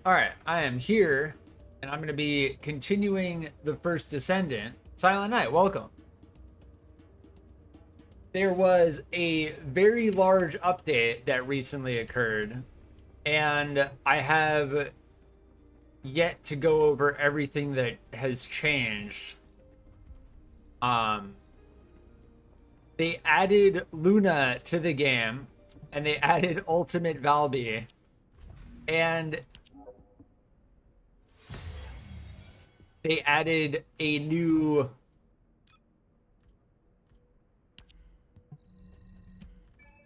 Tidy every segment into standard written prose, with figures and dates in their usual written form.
All right, I am here, and I'm going to be continuing the first Descendant. Silent Night, welcome. There was a very large update that recently occurred, and I have yet to go over everything that has changed. They added Luna to the game, and they added Ultimate Valby, and they added a new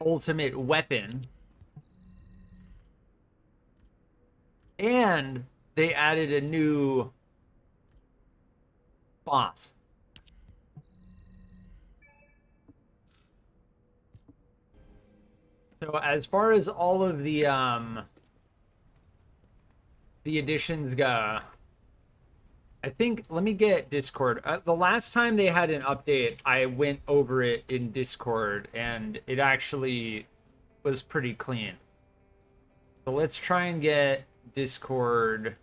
ultimate weapon, and they added a new boss. So as far as all of the additions go, I think, let me get Discord. The last time they had an update, I went over it in Discord, and it actually was pretty clean. So let's try and get Discord.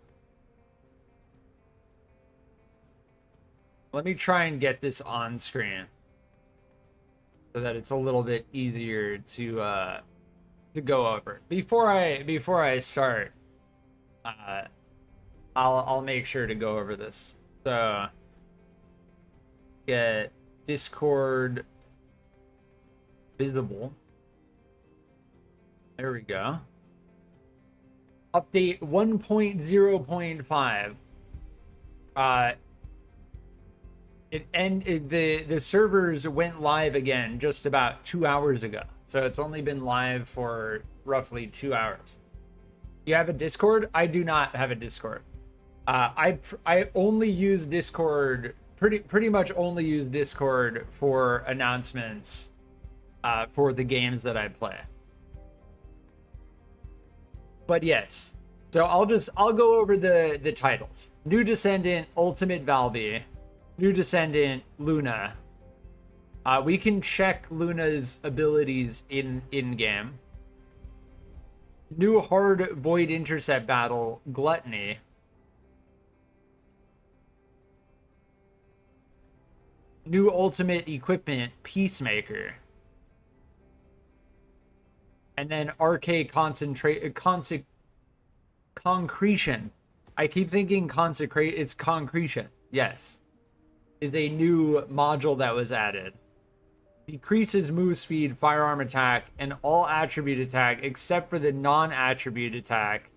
Let me try and get this on screen so that it's a little bit easier to go over. Before I start, I'll make sure to go over this. So get Discord visible. There we go. Update 1.0.5. The servers went live again just about 2 hours ago. So it's only been live for roughly 2 hours. You have a Discord? I do not have a Discord. I only use Discord, pretty much only use Discord for announcements for the games that I play. But yes, so I'll go over the titles. New Descendant, Ultimate Valby, New Descendant, Luna. We can check Luna's abilities in game. New hard void intercept battle, Gluttony. New ultimate equipment, Peacemaker. And then RK Concretion. I keep thinking consecrate, it's Concretion. Yes. Is a new module that was added. Decreases move speed, firearm attack, and all attribute attack except for the non-attribute attack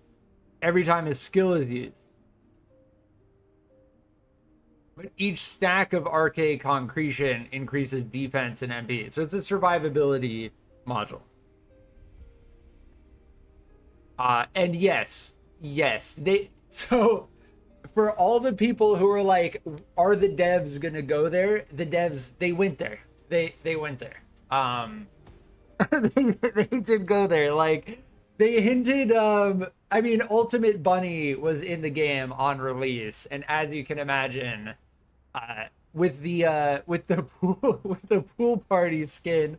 every time a skill is used. But each stack of RK Concretion increases defense and MP. So it's a survivability module. And yes, so for all the people who are like, are the devs gonna go there? The devs, they went there. They went there. They did go there. Like, they hinted, I mean, Ultimate Bunny was in the game on release, and as you can imagine, with the pool party skin,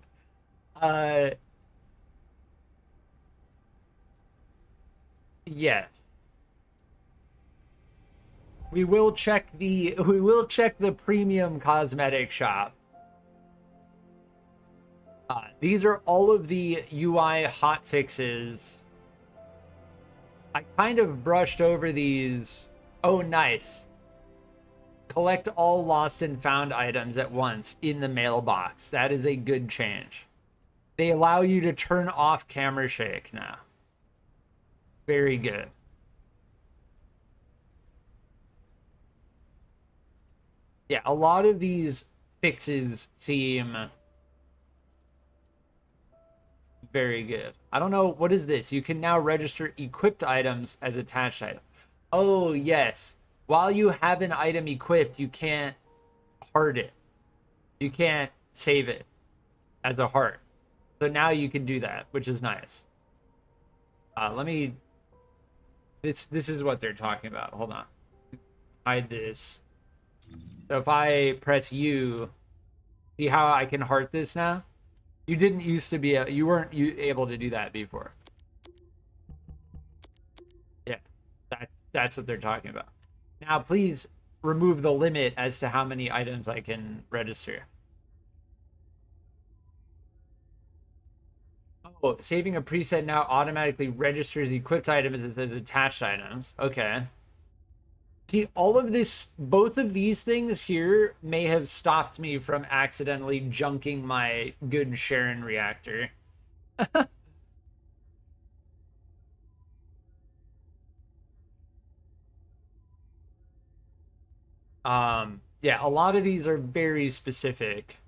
yes. We will check the premium cosmetic shop. These are all of the UI hotfixes. I kind of brushed over these. Oh, nice. Collect all lost and found items at once in the mailbox. That is a good change. They allow you to turn off camera shake now. Very good. Yeah, a lot of these fixes seem very good. I don't know, what is this? You can now register equipped items as attached items. Oh, yes. While you have an item equipped, you can't heart it. You can't save it as a heart. So now you can do that, which is nice. Let me... This is what they're talking about. Hold on. Hide this. So if I press U, see how I can heart this now? You didn't used to be, you weren't able to do that before. Yeah, That's what they're talking about. Now, please remove the limit as to how many items I can register. Oh, saving a preset now automatically registers equipped items as attached items. Okay. See, all of this, both of these things here may have stopped me from accidentally junking my good Sharon reactor. Yeah, a lot of these are very specific.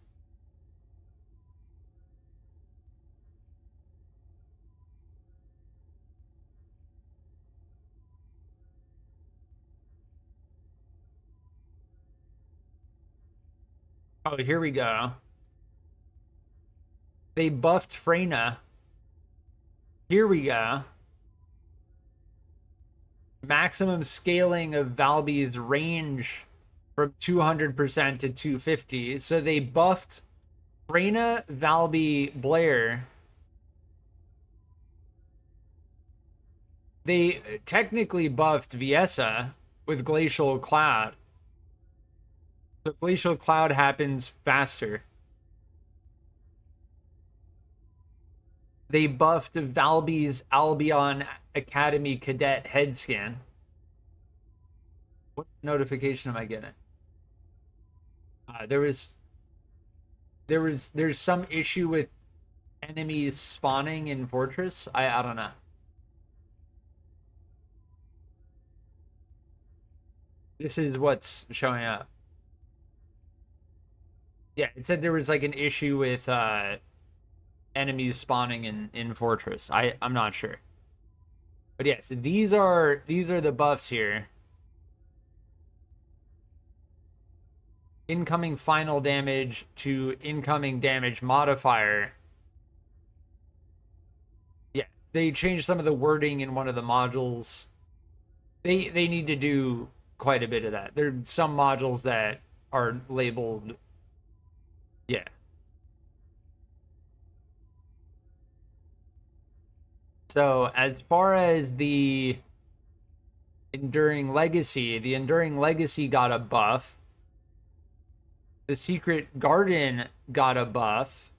Oh, here we go. They buffed Freyna. Here we go. Maximum scaling of Valby's range from 200% to 250. So they buffed Freyna, Valby, Blair. They technically buffed Viessa with Glacial Cloud. So Glacial Cloud happens faster. They buffed Valby's Albion Academy Cadet head scan. What notification am I getting? There's some issue with enemies spawning in Fortress. I don't know. This is what's showing up. Yeah, it said there was like an issue with enemies spawning in Fortress. I'm not sure. But yes, these are the buffs here. Incoming final damage to incoming damage modifier. Yeah, they changed some of the wording in one of the modules. They need to do quite a bit of that. There are some modules that are labeled. Yeah. So as far as the Enduring Legacy got a buff. The Secret Garden got a buff.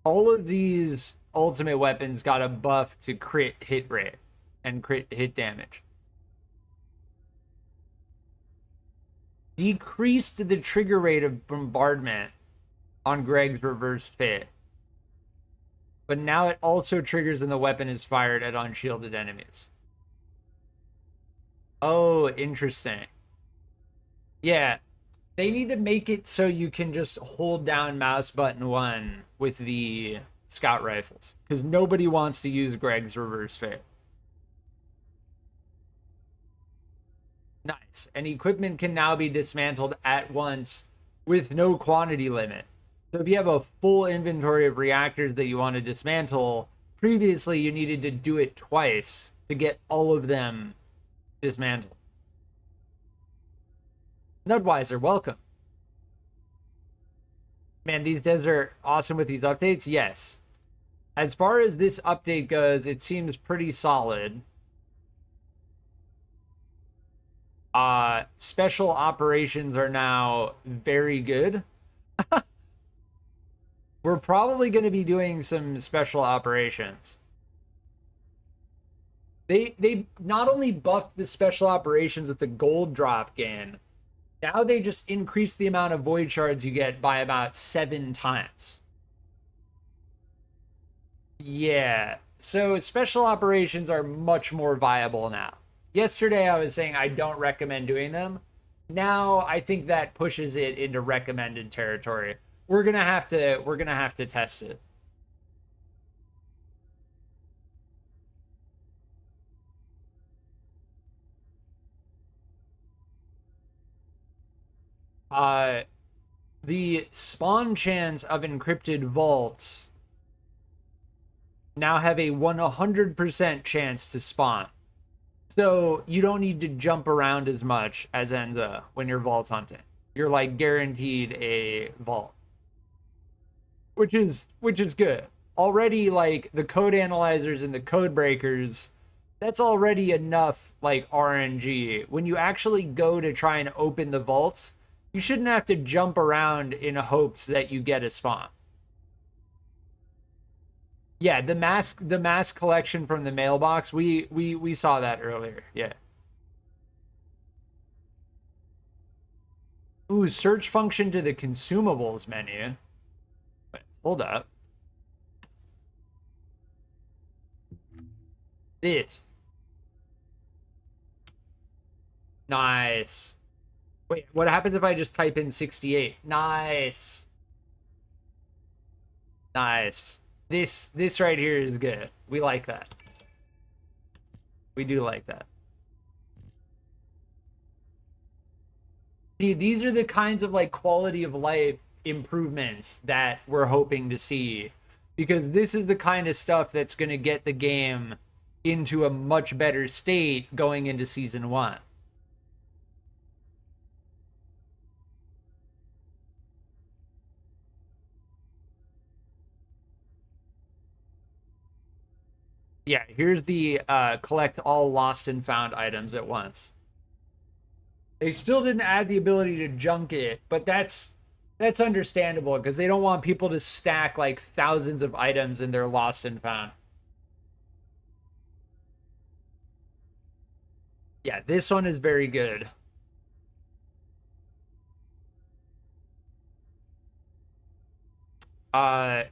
All of these ultimate weapons got a buff to crit hit rate and crit hit damage. Decreased the trigger rate of bombardment on Greg's reversed fit. But now it also triggers when the weapon is fired at unshielded enemies. Oh, interesting. Yeah, they need to make it so you can just hold down mouse button 1 with the scout rifles. Because nobody wants to use Greg's reverse fit. Nice. And equipment can now be dismantled at once with no quantity limit. So if you have a full inventory of reactors that you want to dismantle, previously you needed to do it twice to get all of them dismantled. Nudweiser, welcome. Man, these devs are awesome with these updates. Yes. As far as this update goes, it seems pretty solid. Special operations are now very good. We're probably going to be doing some special operations. They not only buffed the special operations with the gold drop gain, now they just increased the amount of void shards you get by about 7 times. Yeah, so special operations are much more viable now. Yesterday I was saying I don't recommend doing them. Now I think that pushes it into recommended territory. We're gonna have to test it. The spawn chance of encrypted vaults now have a 100% chance to spawn. So you don't need to jump around as much as Enza when you're vault hunting. You're like guaranteed a vault. Which is good. Already like the code analyzers and the code breakers, that's already enough like RNG. When you actually go to try and open the vaults, you shouldn't have to jump around in hopes that you get a spawn. Yeah, the mask collection from the mailbox, we saw that earlier. Yeah. Ooh, search function to the consumables menu. Wait, hold up. This. Nice. Wait, what happens if I just type in 68? Nice. Nice. This right here is good. We like that. We do like that. See, these are the kinds of like quality of life improvements that we're hoping to see, because this is the kind of stuff that's going to get the game into a much better state going into season 1. Yeah, here's the collect all lost and found items at once. They still didn't add the ability to junk it, but that's understandable because they don't want people to stack like thousands of items in their lost and found. Yeah, this one is very good.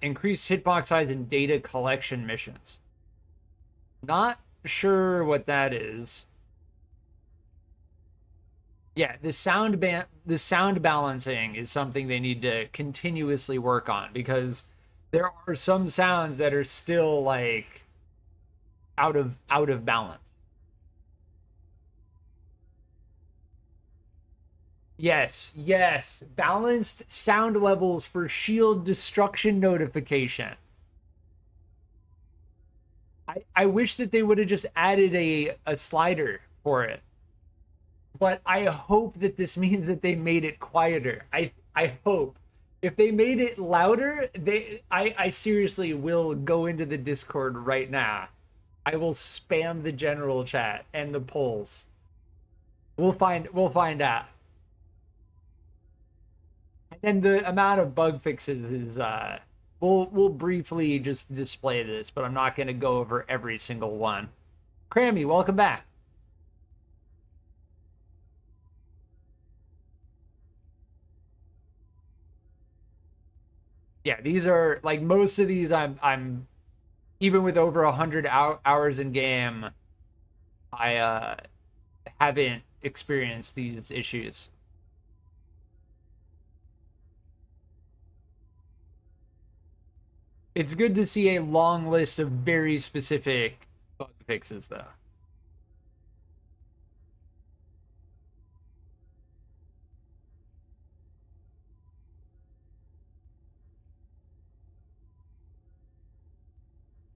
Increased hitbox size and data collection missions. Not sure what that is. Yeah, the sound balancing is something they need to continuously work on, because there are some sounds that are still like out of balance. Yes. Balanced sound levels for shield destruction notification. I wish that they would have just added a slider for it. But I hope that this means that they made it quieter. I hope. If they made it louder, I seriously will go into the Discord right now. I will spam the general chat and the polls. We'll find out. And then the amount of bug fixes is we'll briefly just display this, but I'm not going to go over every single one. Crammy, welcome back. Yeah, these are like most of these I'm even with over 100 hours in game, I haven't experienced these issues. It's good to see a long list of very specific bug fixes, though.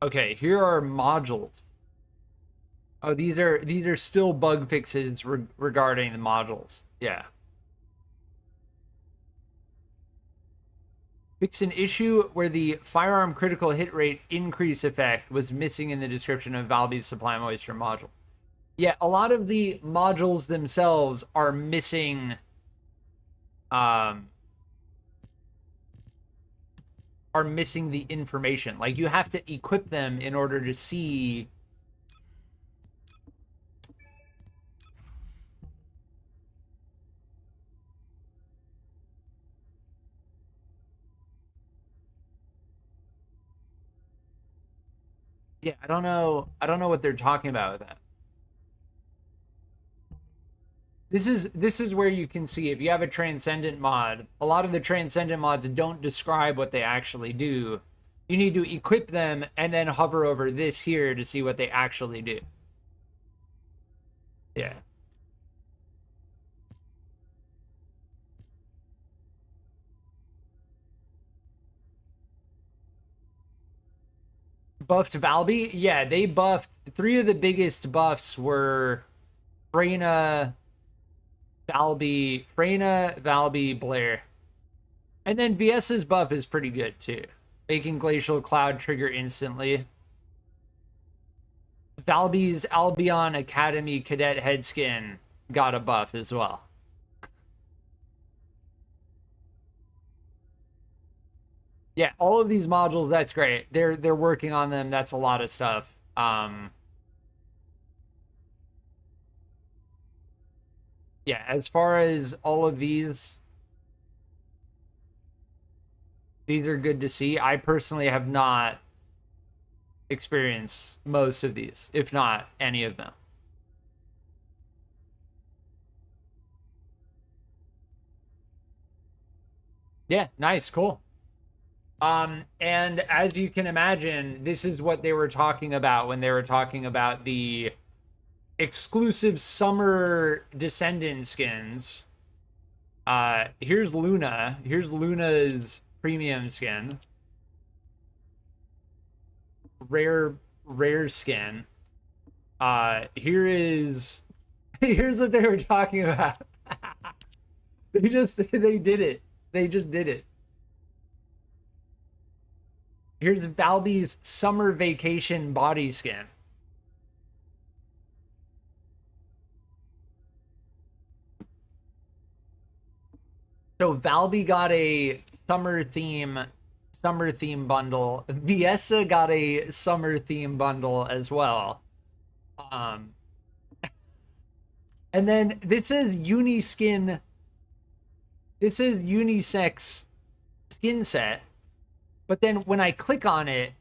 Okay, here are modules. Oh, these are still bug fixes regarding the modules. Yeah. Fix an issue where the firearm critical hit rate increase effect was missing in the description of Valve's supply moisture module. Yeah, a lot of the modules themselves are missing the information. Like, you have to equip them in order to see. Yeah, I don't know what they're talking about with that. This is where you can see if you have a Transcendent mod. A lot of the Transcendent mods don't describe what they actually do. You need to equip them and then hover over this here to see what they actually do. Yeah. Buffed Valby? Yeah, they buffed. 3 of the biggest buffs were Freyna, Valby, Blair. And then VS's buff is pretty good too. Making Glacial Cloud trigger instantly. Valby's Albion Academy Cadet head skin got a buff as well. Yeah, all of these modules, that's great. They're working on them. That's a lot of stuff. Yeah, as far as all of these are good to see. I personally have not experienced most of these, if not any of them. Yeah, nice, cool. And as you can imagine, this is what they were talking about when they were talking about the exclusive summer Descendant skins. Here's Luna. Here's Luna's premium skin. Rare skin. Here's what they were talking about. they did it. They just did it. Here's Valby's summer vacation body skin. So Valby got a summer theme bundle. Viessa got a summer theme bundle as well. And then this is Uniskin. This is unisex skin set. But then when I click on it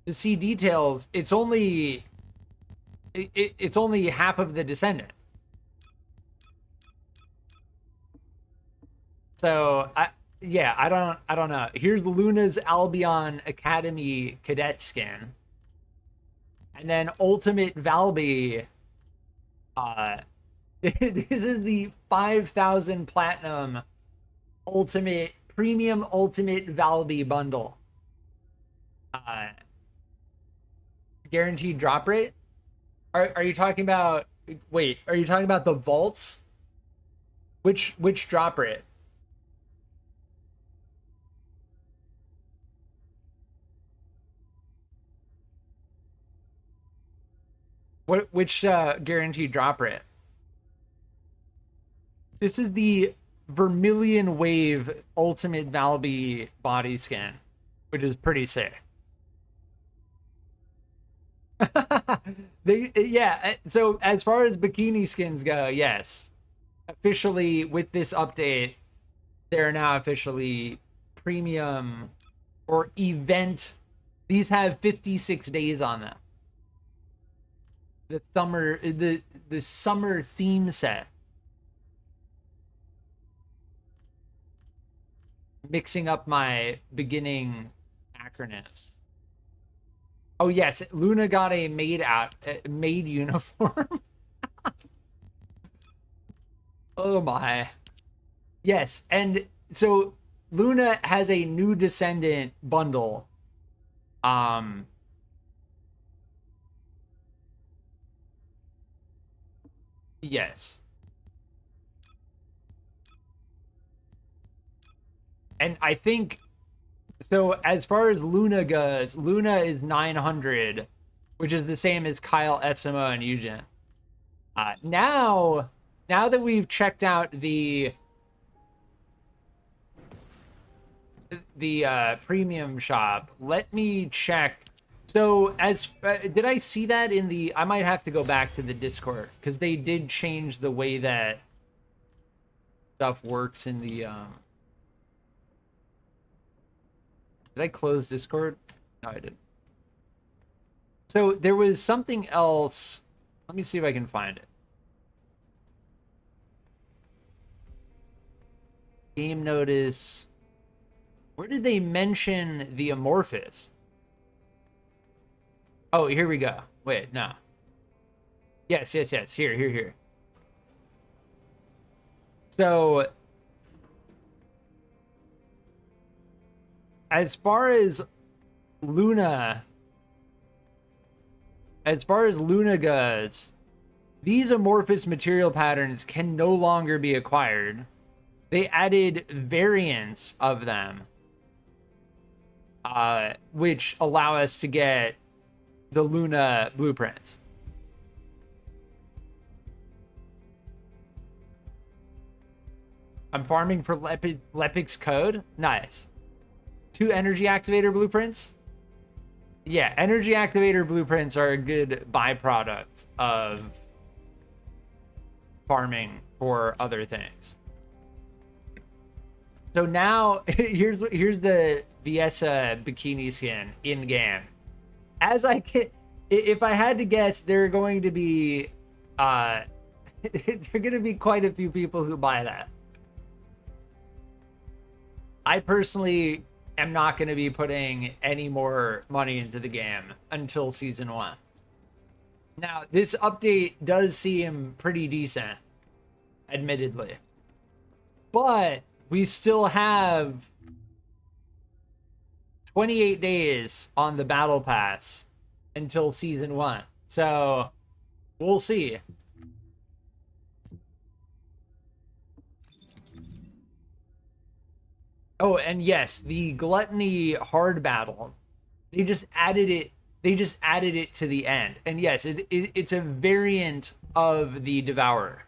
to see details, it's only half of the Descendant. So I don't know. Here's Luna's Albion Academy Cadet skin. And then Ultimate Valby. This is the 5,000 platinum premium ultimate Valby bundle. Guaranteed drop rate? Are you talking about, wait, are you talking about the vaults? Which drop rate? Which guaranteed drop rate? This is the Vermilion Wave Ultimate Valby body skin, which is pretty sick. So as far as bikini skins go, yes. Officially with this update, they're now officially premium or event. These have 56 days on them. The summer theme set. Mixing up my beginning acronyms. Oh yes, Luna got a maid uniform. Oh my. Yes, and so Luna has a new Descendant bundle. Yes. And I think, so as far as Luna goes, Luna is 900, which is the same as Kyle, Essimo, and Eugen. Now that we've checked out the premium shop, let me check. So did I see that in the, I might have to go back to the Discord because they did change the way that stuff works in the, did I close Discord? No, I didn't. So there was something else. Let me see if I can find it. Game notice. Where did they mention the Amorphous? Oh, here we go. Wait, no. Yes. Here. So as far as Luna goes, these amorphous material patterns can no longer be acquired. They added variants of them, which allow us to get the Luna blueprints. I'm farming for Lepic's code. Nice. 2 energy activator blueprints. Yeah, energy activator blueprints are a good byproduct of farming for other things. So now here's the Viesa bikini skin in game. As I can, if I had to guess, there are going to be there are going to be quite a few people who buy that. I personally am not going to be putting any more money into the game until season 1. Now, this update does seem pretty decent, admittedly. But we still have 28 days on the battle pass until season 1. So, we'll see. Oh, and yes, the Gluttony hard battle, they just added it to the end. And yes, it's a variant of the Devourer.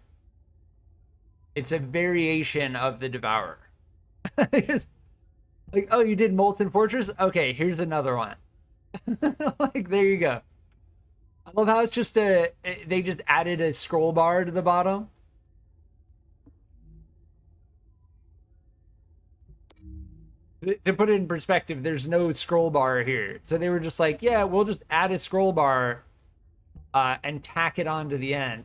It's a variation of the Devourer. Like, oh, you did Molten Fortress? Okay, here's another one. Like, there you go. I love how it's just they just added a scroll bar to the bottom. To put it in perspective, there's no scroll bar here. So they were just like, yeah, we'll just add a scroll bar and tack it on to the end.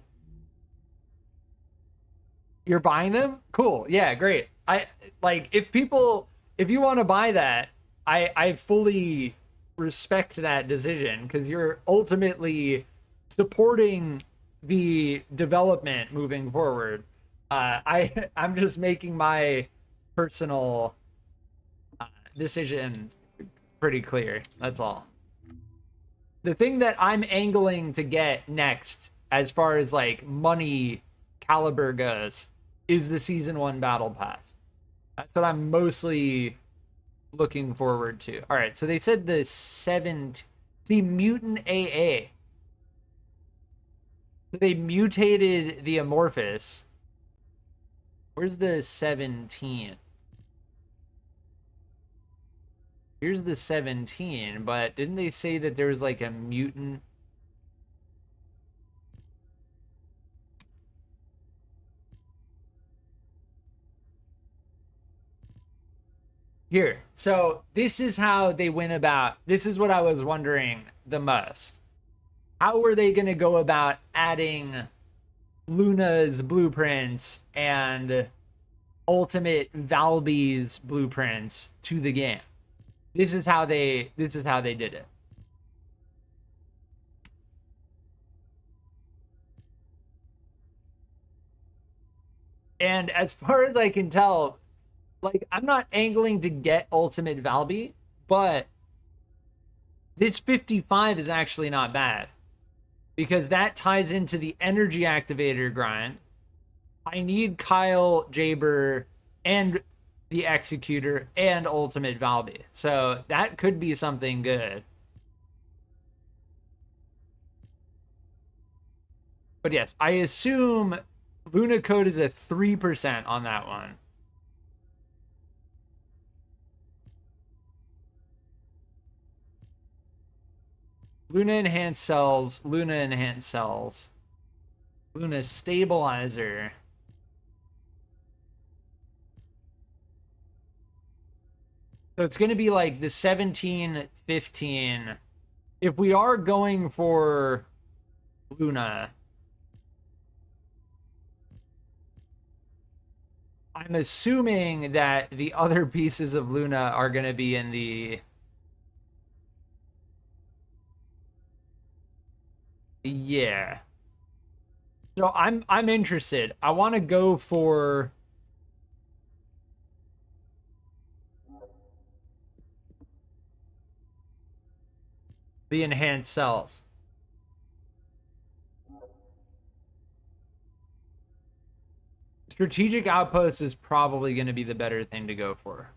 You're buying them? Cool. Yeah, great. If you want to buy that, I fully respect that decision because you're ultimately supporting the development moving forward. I'm just making my personal decision pretty clear. That's all. The thing that I'm angling to get next, as far as like money caliber goes, is the season 1 battle pass. That's what I'm mostly looking forward to. All right, so they said the mutant AA. So they mutated the Amorphous. Where's the 17? Here's the 17, but didn't they say that there was like a mutant? Here. So this is how they went about. This is what I was wondering the most. How were they going to go about adding Luna's blueprints and Ultimate Valby's blueprints to the game? This is how they did it. And as far as I can tell, like, I'm not angling to get Ultimate Valby, but this 55 is actually not bad because that ties into the energy activator grind. I need Kyle, Jaber, and the Executor and Ultimate Valby. So that could be something good. But yes, I assume Luna code is a 3% on that one. Luna enhanced cells, Luna enhanced cells, Luna stabilizer. So it's going to be like the 17, 15. If we are going for Luna, I'm assuming that the other pieces of Luna are going to be in the... Yeah. So I'm interested. I want to go for the enhanced cells. Strategic outpost is probably going to be the better thing to go for.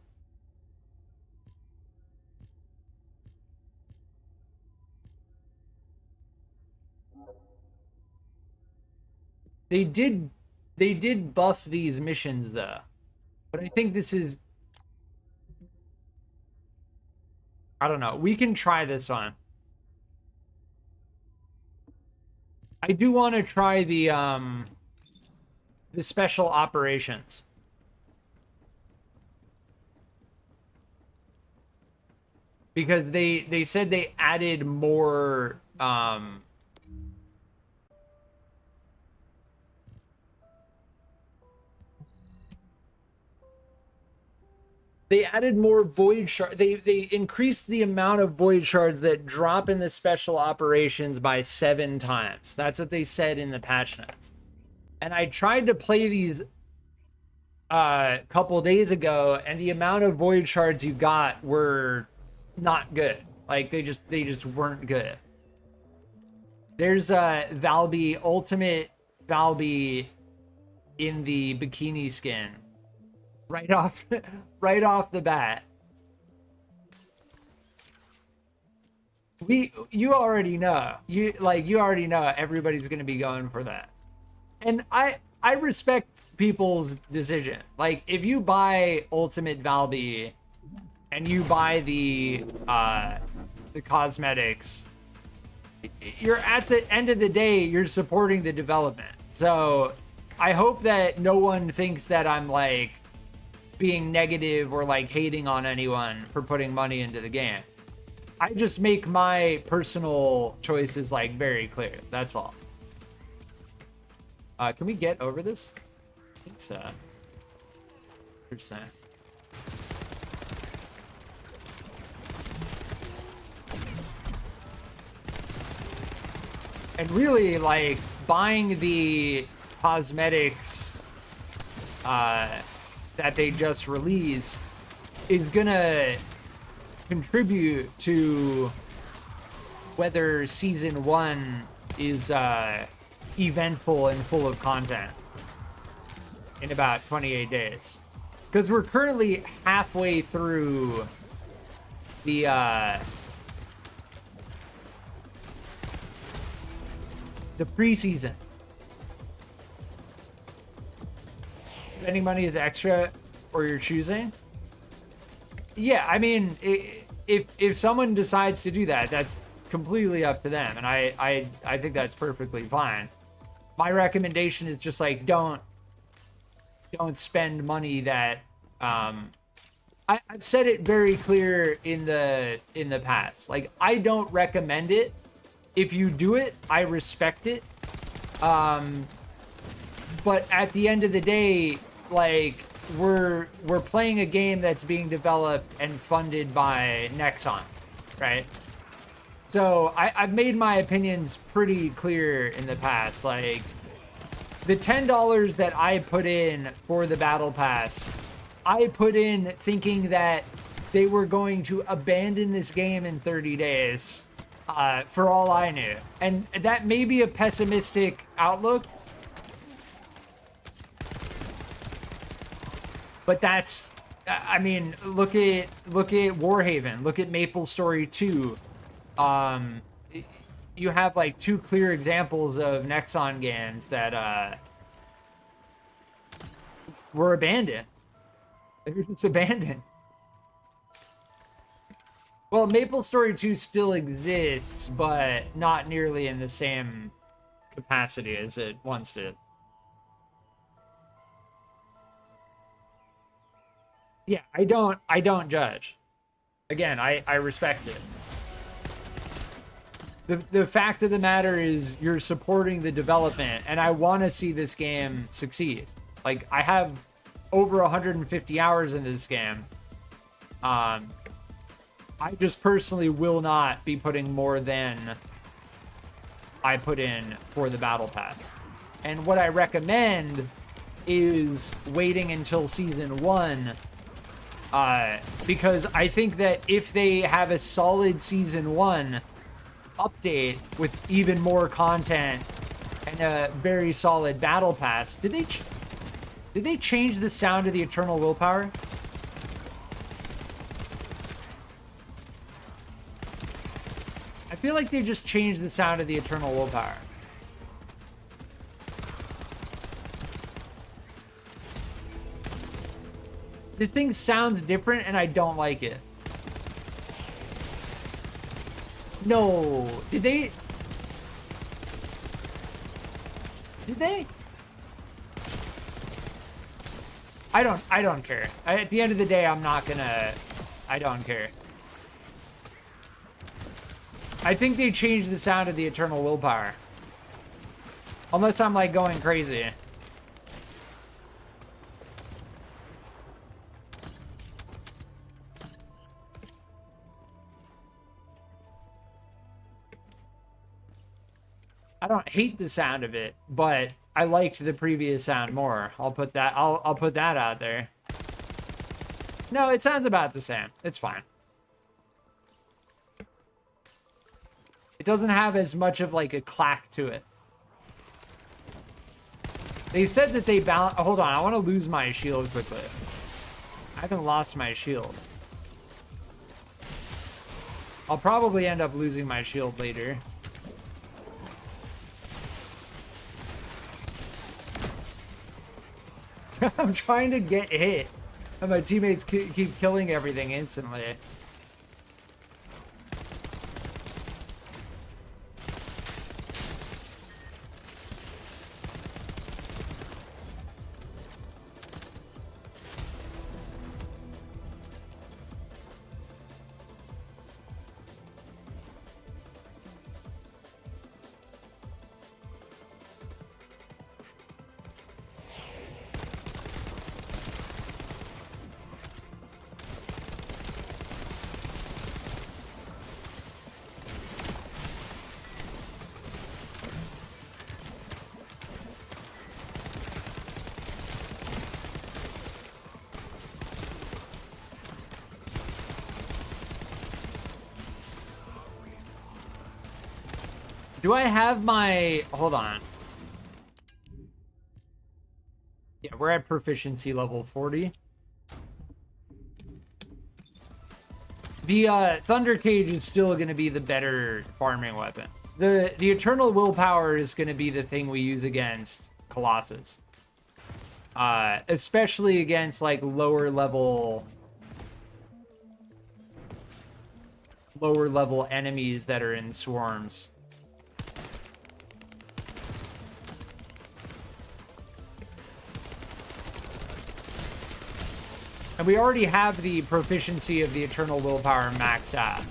They did buff these missions though. But I think this is, I don't know. We can try this one. I do want to try the special operations. Because they said they added more they added more void shards. They increased the amount of void shards that drop in the special operations by 7 times. That's what they said in the patch notes. And I tried to play these a couple days ago, and the amount of void shards you got were not good. Like they just weren't good. There's Valby, ultimate Valby in the bikini skin. Right off the bat. You already know. You already know everybody's going to be going for that. And I respect people's decision. Like if you buy ultimate Valby and you buy the cosmetics, you're at the end of the day, you're supporting the development. So I hope that no one thinks that I'm like being negative or like hating on anyone for putting money into the game. I just make my personal choices like very clear. That's all. Can we get over this? It's interesting. And really, like, buying the cosmetics that they just released is gonna contribute to whether season 1 is eventful and full of content in about 28 days. Because we're currently halfway through the preseason. Spending money is extra, or you're choosing. Yeah, I mean, if someone decides to do that, that's completely up to them, and I think that's perfectly fine. My recommendation is just like don't spend money that I've said it very clear in the past. Like I don't recommend it. If you do it, I respect it. But at the end of the day, like we're playing a game that's being developed and funded by Nexon, right? So I've made my opinions pretty clear in the past. Like the $10 that I put in for the Battle Pass, I put in thinking that they were going to abandon this game in 30 days. For all I knew. And that may be a pessimistic outlook. But that's, I mean, look at Warhaven, look at MapleStory 2. You have like 2 clear examples of Nexon games that were abandoned. They were just abandoned. Well, MapleStory 2 still exists, but not nearly in the same capacity as it once did. Yeah, I don't judge. Again, I respect it. The fact of the matter is you're supporting the development, and I want to see this game succeed. Like, I have over 150 hours in this game. I just personally will not be putting more than I put in for the Battle Pass. And what I recommend is waiting until Season 1, because I think that if they have a solid Season 1 update with even more content and a very solid Battle Pass, did they change the sound of the Eternal Willpower? I feel like they just changed the sound of the Eternal Willpower. This thing sounds different and I don't like it. No. Did they? I don't care. At the end of the day, I'm not gonna... I don't care. I think they changed the sound of the Eternal Willpower. Unless I'm, like, going crazy. I don't hate the sound of it, but I liked the previous sound more. I'll put that out there. No, it sounds about the same. It's fine. It doesn't have as much of like a clack to it. They said that they balance. Oh, hold on, I want to lose my shield quickly. I haven't lost my shield. I'll probably end up losing my shield later. I'm trying to get hit, and my teammates keep killing everything instantly. Do I have my... Hold on. Yeah, we're at proficiency level 40. The Thunder Cage is still going to be the better farming weapon. The Eternal Willpower is going to be the thing we use against Colossus. Especially against, like, lower level enemies that are in swarms. And we already have the proficiency of the Eternal Willpower maxed out.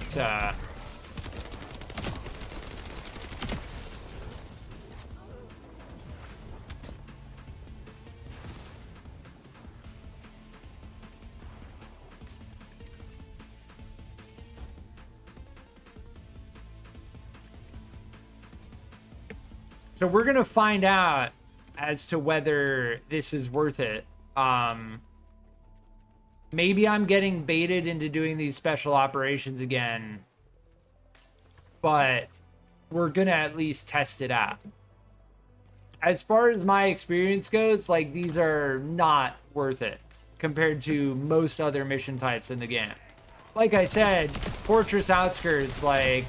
So we're going to find out as to whether this is worth it. Maybe I'm getting baited into doing these special operations again, but we're gonna at least test it out. As far as my experience goes, like, these are not worth it compared to most other mission types in the game. Like I said, Fortress Outskirts, like,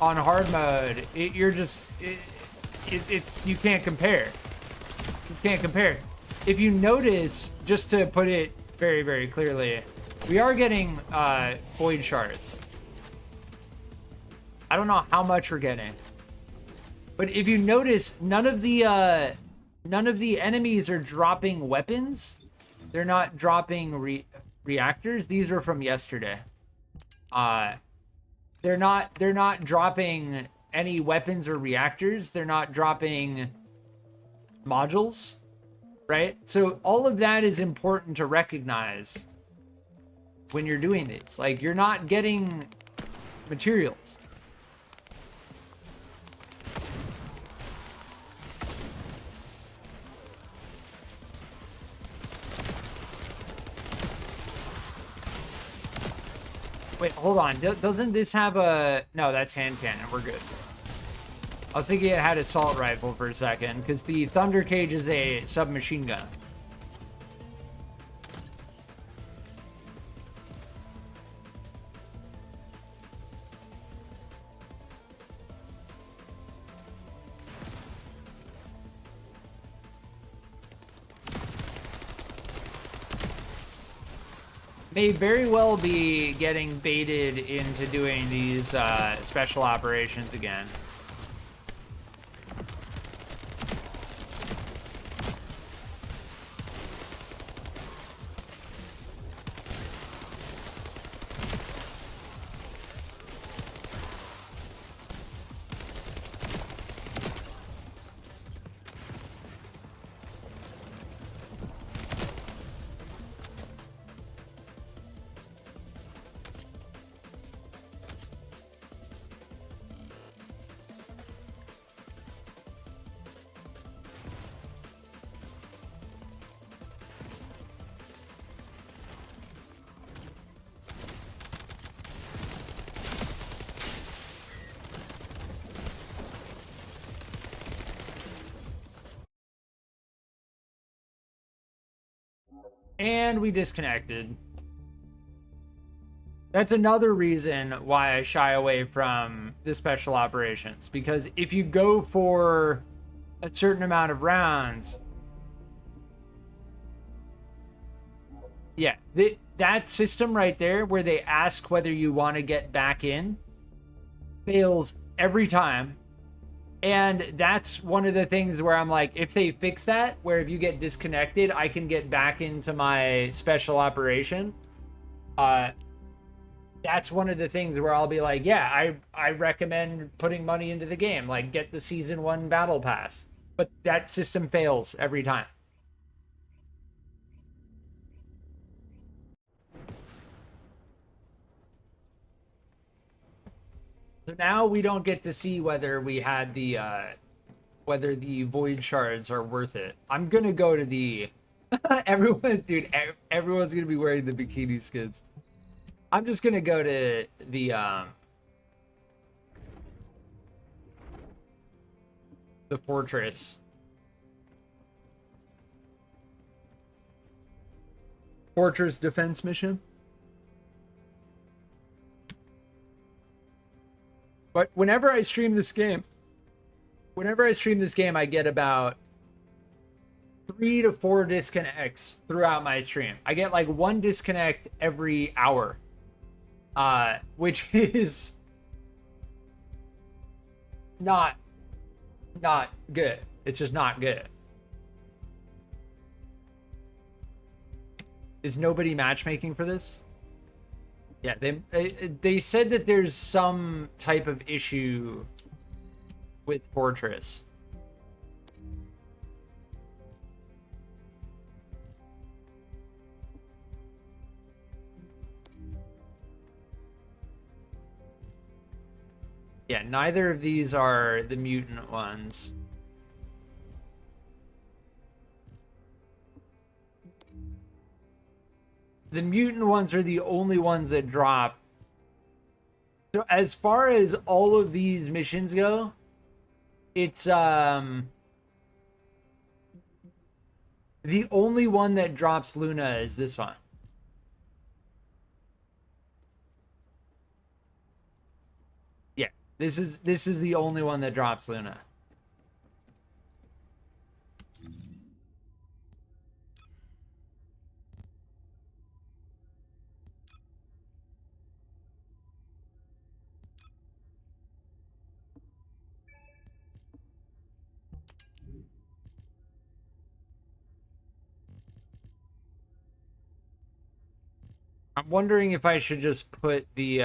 on hard mode, it's you can't compare. You can't compare. If you notice, just to put it very, very clearly, we are getting void shards. I don't know how much we're getting, but if you notice, none of the enemies are dropping weapons. They're not dropping reactors. These are from yesterday. They're not dropping any weapons or reactors. They're not dropping modules. Right? So all of that is important to recognize when you're doing these. Like, you're not getting materials. Wait, hold on. Doesn't this have a... No, that's hand cannon. We're good. I was thinking it had assault rifle for a second, because the Thunder Cage is a submachine gun. may very well be getting baited into doing these special operations again. And we disconnected. That's another reason why I shy away from the special operations. Because if you go for a certain amount of rounds... Yeah, that system right there where they ask whether you want to get back in fails every time. And that's one of the things where I'm like, if they fix that, where if you get disconnected, I can get back into my special operation. That's one of the things where I'll be like, yeah, I recommend putting money into the game. Like, get the Season 1 Battle Pass. But that system fails every time. So now we don't get to see whether we had the whether the void shards are worth it. I'm gonna go to the everyone, dude. Everyone's gonna be wearing the bikini skins. I'm just gonna go to the fortress. Fortress defense mission. But whenever I stream this game, I get about 3 to 4 disconnects throughout my stream. I get like 1 disconnect every hour, which is not good. It's just not good. Is nobody matchmaking for this? Yeah, they said that there's some type of issue with Fortress. Yeah, neither of these are the mutant ones. The mutant ones are the only ones that drop. So as far as all of these missions go, it's the only one that drops Luna is this one. Yeah, this is the only one that drops Luna. I'm wondering if I should just put the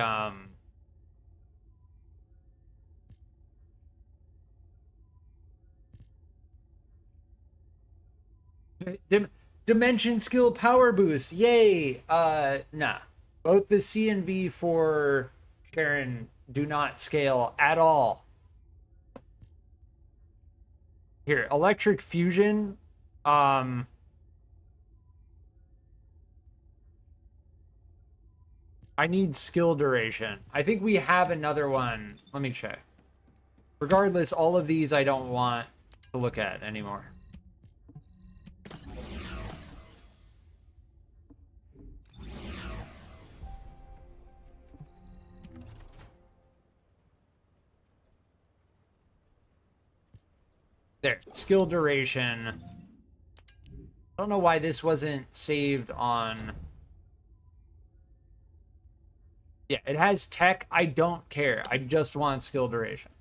Dimension skill power boost. Yay. Nah. Both the C and V for Sharon do not scale at all. Here, electric fusion. I need skill duration. I think we have another one. Let me check. Regardless, all of these I don't want to look at anymore. There, skill duration. I don't know why this wasn't saved on... Yeah, it has tech. I don't care. I just want skill duration.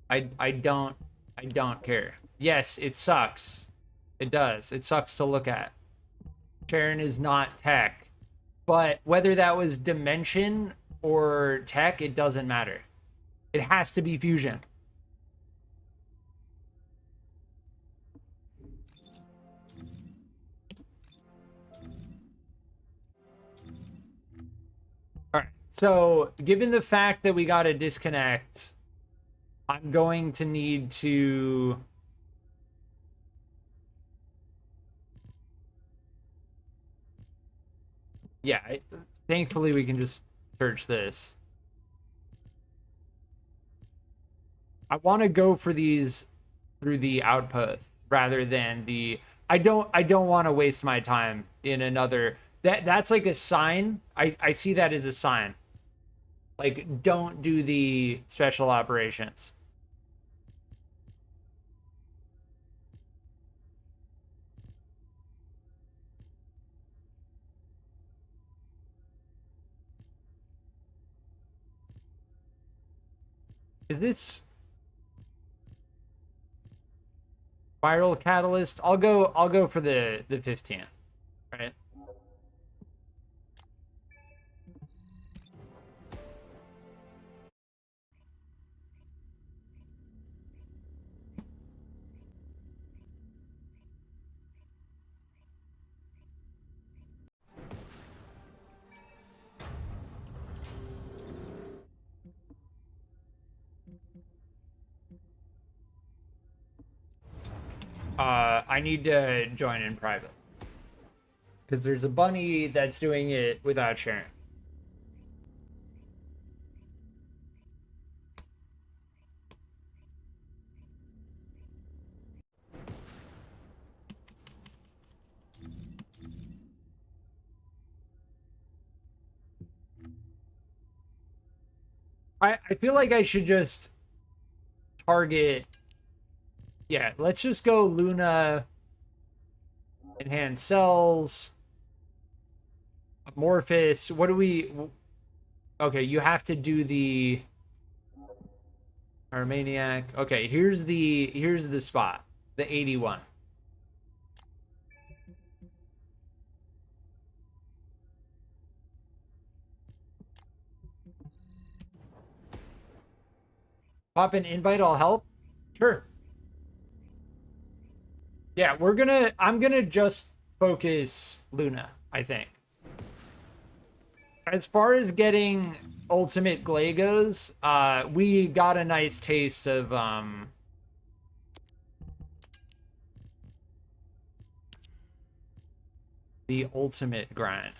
I don't care. Yes, it sucks. It does. It sucks to look at. Sharon is not tech. But whether that was dimension or tech, it doesn't matter. It has to be fusion. All right. So, given the fact that we got a disconnect, I'm going to need to... Yeah, thankfully we can just search this. I want to go for these through the output rather than the... I don't want to waste my time in another... That's like a sign. I see that as a sign. Like, don't do the special operations. Is this viral catalyst? I'll go for the 15, right? I need to join in private because there's a bunny that's doing it without sharing. I feel like I should just target... Yeah, let's just go Luna, enhance cells, amorphous. What do we... Okay, you have to do the Armaniac. Okay, here's the spot, the 81. Pop an invite, I'll help. Sure. Yeah, I'm gonna just focus Luna, I think. As far as getting ultimate Glay goes, we got a nice taste of the ultimate grind.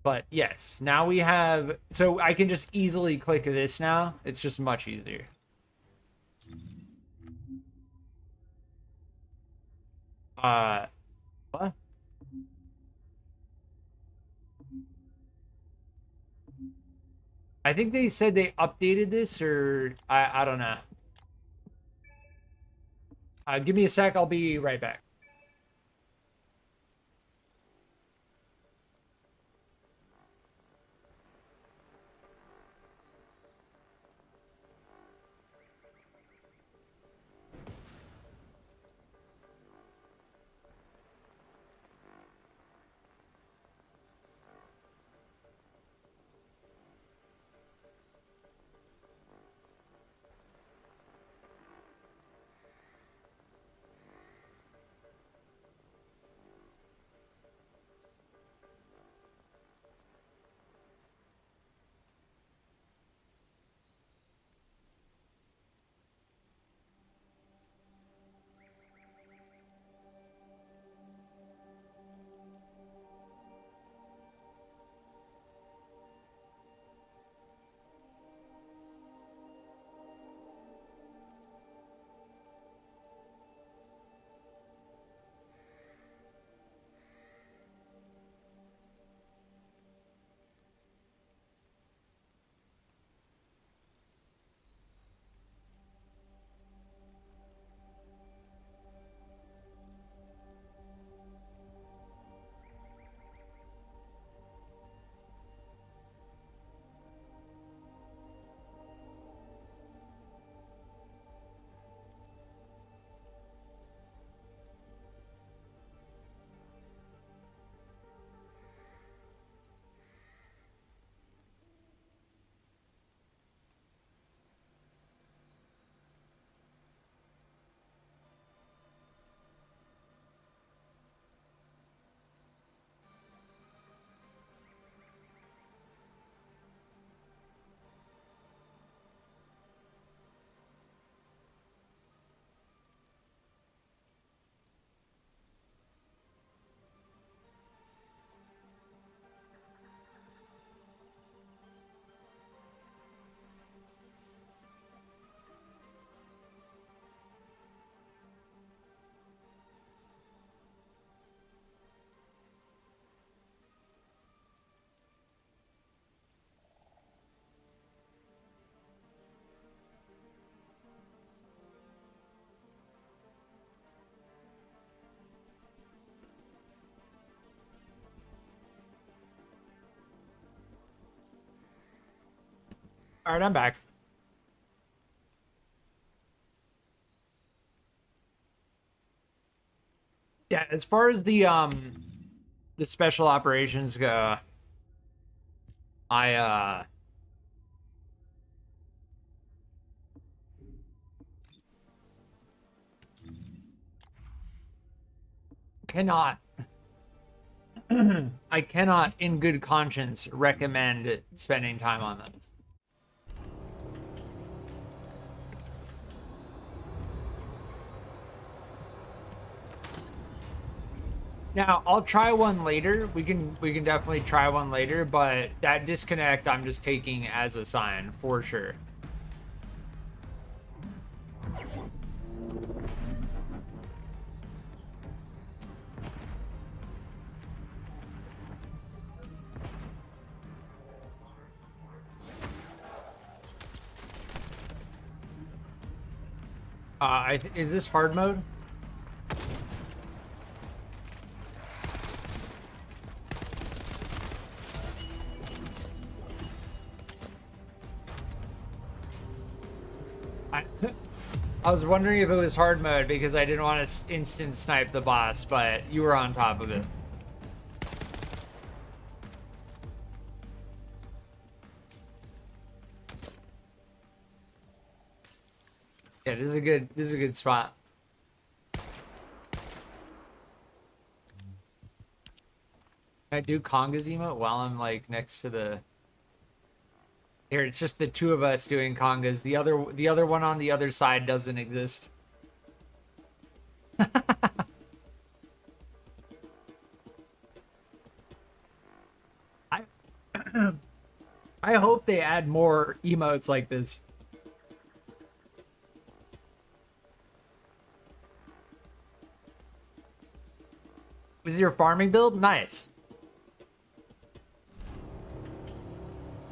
But yes, now we have... So I can just easily click this now. It's just much easier. What? I think they said they updated this, or I don't know. Give me a sec. I'll be right back. All right, I'm back. Yeah, as far as the special operations go, I cannot I cannot in good conscience recommend spending time on those. Now, I'll try one later. We can definitely try one later, but that disconnect I'm just taking as a sign for sure. Is this hard mode? I was wondering if it was hard mode because I didn't want to instant snipe the boss, but you were on top of it. Yeah, this is a good spot. Can I do Conga's emote while I'm like next to the... Here, it's just the two of us doing Congas. The other one on the other side doesn't exist. I I hope they add more emotes like this. Is it your farming build? Nice.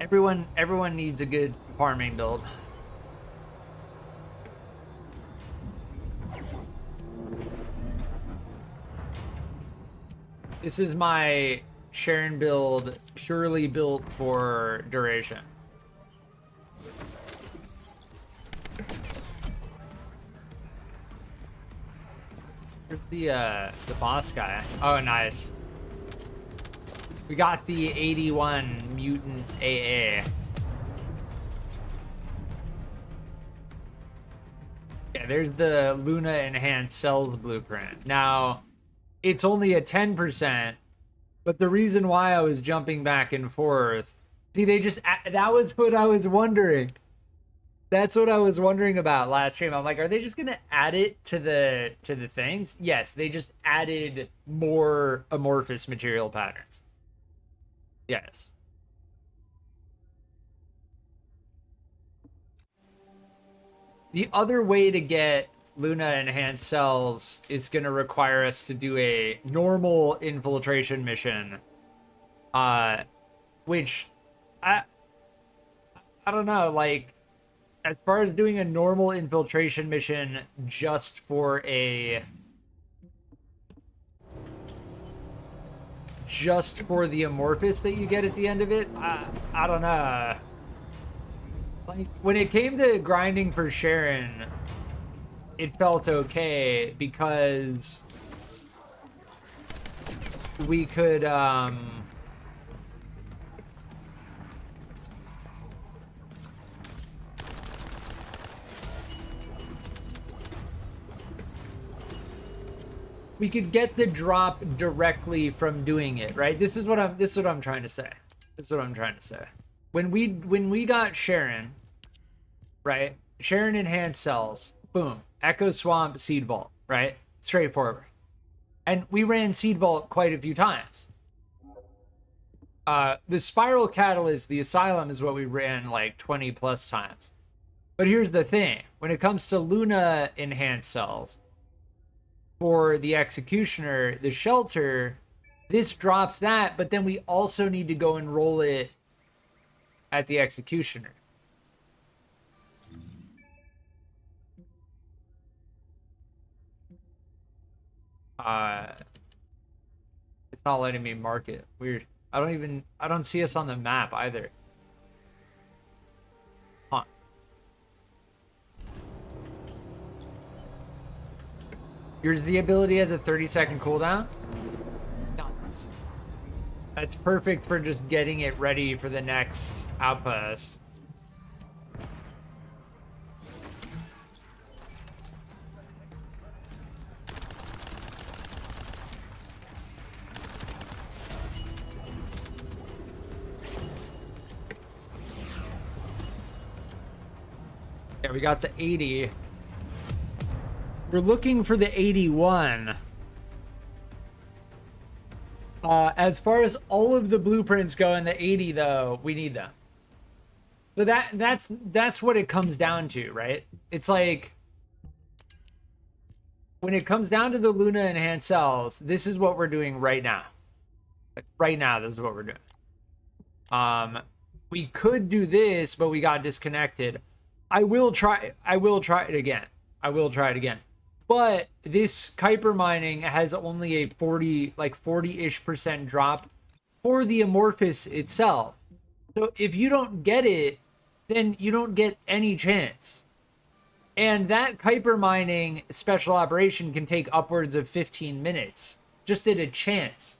Everyone needs a good farming build. This is my Sharon build, purely built for duration. Here's the boss guy. Oh, nice. We got the 81 mutant AA. Yeah, there's the Luna enhanced cells blueprint. Now, it's only a 10%, but the reason why I was jumping back and forth, see, that was what I was wondering. That's what I was wondering about last stream. I'm like, are they just gonna add it to the things? Yes, they just added more amorphous material patterns. Yes. The other way to get Luna enhanced cells is going to require us to do a normal infiltration mission, which I don't know, like, as far as doing a normal infiltration mission just for the amorphous that you get at the end of it, I don't know. Like, when it came to grinding for Sharon, it felt okay because we could get the drop directly from doing it, right? This is what I'm trying to say. This is what I'm trying to say. When we got Sharon, right? Sharon enhanced cells, boom, Echo Swamp, Seed Vault, right? Straightforward. And we ran Seed Vault quite a few times. The Spiral Catalyst, the Asylum, is what we ran like 20 plus times. But here's the thing. When it comes to Luna enhanced cells, for the Executioner, the Shelter, this drops that, but then we also need to go and roll it at the Executioner. It's not letting me mark it. Weird. I don't see us on the map either. Your Z ability has a 30-second cooldown. Nice. That's perfect for just getting it ready for the next outpost. Yeah, we got the 80. We're looking for the 81. As far as all of the blueprints go in the 80, though, we need them. So that's what it comes down to, right? It's like when it comes down to the Luna enhanced cells, this is what we're doing right now. Like right now, this is what we're doing. We could do this, but we got disconnected. I will try it again. But this Kuiper mining has only a 40-ish% drop for the amorphous itself. So if you don't get it, then you don't get any chance. And that Kuiper mining special operation can take upwards of 15 minutes just at a chance.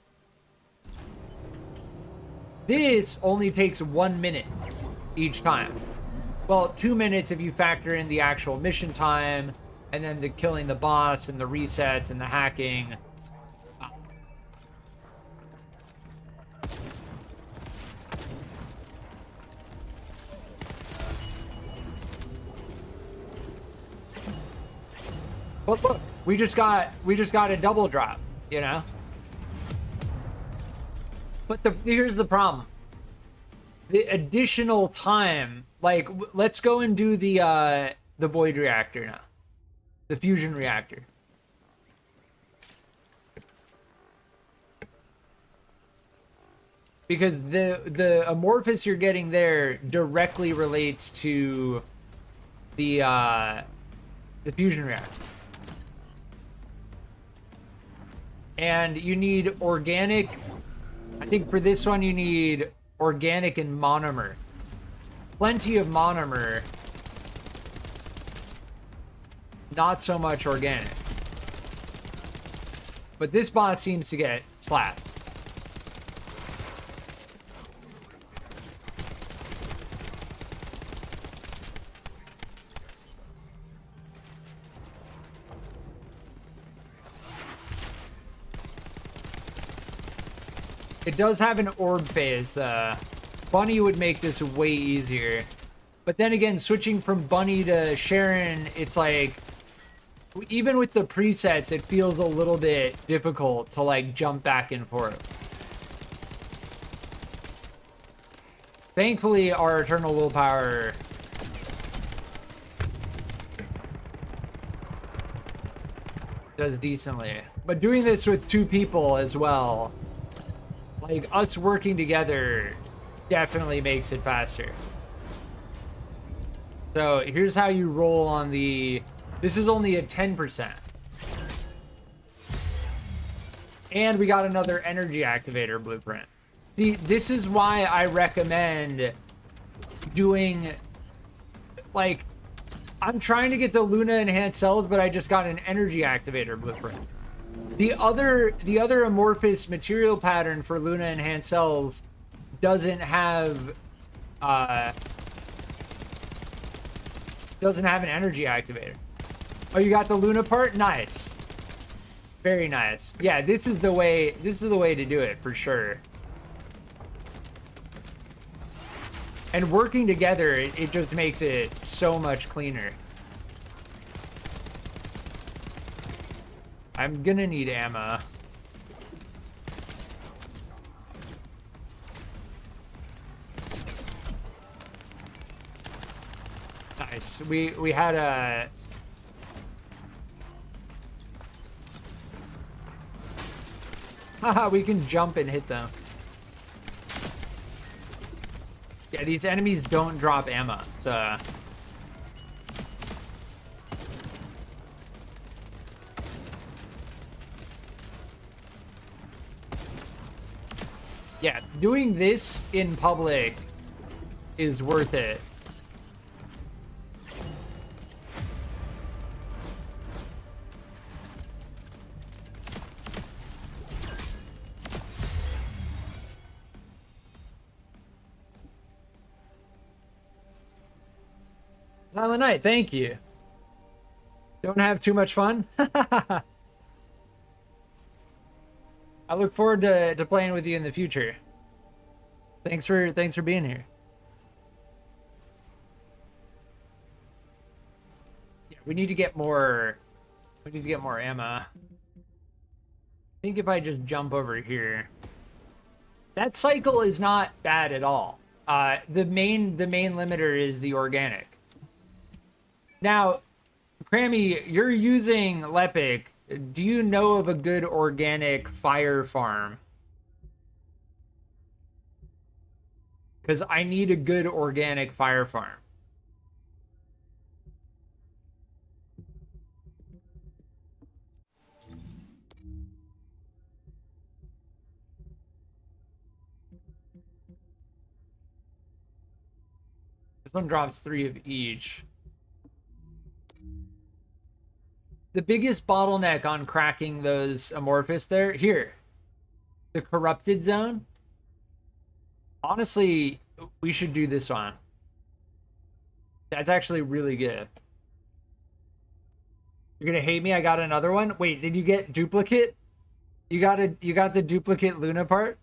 This only takes 1 minute each time. Well, 2 minutes if you factor in the actual mission time, and then the killing the boss and the resets and the hacking. But look, we just got a double drop, you know? But here's the problem. The additional time, like, let's go and do the void reactor now. The fusion reactor. Because the amorphous you're getting there directly relates to the fusion reactor. And you need organic. I think for this one you need organic and monomer. Plenty of monomer. Not so much organic. But this boss seems to get slapped. It does have an orb phase. Bunny would make this way easier. But then again, switching from Bunny to Sharon, it's like, even with the presets, it feels a little bit difficult to like jump back and forth. Thankfully, our Eternal Willpower does decently. But doing this with 2 people as well, like us working together, definitely makes it faster. So here's how you roll on the... This is only a 10%. And we got another energy activator blueprint. See, this is why I recommend doing... Like, I'm trying to get the Luna enhanced cells, but I just got an energy activator blueprint. The other amorphous material pattern for Luna enhanced cells doesn't have an energy activator. Oh, you got the Luna part? Nice. Very nice. Yeah, this is the way to do it for sure. And working together, it just makes it so much cleaner. I'm gonna need ammo. Nice. We had a... Haha, we can jump and hit them. Yeah, these enemies don't drop ammo, so... Yeah, doing this in public is worth it. Silent Night, thank you. Don't have too much fun. I look forward to playing with you in the future. Thanks for being here. Yeah, we need to get more. We need to get more ammo. I think if I just jump over here, that cycle is not bad at all. The main limiter is the organic. Now, Crammy, you're using Lepic. Do you know of a good organic fire farm? Because I need a good organic fire farm. This one drops 3 of each. The biggest bottleneck on cracking those amorphous there, here, the corrupted zone. Honestly, we should do this one. That's actually really good. You're gonna hate me. I got another one. Wait, did you get duplicate? You got the duplicate Luna part?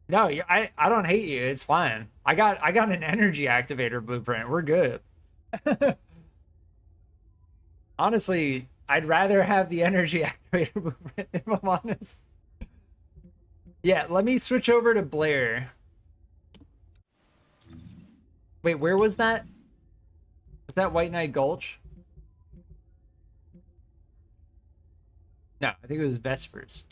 No, I don't hate you. It's fine. I got an energy activator blueprint. We're good. Honestly, I'd rather have the energy activator blueprint if I'm honest. Yeah, let me switch over to Blair. Wait, where was that? Was that White Knight Gulch? No, I think it was Vespers.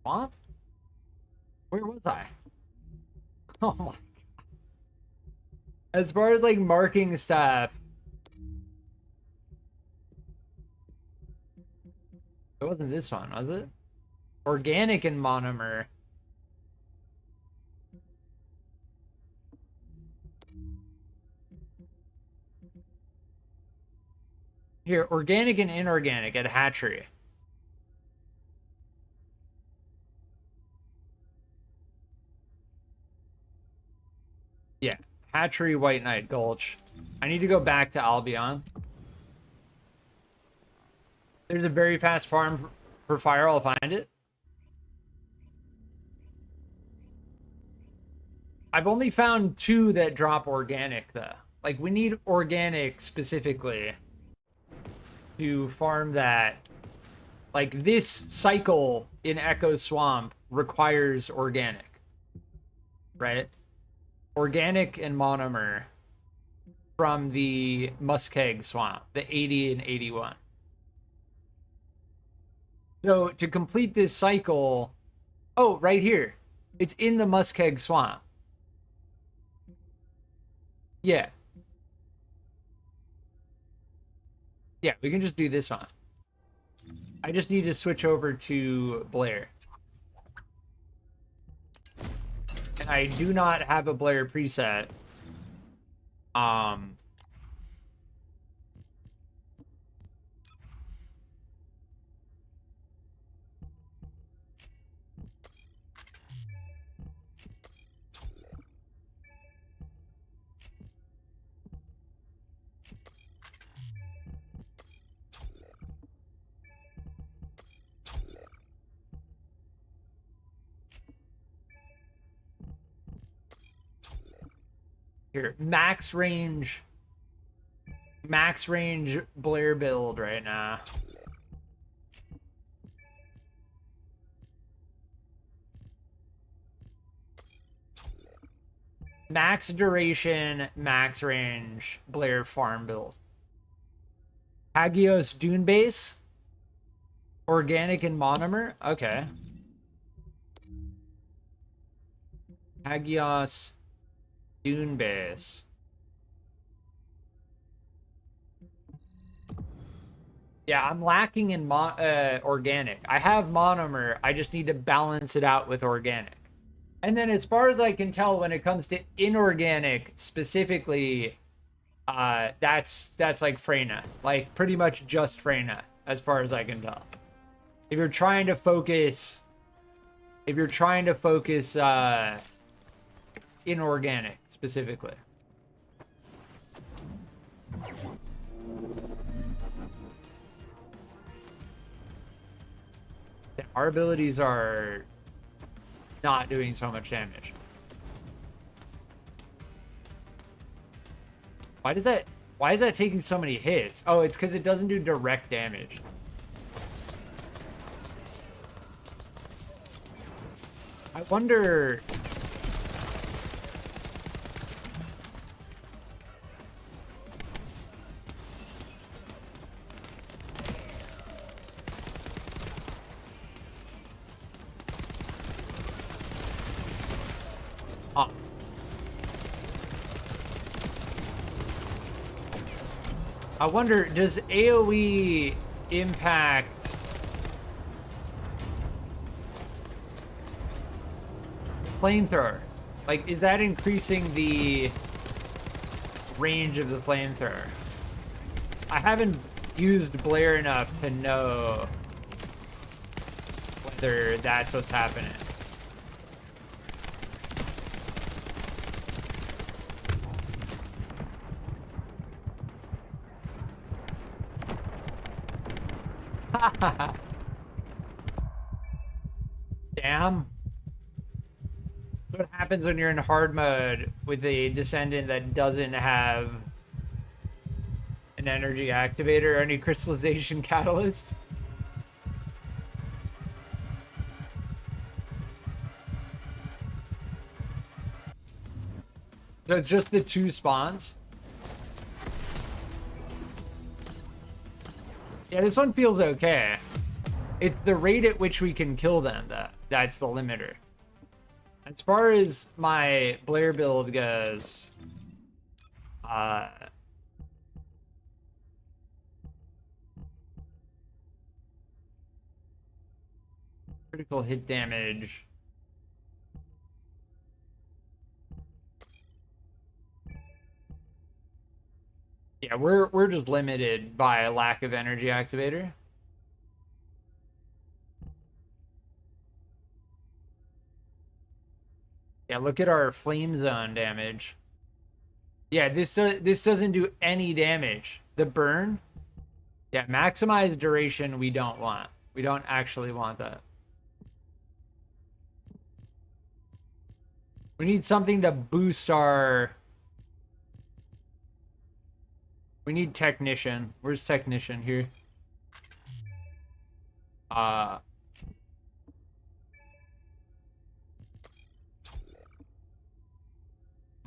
What? Where was I? Oh my god. As far as like marking stuff, it wasn't this one, was it? Organic and monomer. Here, organic and inorganic at hatchery. Yeah, hatchery, White Knight Gulch. I need to go back to Albion. There's a very fast farm for fire. I'll find it. I've only found 2 that drop organic, though. Like, we need organic specifically to farm that. Like, this cycle in Echo Swamp requires organic, right? Organic and monomer from the Muskeg Swamp, the 80 and 81. So to complete this cycle, oh, right here. It's in the Muskeg Swamp. Yeah. Yeah, we can just do this one. I just need to switch over to Blair. And I do not have a Blair preset. Here, max range Blair build right now. Max duration, max range Blair farm build. Hagios Dune Base. Organic and monomer. Okay. Hagios Dune Base. Yeah, I'm lacking in organic. I have monomer. I just need to balance it out with organic. And then as far as I can tell, when it comes to inorganic specifically, that's like Freyna. Like pretty much just Freyna, as far as I can tell. If you're trying to focus, inorganic specifically. Our abilities are not doing so much damage. Why is that taking so many hits? Oh, it's because it doesn't do direct damage. I wonder... I wonder, does AoE impact flamethrower? Like, is that increasing the range of the flamethrower? I haven't used Blair enough to know whether that's what's happening. Damn. What happens when you're in hard mode with a Descendant that doesn't have an energy activator or any crystallization catalyst? So it's just the 2 spawns? Yeah, this one feels okay. It's the rate at which we can kill them that's the limiter. As far as my Blair build goes, critical hit damage. Yeah, we're just limited by a lack of energy activator. Yeah, look at our flame zone damage. Yeah, this doesn't do any damage. The burn, yeah, maximize duration we don't want. We don't actually want that. We need something to boost our... We need technician. Where's technician here? How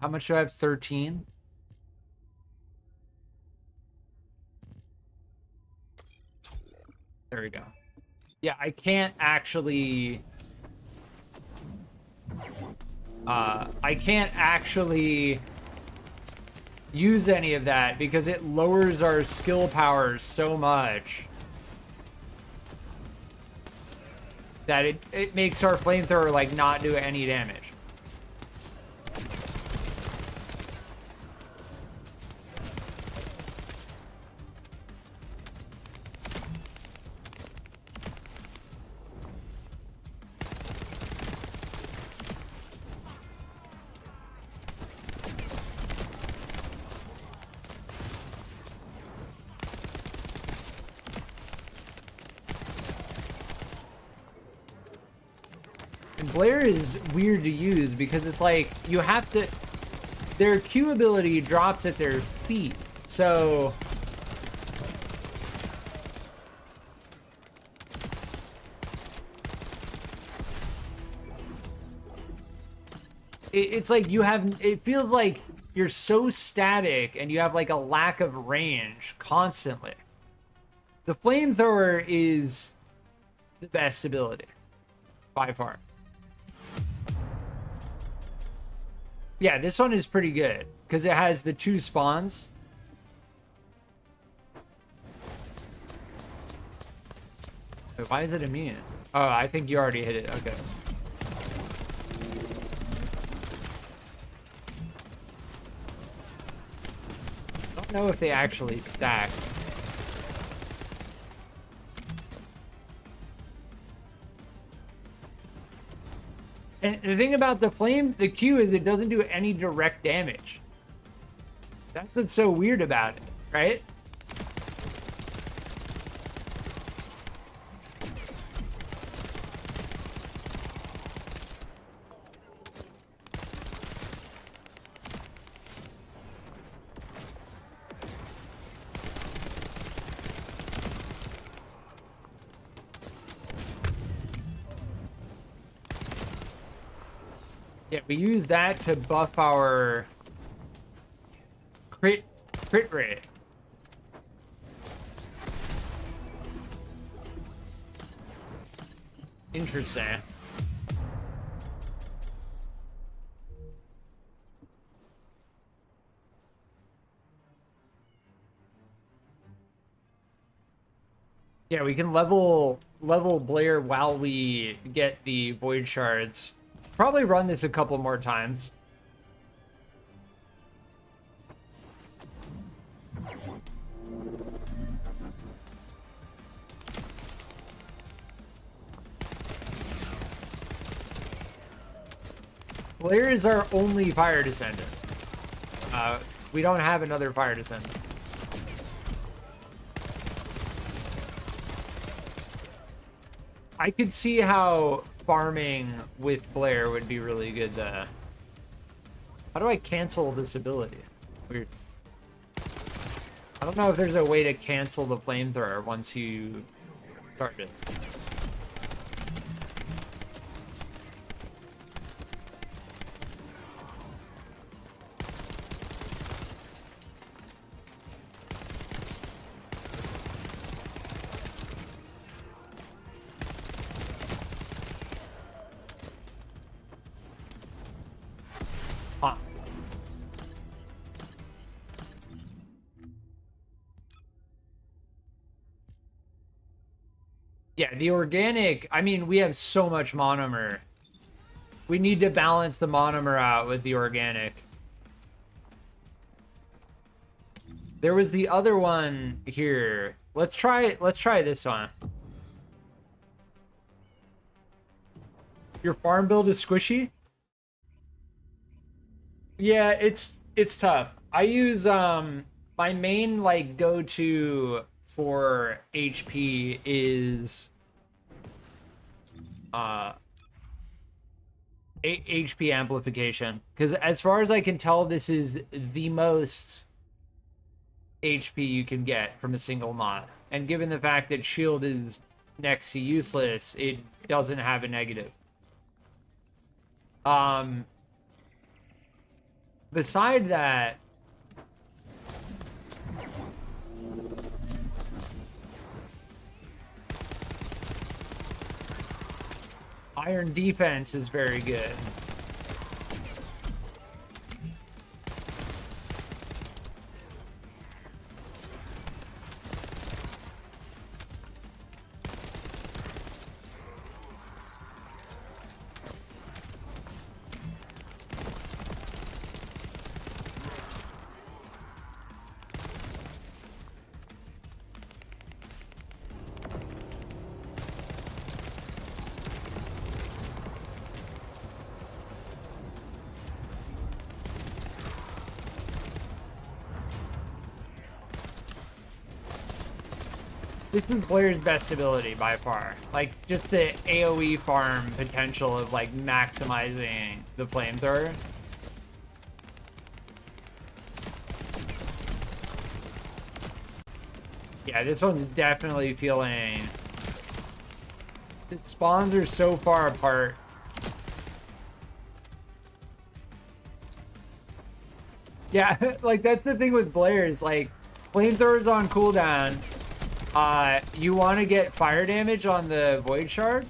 much do I have? 13? There we go. Yeah, I can't actually use any of that because it lowers our skill power so much that it makes our flamethrower like not do any damage. Blair is weird to use because it's like you have to... Their Q ability drops at their feet, so... It's like you have... It feels like you're so static and you have like a lack of range constantly. The flamethrower is the best ability by far. Yeah, this one is pretty good because it has the 2 spawns. Wait, why is it immune? Oh, I think you already hit it. Okay. I don't know if they actually stack. And the thing about the Q is it doesn't do any direct damage. That's what's so weird about it, right? Yeah, we use that to buff our crit rate. Interesting. Yeah, we can level Blair while we get the void shards. Probably run this a couple more times. Blair is our only fire descendant. We don't have another fire descendant. I could see how farming with Blair would be really good. How do I cancel this ability? Weird. I don't know if there's a way to cancel the flamethrower once you start it. Yeah, the organic, I mean, we have so much monomer. We need to balance the monomer out with the organic. There was the other one here. Let's try this one. Your farm build is squishy? Yeah, it's tough. I use my main like go-to for HP is HP amplification, because as far as I can tell, this is the most HP you can get from a single mod, and given the fact that shield is next to useless, it doesn't have a negative. Beside that, iron defense is very good. This is Blair's best ability by far. Like, just the AoE farm potential of, like, maximizing the flamethrower. Yeah, this one's definitely feeling... The spawns are so far apart. Yeah, like, that's the thing with Blair is, like, flamethrowers on cooldown. You want to get fire damage on the void shard?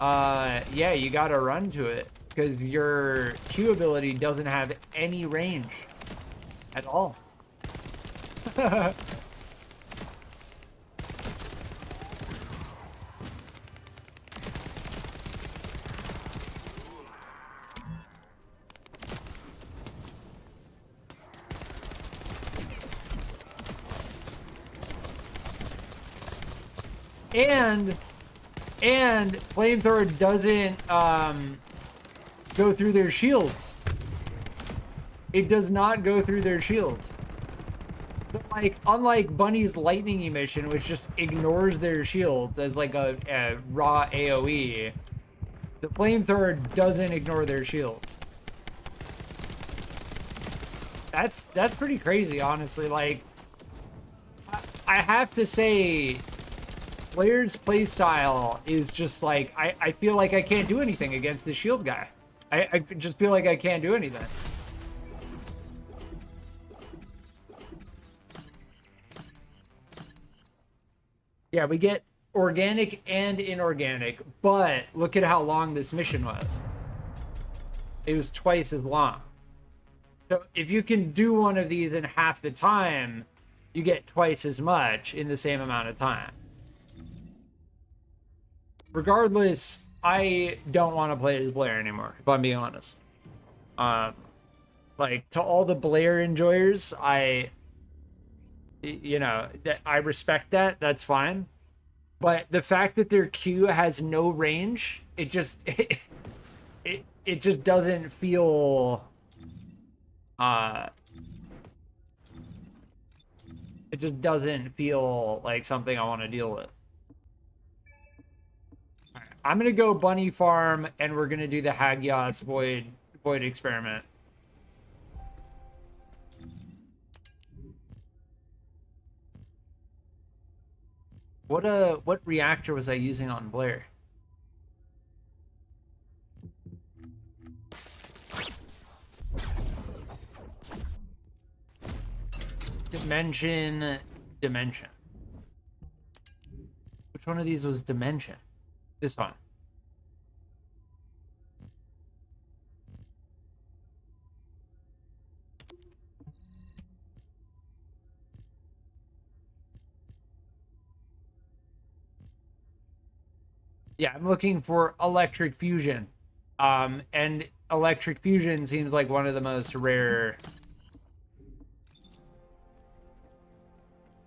Yeah, you gotta run to it, because your Q ability doesn't have any range at all. And flamethrower doesn't go through their shields. It does not go through their shields. But like, unlike Bunny's lightning emission, which just ignores their shields as like a raw AoE, the flamethrower doesn't ignore their shields. That's pretty crazy, honestly. Like, I have to say, Blair's playstyle is just like, I feel like I can't do anything against the shield guy. I just feel like I can't do anything. Yeah, we get organic and inorganic, but look at how long this mission was. It was twice as long. So if you can do one of these in half the time, you get twice as much in the same amount of time. Regardless, I don't want to play as Blair anymore, if I'm being honest. Like, to all the Blair enjoyers, you know, I respect that. That's fine. But the fact that their Q has no range, it just doesn't feel it just doesn't feel like something I want to deal with. All right, I'm gonna go bunny farm, and we're gonna do the Hagios void experiment. What reactor was I using on Blair? Dimension. Which one of these was Dimension? This one. Yeah, I'm looking for electric fusion. And electric fusion seems like one of the most rare.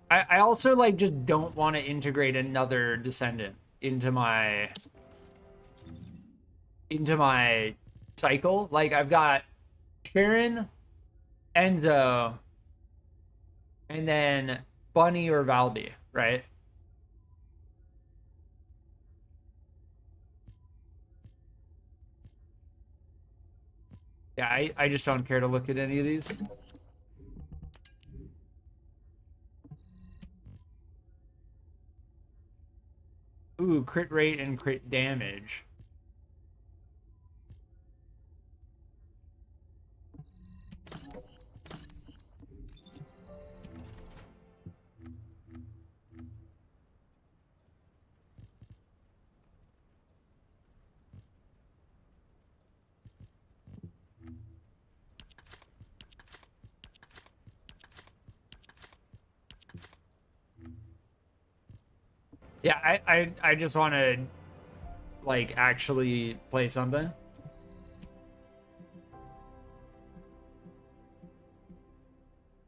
I also like just don't want to integrate another Descendant into my cycle. Like, I've got Sharon, Enzo, and then Bunny or Valby, right? Yeah, I just don't care to look at any of these. Ooh, crit rate and crit damage. Yeah, I just want to, like, actually play something.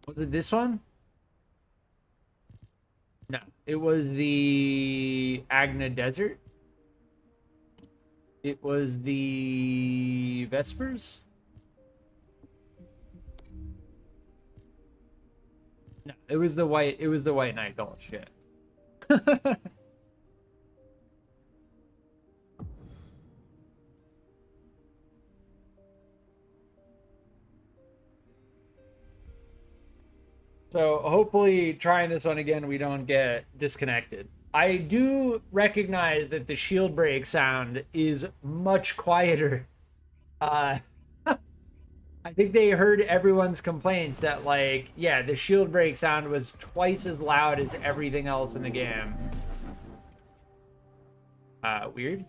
Was it this one? No, it was the Agna Desert. It was the Vespers. No, it was the white Knight Gulch, yeah. So hopefully trying this one again, we don't get disconnected. I do recognize that the shield break sound is much quieter. I think they heard everyone's complaints that, like, yeah, the shield break sound was twice as loud as everything else in the game. Weird.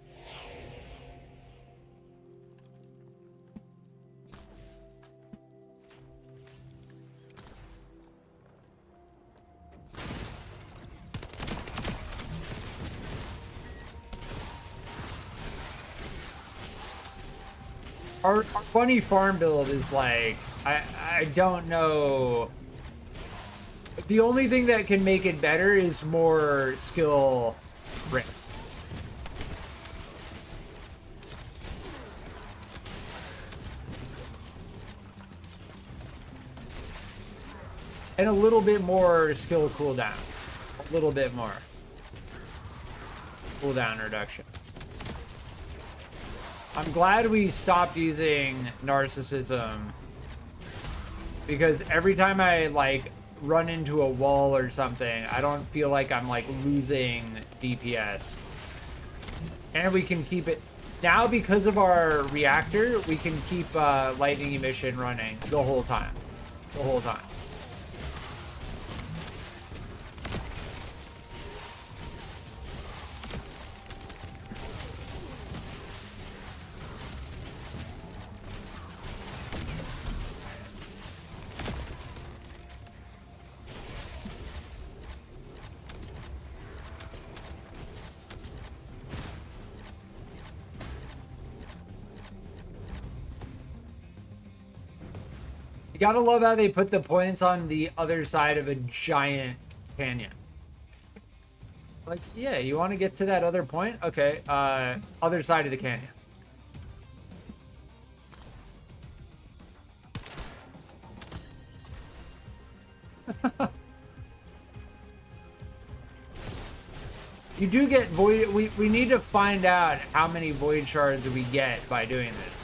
Our funny farm build is like, I don't know. The only thing that can make it better is more skill rate. And a little bit more skill cooldown. A little bit more. Cooldown reduction. I'm glad we stopped using narcissism. Because every time I, like, run into a wall or something, I don't feel like I'm, like, losing DPS. And we can keep it... Now, because of our reactor, we can keep lightning emission running the whole time. The whole time. You gotta love how they put the points on the other side of a giant canyon. Like, yeah, you want to get to that other point? Okay, other side of the canyon. You do get void... We need to find out how many void shards we get by doing this.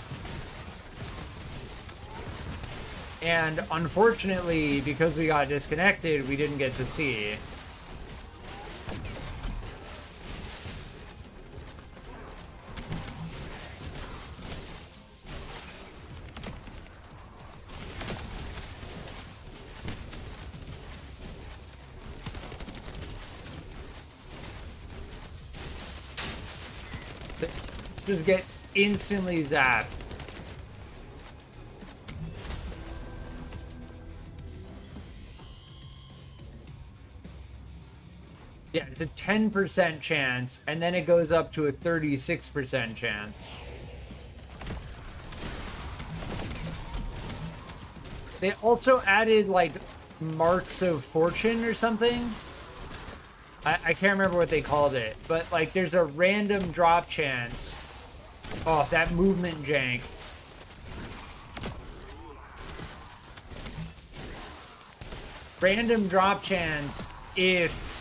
And unfortunately, because we got disconnected, we didn't get to see. Just get instantly zapped. Yeah, it's a 10% chance, and then it goes up to a 36% chance. They also added, like, marks of fortune or something. I can't remember what they called it, but, like, there's a random drop chance. Oh, that movement jank. Random drop chance if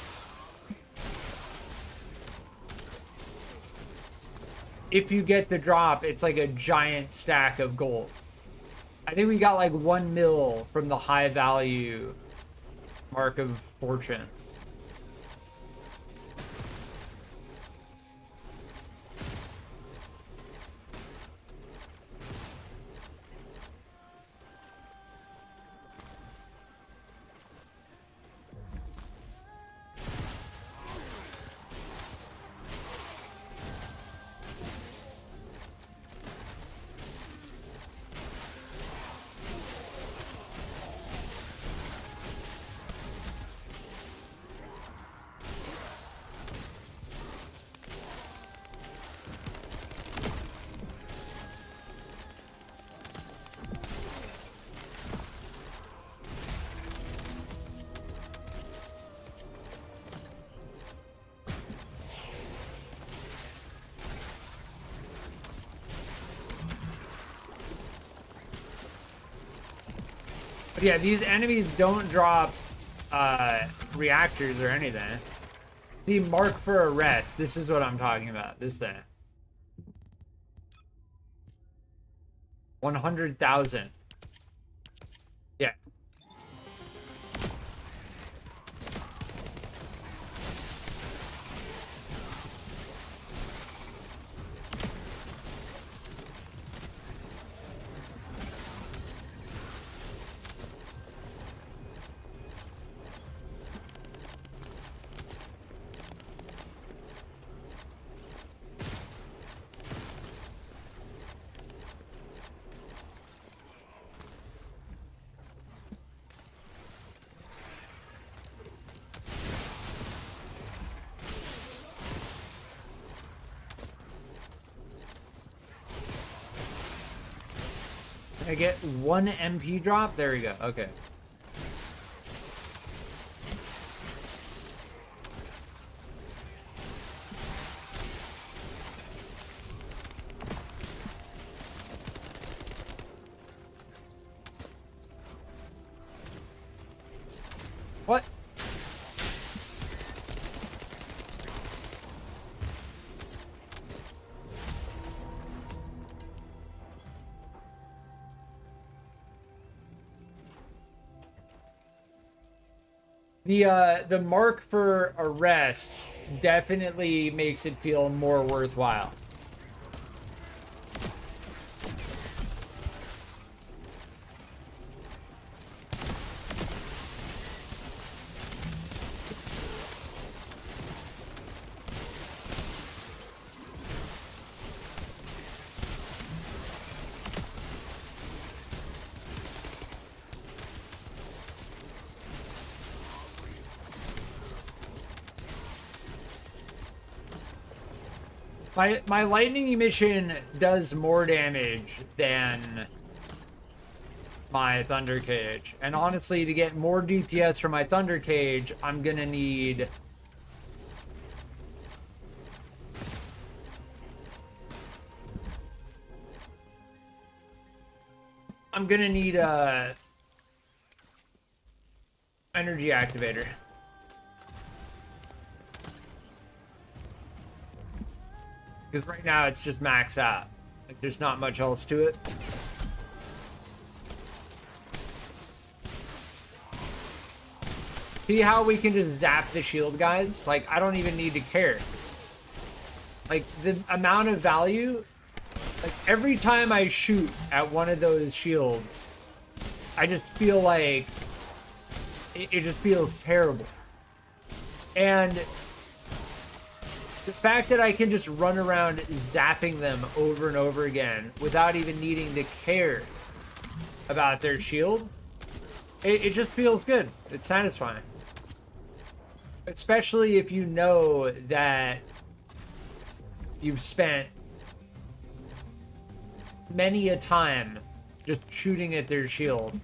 you get the drop, it's like a giant stack of gold. I think we got like 1 mil from the high value mark of fortune. But yeah, these enemies don't drop reactors or anything. The mark for arrest. This is what I'm talking about. This thing. 100,000. Yeah. I get 1 MP drop? There we go. Okay. The mark for arrest definitely makes it feel more worthwhile. My lightning emission does more damage than my thunder cage. And honestly, to get more DPS from my thunder cage, I'm gonna need a energy activator. Because right now it's just max out. Like, there's not much else to it. See how we can just zap the shield, guys? Like, I don't even need to care. Like, the amount of value... Like, every time I shoot at one of those shields, I just feel like... It just feels terrible. And... the fact that I can just run around zapping them over and over again without even needing to care about their shield, it just feels good. It's satisfying. Especially if you know that you've spent many a time just shooting at their shield.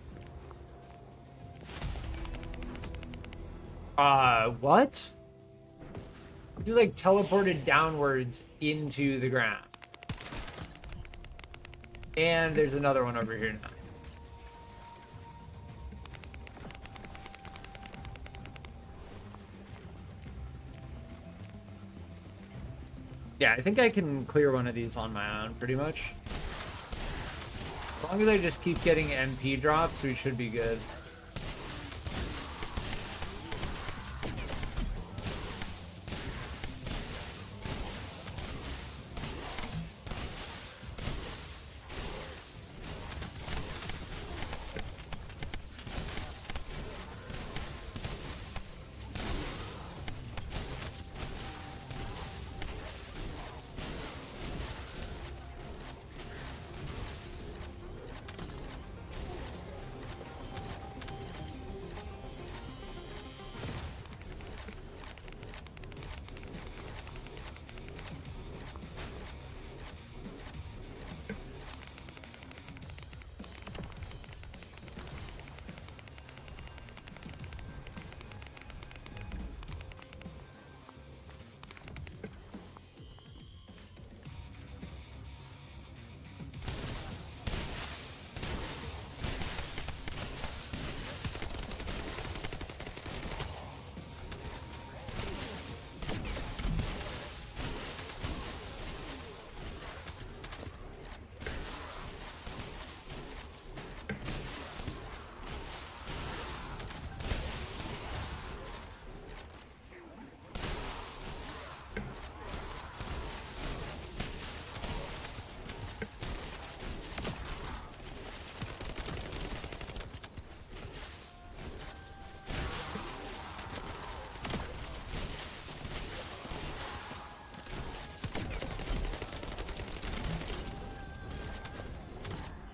What? You like teleported downwards into the ground. And there's another one over here now. Yeah, I think I can clear one of these on my own, pretty much. As long as I just keep getting MP drops, we should be good.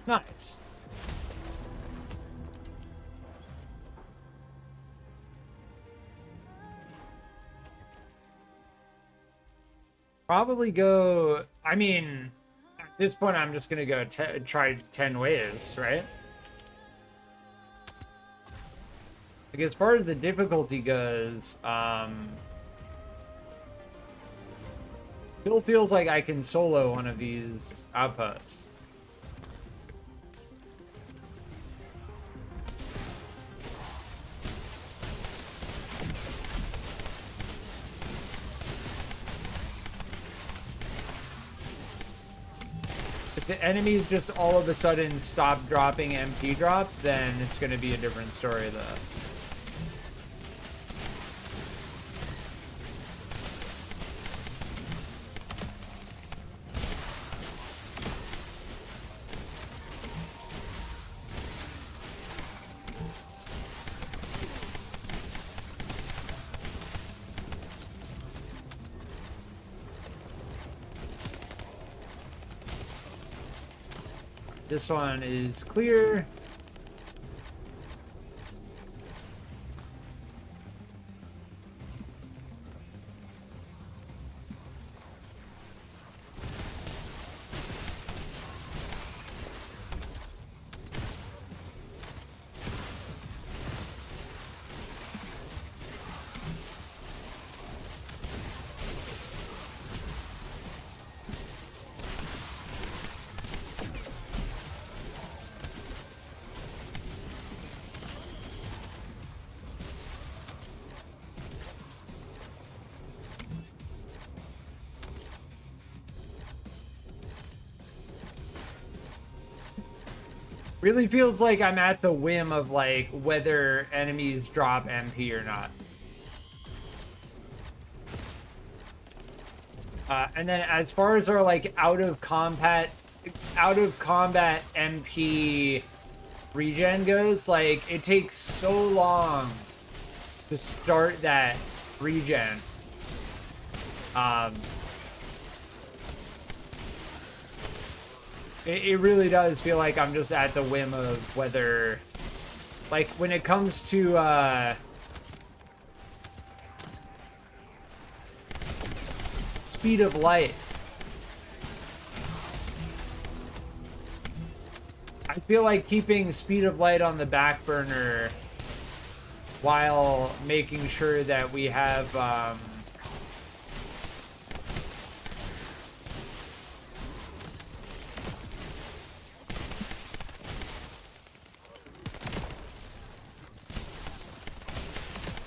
Nice. Probably go... I mean, at this point, I'm just going to go try 10 waves, right? Like, as far as the difficulty goes, still feels like I can solo one of these outposts. If the enemies just all of a sudden stop dropping MP drops, then it's going to be a different story, though. This one is clear. Really feels like I'm at the whim of like whether enemies drop MP or not. And then as far as our like out of combat MP regen goes, like it takes so long to start that regen. It really does feel like I'm just at the whim of whether, like, when it comes to, speed of light. I feel like keeping speed of light on the back burner while making sure that we have,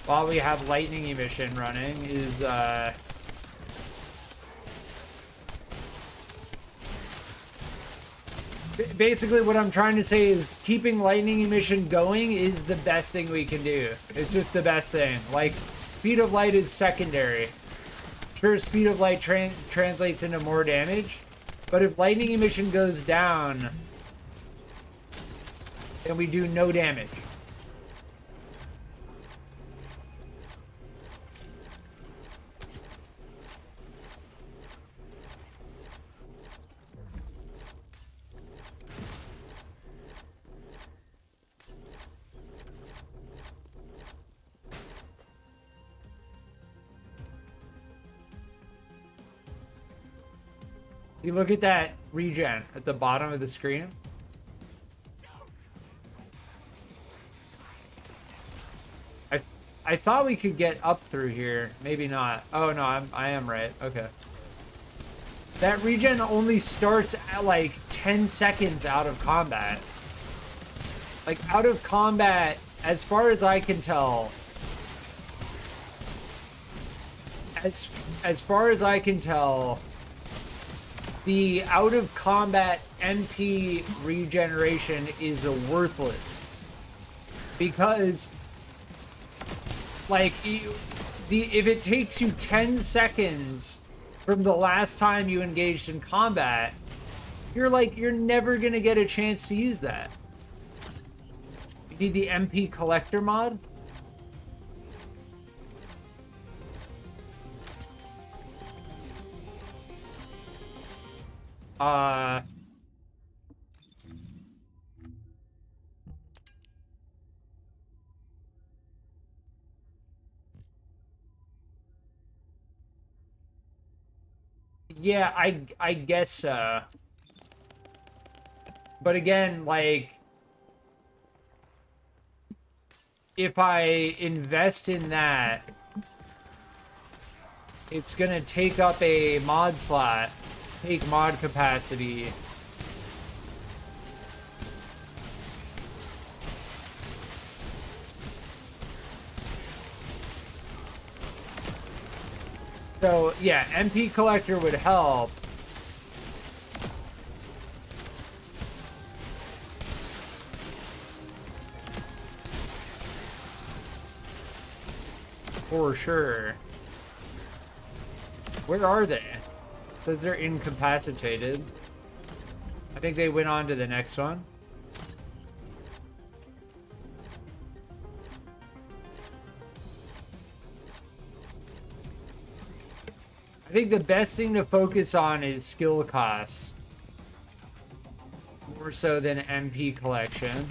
while we have lightning emission running is basically what I'm trying to say is keeping lightning emission going is the best thing we can do. It's just the best thing. Like, speed of light is secondary. Sure, speed of light translates into more damage, but if lightning emission goes down, then we do no damage. You look at that regen at the bottom of the screen. I thought we could get up through here. Maybe not. Oh no, I am right. Okay. That regen only starts at like 10 seconds out of combat. Like out of combat, as far as I can tell. As far as I can tell, the out of combat MP regeneration is worthless. Because like if it takes you 10 seconds from the last time you engaged in combat, you're never gonna get a chance to use that. You need the MP collector mod. Yeah, I guess so. But again, like, if I invest in that, it's gonna take up a mod slot, take mod capacity. So, yeah, MP collector would help. For sure. Where are they? Because they're incapacitated. I think they went on to the next one. I think the best thing to focus on is skill cost. More so than MP collection.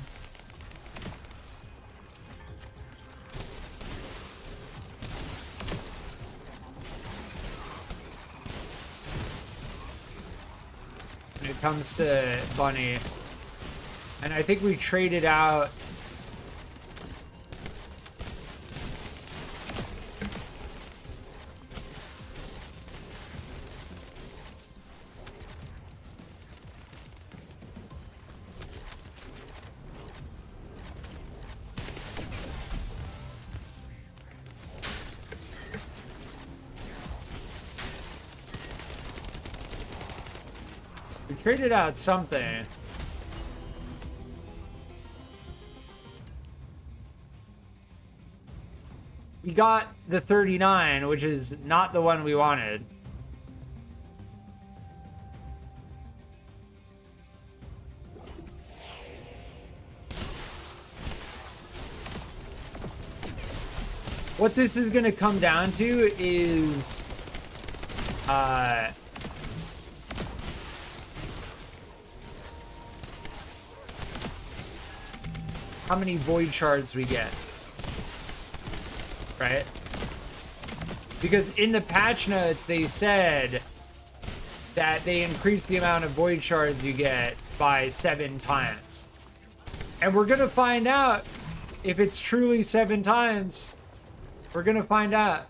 When it comes to Bunny. And I think we traded out. We traded out something. We got the 39, which is not the one we wanted. What this is going to come down to is how many void shards we get. Right? Because in the patch notes, they said that they increased the amount of void shards you get by 7 times. And we're going to find out if it's truly 7 times. We're going to find out.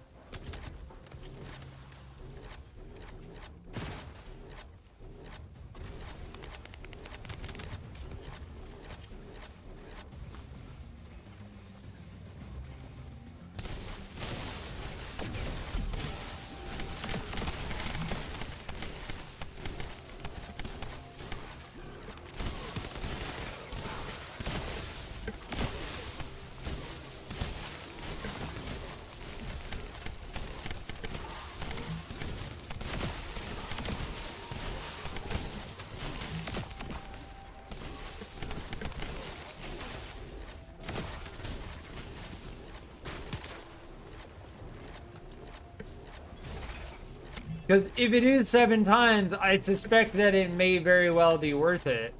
Because if it is 7 times, I suspect that it may very well be worth it.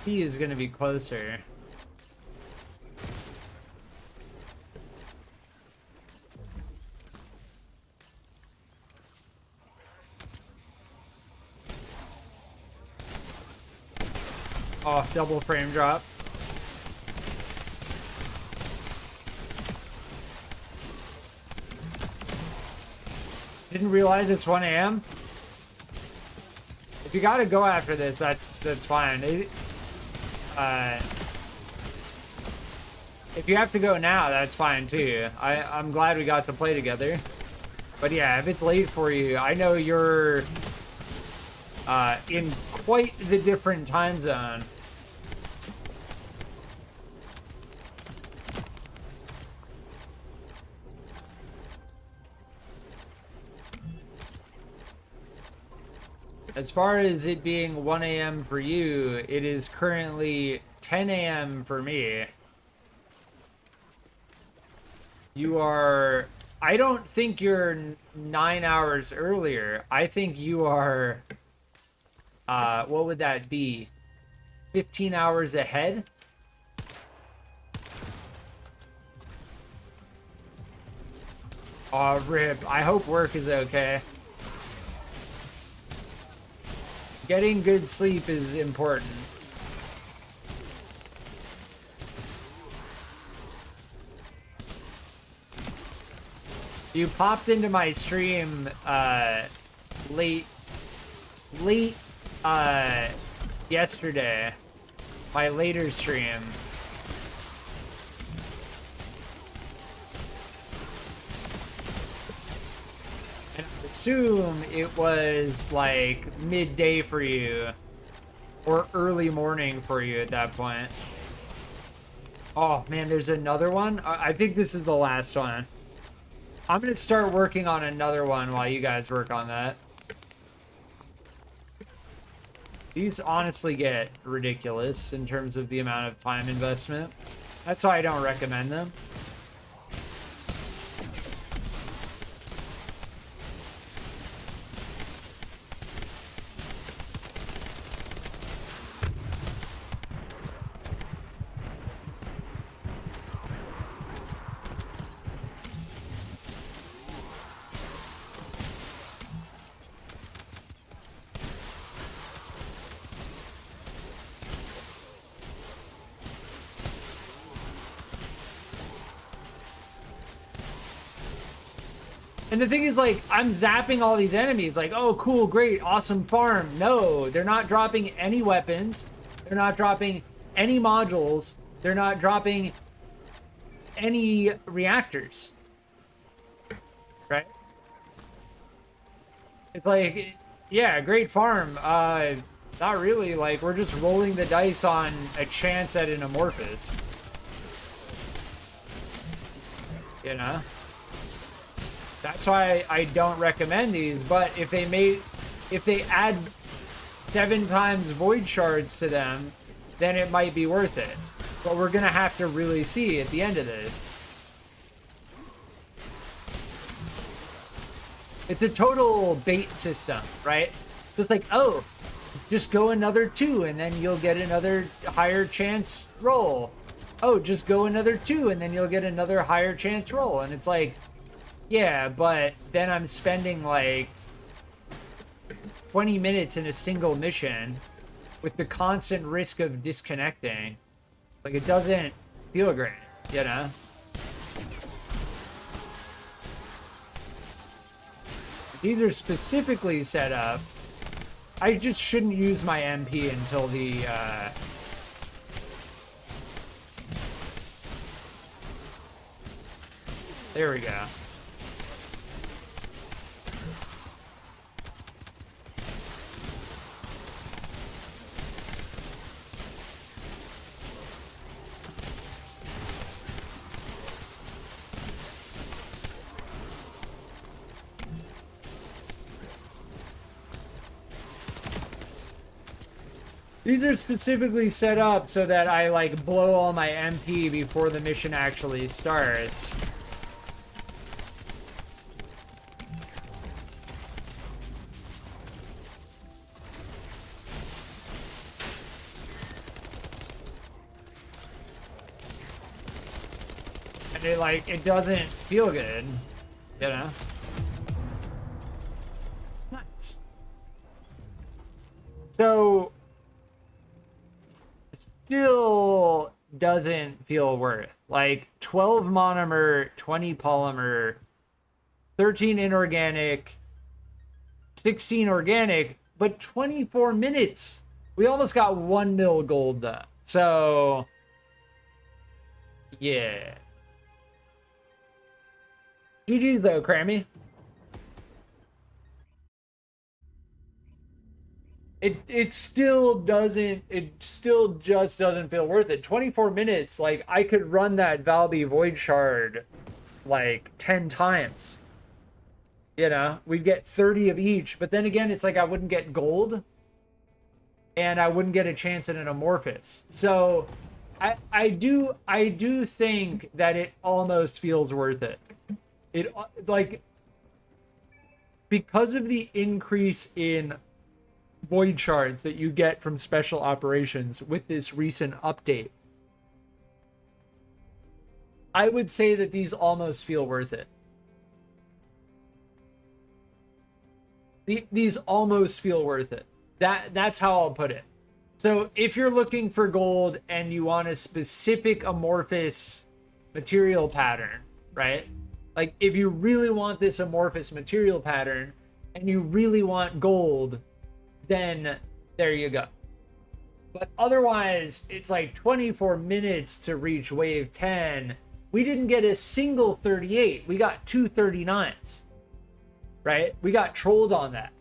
He is going to be closer. Oh, double frame drop. Didn't realize it's 1 a.m. If you gotta go after this, that's fine. If you have to go now, that's fine too. I'm glad we got to play together. But yeah, if it's late for you, I know you're in quite the different time zone. As far as it being 1 a.m. for you, it is currently 10 a.m. for me. You are... I don't think you're 9 hours earlier. I think you are... what would that be? 15 hours ahead? Aw, rip. I hope work is okay. Getting good sleep is important. You popped into my stream late yesterday. My later stream. And I assume it was like midday for you. Or early morning for you at that point. Oh man, there's another one? I think this is the last one. I'm gonna start working on another one while you guys work on that. These honestly get ridiculous in terms of the amount of time investment. That's why I don't recommend them. And the thing is, like, I'm zapping all these enemies, like, oh, cool, great, awesome farm. No, they're not dropping any weapons. They're not dropping any modules. They're not dropping any reactors. Right? It's like, yeah, great farm. Not really. Like, we're just rolling the dice on a chance at an amorphous. You know? That's why I don't recommend these, but if they add 7 times void shards to them, then it might be worth it. But we're gonna have to really see at the end of this. It's a total bait system, right? Just like, oh, just go another 2 and then you'll get another higher chance roll. Oh, just go another 2 and then you'll get another higher chance roll. And it's like, yeah, but then I'm spending like 20 minutes in a single mission with the constant risk of disconnecting. Like, it doesn't feel great, you know? These are specifically set up. I just shouldn't use my MP until the, there we go. These are specifically set up so that I, like, blow all my MP before the mission actually starts. And it, like, it doesn't feel good, you know? Nice. So still doesn't feel worth. Like, 12 monomer, 20 polymer, 13 inorganic, 16 organic, but 24 minutes. We almost got 1 mil gold though. So yeah. GG's though, Crammy. It still just doesn't feel worth it. 24 minutes, like, I could run that Valby Void Shard like 10 times. You know, we'd get 30 of each, but then again, it's like I wouldn't get gold and I wouldn't get a chance at an amorphous. So I do think that it almost feels worth it. It, like, because of the increase in void shards that you get from special operations with this recent update, I would say that these almost feel worth it. These almost feel worth it. That's how I'll put it. So if you're looking for gold and you want a specific amorphous material pattern, right? Like, if you really want this amorphous material pattern and you really want gold, then there you go. But otherwise, it's like 24 minutes to reach wave 10. We didn't get a single 38. We got 2 39s, right? We got trolled on that.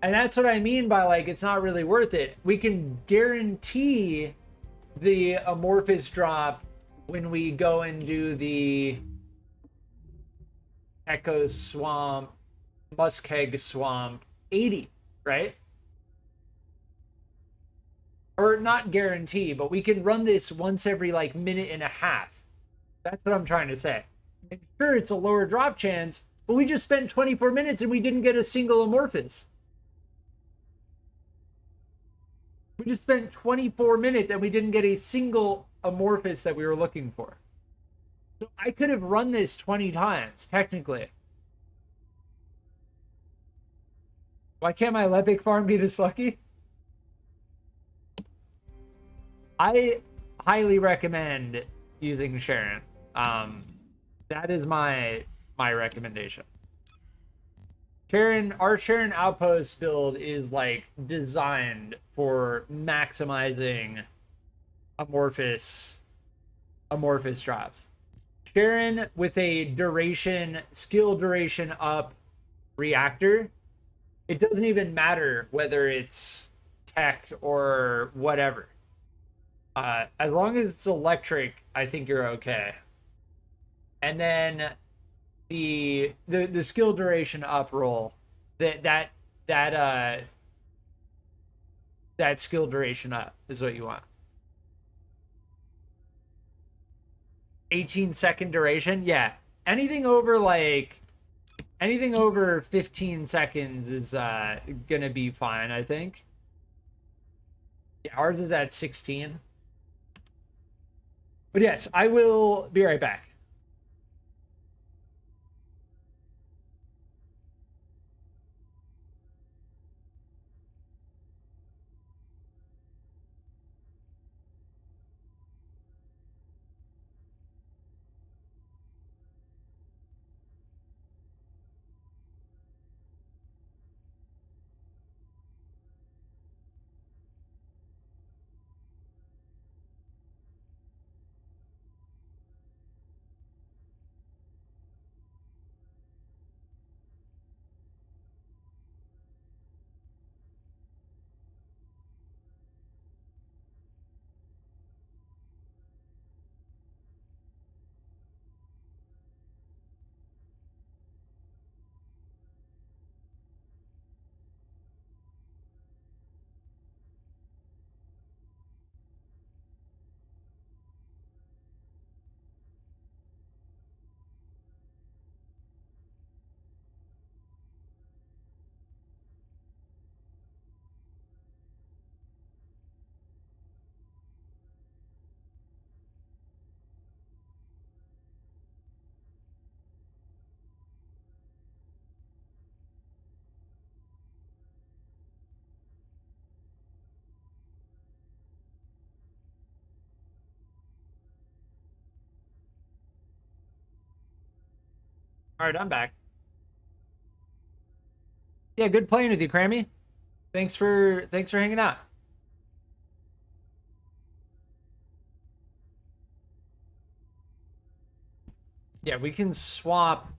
And that's what I mean by, like, it's not really worth it. We can guarantee the amorphous drop when we go and do the Echo Swamp, Muskeg Swamp 80, right? Or not guarantee, but we can run this once every, like, minute and a half. That's what I'm trying to say. And sure, it's a lower drop chance, but we just spent 24 minutes and we didn't get a single amorphous. We just spent 24 minutes and we didn't get a single amorphous that we were looking for. So I could have run this 20 times, technically. Why can't my Lepic farm be this lucky? I highly recommend using Sharon. That is my recommendation. Our Sharon Outpost build is like designed for maximizing amorphous drops. Sharon with a skill duration up reactor, it doesn't even matter whether it's tech or whatever. As long as it's electric, I think you're okay. And then the skill duration up roll, that skill duration up is what you want. 18-second duration, yeah. Anything over 15 seconds is gonna be fine, I think. Yeah, ours is at 16. But yes, I will be right back. All right, I'm back. Yeah, good playing with you, Crammy. Thanks for hanging out. Yeah, we can swap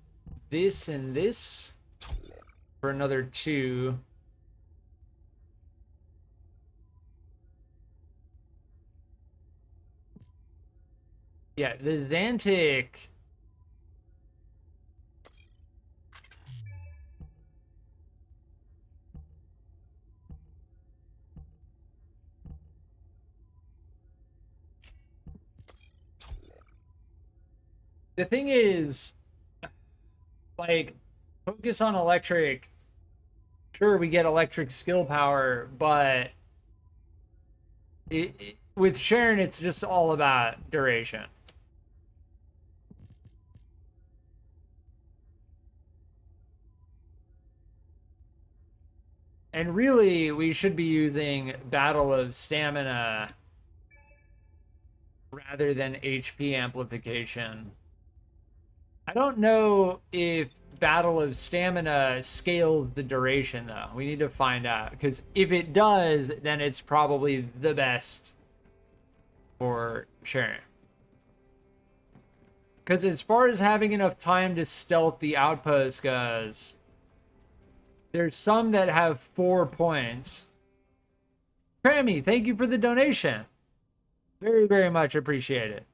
this and this for another 2. Yeah, the Xantic. The thing is, like, focus on electric. Sure, we get electric skill power, but with Sharon, it's just all about duration. And really, we should be using Battle of Stamina rather than HP amplification. I don't know if Battle of Stamina scales the duration, though. We need to find out. Because if it does, then it's probably the best for Sharon. Because as far as having enough time to stealth the outpost goes, there's some that have 4 points. Crammy, thank you for the donation. Very, very much appreciated.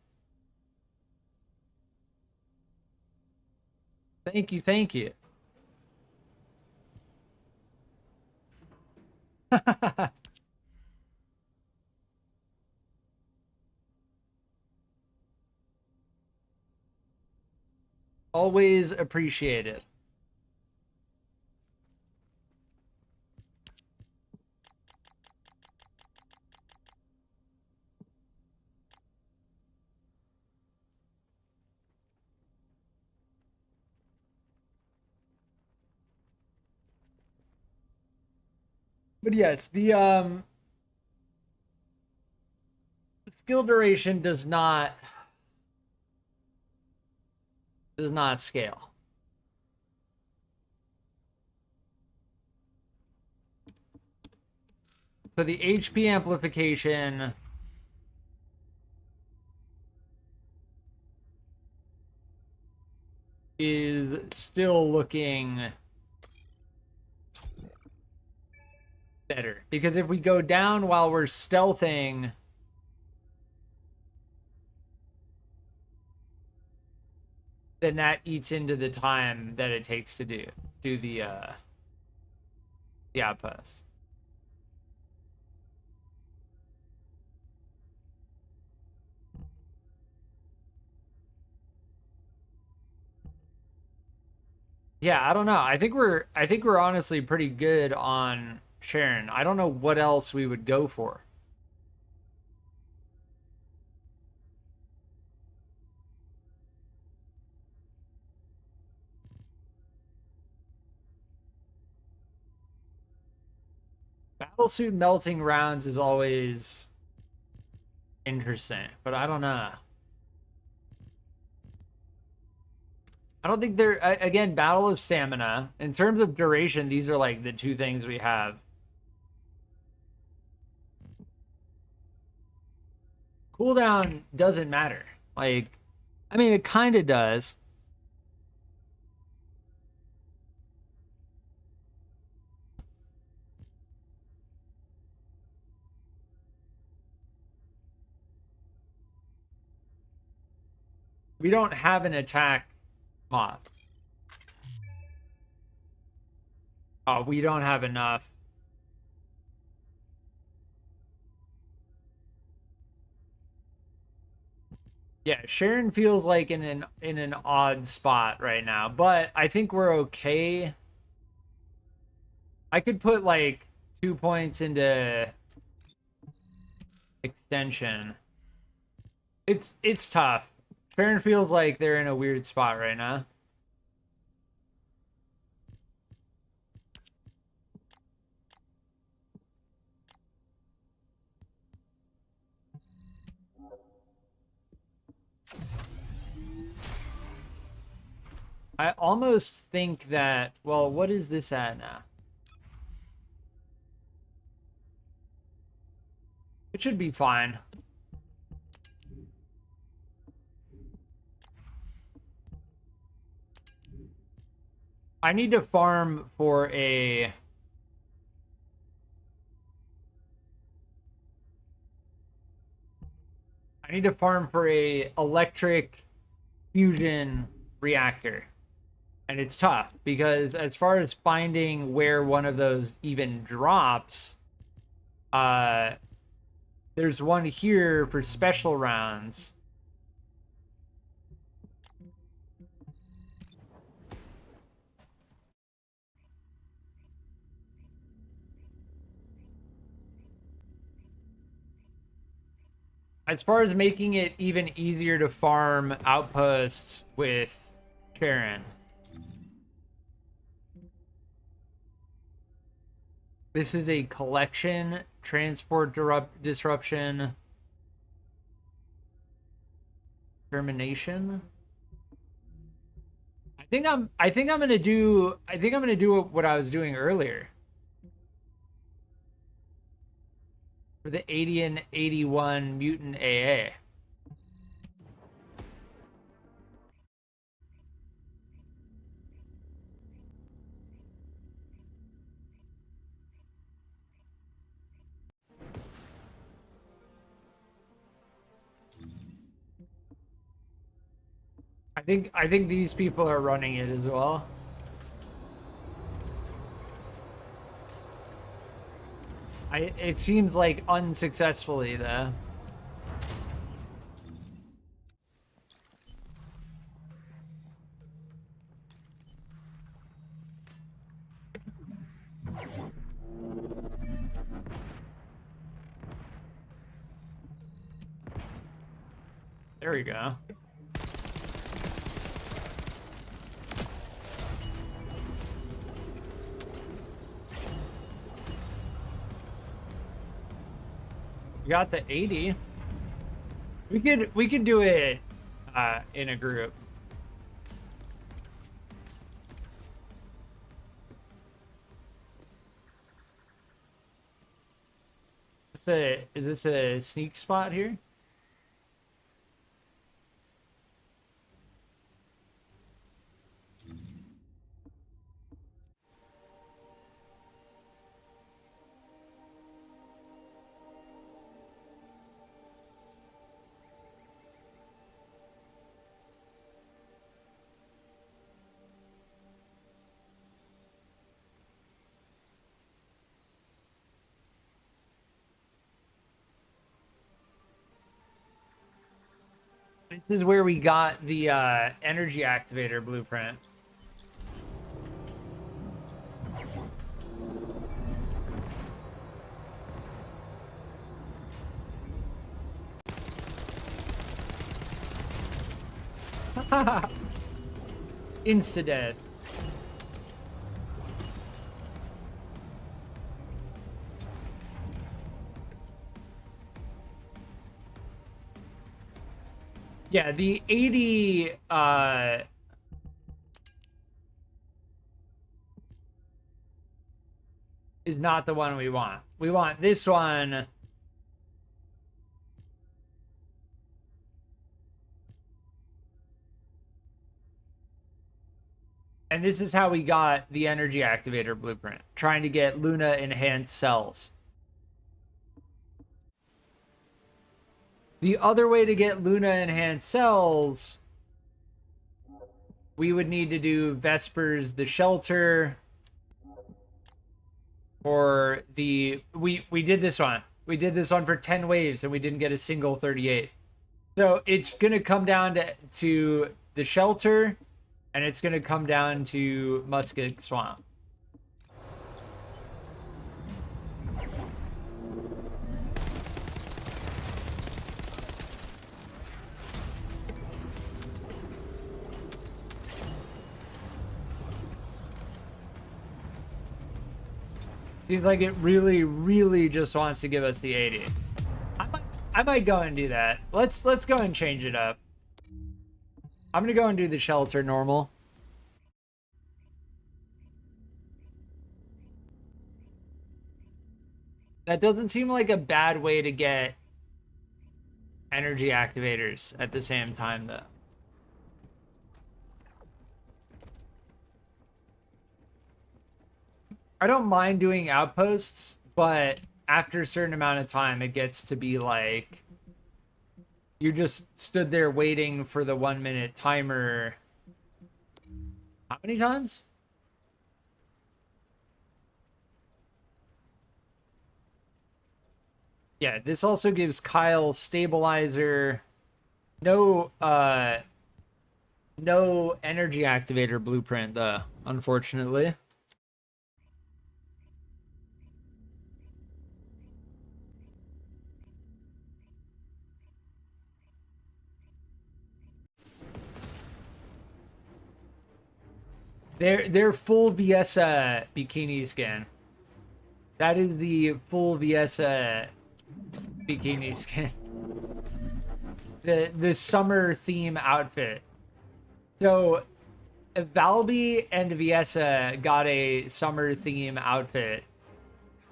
Thank you, thank you. Always appreciated. But yes, the skill duration does not scale. So the HP amplification is still looking better, because if we go down while we're stealthing, then that eats into the time that it takes to do the outpost. Yeah, I don't know. I think we're honestly pretty good on Sharon. I don't know what else we would go for. Battlesuit melting rounds is always interesting, but I don't know. I don't think they're, again, Battle of Stamina. In terms of duration, these are like the two things we have. Cooldown doesn't matter. Like, I mean, it kind of does. We don't have an attack mod. Oh, we don't have enough. Yeah, Sharon feels like in an odd spot right now, but I think we're okay. I could put like 2 points into extension. It's tough. Sharon feels like they're in a weird spot right now. I almost think that, well, what is this at now? It should be fine. I need to farm for a... I need to farm for a electric fusion reactor. And it's tough because as far as finding where one of those even drops, there's one here for special rounds. As far as making it even easier to farm outposts with Sharon. This is a collection, transport disruption, termination. I think I'm gonna do what I was doing earlier. For the 80 and 81 mutant AA. I think these people are running it as well. It seems like unsuccessfully though. There we go. We got the 80. We could do it in a group. Is this a sneak spot here? This is where we got the energy activator blueprint. Insta-dead. Yeah, the 80 is not the one we want. We want this one. And this is how we got the energy activator blueprint, trying to get Luna enhanced cells. The other way to get Luna enhanced cells, we would need to do Vespers the shelter, or the we did this one. We did this one for 10 waves and we didn't get a single 38. So it's gonna come down to the shelter, and it's gonna come down to Musket Swamp. Seems like it really, really just wants to give us the 80. I might go and do that. Let's go and change it up. I'm gonna go and do the shelter normal. That doesn't seem like a bad way to get energy activators at the same time, though. I don't mind doing outposts, but after a certain amount of time, it gets to be like you just stood there waiting for the 1 minute timer. How many times? Yeah, this also gives Kyle stabilizer. No energy activator blueprint, though, unfortunately. They're full Viesa bikini skin. That is the full Viesa bikini skin. The summer theme outfit. So Valby and Viesa got a summer theme outfit.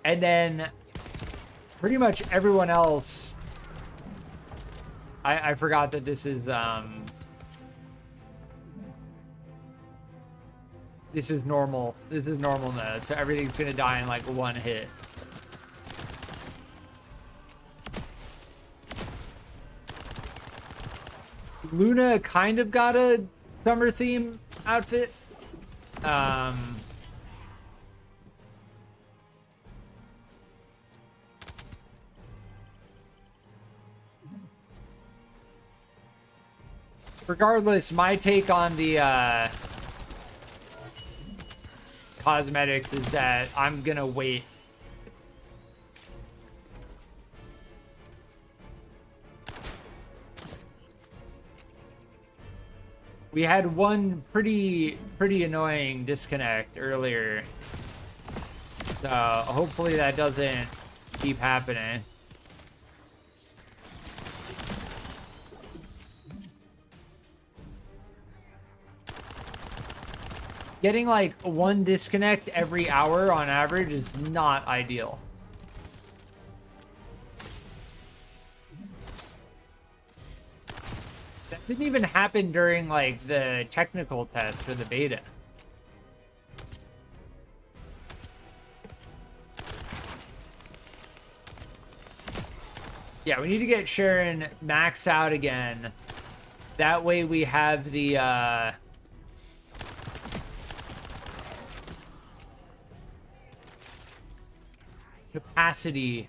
And then pretty much everyone else, I forgot that this is normal. This is normal mode, so everything's gonna die in like one hit. Luna kind of got a summer theme outfit. Regardless, my take on the cosmetics is that I'm gonna wait. We had one pretty annoying disconnect earlier, so hopefully that doesn't keep happening. Getting like one disconnect every hour on average is not ideal. That didn't even happen during like the technical test for the beta. Yeah, we need to get Sharon maxed out again. That way we have the capacity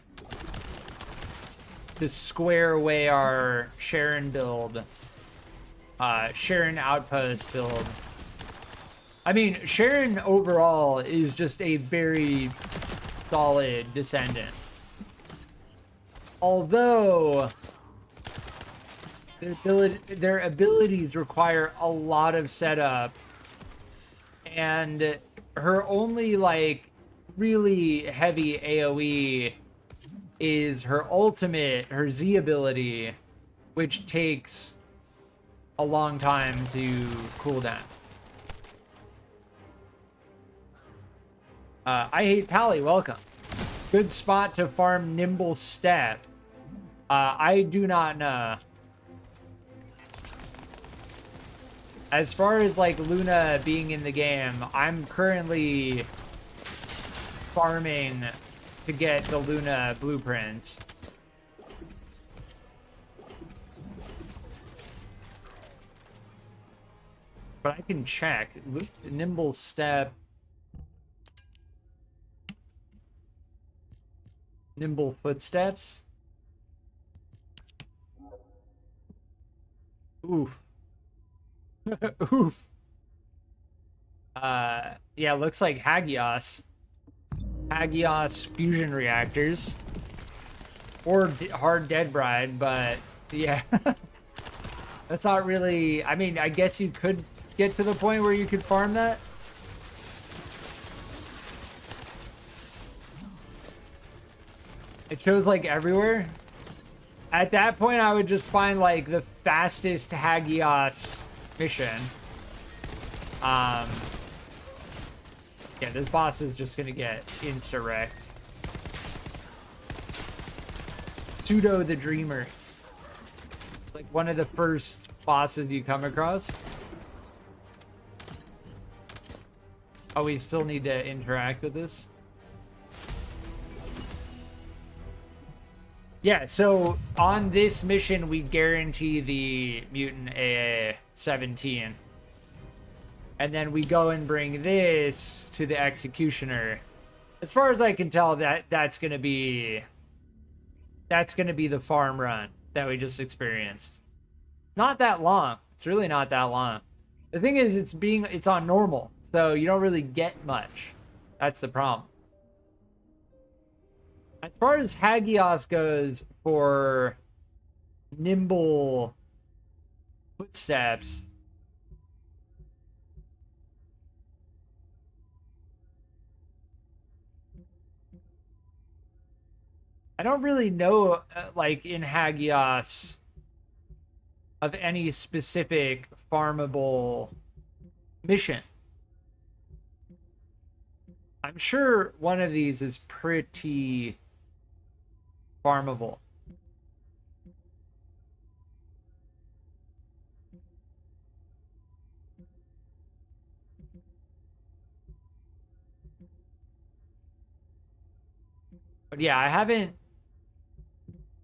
to square away our Sharon build. Sharon outpost build. I mean, Sharon overall is just a very solid Descendant. Although their abilities require a lot of setup, and her only like really heavy AoE is her ultimate, her Z ability, which takes a long time to cool down. I hate Pally, welcome. Good spot to farm Nimble Step. I do not know. As far as like Luna being in the game, I'm currently farming to get the Luna blueprints. But I can check. Nimble Step. Nimble Footsteps. Oof. Oof. Yeah, looks like Hagios. Hagios fusion reactors. Or Hard Dead Bride, but yeah. That's not really... I mean, I guess you could get to the point where you could farm that. It shows like everywhere. At that point, I would just find like the fastest Hagios mission. Yeah, this boss is just gonna get insta-wrecked. Pseudo the Dreamer. Like one of the first bosses you come across. Oh, we still need to interact with this? Yeah, so on this mission, we guarantee the mutant AA-17. And then we go and bring this to the Executioner. As far as I can tell, that's gonna be the farm run that we just experienced. Not that long. It's really not that long. The thing is, it's on normal, so you don't really get much. That's the problem. As far as Hagios goes for Nimble Footsteps, I don't really know, like, in Hagios of any specific farmable mission. I'm sure one of these is pretty farmable. But yeah, I haven't,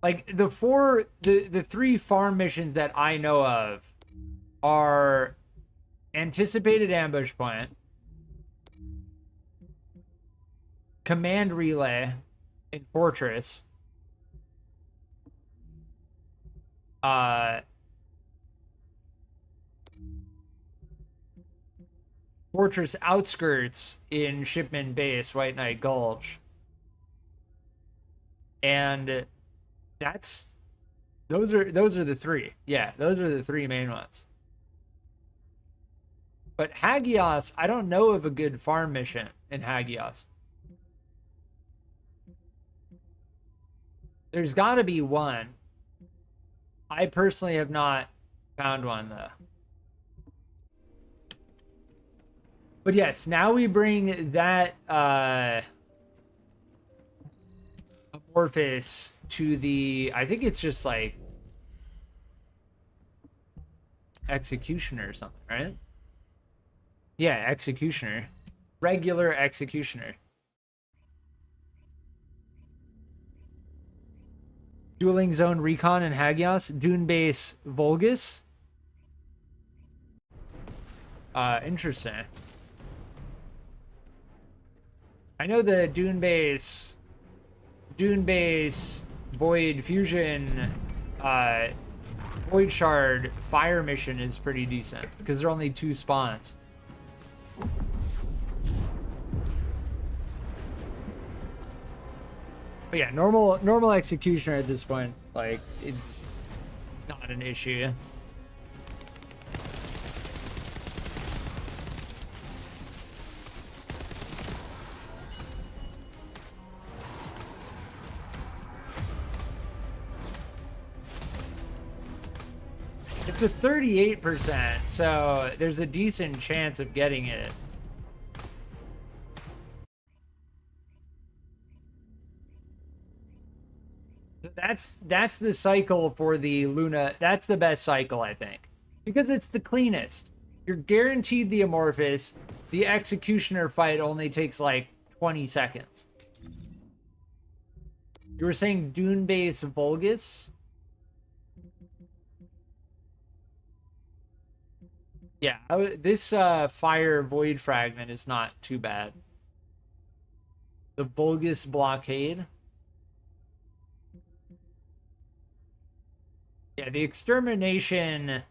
like, the three farm missions that I know of are Anticipated Ambush Point, Command Relay in Fortress, Fortress Outskirts in Shipment Base, White Knight Gulch. And those are the three. Yeah, those are the three main ones. But Hagios, I don't know of a good farm mission in Hagios. There's got to be one. I personally have not found one, though. But yes, now we bring that Amorphous to the... I think it's just like... executioner or something, right? Yeah, executioner. Regular executioner. Dueling Zone Recon and Hagios. Dune Base Vulgus. Interesting. I know the Dune Base Void Fusion Void Shard fire mission is pretty decent because there are only 2 spawns. But yeah, normal executioner at this point, like, it's not an issue. It's a 38%, so there's a decent chance of getting it. That's the cycle for the Luna. That's the best cycle, I think, because it's the cleanest. You're guaranteed the amorphous. The executioner fight only takes like 20 seconds. You were saying Dune Base Vulgus? Yeah, this fire void fragment is not too bad. The Vulgus blockade. Yeah, the extermination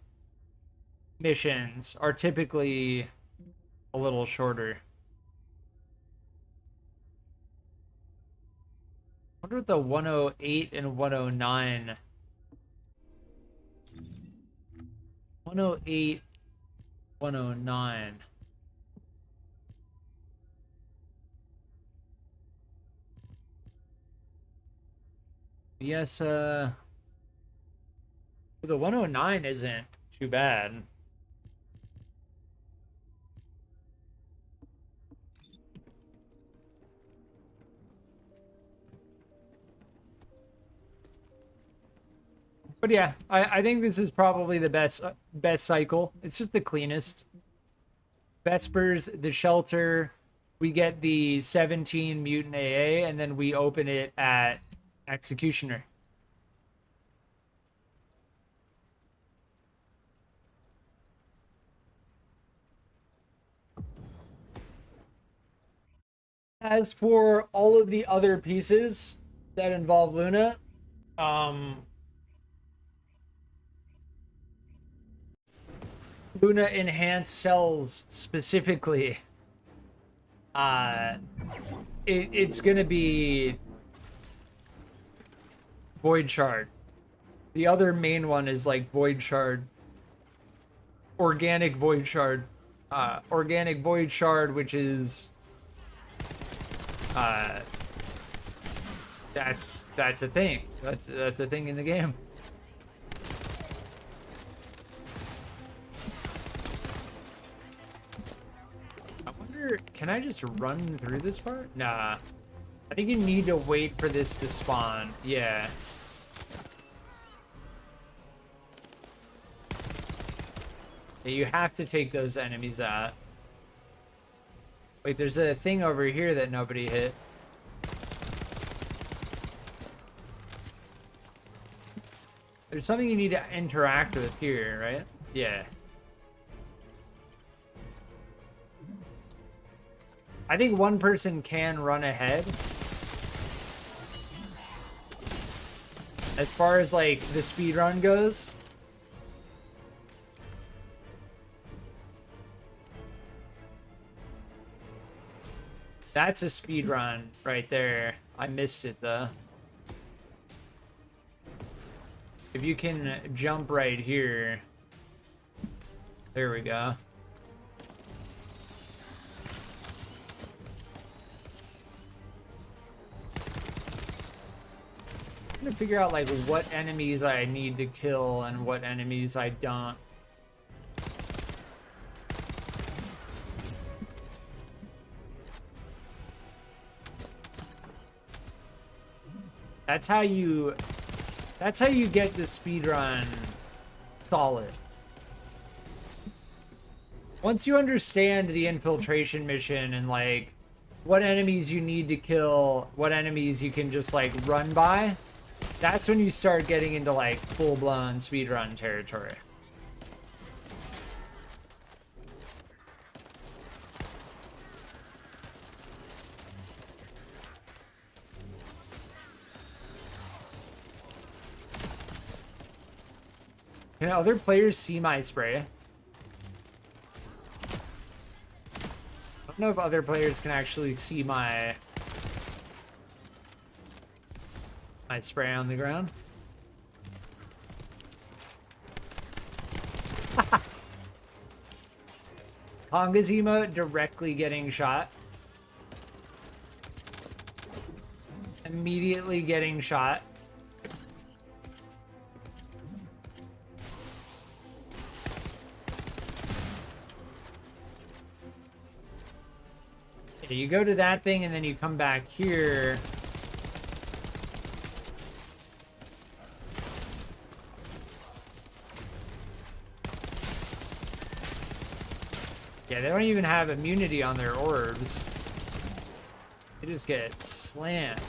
missions are typically a little shorter. I wonder what the 108 and 109. 108, 109. Yes, the 109 isn't too bad. But yeah, I think this is probably the best cycle. It's just the cleanest. Vespers, the shelter, we get the 17 mutant AA, and then we open it at executioner. As for all of the other pieces that involve Luna, Luna enhanced cells specifically, it's gonna be Void Shard. The other main one is like Void Shard, Organic Void Shard, Organic Void Shard, which is that's a thing. That's a thing in the game. I wonder, can I just run through this part? Nah. I think you need to wait for this to spawn. Yeah. You have to take those enemies out. Wait, there's a thing over here that nobody hit. There's something you need to interact with here, right? Yeah. I think one person can run ahead. As far as like the speed run goes. That's a speed run right there. I missed it though. If you can jump right here. There we go. I'm gonna figure out like what enemies I need to kill and what enemies I don't. That's how you get the speedrun solid. once you understand the infiltration mission and like what enemies you need to kill, what enemies you can just like run by, that's when you start getting into like full-blown speedrun territory. Can other players see my spray? I don't know if other players can actually see my spray on the ground. Conga's emote directly getting shot. Immediately getting shot. Okay, you go to that thing and then you come back here. Yeah, they don't even have immunity on their orbs. They just get slammed.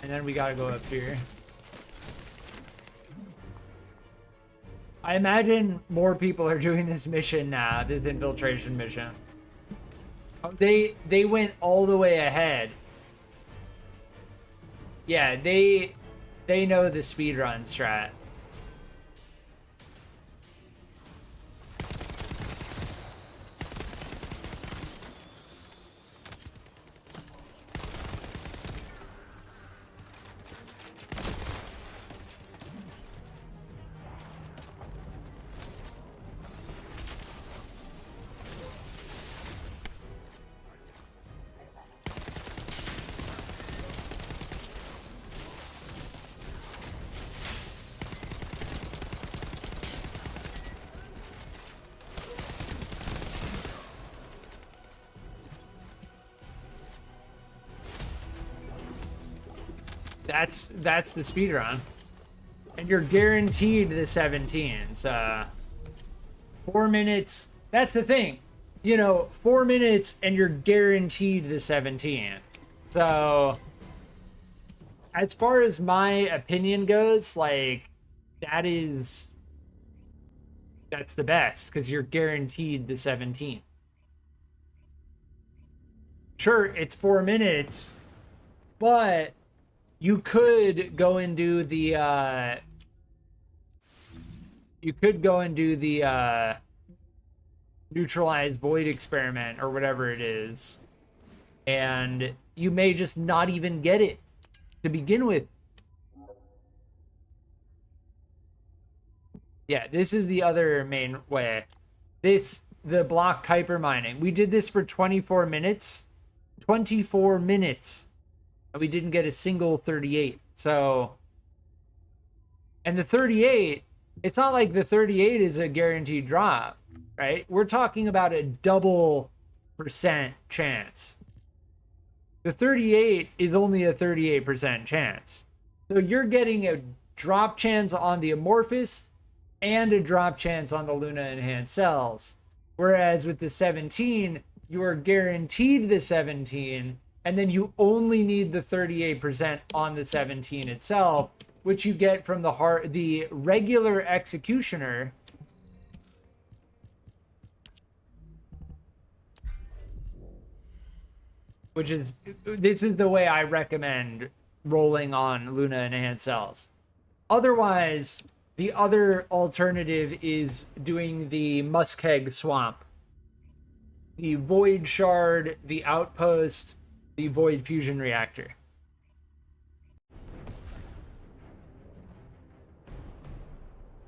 And then we gotta go up here. I imagine more people are doing this mission now, this infiltration mission. They went all the way ahead. Yeah, they know the speedrun strat. That's the speedrun. And you're guaranteed the 17s. 4 minutes. That's the thing. You know, 4 minutes and you're guaranteed the 17. So, as far as my opinion goes, like, that's the best because you're guaranteed the 17. Sure, it's 4 minutes, but you could go and do the neutralized void experiment or whatever it is, and you may just not even get it to begin with. Yeah, this is the other main way. The block Kuiper mining. We did this for 24 minutes. 24 minutes. And we didn't get a single 38. So, and the 38, it's not like the 38 is a guaranteed drop, right? We're talking about a double % chance. The 38 is only a 38% chance. So you're getting a drop chance on the amorphous and a drop chance on the Luna enhanced cells. Whereas with the 17, you are guaranteed the 17, and then you only need the 38% on the 17 itself, which you get from the regular executioner. This is the way I recommend rolling on Luna enhanced cells. Otherwise, the other alternative is doing the Muskeg Swamp. The Void Shard, the Outpost, the Void Fusion Reactor.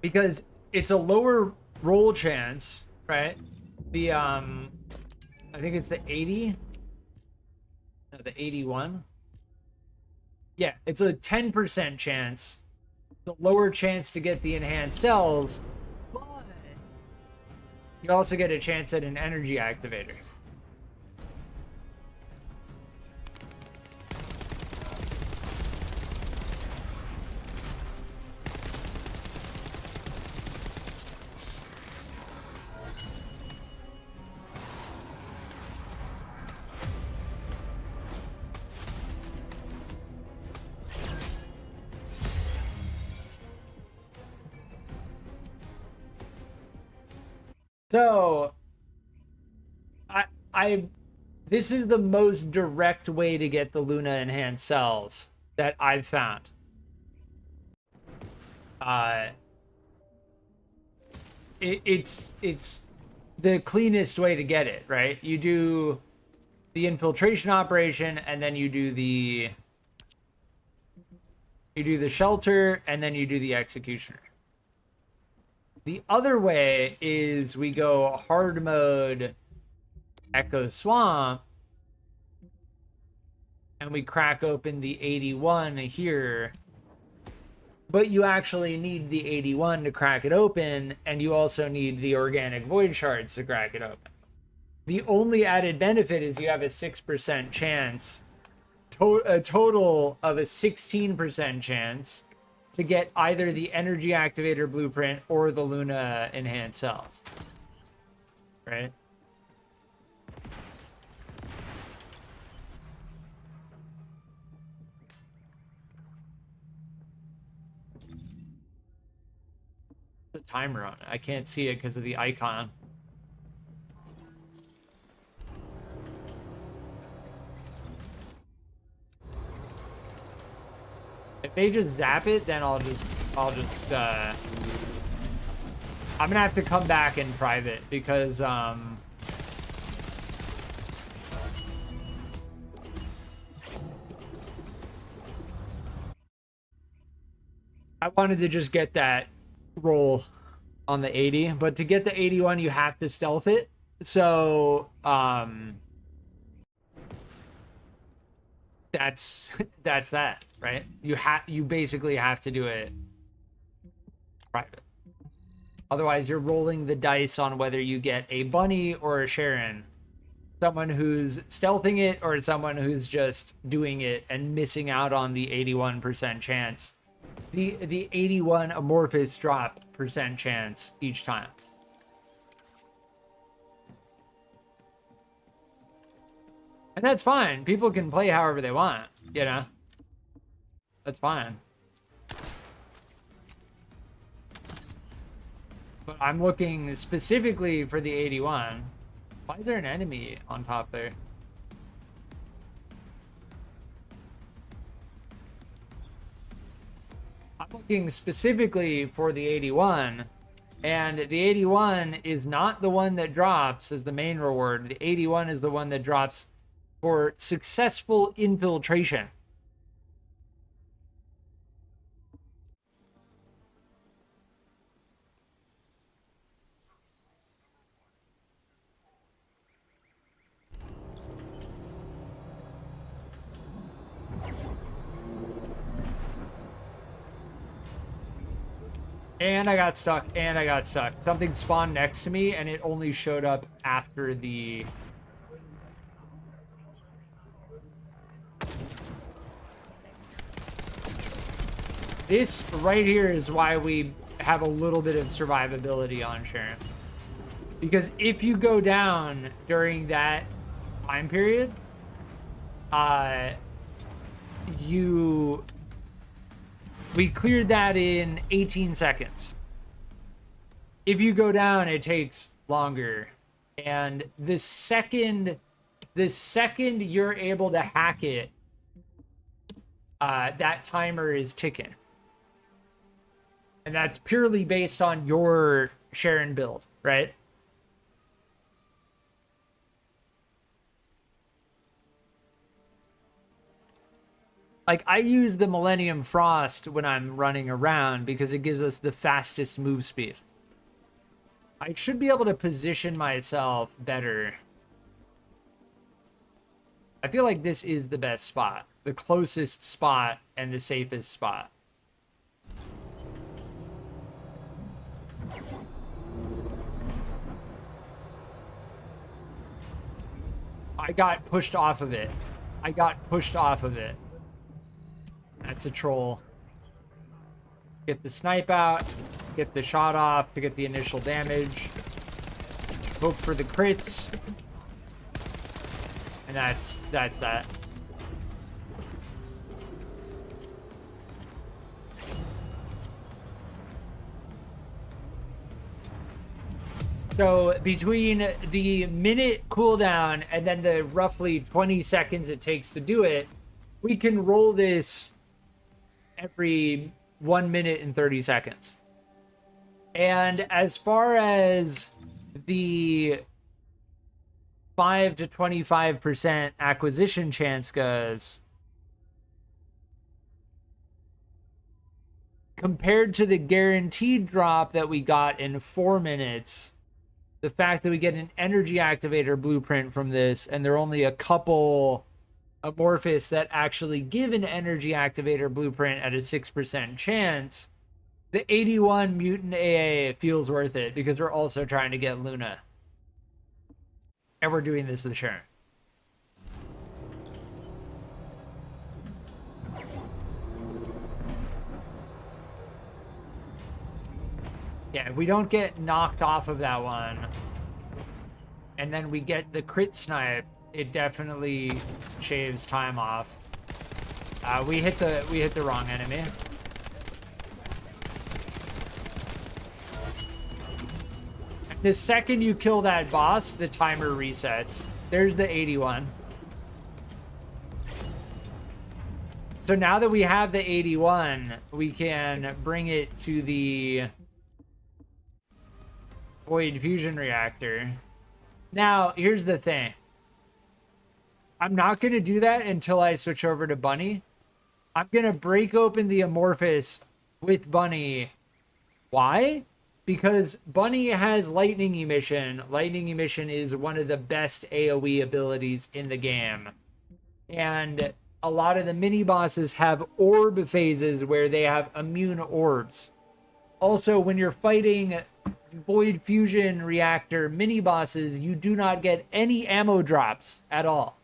Because it's a lower roll chance, right? The, I think it's the 80. No, the 81. Yeah, it's a 10% chance. It's a lower chance to get the enhanced cells, but you also get a chance at an energy activator. So I this is the most direct way to get the Luna enhanced cells that I've found. It's the cleanest way to get it, right? You do the infiltration operation, and then you do the shelter, and then you do the executioner. The other way is we go hard mode Echo Swamp, and we crack open the 81 here. But you actually need the 81 to crack it open, and you also need the organic void shards to crack it open. The only added benefit is you have a 6% chance, a total of a 16% chance to get either the energy activator blueprint or the Luna enhanced cells. Right? The timer on it. I can't see it because of the icon. If they just zap it, then I'll just I'm gonna have to come back in private because I wanted to just get that roll on the 80, but to get the 81 you have to stealth it. So that's that, right? You basically have to do it private. Otherwise you're rolling the dice on whether you get a bunny or a Sharon, someone who's stealthing it or someone who's just doing it and missing out on the 81% chance, the 81 amorphous drop % chance each time. And that's fine. People can play however they want, you know? That's fine. But I'm looking specifically for the 81. Why is there an enemy on top there? I'm looking specifically for the 81. And the 81 is not the one that drops as the main reward. The 81 is the one that drops for successful infiltration. And I got stuck, and I got stuck. Something spawned next to me, and it only showed up after the... This right here is why we have a little bit of survivability on Sharon. Because if you go down during that time period, we cleared that in 18 seconds. If you go down, it takes longer. And the second you're able to hack it, that timer is ticking. And that's purely based on your Sharon build, right? Like, I use the Millennium Frost when I'm running around because it gives us the fastest move speed. I should be able to position myself better. I feel like this is the best spot. The closest spot and the safest spot. I got pushed off of it. That's a troll. Get the snipe out. Get the shot off to get the initial damage. Hope for the crits. And that's that. So between the minute cooldown and then the roughly 20 seconds it takes to do it, we can roll this every 1 minute and 30 seconds. And as far as the 5 to 25% acquisition chance goes, compared to the guaranteed drop that we got in 4 minutes, the fact that we get an energy activator blueprint from this, and there are only a couple amorphous that actually give an energy activator blueprint at a 6% chance, the 81 mutant AA feels worth it because we're also trying to get Luna. And we're doing this with Sharon. Yeah, if we don't get knocked off of that one, and then we get the crit snipe, it definitely shaves time off. We hit the wrong enemy. The second you kill that boss, the timer resets. There's the 81. So now that we have the 81, we can bring it to the Void Fusion Reactor. Now, here's the thing. I'm not going to do that until I switch over to Bunny. I'm going to break open the Amorphous with Bunny. Why? Because Bunny has Lightning Emission. Lightning Emission is one of the best AoE abilities in the game. And a lot of the mini-bosses have orb phases where they have immune orbs. Also, when you're fighting Void Fusion Reactor mini-bosses, you do not get any ammo drops at all.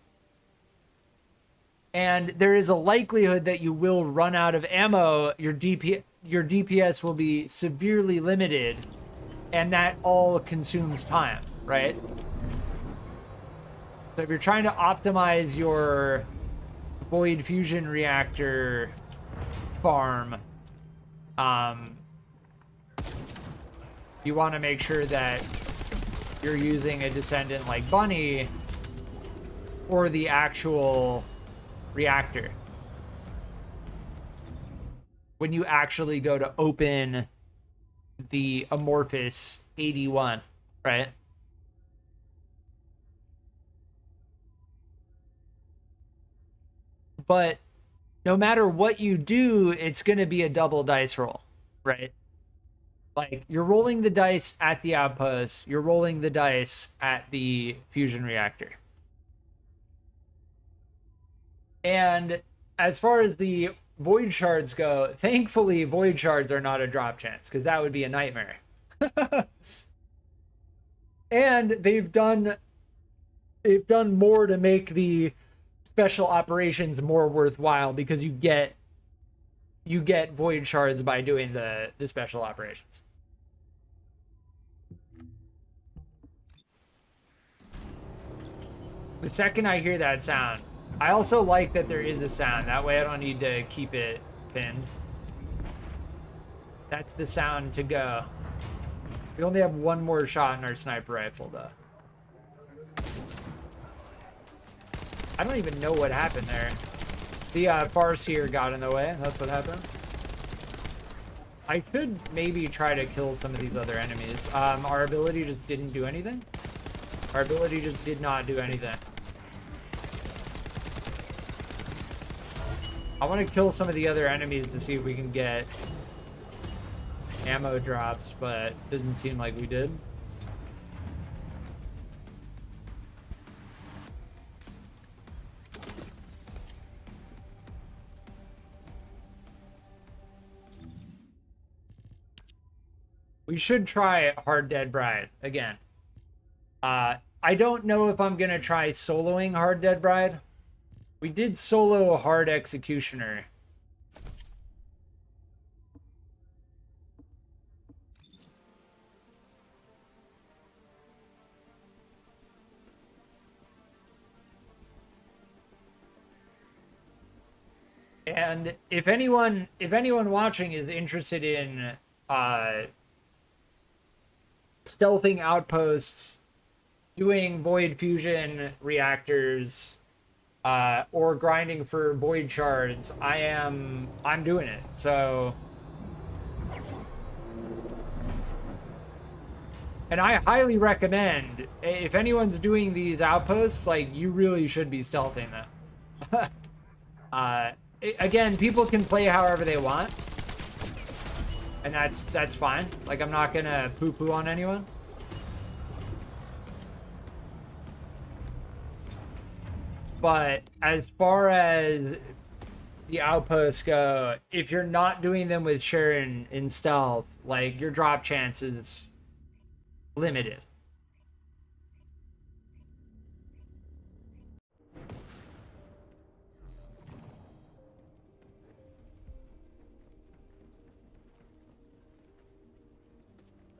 And there is a likelihood that you will run out of ammo. Your DPS will be severely limited, and that all consumes time, right? So if you're trying to optimize your Void Fusion Reactor farm, you want to make sure that you're using a Descendant like Bunny or the actual reactor when you actually go to open the Amorphous 81, right? But no matter what you do, it's going to be a double dice roll, right? Like, you're rolling the dice at the outpost, you're rolling the dice at the fusion reactor. And as far as the void shards go, thankfully void shards are not a drop chance, because that would be a nightmare. And they've done more to make the special operations more worthwhile, because you get void shards by doing the special operations. The second I hear that sound, I also like that there is a sound. That way I don't need to keep it pinned. That's the sound to go. We only have one more shot in our sniper rifle, though. I don't even know what happened there. The Farseer got in the way. That's what happened. I should maybe try to kill some of these other enemies. Our ability just didn't do anything. Our ability just did not do anything. I want to kill some of the other enemies to see if we can get ammo drops, but doesn't seem like we did. We should try Hard Dead Bride again. I don't know if I'm going to try soloing Hard Dead Bride. We did solo Hard Executioner. And if anyone watching is interested in stealthing outposts, doing void fusion reactors, or grinding for void shards, I'm doing it. So, and I highly recommend, if anyone's doing these outposts, like, you really should be stealthing them. Again, people can play however they want, and that's fine. Like, I'm not gonna poo-poo on anyone. But as far as the outposts go, if you're not doing them with Sharon in stealth, like, your drop chance is limited.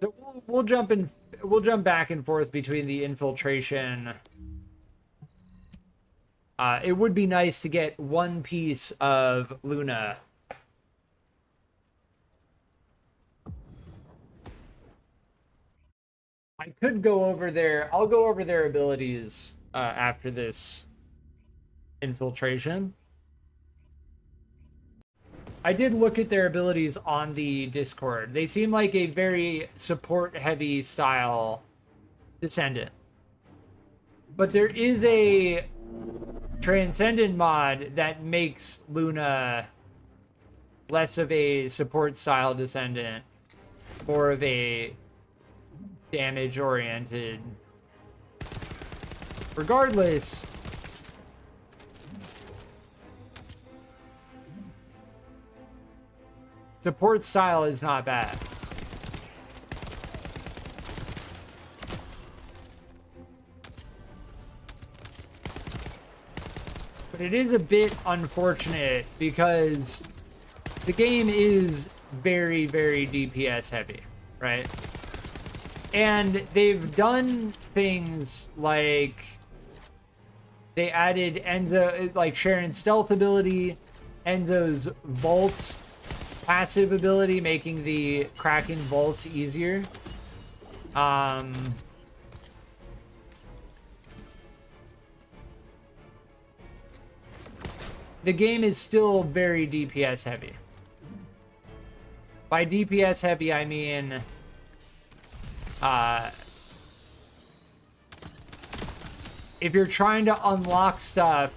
So we'll jump back and forth between the infiltration. It would be nice to get one piece of Luna. I could go over there. I'll go over their abilities after this infiltration. I did look at their abilities on the Discord. They seem like a very support-heavy style Descendant. But there is a Transcendent mod that makes Luna less of a support style Descendant, more of a damage oriented. Regardless, support style is not bad. But it is a bit unfortunate because the game is very, very DPS heavy, right? And they've done things like they added Enzo, like Sharon's stealth ability, Enzo's vault passive ability, making the cracking vaults easier. The game is still very DPS heavy. By DPS heavy, I mean if you're trying to unlock stuff,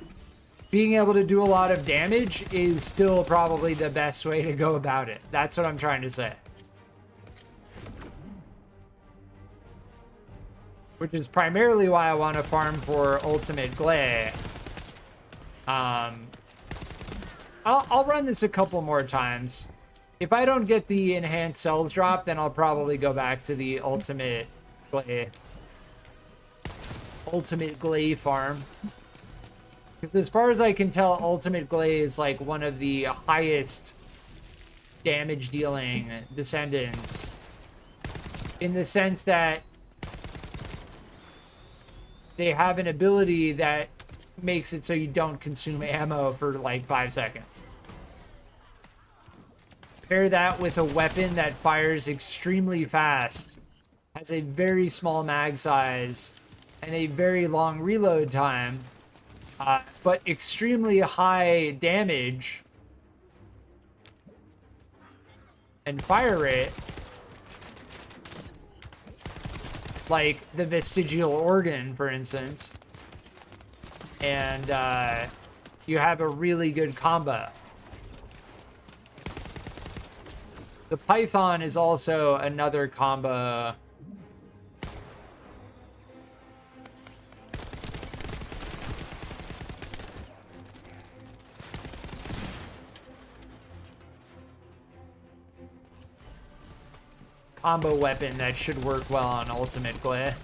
being able to do a lot of damage is still probably the best way to go about it. That's what I'm trying to say. Which is primarily why I want to farm for Ultimate Glay. I'll run this a couple more times. If I don't get the enhanced cells drop, then I'll probably go back to the Ultimate Glay farm. Because as far as I can tell, Ultimate Glay is like one of the highest damage dealing Descendants. In the sense that they have an ability that makes it so you don't consume ammo for like 5 seconds. Pair that with a weapon that fires extremely fast, has a very small mag size, and a very long reload time, but extremely high damage and fire rate, like the vestigial organ, for instance, and you have a really good combo. The Python is also another combo. Combo weapon that should work well on Ultimate Glay.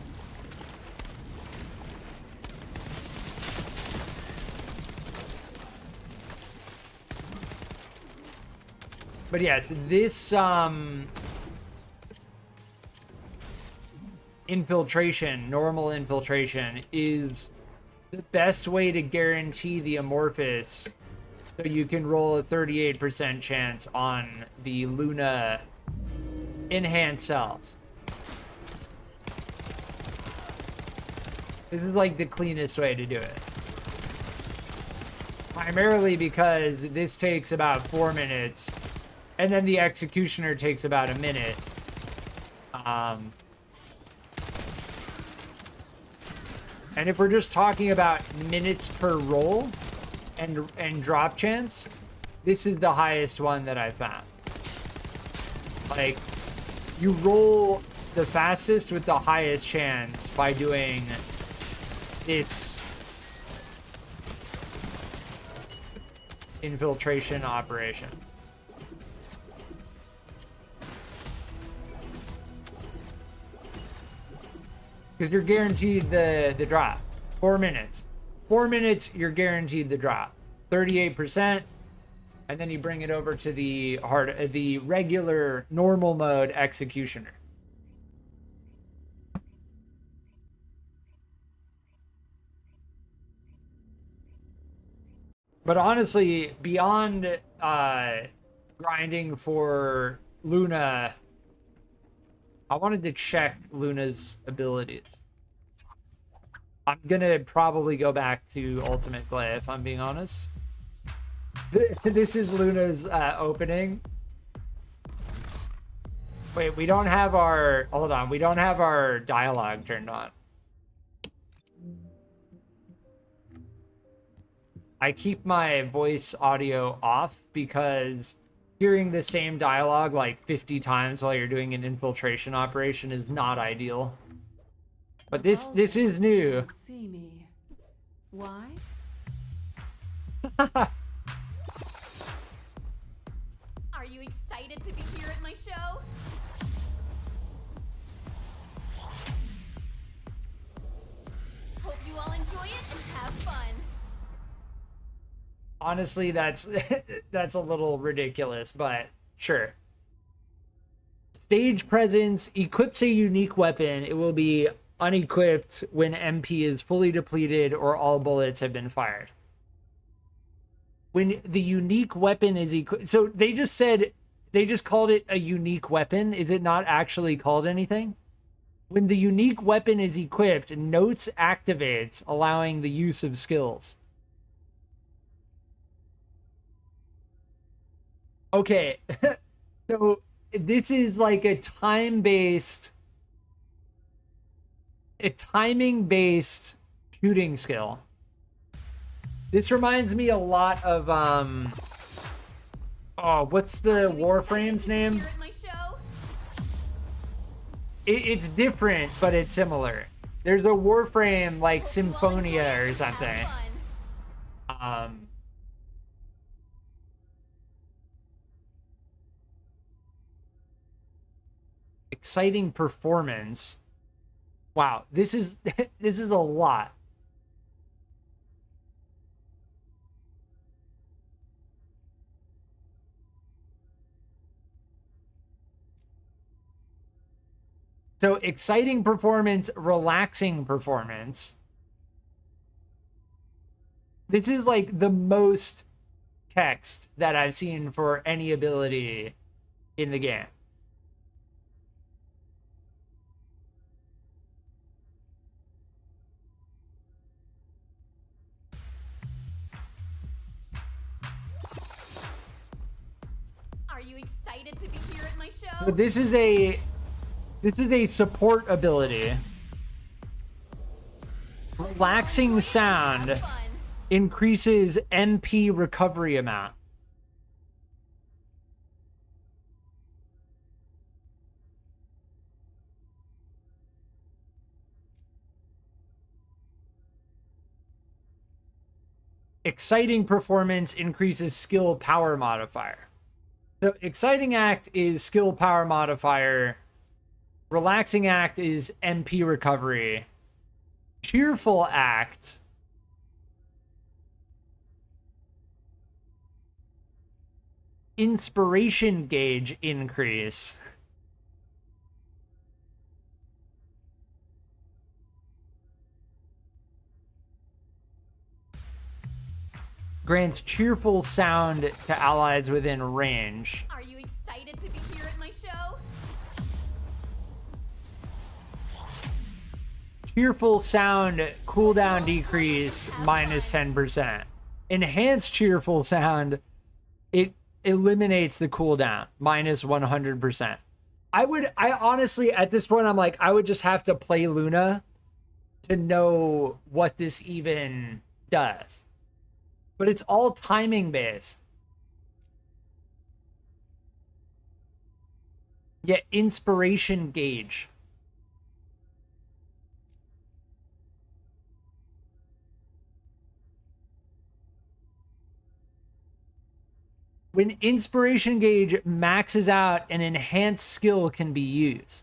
But yes, this infiltration, normal infiltration, is the best way to guarantee the amorphous, so you can roll a 38% chance on the Luna enhanced cells. This is like the cleanest way to do it. Primarily because this takes about 4 minutes, and then the executioner takes about a minute. And if we're just talking about minutes per roll and drop chance, this is the highest one that I found. Like, you roll the fastest with the highest chance by doing this infiltration operation. Because you're guaranteed the drop. 4 minutes. 4 minutes, you're guaranteed the drop. 38%. And then you bring it over to the regular normal mode executioner. But honestly, beyond grinding for Luna, I wanted to check Luna's abilities. I'm gonna probably go back to Ultimate Glaive, if I'm being honest. This is Luna's opening. Wait, we don't have our... Hold on, we don't have our dialogue turned on. I keep my voice audio off because hearing the same dialogue like 50 times while you're doing an infiltration operation is not ideal. But this is new. See me. Why? Are you excited to be here at my show? Hope you all enjoy it and have fun. Honestly, that's a little ridiculous, but sure. Stage presence equips a unique weapon. It will be unequipped when MP is fully depleted or all bullets have been fired. When the unique weapon is equipped, so they just called it a unique weapon. Is it not actually called anything? When the unique weapon is equipped, notes activates, allowing the use of skills. Okay, so this is like a timing-based shooting skill. This reminds me a lot of oh, what's the Warframe's name? It's different, but it's similar. There's a Warframe like Symphonia or something. Exciting performance. Wow, this is this is a lot. So exciting performance, relaxing performance. This is like the most text that I've seen for any ability in the game. Are you excited to be here at my show? But this is a support ability. Relaxing sound increases MP recovery amount. Exciting performance increases skill power modifier. So exciting act is skill power modifier. Relaxing act is MP recovery. Cheerful act inspiration gauge increase. Grants cheerful sound to allies within range. Are you excited to be here at my show? cheerful sound cooldown decrease minus 10%. Enhanced cheerful sound, it eliminates the cooldown minus 100%. I honestly, at this point, I'm like, I would just have to play Luna to know what this even does. But it's all timing based. Yeah, inspiration gauge. When inspiration gauge maxes out, an enhanced skill can be used.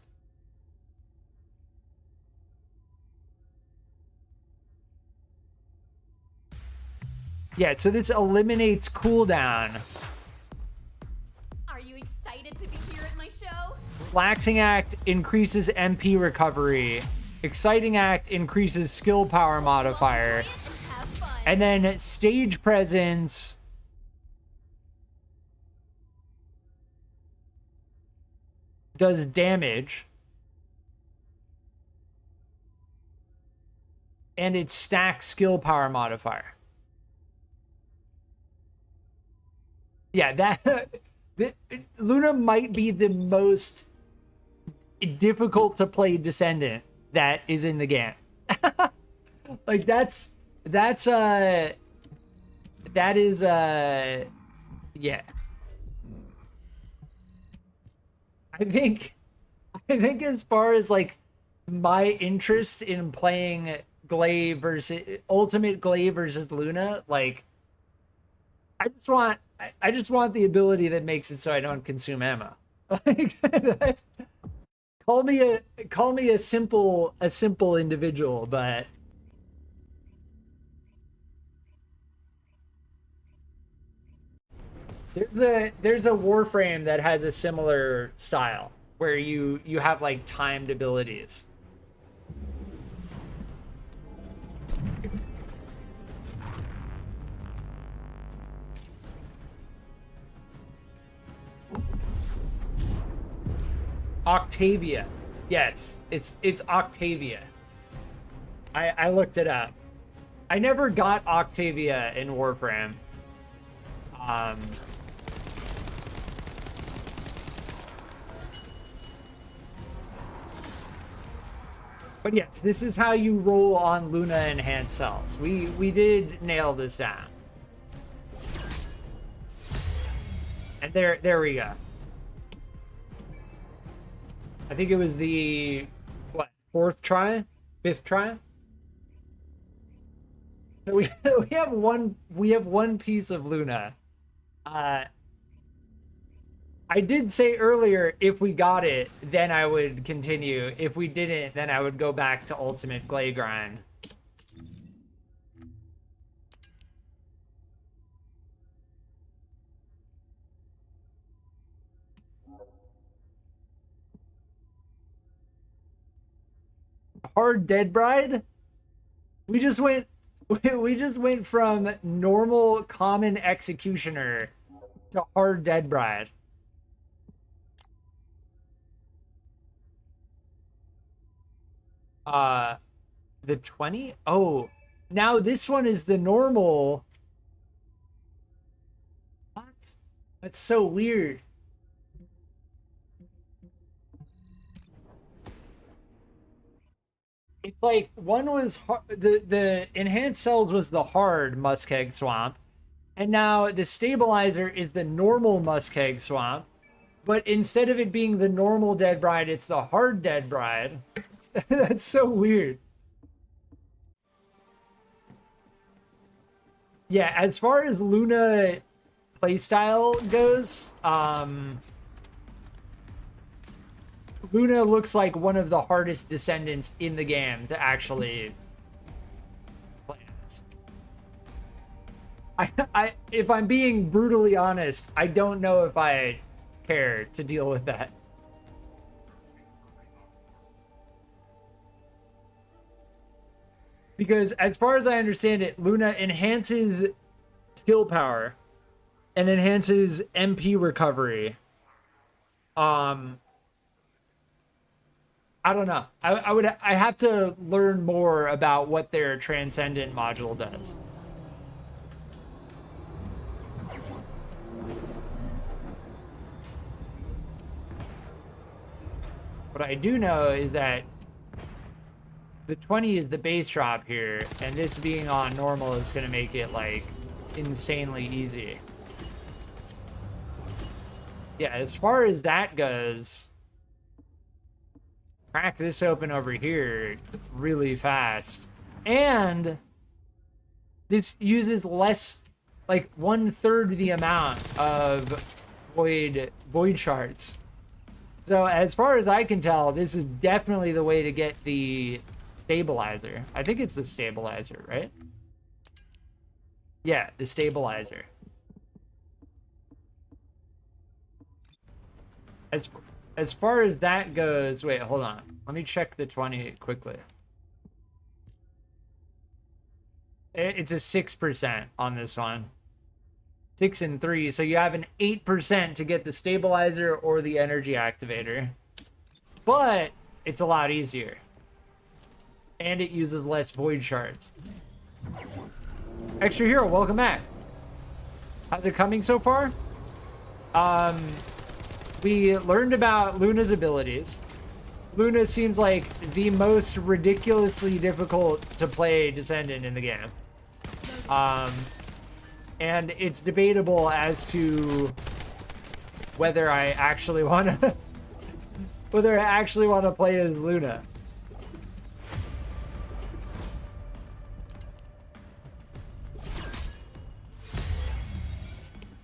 Yeah, so this eliminates cooldown. Are you excited to be here at my show? Relaxing act increases MP recovery. Exciting act increases skill power modifier. Enjoy it and have fun. And then stage presence does damage. And it stacks skill power modifier. Yeah, that Luna might be the most difficult to play Descendant that is in the game. Like that is yeah. I think as far as like my interest in playing Glaive versus Ultimate Glaive versus Luna, like I just want the ability that makes it so I don't consume ammo. Like, call me a simple individual, but there's a Warframe that has a similar style where you have like timed abilities. Octavia. Yes, it's Octavia. I looked it up. I never got Octavia in Warframe. But yes, this is how you roll on Luna enhanced cells. We did nail this down. And there we go. I think it was the what, fifth try. So we have one piece of Luna. I did say earlier, if we got it, then I would continue. If we didn't, then I would go back to Ultimate Glay Grind. Hard Dead Bride? We just went from normal common executioner to Hard Dead Bride. The 20? Oh, now this one is the normal. What? That's so weird. It's like one was the enhanced cells was the hard Muskeg Swamp, and now the stabilizer is the normal Muskeg Swamp, but instead of it being the normal Dead Bride, it's the hard Dead Bride. That's so weird. Yeah, as far as Luna playstyle goes, Luna looks like one of the hardest Descendants in the game to actually play as. If I'm being brutally honest, I don't know if I care to deal with that. Because as far as I understand it, Luna enhances skill power and enhances MP recovery. I don't know. I have to learn more about what their Transcendent module does. What I do know is that the 20 is the base drop here, and this being on normal is going to make it like insanely easy. Yeah, as far as that goes, crack this open over here really fast. And this uses less, like 1/3 the amount of void shards. So as far as I can tell, this is definitely the way to get the stabilizer. I think it's the stabilizer, right? Yeah, the stabilizer. As far as that goes, wait, hold on. Let me check the 20 quickly. It's a 6% on this one. 6 and 3, so you have an 8% to get the stabilizer or the energy activator. But it's a lot easier. And it uses less void shards. Extra Hero, welcome back. How's it coming so far? We learned about Luna's abilities. Luna seems like the most ridiculously difficult to play Descendant in the game. And it's debatable as to whether I actually want to play as Luna.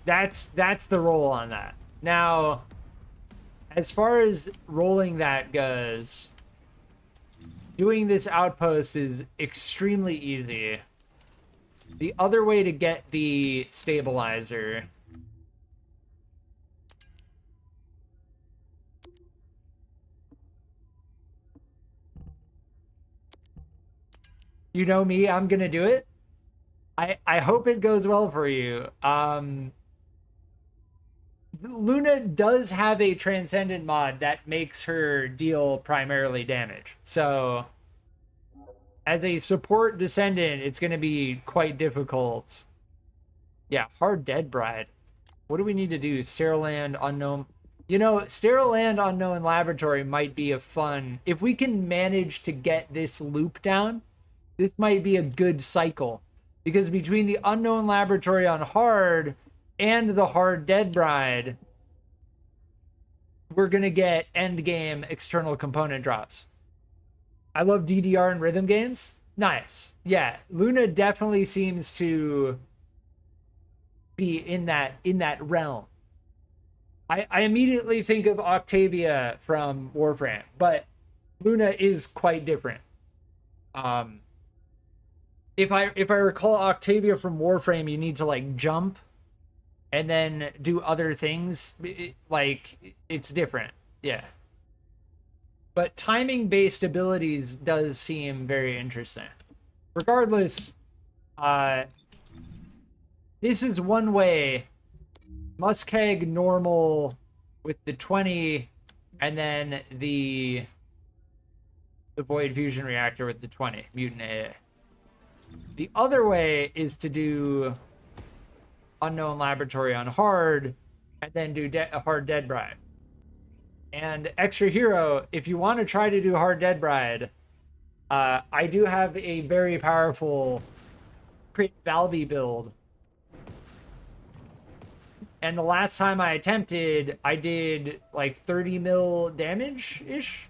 That's the roll on that. Now, as far as rolling that goes, doing this outpost is extremely easy. The other way to get the stabilizer you know me, I'm gonna do it. I hope it goes well for you. Luna does have a Transcendent mod that makes her deal primarily damage. So as a support Descendant, it's going to be quite difficult. Yeah, Hard Dead Bride. What do we need to do? Sterile Land, Unknown. You know, Sterile Land, Unknown Laboratory might be a fun... If we can manage to get this loop down, this might be a good cycle. Because between the Unknown Laboratory on hard and the Hard Dead Bride, we're going to get endgame external component drops. I love DDR and rhythm games. Nice. Yeah, Luna definitely seems to be in that realm. I immediately think of Octavia from Warframe, but Luna is quite different. If I recall Octavia from Warframe, you need to like jump and then do other things. It's different. Yeah. But timing-based abilities does seem very interesting. Regardless, this is one way. Muskeg normal with the 20, and then the Void Fusion Reactor with the 20, Mutant AA. The other way is to do Unknown Laboratory on hard, and then do Hard Dead Bride. And Extra Hero, if you want to try to do Hard Dead Bride, I do have a very powerful Crit Valby build. And the last time I attempted, I did like 30 mil damage-ish.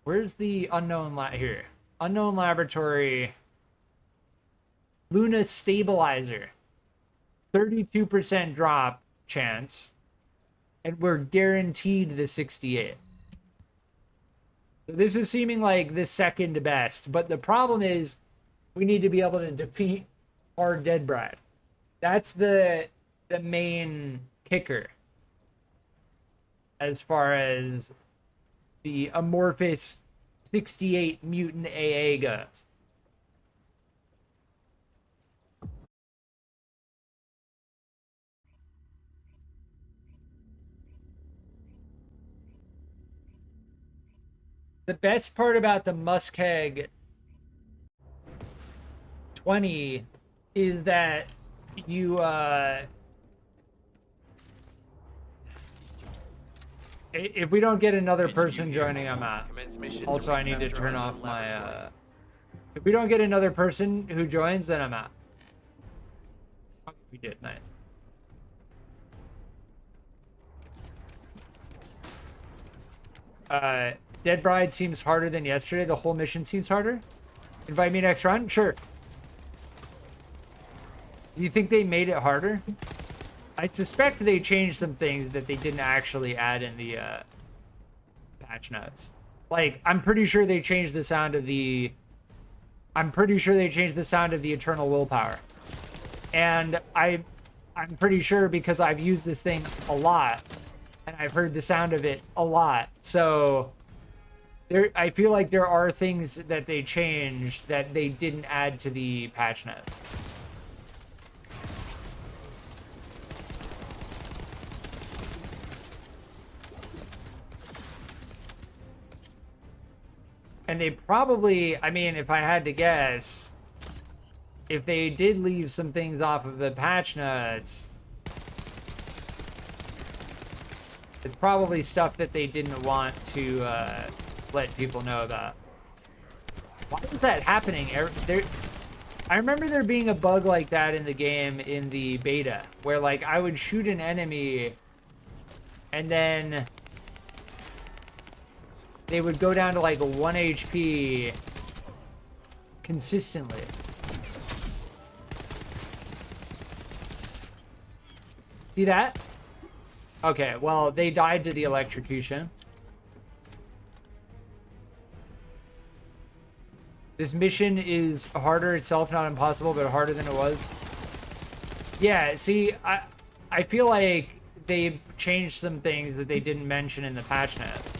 Where's the Unknown here? Unknown Laboratory... Luna Stabilizer, 32% drop chance, and we're guaranteed the 68. So this is seeming like the second best, but the problem is we need to be able to defeat Hard Dead Bride. That's the main kicker as far as the amorphous 68 mutant AA goes. The best part about the Muskeg 20 is that you if we don't get another person joining, I'm out. Also, I need to turn off my if we don't get another person who joins, then I'm out. We did. Nice. Dead Bride seems harder than yesterday. The whole mission seems harder. Invite me next run? Sure. Do you think they made it harder? I suspect they changed some things that they didn't actually add in the patch notes. Like, I'm pretty sure they changed the sound of the... I'm pretty sure they changed the sound of the Eternal Willpower. And I'm pretty sure because I've used this thing a lot. And I've heard the sound of it a lot. So I feel like there are things that they changed that they didn't add to the patch notes. And they probably, I mean, if I had to guess, if they did leave some things off of the patch notes, it's probably stuff that they didn't want to let people know about. Why is that happening? I remember there being a bug like that in the game in the beta, where like I would shoot an enemy and then they would go down to like a 1 HP consistently. See that? Okay, well, they died to the electrocution. This mission is harder itself, not impossible, but harder than it was. Yeah, see, I feel like they changed some things that they didn't mention in the patch notes.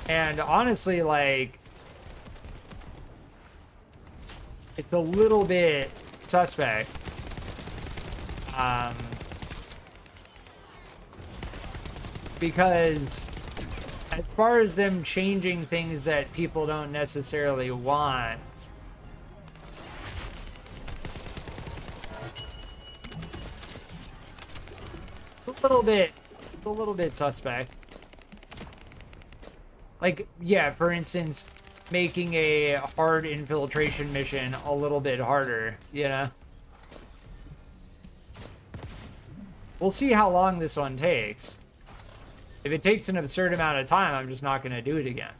And honestly, like, it's a little bit suspect. Because as far as them changing things that people don't necessarily want, a little bit suspect. Like, yeah, for instance, making a hard infiltration mission a little bit harder, you know? We'll see how long this one takes. If it takes an absurd amount of time, I'm just not going to do it again.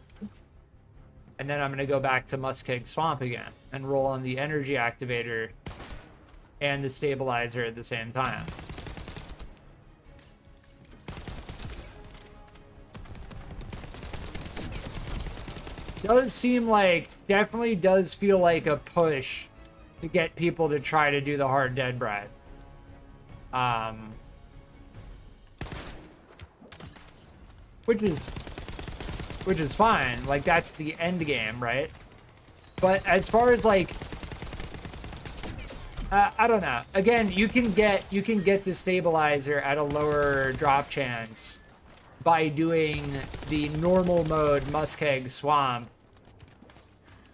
And then I'm going to go back to Muskeg Swamp again and roll on the energy activator and the stabilizer at the same time. Does seem like, definitely does feel like a push to get people to try to do the hard Dead Bride. Which is fine. Like, that's the end game, right? But as far as like, I don't know. Again, you can get the stabilizer at a lower drop chance by doing the normal mode Muskeg Swamp,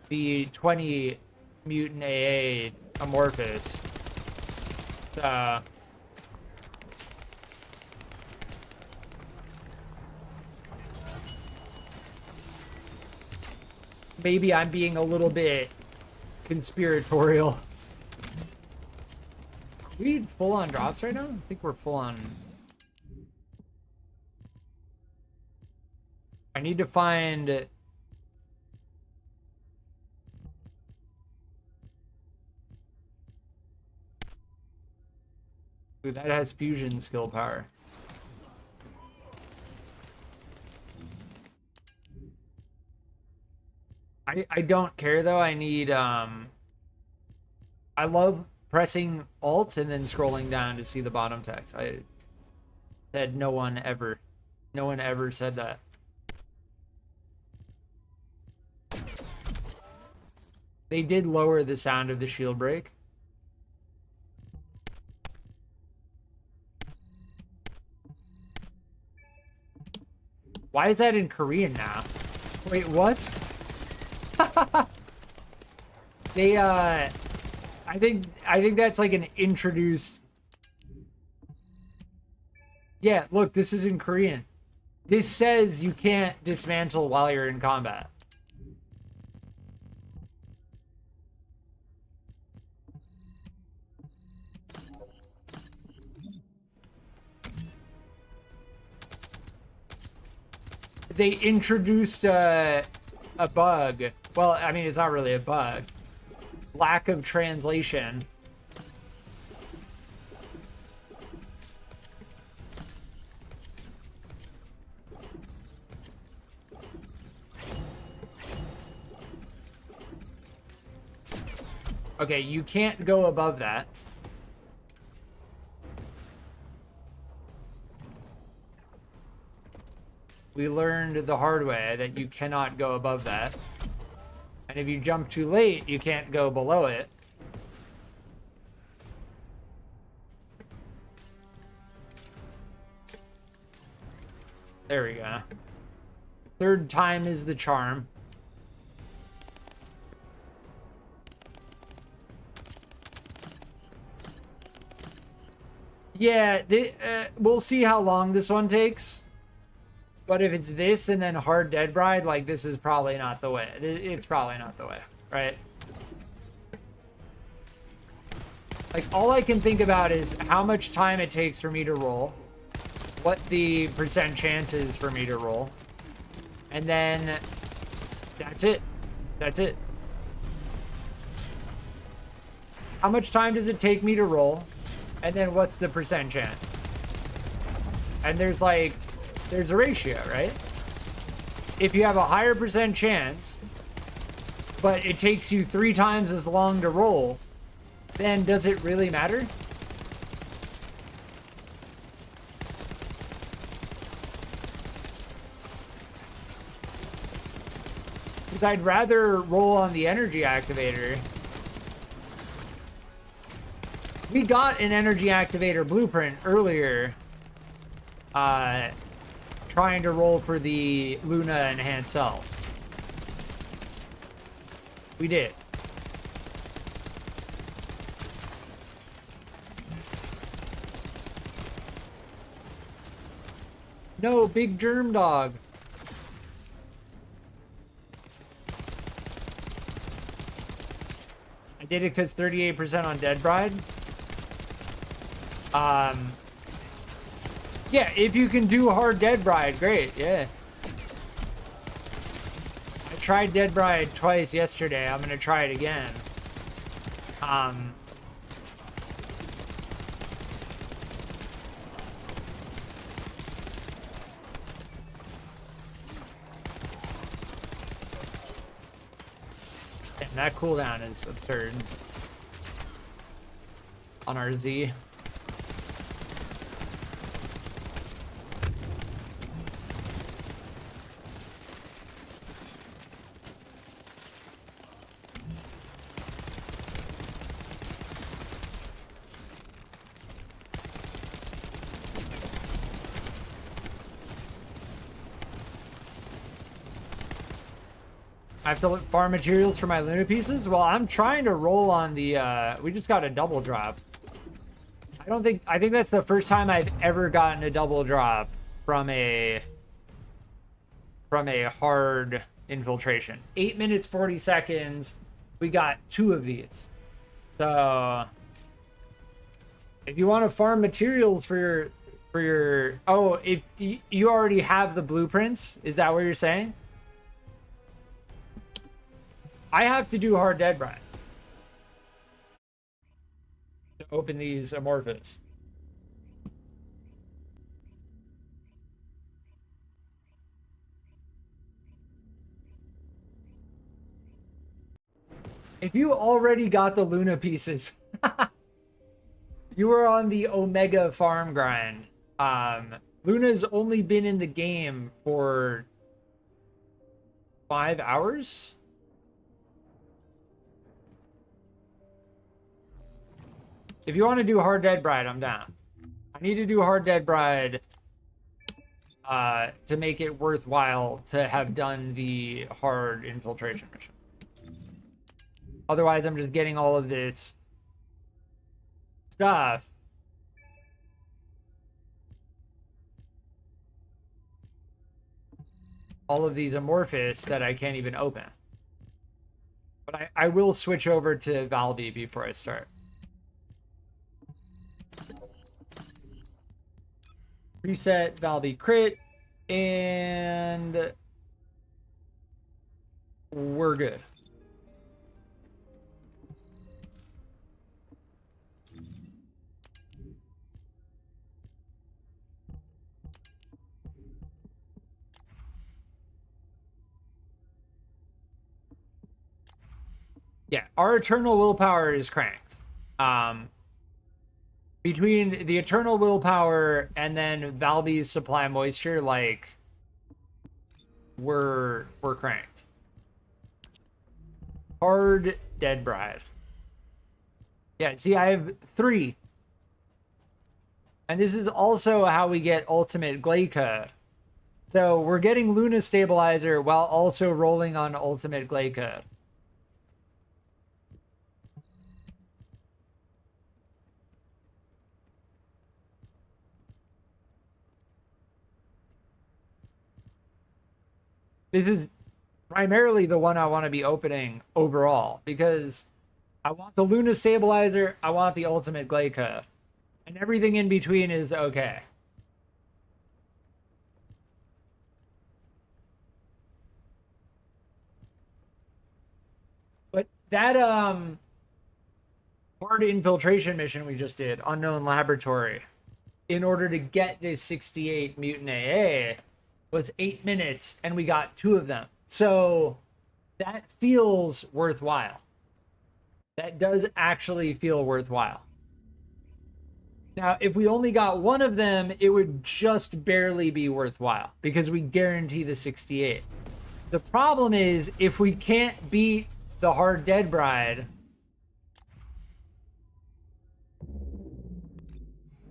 the 20 mutant AA amorphous. Maybe I'm being a little bit conspiratorial. Are we full on drops right now? I think we're full on. I need to find. Ooh, that has fusion skill power. I don't care though. I need I love pressing Alt and then scrolling down to see the bottom text. I said no one ever said that. They did lower the sound of the shield break. Why is that in Korean now? Wait, what? They, I think that's like an introduced. Yeah, look, this is in Korean. This says you can't dismantle while you're in combat. They introduced a bug. Well, I mean, it's not really a bug. Lack of translation. Okay, you can't go above that. We learned the hard way that you cannot go above that. And if you jump too late, you can't go below it. There we go. Third time is the charm. Yeah, we'll see how long this one takes. But if it's this and then hard dead bride, like, this is probably not the way. It's probably not the way, right? Like, all I can think about is how much time it takes for me to roll, what the percent chance is for me to roll, and then that's it. That's it. How much time does it take me to roll? And then what's the percent chance? And there's like, there's a ratio, right? If you have a higher percent chance, but it takes you 3 times as long to roll, then does it really matter? Because I'd rather roll on the energy activator. We got an energy activator blueprint earlier, trying to roll for the Luna enhanced cells. We did. No, big germ dog. I did it because 38% on Dead Bride. Yeah, if you can do hard Dead Bride, great, yeah. I tried Dead Bride twice yesterday. I'm gonna try it again. And that cooldown is absurd on our Z. I have to farm materials for my Luna pieces? Well, I'm trying to roll on the, we just got a double drop. I think that's the first time I've ever gotten a double drop from a hard infiltration. 8 minutes, 40 seconds. We got 2 of these. So if you want to farm materials for your, oh, if you already have the blueprints, is that what you're saying? I have to do hard Dead Bride to open these amorphous. If you already got the Luna pieces, you were on the Omega farm grind. Luna's only been in the game for 5 hours. If you want to do hard Dead Bride, I'm down. I need to do hard Dead Bride to make it worthwhile to have done the hard infiltration mission. Otherwise, I'm just getting all of this stuff. All of these amorphous that I can't even open. But I will switch over to Valby before I start. Preset Valby crit, and we're good. Yeah, our eternal willpower is cranked. Between the eternal willpower and then Valby's supply moisture, like we're cranked. Hard Dead Bride. Yeah, see, I have 3. And this is also how we get ultimate Glaika. So we're getting Luna Stabilizer while also rolling on ultimate Glaika. This is primarily the one I want to be opening overall, because I want the Luna Stabilizer, I want the ultimate Glaika, and everything in between is okay. But that hard infiltration mission we just did, Unknown Laboratory, in order to get this 68 mutant AA, was 8 minutes, and we got 2 of them. So that feels worthwhile. That does actually feel worthwhile. Now, if we only got 1 of them, it would just barely be worthwhile, because we guarantee the 68. The problem is, if we can't beat the Hard Dead Bride,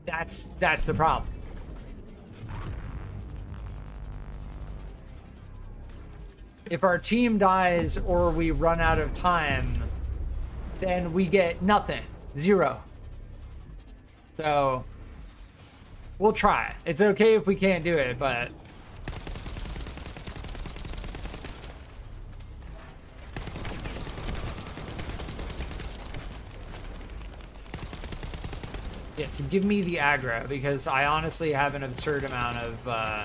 that's the problem. If our team dies or we run out of time, then we get nothing. 0. So we'll try. It's okay if we can't do it, but yeah, so give me the aggro, because I honestly have an absurd amount of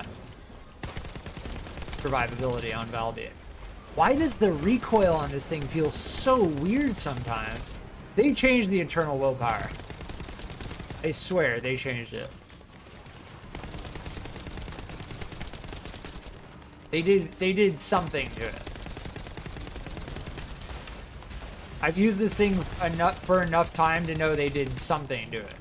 survivability on Valby. Why does the recoil on this thing feel so weird sometimes? They changed the eternal willpower. I swear they changed it. They did something to it. I've used this thing for enough time to know they did something to it.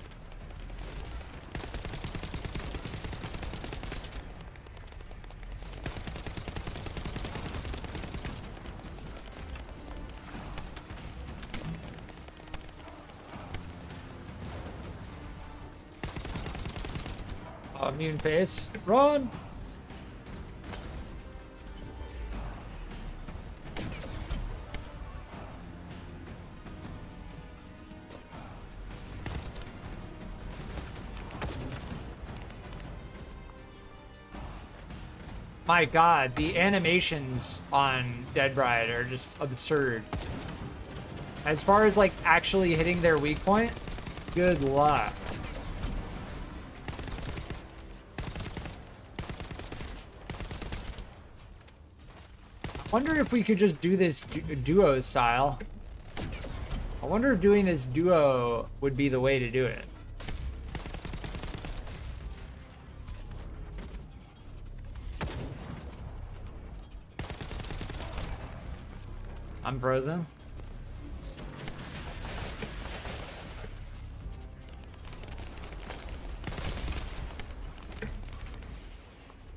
Immune face. Run! My god, the animations on Dead Bride are just absurd. As far as like actually hitting their weak point, good luck. I wonder if we could just do this duo style. I wonder if doing this duo would be the way to do it. I'm frozen.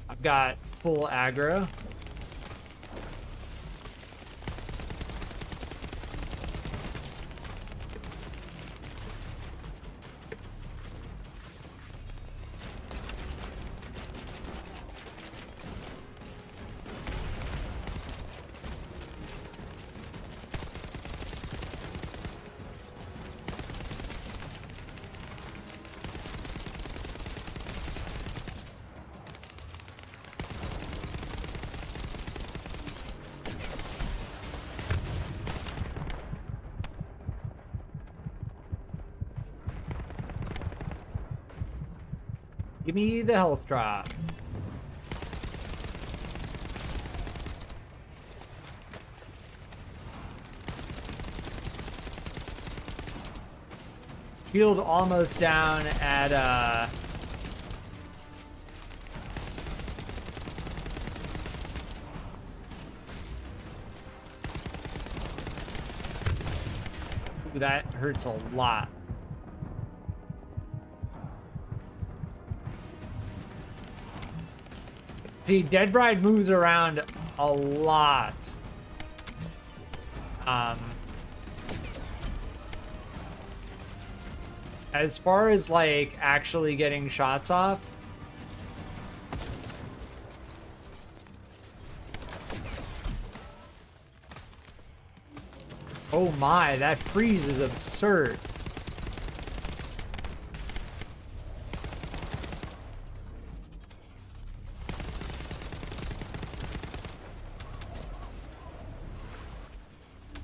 I've got full aggro. Give me the health drop. Shield almost down at Ooh, that hurts a lot. See, Dead Bride moves around a lot. As far as like actually getting shots off, oh my, that freeze is absurd.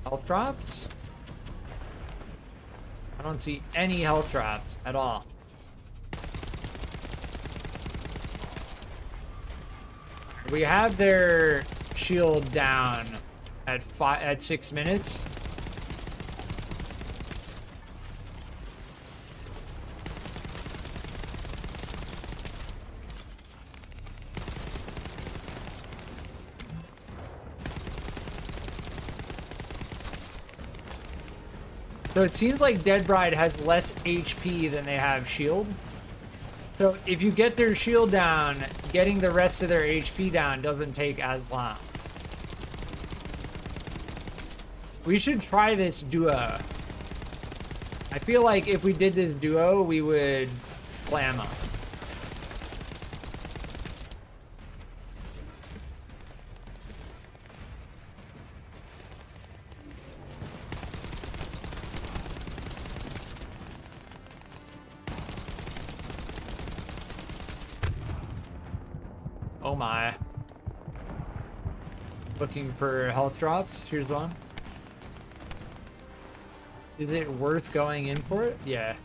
Health drops? I don't see any health drops at all. We have their shield down at 6 minutes. So it seems like Dead Bride has less HP than they have shield. So if you get their shield down, getting the rest of their HP down doesn't take as long. We should try this duo. I feel like if we did this duo, we would slam them. Oh my. Looking for health drops. Here's one. Is it worth going in for it? Yeah.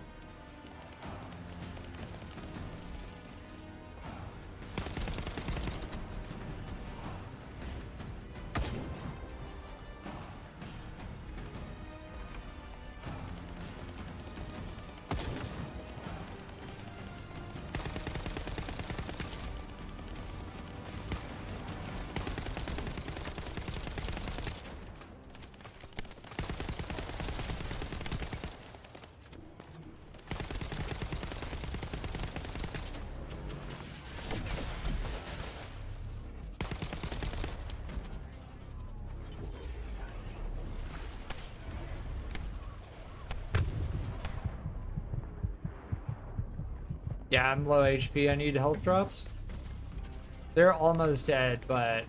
Yeah, I'm low HP. I need health drops. They're almost dead, but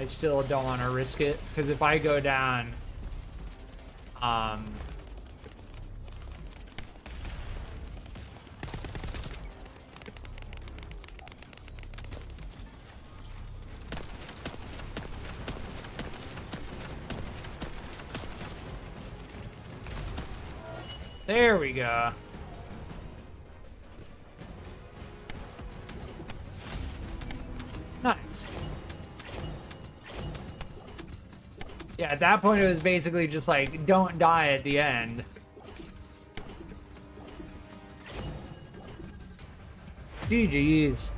I still don't want to risk it. Because if I go down... There we go. Nice. Yeah, at that point it was basically just like, don't die at the end. GG's.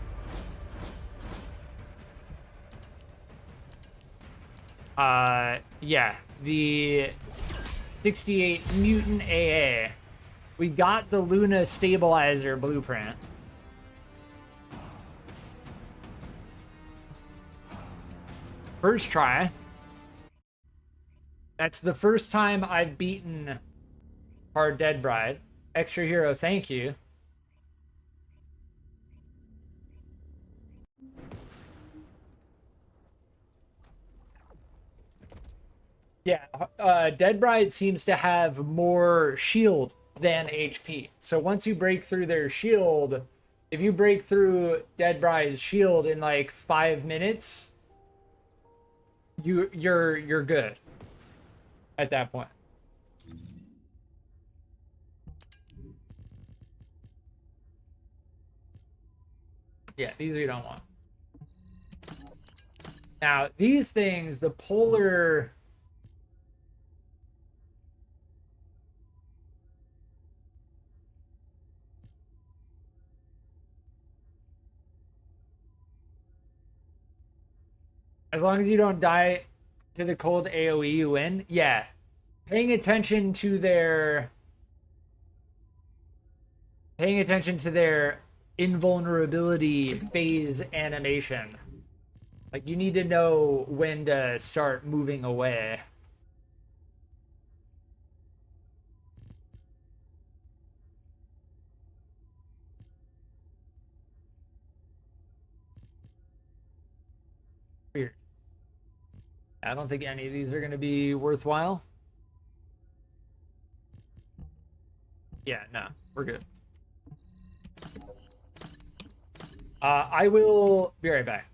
Yeah, the 68 Mutant AA. We got the Luna stabilizer blueprint. First try. That's the first time I've beaten our Dead Bride. Extra hero, thank you. Yeah, Dead Bride seems to have more shield than HP. So once you break through their shield, if you break through Dead Bride's shield in like 5 minutes, you're good at that point. Yeah, these we don't want. Now, these things, the polar... As long as you don't die to the cold AoE, you win. Yeah. Paying attention to their invulnerability phase animation. Like, you need to know when to start moving away. Weird. I don't think any of these are going to be worthwhile. Yeah, no, we're good. I will be right back.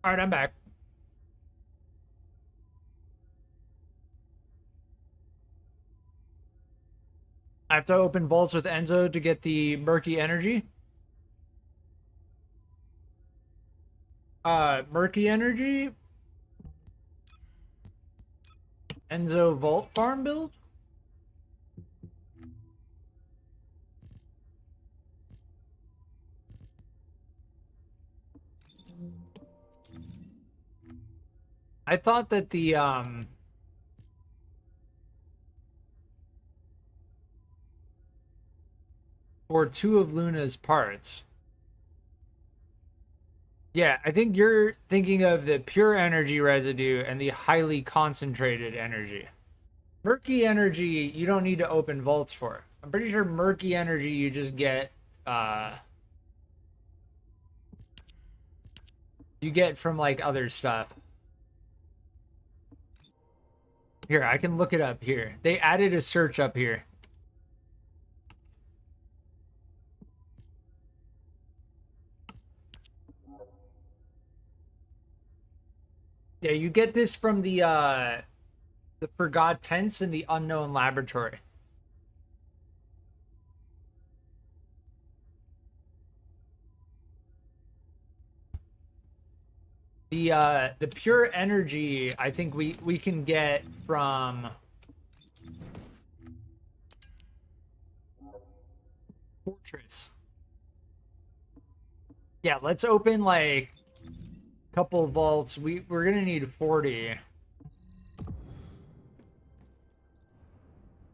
All right, I'm back. I have to open vaults with Enzo to get the murky energy. Murky energy. Enzo vault farm build. I thought that the for two of Luna's parts. Yeah, I think you're thinking of the pure energy residue and the highly concentrated energy. Murky energy, you don't need to open vaults for. I'm pretty sure murky energy you just get you get from like other stuff. Here, I can look it up here. They added a search up here. Yeah, you get this from the Forgot Tents in the Unknown Laboratory. The pure energy, I think we can get from Fortress. Yeah, let's open like a couple vaults. We're gonna need 40.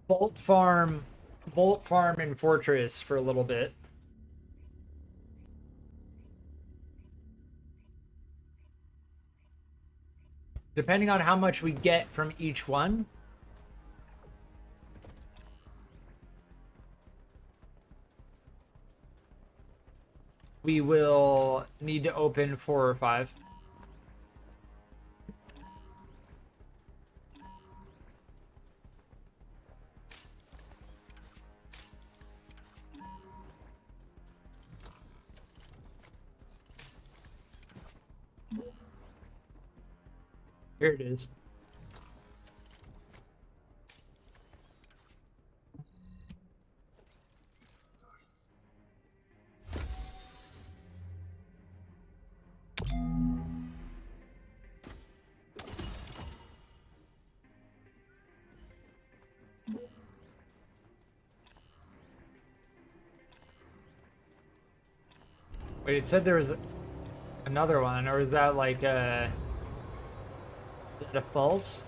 Vault farm and Fortress for a little bit. Depending on how much we get from each one. We will need to open 4 or 5. Here it is. Wait, it said there was another one, or is that like is that a false?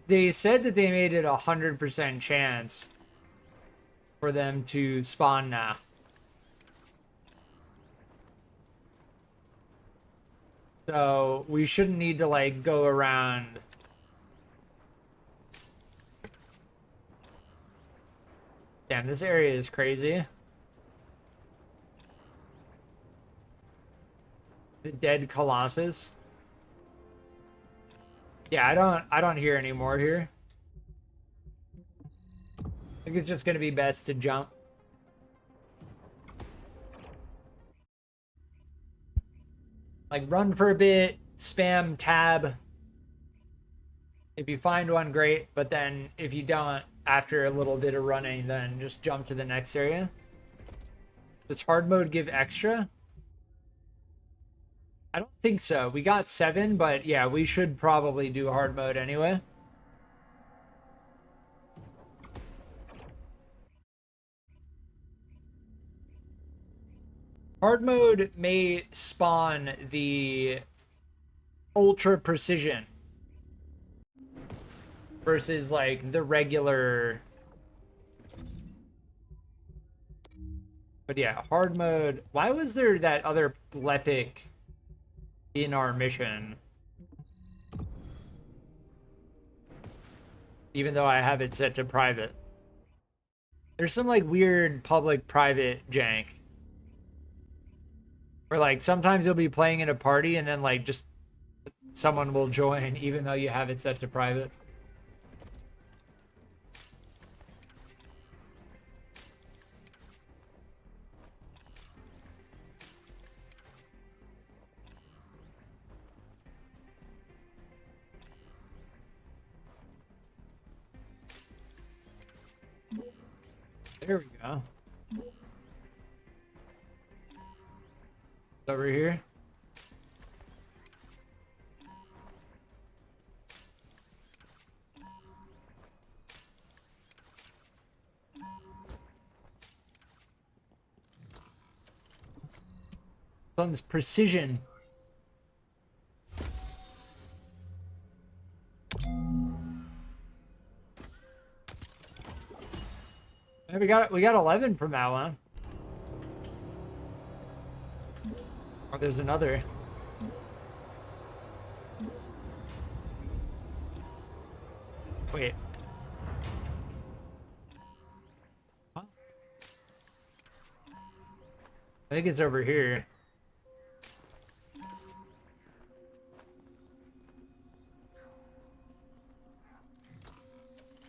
They said that they made it 100% chance for them to spawn now. So we shouldn't need to like go around. Damn, this area is crazy. The dead Colossus. Yeah, I don't hear any more here. I think it's just gonna be best to jump. Like run for a bit, spam tab. If you find one, great, but then if you don't, after a little bit of running, then just jump to the next area. Does hard mode give extra? I don't think so. We got 7, but yeah, we should probably do hard mode anyway. Hard mode may spawn the ultra precision versus like the regular. But yeah, hard mode. Why was there that other Lepic in our mission? Even though I have it set to private. There's some like weird public-private jank. Where like sometimes you'll be playing in a party and then like just someone will join even though you have it set to private. There we go. Over here. Sun's precision. Yeah, we got 11 from that one. Oh, there's another. Wait. Huh? I think it's over here.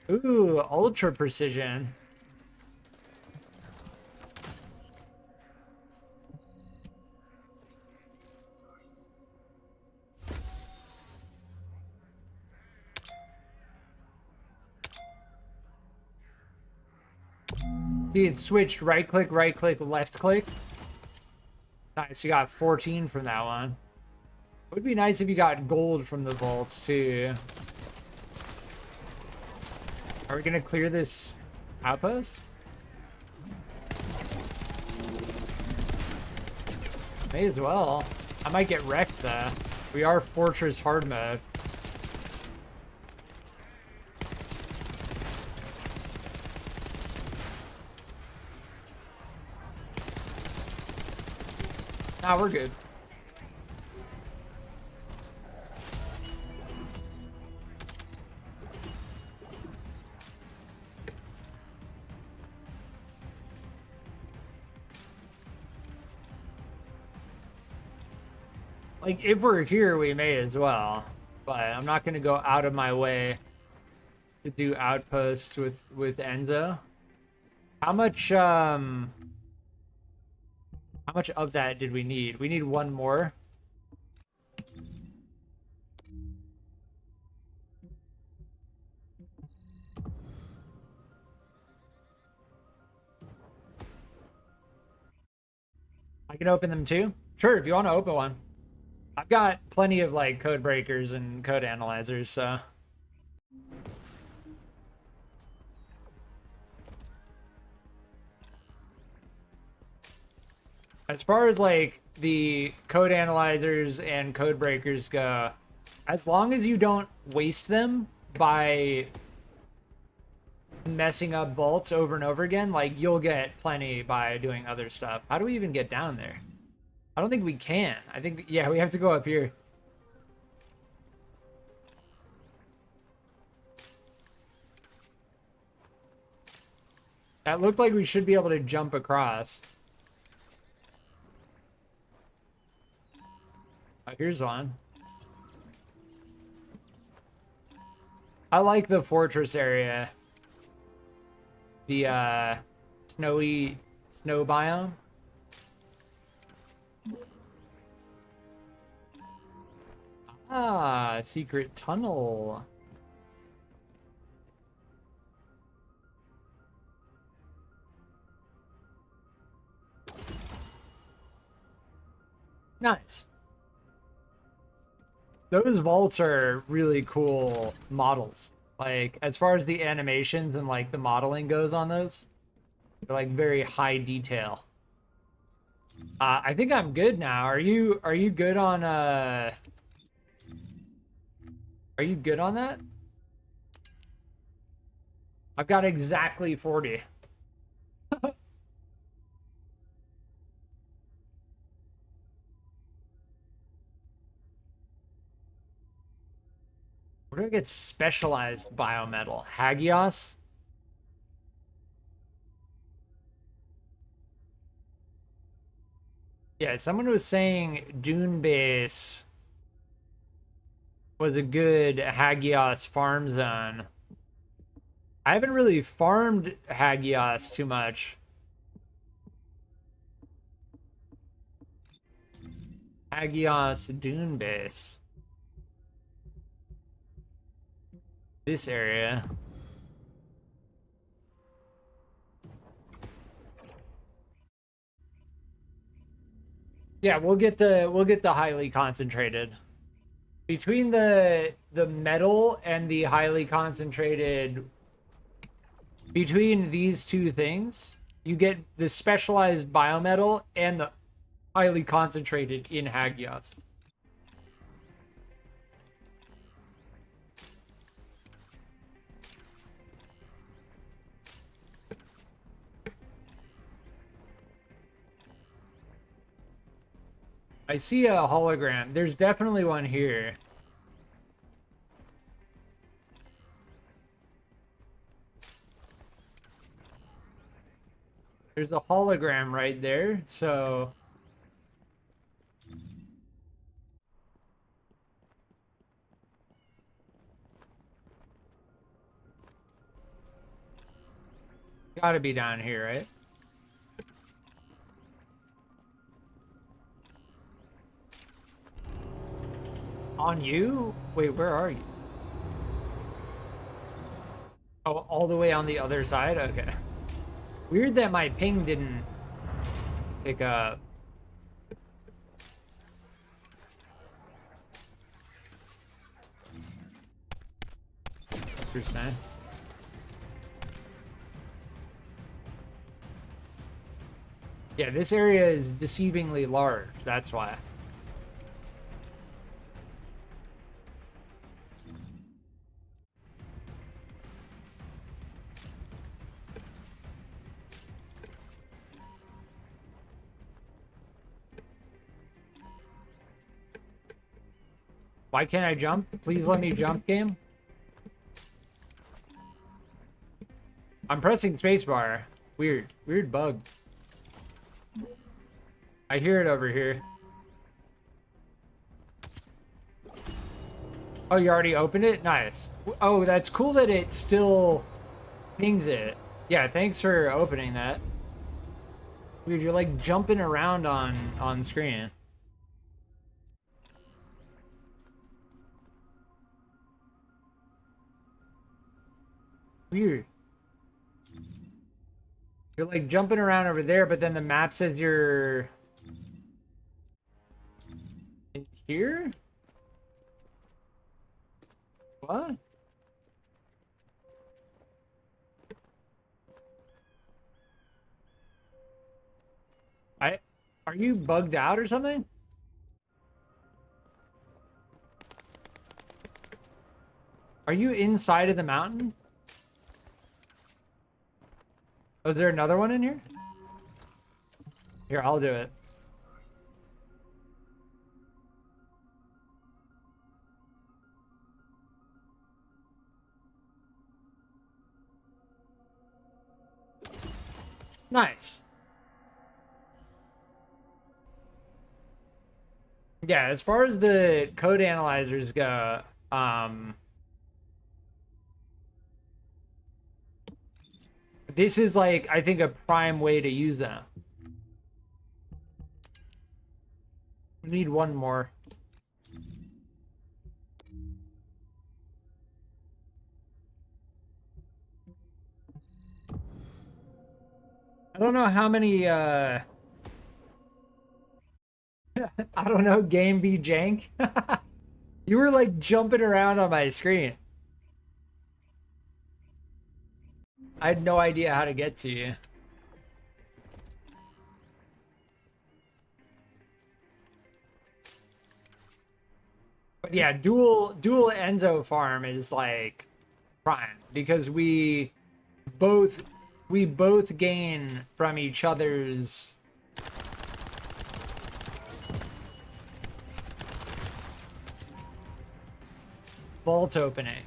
Ooh, ultra precision. See, it switched right click, left click. Nice, you got 14 from that one. It would be nice if you got gold from the vaults too. Are we gonna clear this outpost? May as well. I might get wrecked though. We are Fortress hard mode. Nah, we're good. Like, if we're here, we may as well. But I'm not going to go out of my way to do outposts with Enzo. How much of that did we need? We need one more. I can open them too? Sure, if you want to open one. I've got plenty of like code breakers and code analyzers, so. As far as like the code analyzers and code breakers go, as long as you don't waste them by messing up vaults over and over again, like you'll get plenty by doing other stuff. How do we even get down there? I don't think we can. I think, yeah, we have to go up here. That looked like we should be able to jump across. Oh, here's one. I like the fortress area. The snow biome. Ah, secret tunnel. Nice. Those vaults are really cool models. Like, as far as the animations and like the modeling goes on those, they're like very high detail. I think I'm good now. Are you good on Are you good on that? I've got exactly 40. Where do I get specialized biometal? Hagios? Yeah, someone was saying Dune Base was a good Hagios farm zone. I haven't really farmed Hagios too much. Hagios Dune Base. This area. Yeah, we'll get the highly concentrated. Between the metal and the highly concentrated, between these two things, you get the specialized biometal and the highly concentrated in Hagios. I see a hologram. There's definitely one here. There's a hologram right there, so... Gotta be down here, right? On you? Wait, where are you? Oh, all the way on the other side? Okay. Weird that my ping didn't pick up. Percent. Yeah, this area is deceivingly large. That's why. Why can't I jump? Please let me jump, game. I'm pressing spacebar. Weird. Weird bug. I hear it over here. Oh, you already opened it? Nice. Oh, that's cool that it still pings it. Yeah, thanks for opening that. Weird, you're like jumping around on screen. Weird. You're like jumping around over there, but then the map says you're in here? What? Are you bugged out or something? Are you inside of the mountain? Oh, is there another one in here? Here, I'll do it. Nice. Yeah, as far as the code analyzers go, this is like, I think, a prime way to use them. We need one more. I don't know how many, I don't know, game be jank. You were like jumping around on my screen. I had no idea how to get to you. But yeah, dual Enzo farm is like prime because we both gain from each other's vault opening.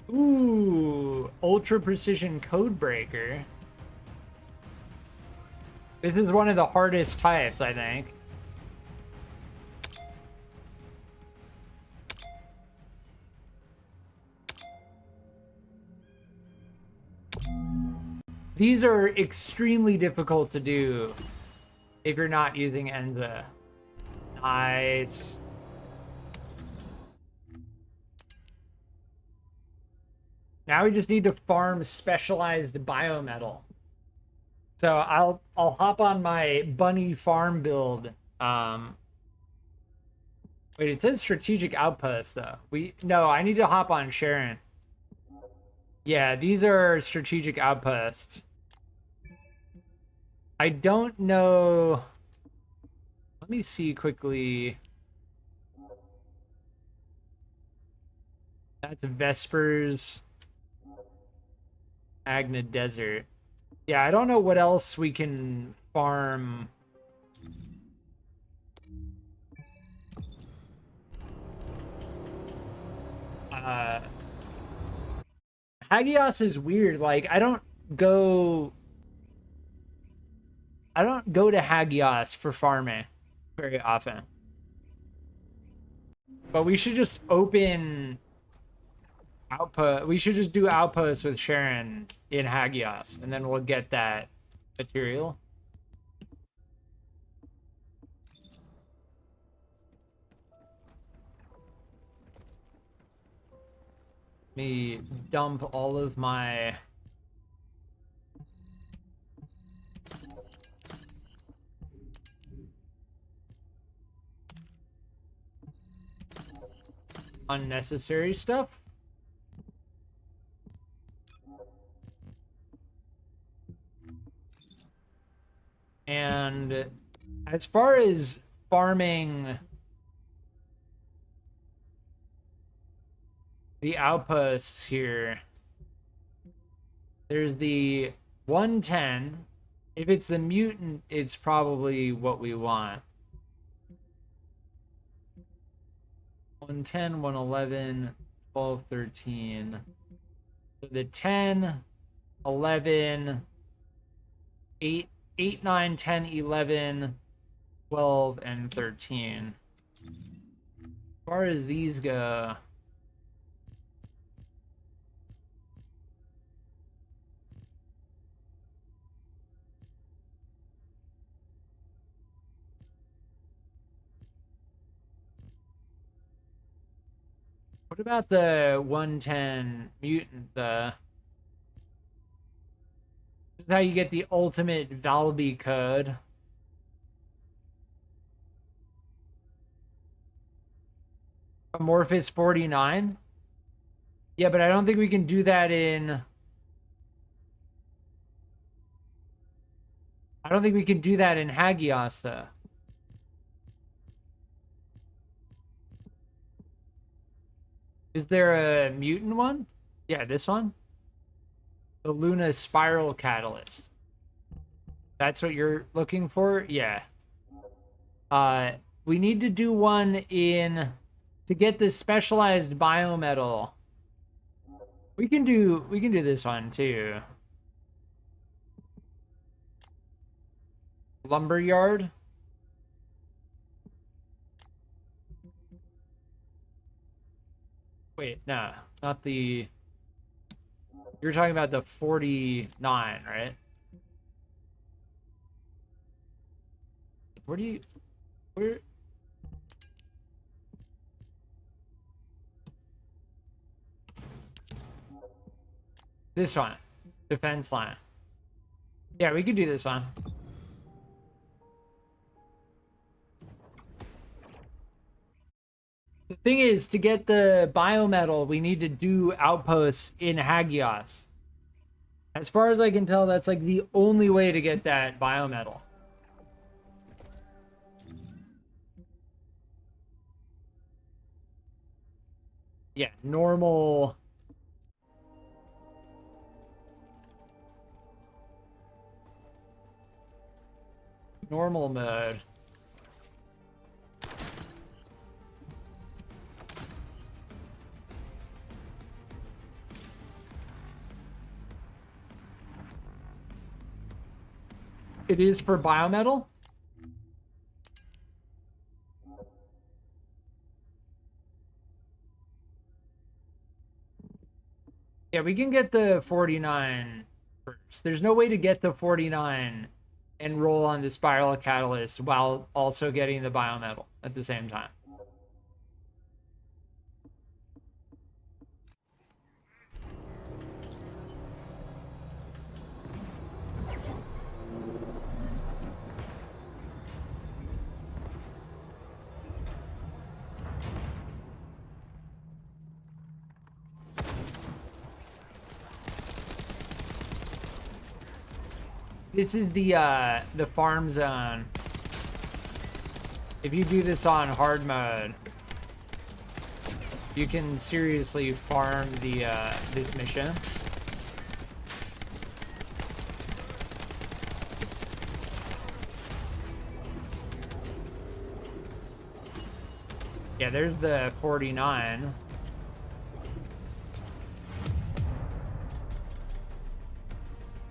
Ooh, ultra precision code breaker. This is one of the hardest types, I think. These are extremely difficult to do if you're not using Enza. Nice. Now we just need to farm specialized biometal. So I'll hop on my bunny farm build. Wait, it says strategic outpost though. No, I need to hop on Sharon. Yeah, these are strategic outposts. I don't know. Let me see quickly. That's Vespers. Agna Desert. Yeah, I don't know what else we can farm. Hagios is weird. Like, I don't go to Hagios for farming very often. But we should just open output. We should just do outposts with Sharon in Hagios, and then we'll get that material. Let me dump all of my unnecessary stuff. And as far as farming the outposts here, there's the 110. If it's the mutant, it's probably what we want. 110, 111, 12, 13. So the 10, 11, 8, 8, 9, 10, 11, 12, and 13. As far as these go, what about the 110 mutant? This is how you get the ultimate Valby code. Amorphous 49. Yeah, but I don't think we can do that in... I don't think we can do that in Hagios, though. Is there a mutant one? Yeah, this one. The Luna Spiral Catalyst. That's what you're looking for? Yeah. We need to do one in... To get the specialized biometal. We can do this one, too. Lumberyard. Wait, no, not the... You're talking about the 49, right? Where do you... Where... This one. Defense line. Yeah, we could do this one. The thing is, to get the biometal, we need to do outposts in Hagios. As far as I can tell, that's like the only way to get that biometal. Yeah, normal mode. It is for biometal? Yeah, we can get the 49 first. There's no way to get the 49 and roll on the Spiral Catalyst while also getting the biometal at the same time. This is the farm zone. If you do this on hard mode, you can seriously farm the this mission. Yeah, there's the 49.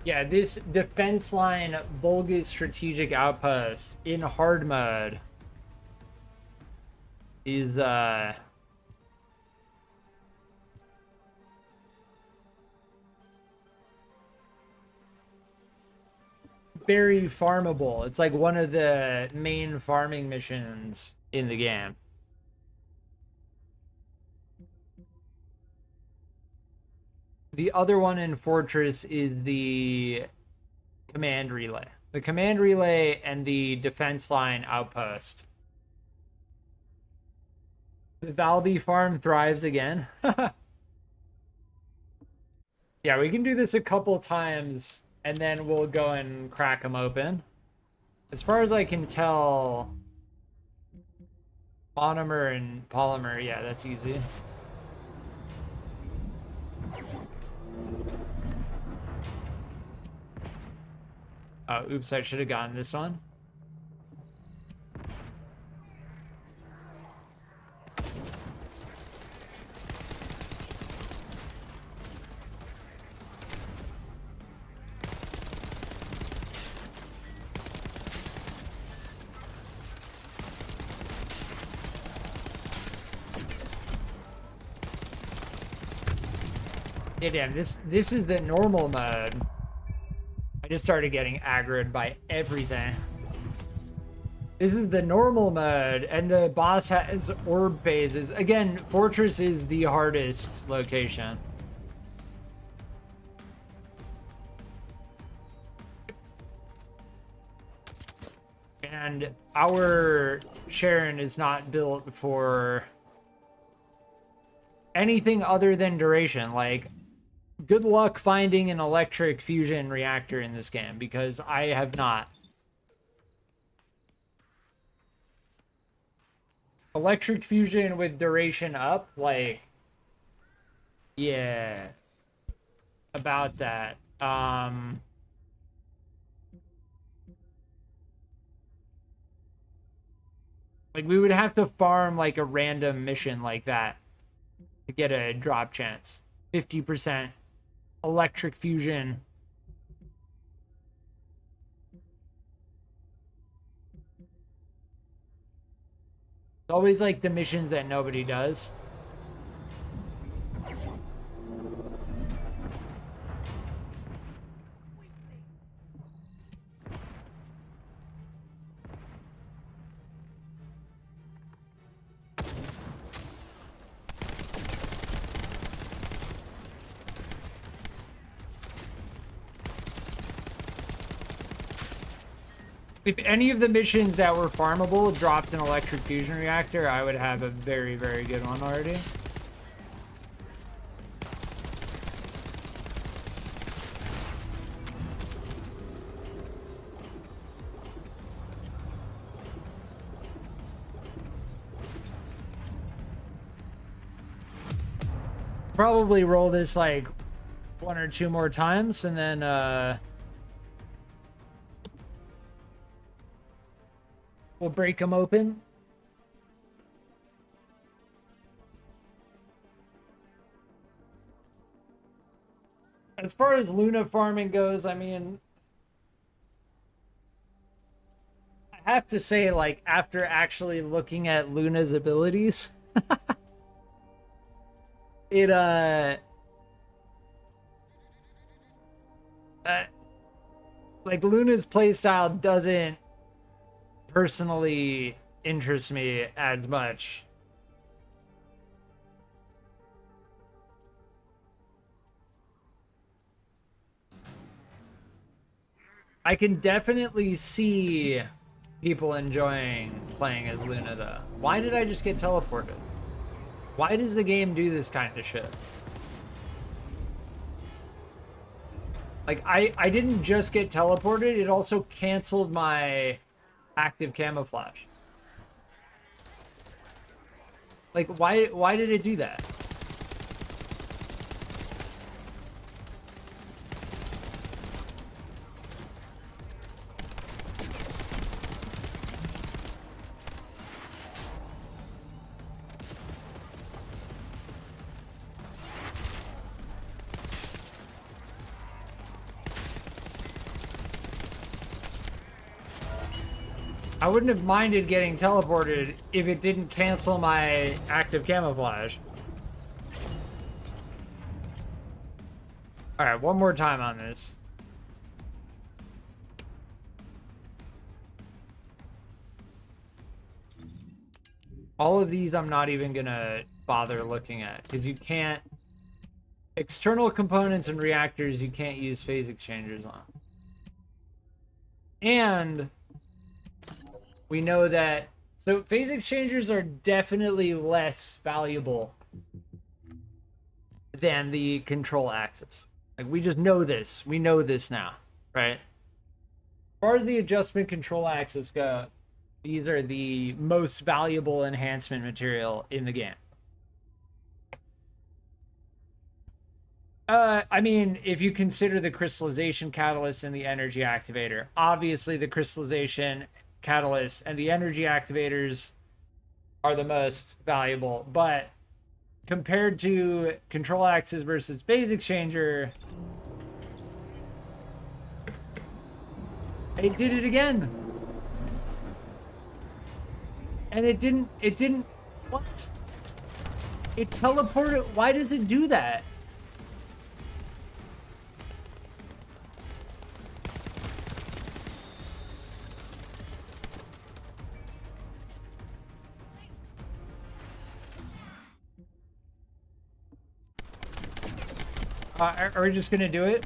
Yeah, this defense line Volga strategic outpost in hard mode is very farmable. It's like one of the main farming missions in the game. The other one in Fortress is the command relay. The command relay and the defense line outpost. The Valby farm thrives again. Yeah, we can do this a couple times and then we'll go and crack them open. As far as I can tell, monomer and polymer, yeah, that's easy. Oh, oops, I should have gotten this one. Yeah, damn, this is the normal mode. I just started getting aggroed by everything. This is the normal mode, and the boss has orb phases. Again, Fortress is the hardest location. And our Sharon is not built for anything other than duration. Like, good luck finding an electric fusion reactor in this game, because I have not. Electric fusion with duration up, like, yeah, about that. Like, we would have to farm like a random mission like that to get a drop chance. 50% electric fusion. It's always like the missions that nobody does. If any of the missions that were farmable dropped an electric fusion reactor, I would have a very, very good one already. Probably roll this like 1 or 2 more times and then we'll break them open. As far as Luna farming goes, I mean, I have to say, like, after actually looking at Luna's abilities, it, like, Luna's playstyle doesn't personally interest me as much. I can definitely see people enjoying playing as Luna though. Why did I just get teleported? Why does the game do this kind of shit? Like, I didn't just get teleported, it also canceled my active camouflage. Like, why did it do that? I wouldn't have minded getting teleported if it didn't cancel my active camouflage. All right, one more time on this. All of these I'm not even gonna bother looking at because you can't, external components and reactors you can't use phase exchangers on. And we know that, so phase exchangers are definitely less valuable than the control axis. Like, we just know this. We know this now, right? As far as the adjustment control axis go, these are the most valuable enhancement material in the game. I mean, if you consider the crystallization catalyst and the energy activator, obviously the crystallization catalyst and the energy activators are the most valuable, but compared to control axis versus phase exchanger, it did it again. And it didn't, what? It teleported, why does it do that? Are we just gonna do it?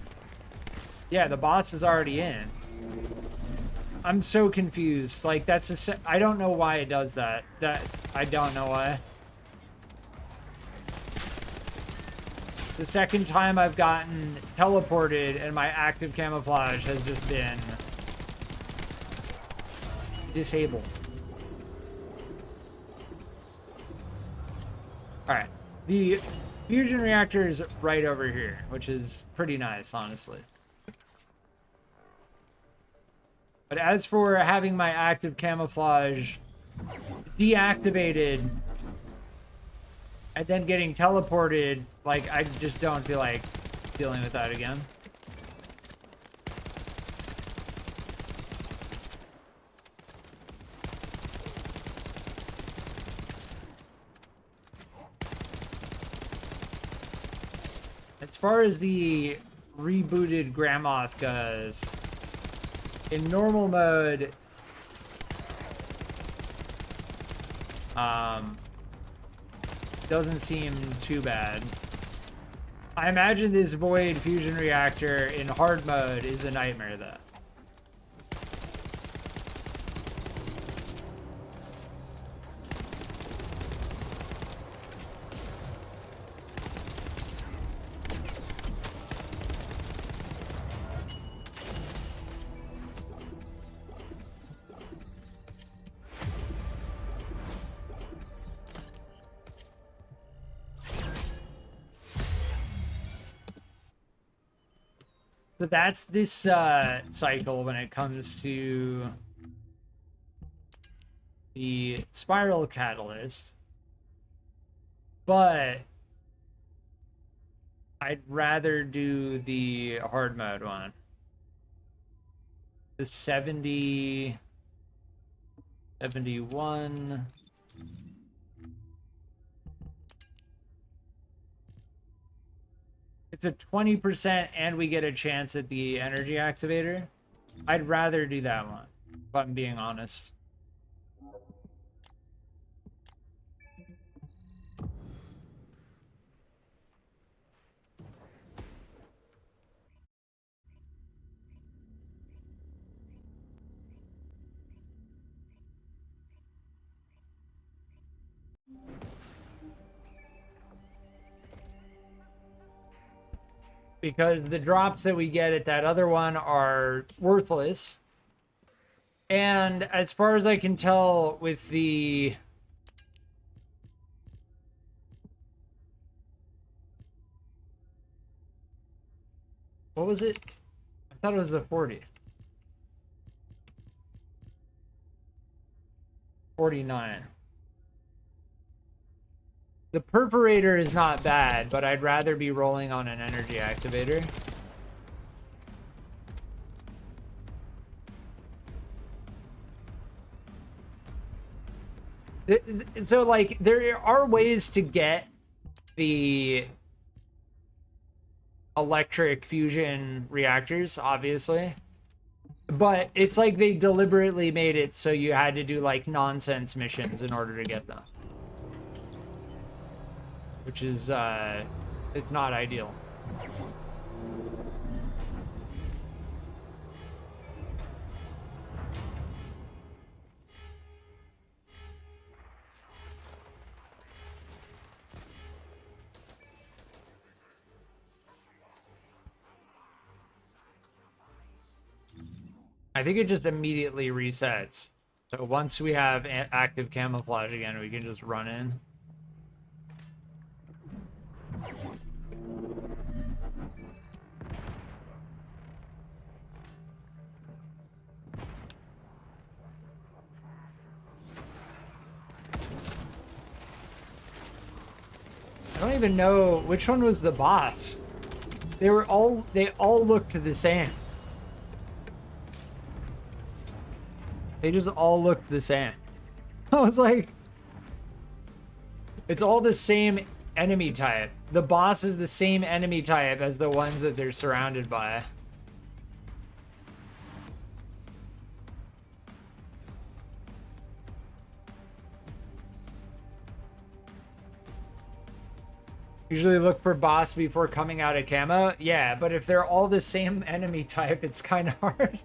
Yeah, the boss is already in. I'm so confused. Like, that's a... I don't know why it does that. I don't know why. The second time I've gotten teleported and my active camouflage has just been disabled. Alright. The fusion reactor is right over here, which is pretty nice, honestly. But as for having my active camouflage deactivated and then getting teleported, like, I just don't feel like dealing with that again. As far as the rebooted Gramoth goes, in normal mode, doesn't seem too bad. I imagine this Void fusion reactor in hard mode is a nightmare, though. So that's this cycle when it comes to the spiral catalyst. But I'd rather do the hard mode one. The 70, 71. It's a 20% and we get a chance at the energy activator. I'd rather do that one, if I'm being honest. because the drops that we get at that other one are worthless. And as far as I can tell with the... What was it? I thought it was the 40. 49. The perforator is not bad, but I'd rather be rolling on an energy activator. So, like, there are ways to get the electric fusion reactors, obviously. But it's like they deliberately made it so you had to do, like, nonsense missions in order to get them. Which is, it's not ideal. I think it just immediately resets. So once we have active camouflage again, we can just run in. I don't even know which one was the boss. They all looked the same. They just all looked the same. I was like, it's all the same enemy type. The boss is the same enemy type as the ones that they're surrounded by. Usually look for boss before coming out of camo. Yeah, but if they're all the same enemy type, it's kind of hard.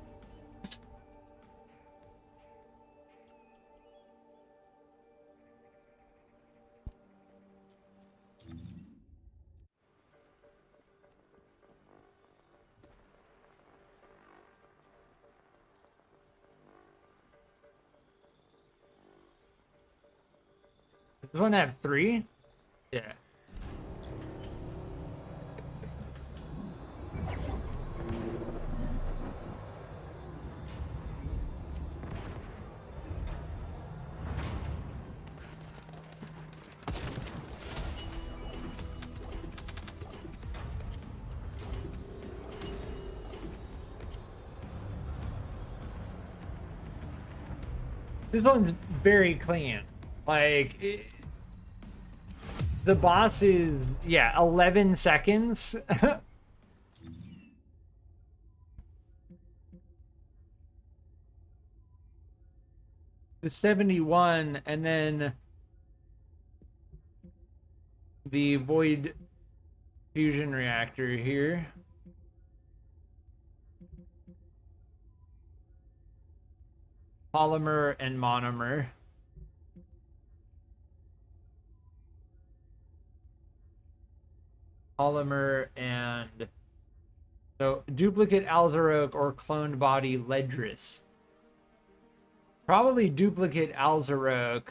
Does this one have 3? Yeah. This one's very clean. Like, the boss is, yeah, 11 seconds. The 71, and then the void fusion reactor here. Polymer and monomer. Polymer and... So, duplicate Alzaroke or cloned body Ledris. Probably duplicate Alzaroke.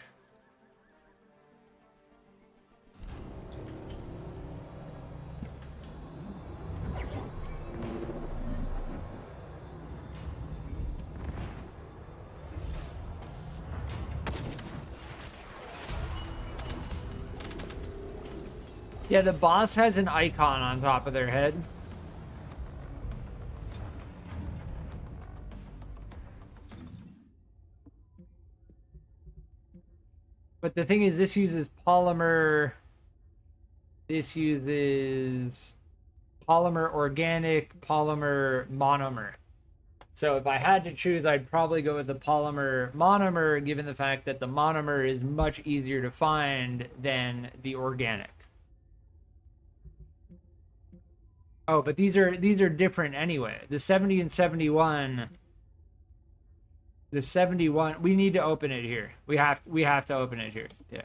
Yeah, the boss has an icon on top of their head. But the thing is, this uses polymer. This uses polymer organic, polymer monomer. So if I had to choose, I'd probably go with the polymer monomer, given the fact that the monomer is much easier to find than the organic. Oh, but these are different anyway. The 70 and 71. The 71. We need to open it here. We have to open it here. Yeah.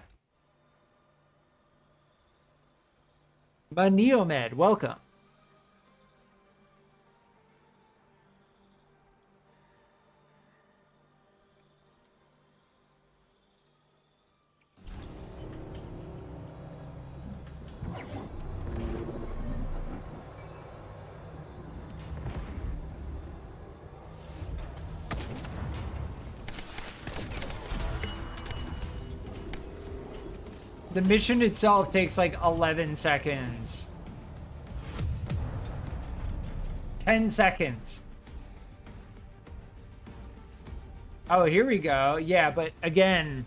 But Neomed, welcome. The mission itself takes like 11 seconds. 10 seconds. Oh, here we go. Yeah, but again,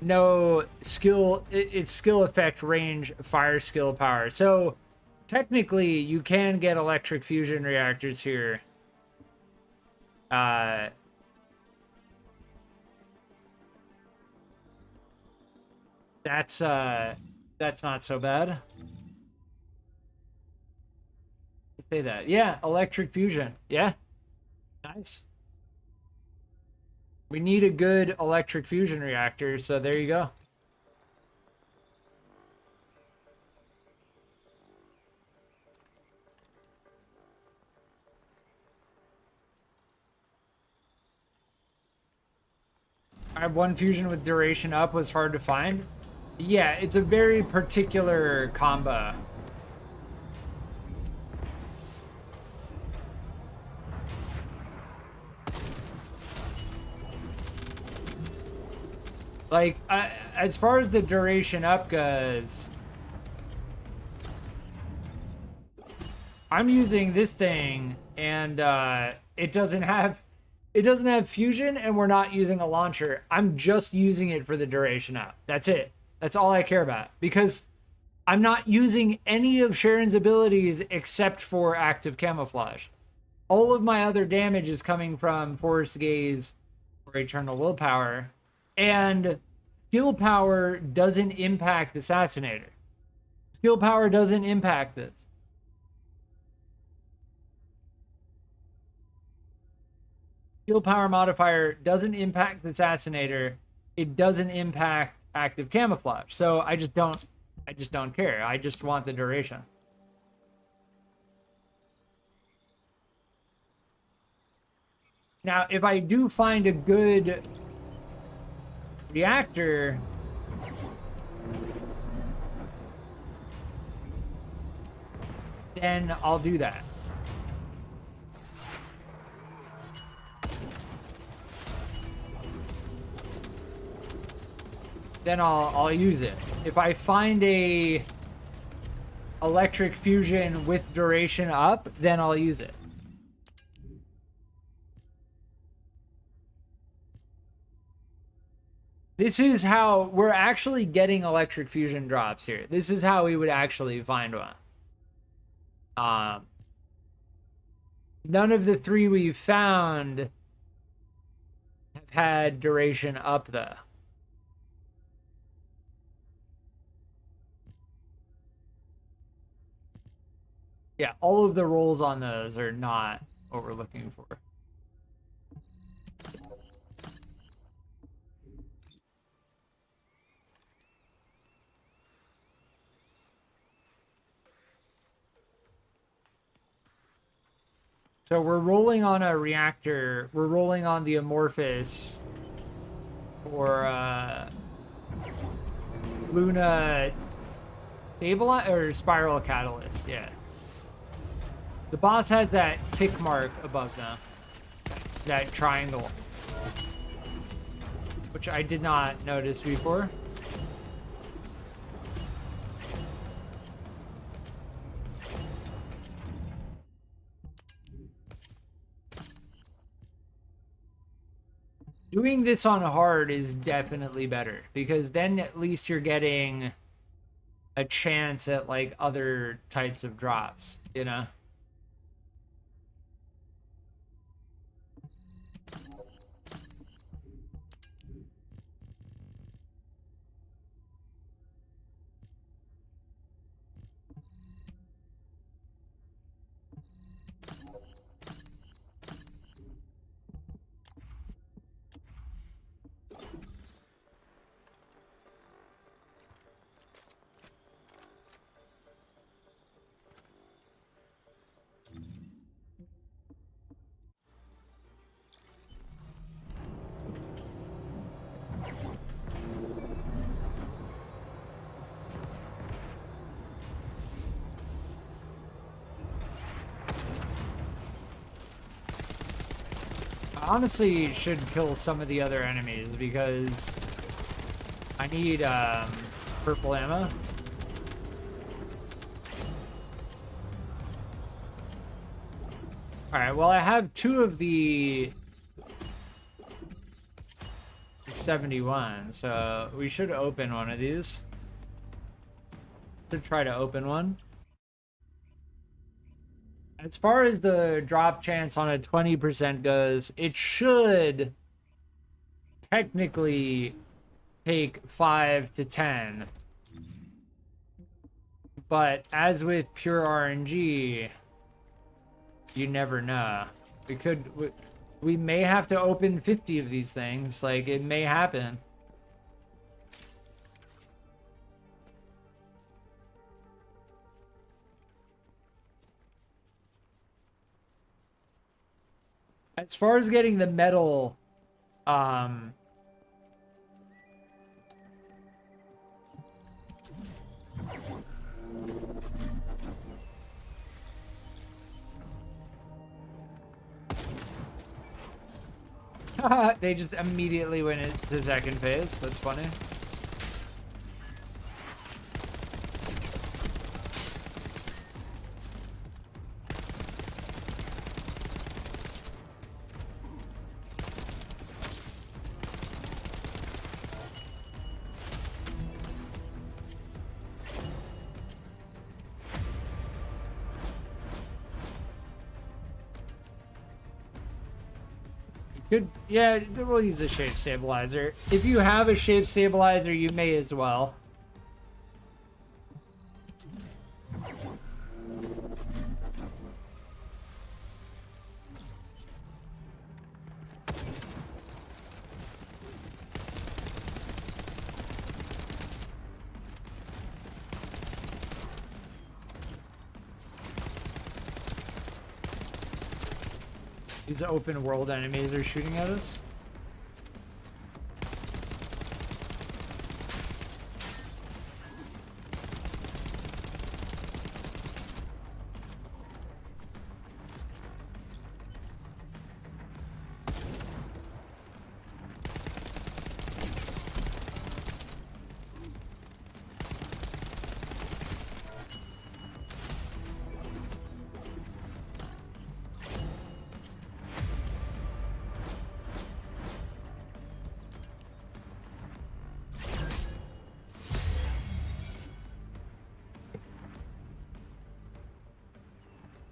no skill. It's skill effect, range, fire skill, power. So technically, you can get electric fusion reactors here. That's not so bad. Say that. Yeah, electric fusion. Yeah. Nice. We need a good electric fusion reactor, so there you go. I have one fusion with duration up was hard to find. Yeah, it's a very particular combo. Like, as far as the duration up goes, I'm using this thing, and it doesn't have fusion, and we're not using a launcher. I'm just using it for the duration up. That's it. That's all I care about, because I'm not using any of Sharon's abilities except for active camouflage. All of my other damage is coming from Forest Gaze or Eternal Willpower, and skill power doesn't impact Assassinator. Skill power doesn't impact this. Skill power modifier doesn't impact the Assassinator. It doesn't impact active camouflage. So I just don't care. I just want the duration. Now, if I do find a good reactor, then I'll do that. Then I'll use it. If I find a electric fusion with duration up, then I'll use it. This is how we're actually getting electric fusion drops here. This is how we would actually find one. None of the three we've found have had duration up though. Yeah, all of the rolls on those are not what we're looking for. So we're rolling on a reactor. We're rolling on the Amorphous for Luna Stabilize or Spiral Catalyst, yeah. The boss has that tick mark above them. That triangle. Which I did not notice before. Doing this on hard is definitely better, because then at least you're getting a chance at like other types of drops, you know? Honestly should kill some of the other enemies because I need purple ammo. All right, well, I have 2 of the 71, so we should open one of these. Should try to open one. As far as the drop chance on a 20% goes, it should technically take 5 to 10. But as with pure RNG, you never know. We may have to open 50 of these things. Like, it may happen. As far as getting the metal, they just immediately went into second phase. That's funny. Good, yeah, we'll use a shape stabilizer. If you have a shape stabilizer, you may as well. These open world enemies are shooting at us.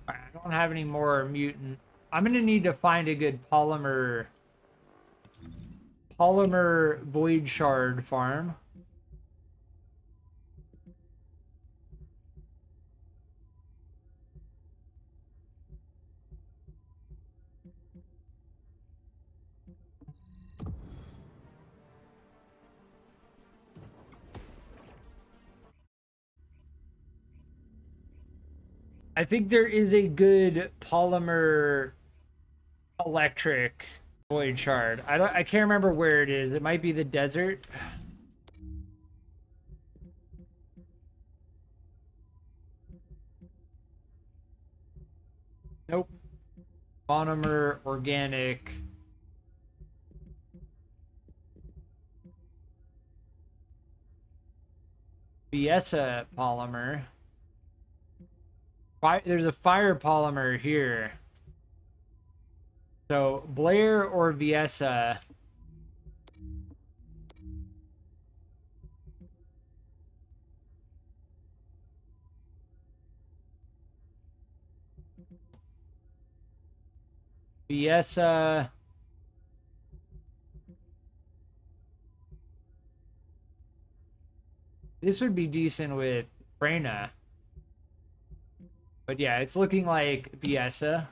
I don't have any more mutant. I'm gonna need to find a good polymer void shard farm. I think there is a good polymer electric void shard. I can't remember where it is. It might be the desert. Nope. Monomer organic. Biessa polymer. There's a fire polymer here. So Blair or Viessa. Viessa. This would be decent with Freyna. But yeah, it's looking like Viessa.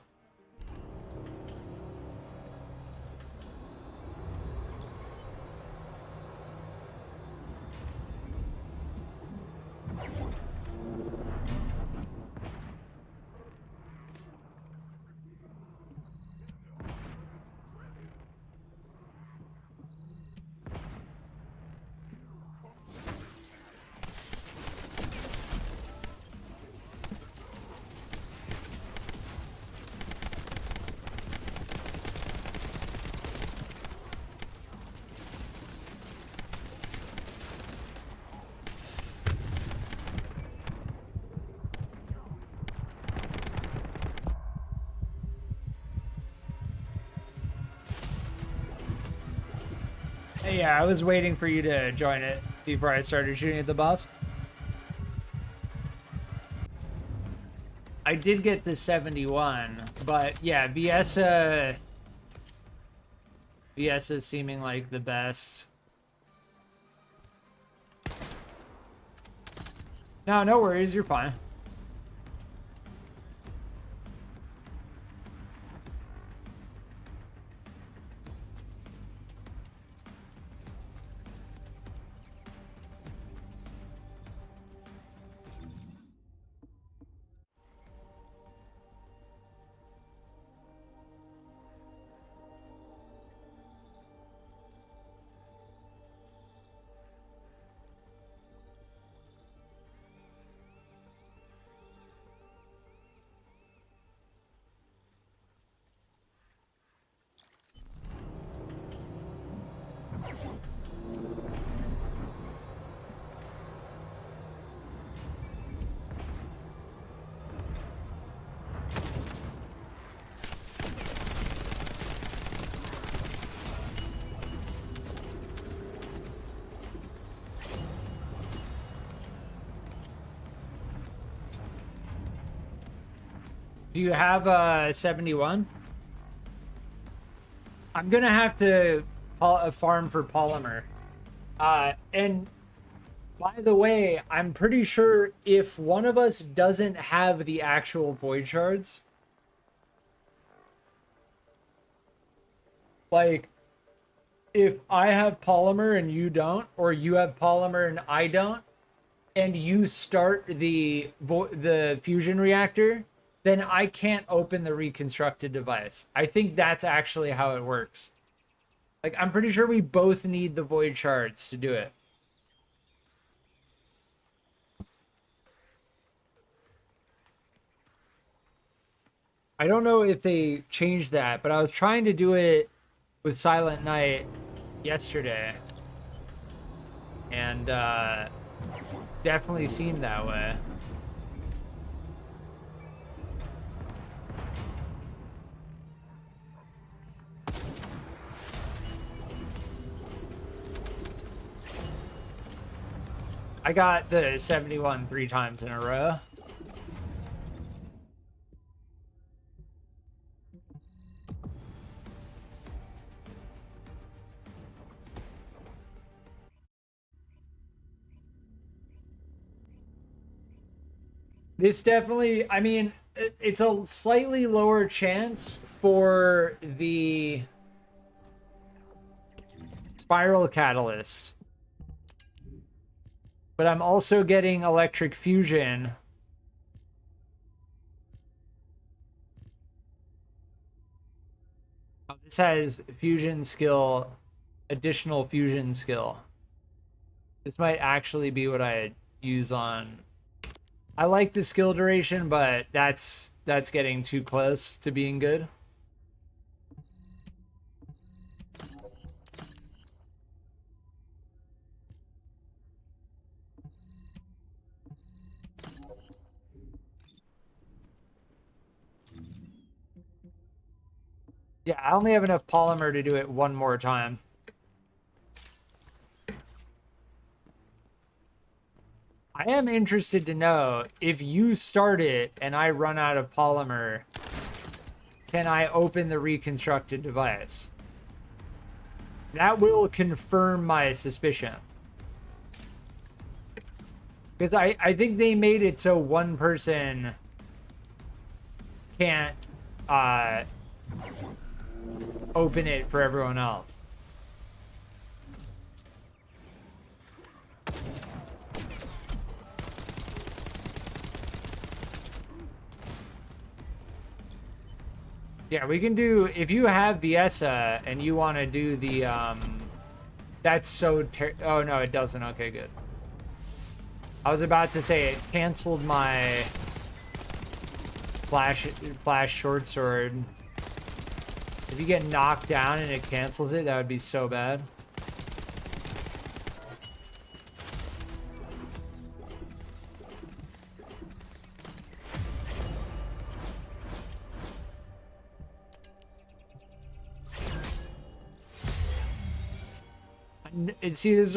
Yeah, I was waiting for you to join it before I started shooting at the boss. I did get the 71, but yeah, Viesa is seeming like the best. No, no worries, you're fine. Do you have a 71? I'm gonna have to farm for polymer. And by the way, I'm pretty sure if one of us doesn't have the actual void shards, like if I have polymer and you don't, or you have polymer and I don't, and you start the fusion reactor, then I can't open the reconstructed device. I think that's actually how it works. Like, I'm pretty sure we both need the void shards to do it. I don't know if they changed that, but I was trying to do it with Silent Night yesterday. And definitely seemed that way. I got the 71 3 times in a row. This definitely, I mean, it's a slightly lower chance for the spiral catalyst. But I'm also getting electric fusion. Oh, this has fusion skill, additional fusion skill. This might actually be what I use on. I like the skill duration, but that's getting too close to being good. Yeah, I only have enough polymer to do it one more time. I am interested to know if you start it and I run out of polymer, can I open the reconstructed device? That will confirm my suspicion. Because I think they made it so one person can't open it for everyone else. Yeah, we can do, if you have Viesa and you want to do the, that's so, oh no, it doesn't. Okay, good. I was about to say it canceled my flash short sword. If you get knocked down and it cancels it, that would be so bad. See, this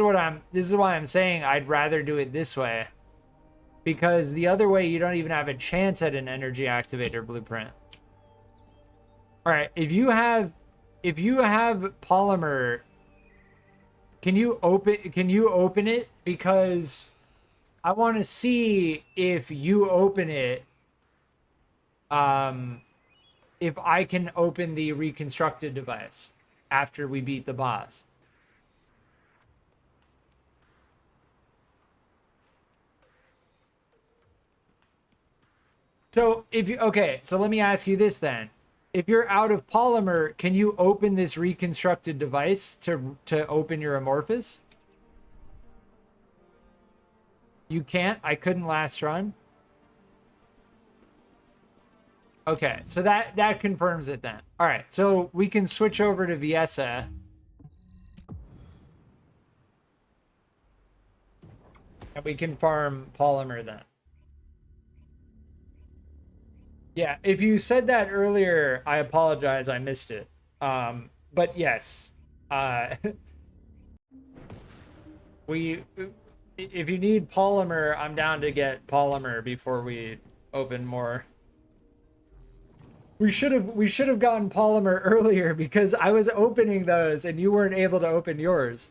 is why I'm saying I'd rather do it this way, because the other way you don't even have a chance at an energy activator blueprint. All right, if you have polymer, can you open it? Because I want to see if you open it, if I can open the reconstructed device after we beat the boss. So okay, so let me ask you this then. If you're out of polymer, can you open this reconstructed device to open your amorphous? You can't? I couldn't last run? Okay, so that confirms it then. All right, so we can switch over to Viesa. And we can farm polymer then. Yeah, if you said that earlier, I apologize, I missed it. But yes, if you need polymer, I'm down to get polymer before we open more. We should have gotten polymer earlier because I was opening those and you weren't able to open yours.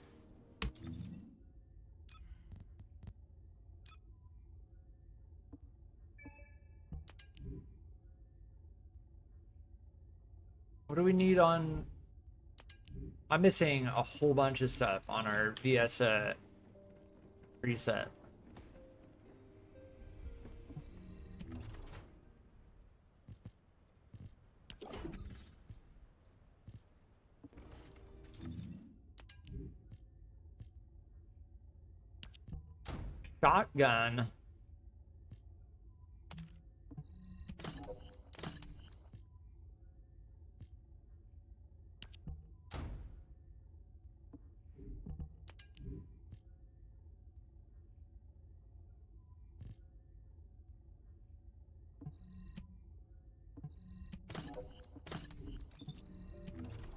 What do we need on... I'm missing a whole bunch of stuff on our VS preset. Shotgun.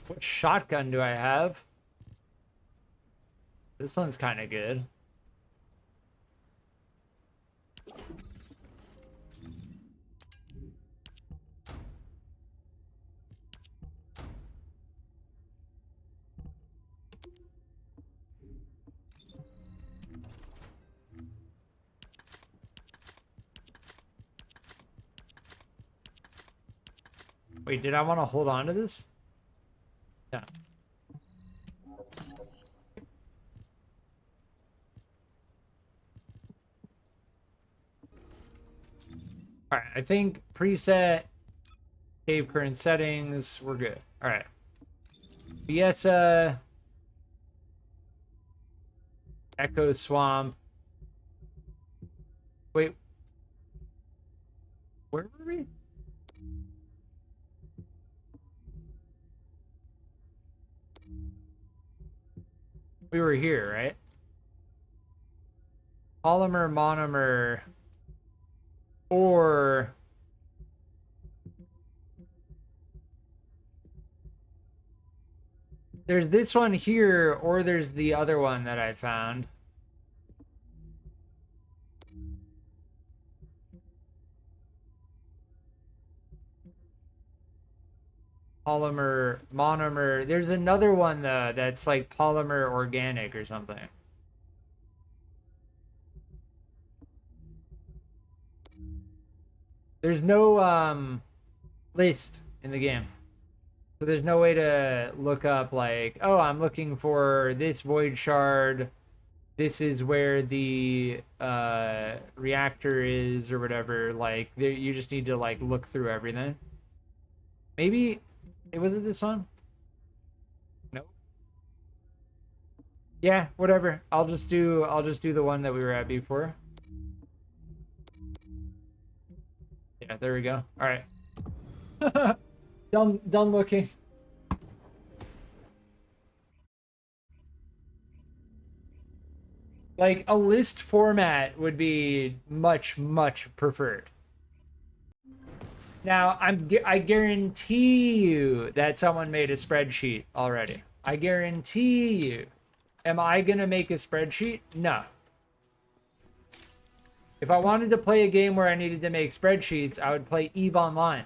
What shotgun do I have? This one's kind of good. Wait, did I want to hold on to this? Yeah. All right, I think preset, save current settings, we're good. All right. Viesa, Echo Swamp. Wait. Where were we? We were here, right? Polymer, monomer, or there's this one here, or there's the other one that I found. Polymer, monomer. There's another one though that's like polymer organic or something. There's no list in the game. So there's no way to look up like, oh, I'm looking for this void shard. This is where the reactor is or whatever. Like you just need to like look through everything. Maybe it wasn't this one. Nope. Yeah, whatever. I'll just do the one that we were at before. Yeah, there we go. All right. done looking. Like a list format would be much preferred. Now, I guarantee you that someone made a spreadsheet already. I guarantee you Am I going to make a spreadsheet? No. If I wanted to play a game where I needed to make spreadsheets, I would play EVE Online.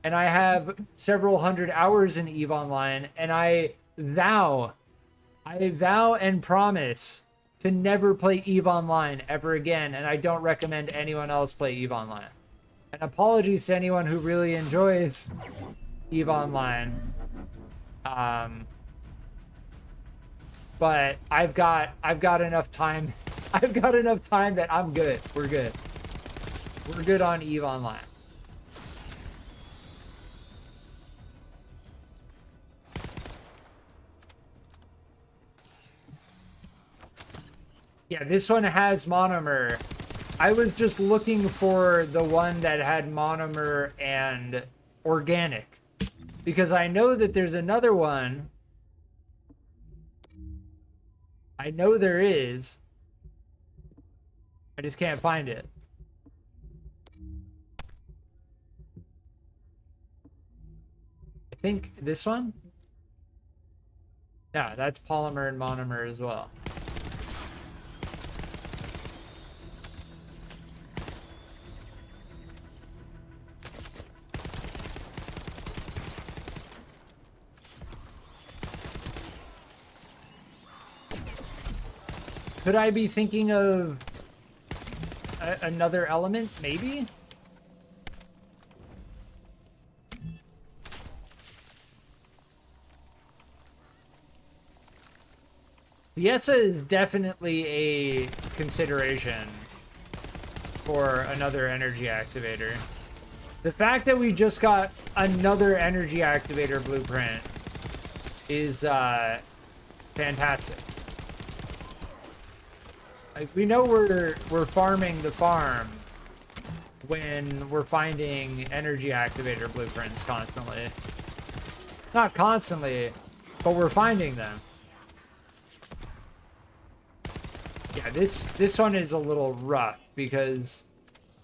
And I have several hundred hours in EVE Online, and I vow and promise to never play EVE Online ever again, and I don't recommend anyone else play EVE Online. And apologies to anyone who really enjoys EVE Online. But I've got enough time. I've got enough time that I'm good. We're good. We're good on EVE Online. Yeah, this one has monomer. I was just looking for the one that had monomer and organic, because I know that there's another one. I know there is. I just can't find it. I think this one? Yeah, that's polymer and monomer as well. Could I be thinking of another element, maybe? The ESA is definitely a consideration for another energy activator. The fact that we just got another energy activator blueprint is fantastic. Like, we know we're farming the farm when we're finding energy activator blueprints constantly. Not constantly, but we're finding them. Yeah, this one is a little rough because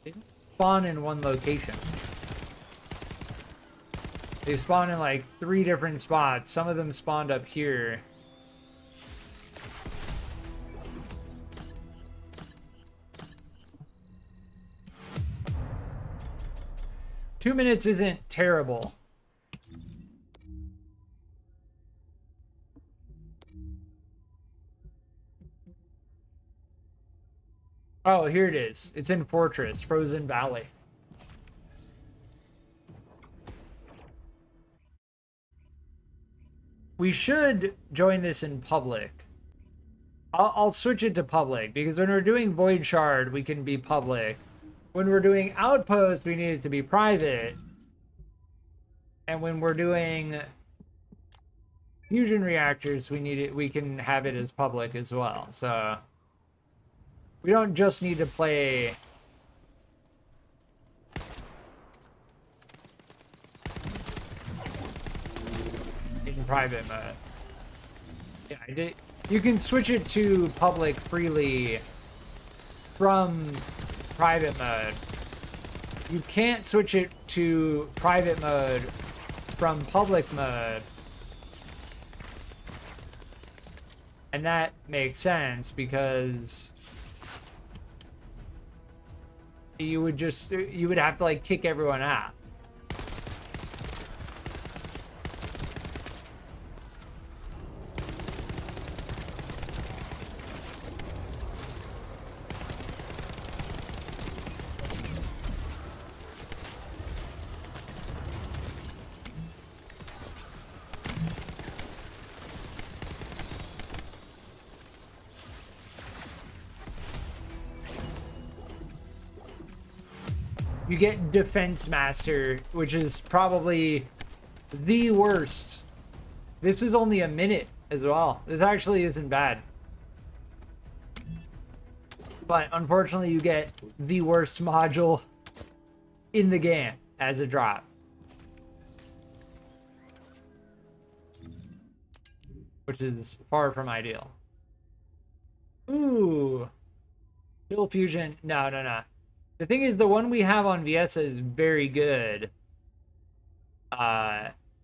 they don't spawn in one location. They spawn in like 3 different spots. Some of them spawned up here. Two minutes isn't terrible. Oh, here it is. It's in Fortress, Frozen Valley. We should join this in public. I'll switch it to public, because when we're doing Void Shard, we can be public. When we're doing Outpost, we need it to be private. And when we're doing fusion reactors, we can have it as public as well. So we don't just need to play in private mode. Yeah, I did. You can switch it to public freely from private mode. You can't switch it to private mode from public mode. And that makes sense because you would have to like kick everyone out. You get Defense Master, which is probably the worst. This is only a minute as well. This actually isn't bad. But unfortunately, you get the worst module in the game as a drop. Which is far from ideal. Ooh. Chill Fusion. No. The thing is, the one we have on Viesa is very good.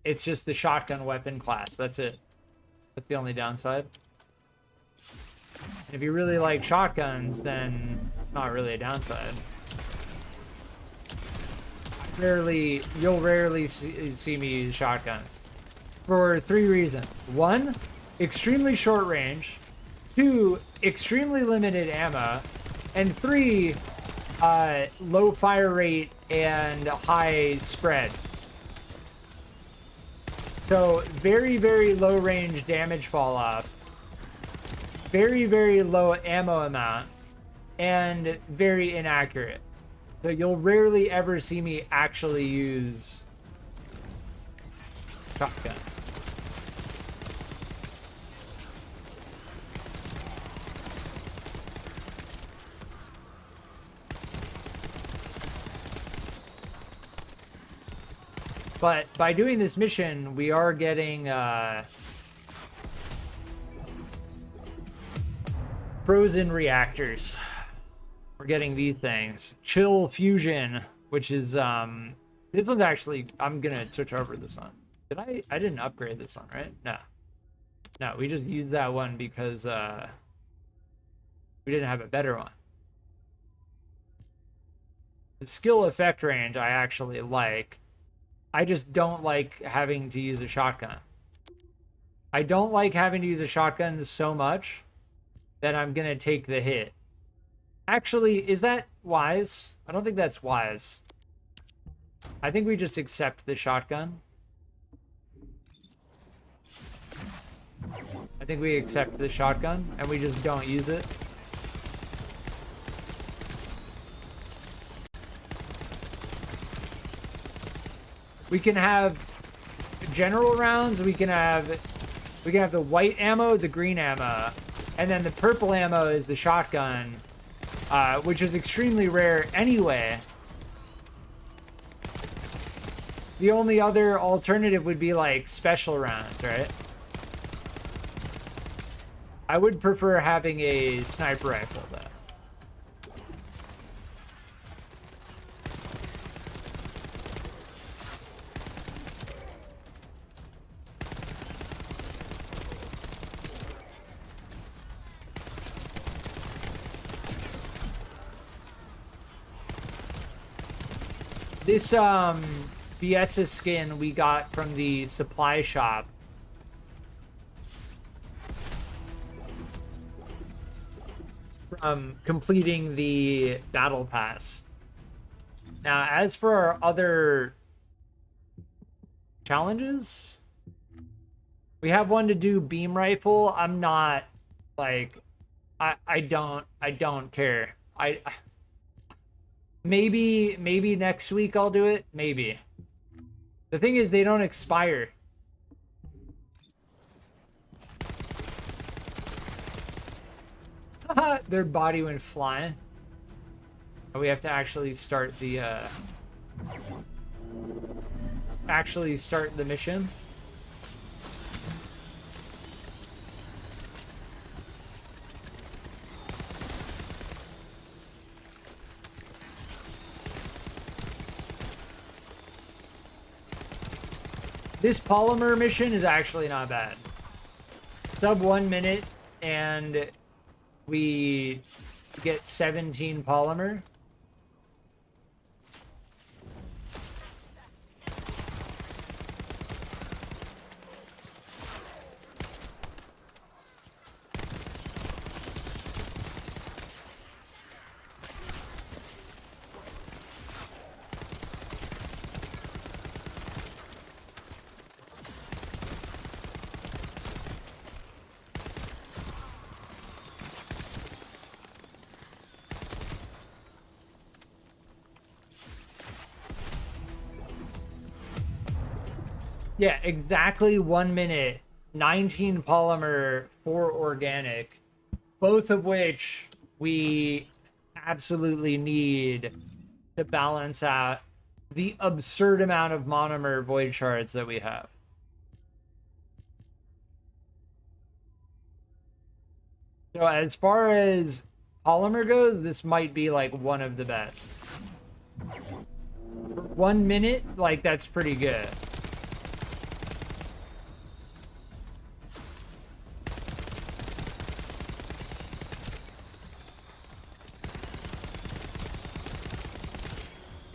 It's just the shotgun weapon class. That's it. That's the only downside. And if you really like shotguns, then not really a downside. You'll rarely see me use shotguns for 3 reasons. 1, extremely short range. 2, extremely limited ammo. And 3, low fire rate and high spread. So very, very low range damage fall off. Very, very low ammo amount. And very inaccurate. So you'll rarely ever see me actually use shotguns. But by doing this mission, we are getting frozen reactors. We're getting these things. Chill fusion, which is this one's actually, I'm gonna switch over this one. I didn't upgrade this one, right? No, we just used that one because we didn't have a better one. The skill effect range I actually like. I just don't like having to use a shotgun. I don't like having to use a shotgun so much that I'm gonna take the hit. Actually, is that wise? I don't think that's wise. I think we just accept the shotgun. I think we accept the shotgun and we just don't use it. We can have general rounds. We can have the white ammo, the green ammo, and then the purple ammo is the shotgun. Which is extremely rare anyway. The only other alternative would be like special rounds, right? I would prefer having a sniper rifle though. This the ASUS skin we got from the supply shop. From completing the battle pass. Now, as for our other challenges, we have one to do beam rifle. I'm not like I don't care. Maybe next week I'll do it. Maybe. The thing is, they don't expire. Their body went flying. We have to actually start the mission. This polymer mission is actually not bad. Sub 1 minute and we get 17 polymer. Yeah, exactly 1 minute, 19 polymer, 4 organic, both of which we absolutely need to balance out the absurd amount of monomer void shards that we have. So as far as polymer goes, this might be like one of the best. For 1 minute, like that's pretty good.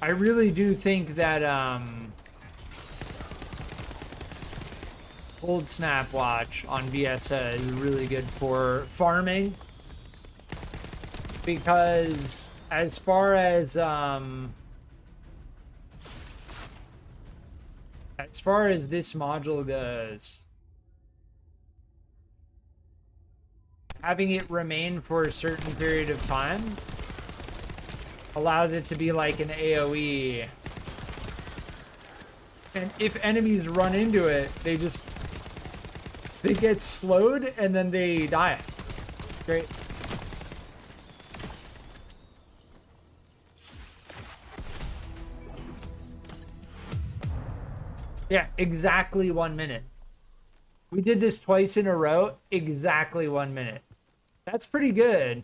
I really do think that Cold Snap Watch on VSA is really good for farming, because as far as this module goes, having it remain for a certain period of time allows it to be like an AoE. And if enemies run into it, they get slowed and then they die. Great. Yeah, exactly 1 minute. We did this twice in a row, exactly 1 minute. That's pretty good.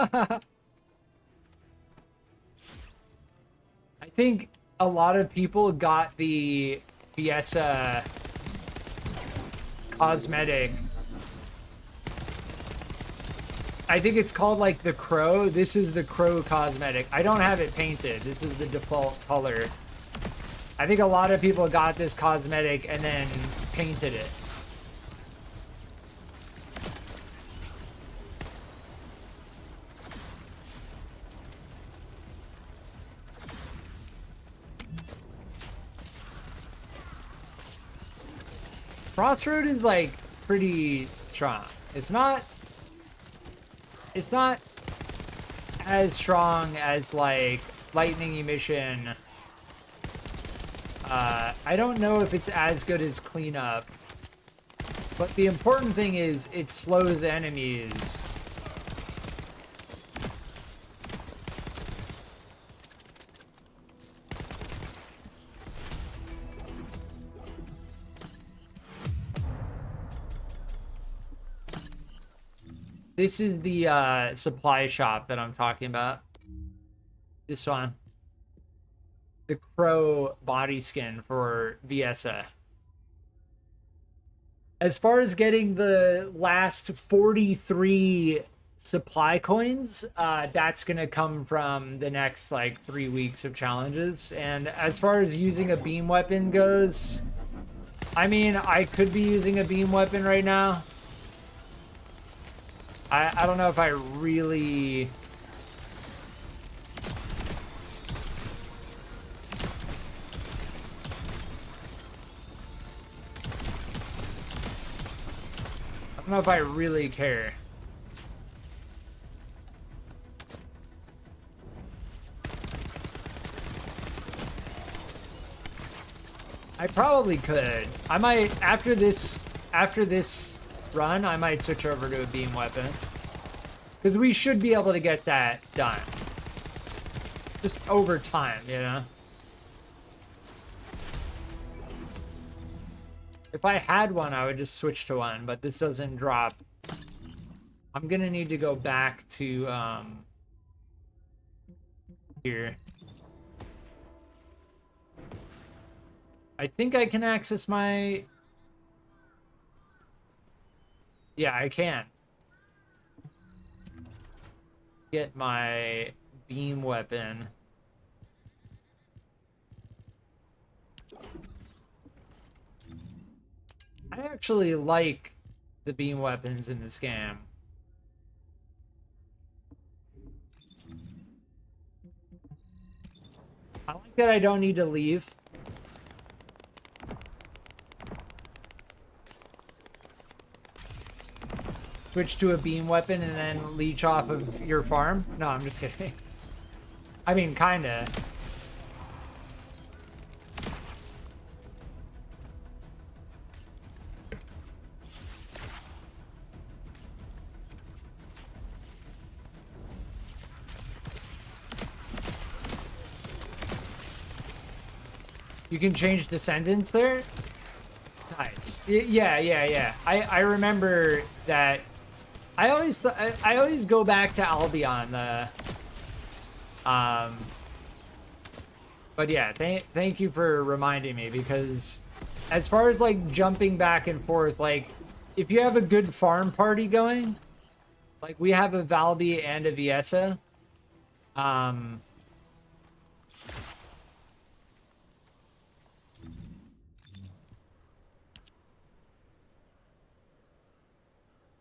I think a lot of people got the Fiesta cosmetic. I think it's called like the Crow. This is the Crow cosmetic. I don't have it painted. This is the default color. I think a lot of people got this cosmetic and then painted it. Crossroad is like pretty strong. It's not as strong as like lightning emission. I don't know if it's as good as cleanup, but the important thing is it slows enemies. This is the supply shop that I'm talking about. This one. The Crow body skin for VSA. As far as getting the last 43 supply coins, that's gonna come from the next like 3 weeks of challenges. And as far as using a beam weapon goes, I mean, I could be using a beam weapon right now. I don't know if I really... I don't know if I really care. I probably could. I might, after this run, I might switch over to a beam weapon, because we should be able to get that done just over time, you know. If I had one, I would just switch to one, but this doesn't drop. I'm gonna need to go back to here. I think I can access my... Yeah, I can get my beam weapon. I actually like the beam weapons in this game. I like that I don't need to leave. Switch to a beam weapon and then leech off of your farm? No, I'm just kidding. I mean, kinda. You can change Descendants there? Nice. Yeah. I remember that. I always go back to Albion. But yeah, thank you for reminding me, because as far as like jumping back and forth, like if you have a good farm party going, like we have a Valby and a Viesa,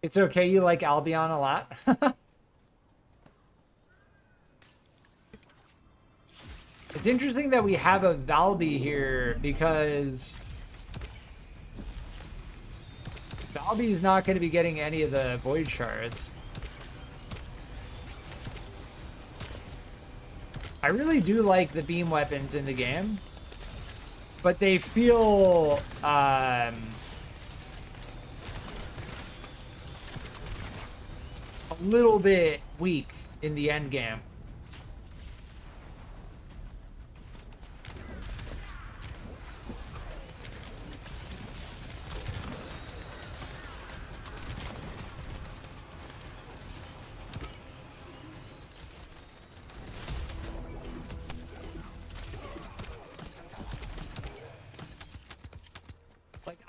it's okay you like Albion a lot. It's interesting that we have a Valby here, because Valby's not going to be getting any of the void shards. I really do like the beam weapons in the game, but they feel a little bit weak in the end game.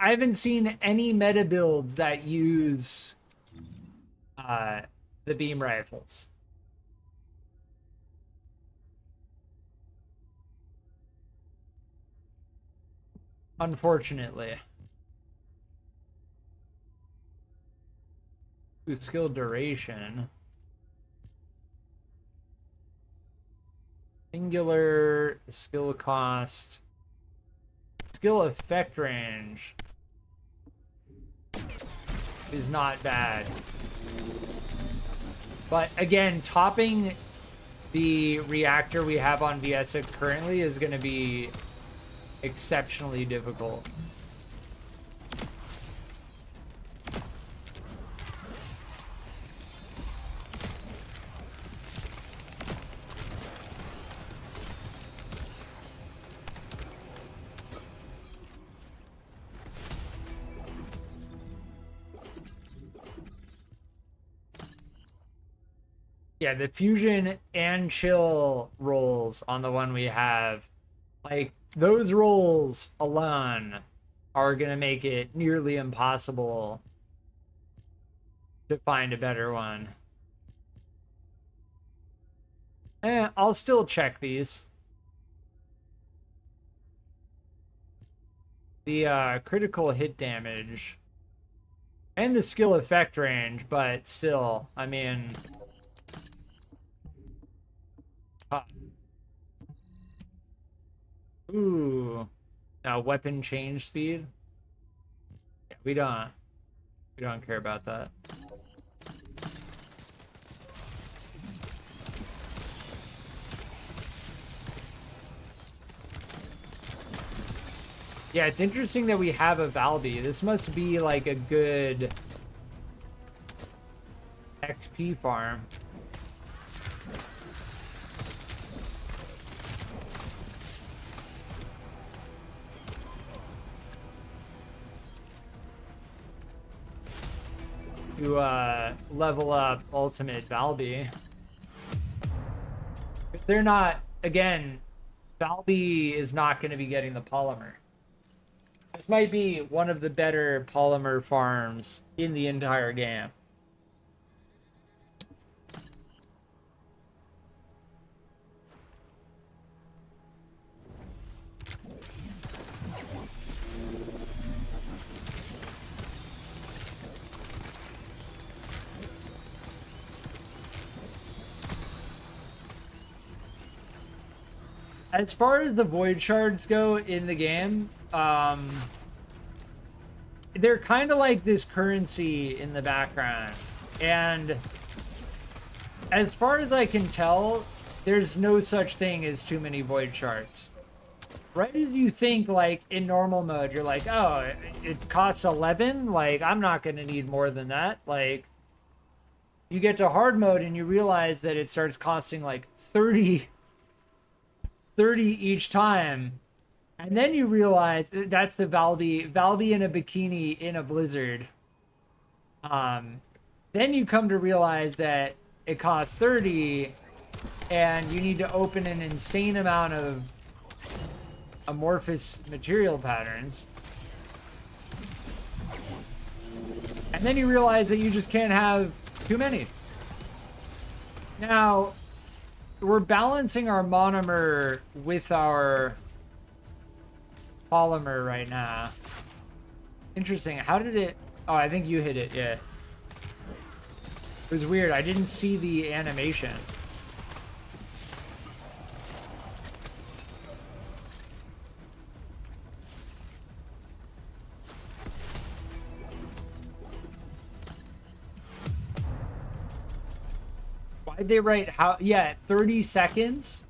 I haven't seen any meta builds that use the beam rifles. Unfortunately. Ooh, skill duration. Singular skill cost. Skill effect range is not bad. But again, topping the reactor we have on Viesa currently is going to be exceptionally difficult. Yeah, the fusion and chill rolls on the one we have, like those rolls alone are gonna make it nearly impossible to find a better one. I'll still check these. The critical hit damage and the skill effect range, but still, I mean, ooh, now weapon change speed. Yeah, we don't care about that. Yeah, it's interesting that we have a Valby. This must be like a good XP farm. To level up ultimate Valby. If they're not, again, Valby is not going to be getting the polymer. This might be one of the better polymer farms in the entire game. As far as the void shards go in the game, they're kind of like this currency in the background. And as far as I can tell, there's no such thing as too many void shards. Right as you think, like, in normal mode, you're like, oh, it costs 11? Like, I'm not going to need more than that. Like, you get to hard mode and you realize that it starts costing, like, 30 each time. And then you realize that's the Valby in a bikini in a blizzard. Then you come to realize that it costs 30 and you need to open an insane amount of amorphous material patterns. And then you realize that you just can't have too many. Now, we're balancing our monomer with our polymer right now. Interesting. How did it... Oh, I think you hit it, yeah. It was weird. I didn't see the animation. Why'd they write how... Yeah, 30 seconds?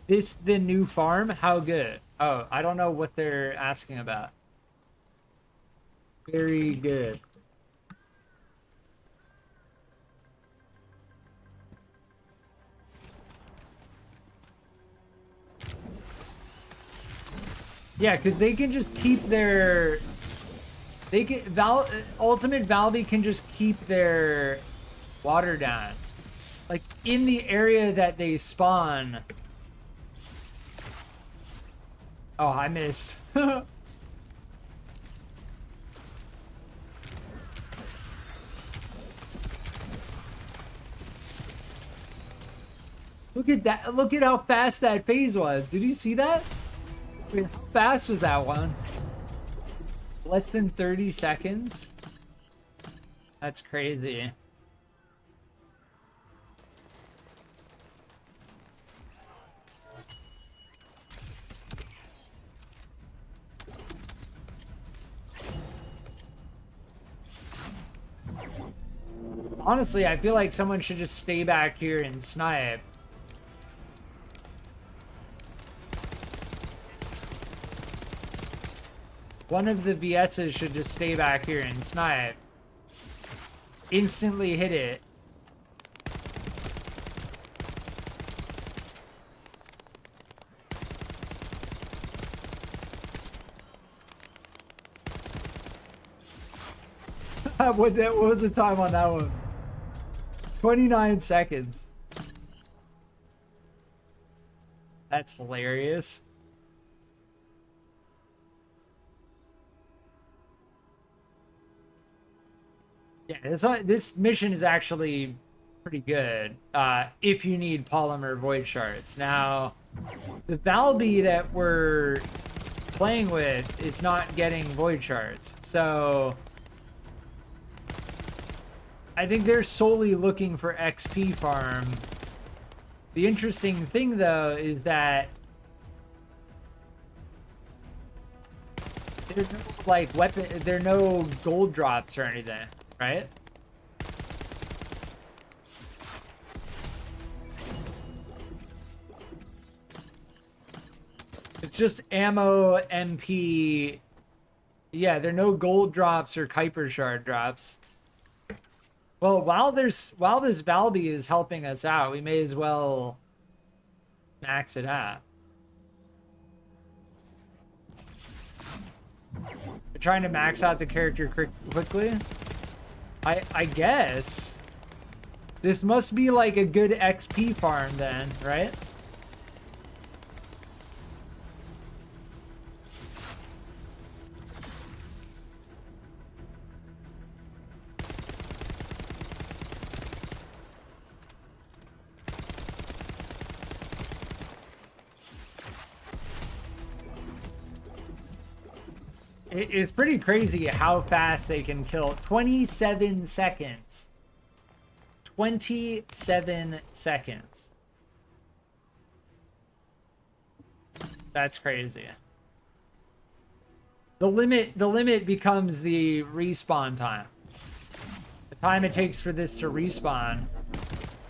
This the new farm? How good? Oh, I don't know what they're asking about. Very good. Yeah, because they can just keep their... They can... Ultimate Valve can just keep their water down. Like, in the area that they spawn... Oh, I missed. Look at that. Look at how fast that phase was. Did you see that? Wait, how fast was that one? Less than 30 seconds? That's crazy. Honestly, I feel like someone should just stay back here and snipe. One of the VSs should just stay back here and snipe. Instantly hit it. What was the time on that one? 29 seconds. That's hilarious. Yeah, this mission is actually pretty good if you need polymer void shards. Now, the Valby that we're playing with is not getting void shards, so I think they're solely looking for XP farm. The interesting thing, though, is that there's no, like, there are no gold drops or anything, right? It's just ammo, MP. Yeah, there are no gold drops or Kuiper shard drops. Well, while this Valby is helping us out, we may as well max it out. We're trying to max out the character quickly. I guess this must be like a good XP farm then, right? It's pretty crazy how fast they can kill. 27 seconds. 27 seconds. That's crazy. The limit becomes the respawn time. The time it takes for this to respawn.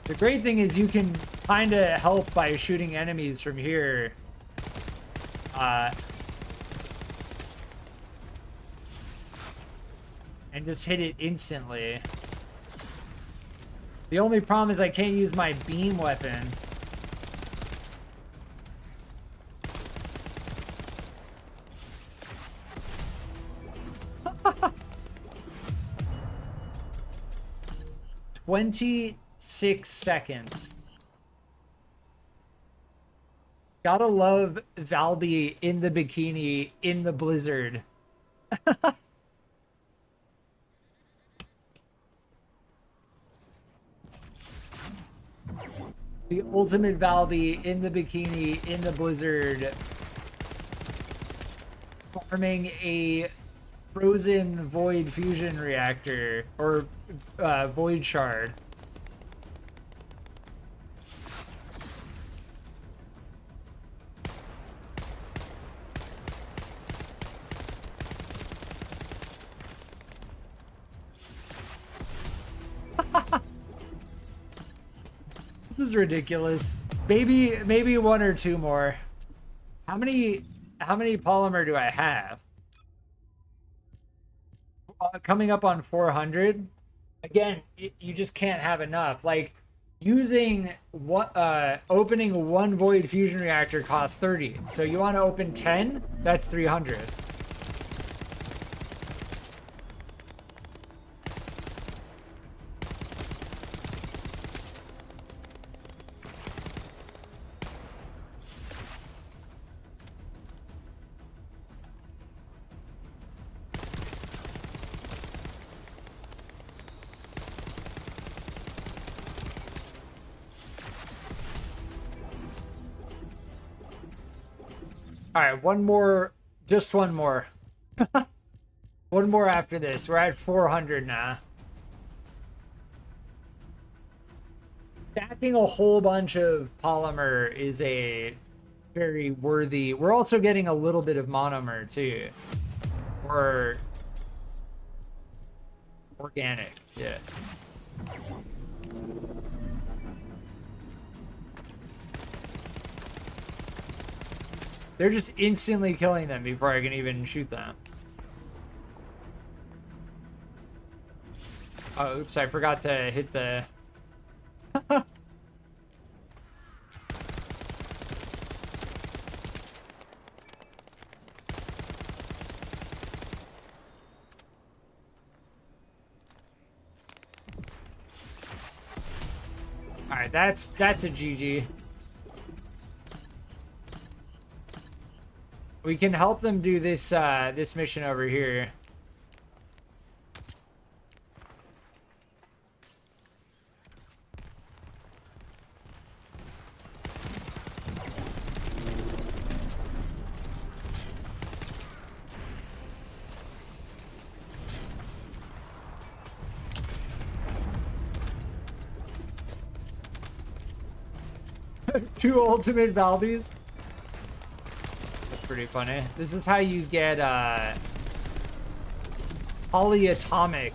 The great thing is you can kind of help by shooting enemies from here. And just hit it instantly. The only problem is I can't use my beam weapon. $26 seconds. Gotta love Valby in the bikini in the blizzard. The ultimate Valby in the bikini in the blizzard, farming a frozen void fusion reactor or void shard. This is ridiculous. Maybe one or two more. How many polymer do I have? Coming up on 400. Again, you just can't have enough. Like using what opening one void fusion reactor costs 30. So you want to open 10? That's 300. All right, one more, just one more. One more after this. We're at 400 now. Stacking a whole bunch of polymer is a very worthy. We're also getting a little bit of monomer too. Or organic, yeah. They're just instantly killing them before I can even shoot them. Oh, oops, I forgot to hit the... Alright, that's a GG. We can help them do this this mission over here. Two ultimate Valbies. That's pretty funny. This is how you get polyatomic.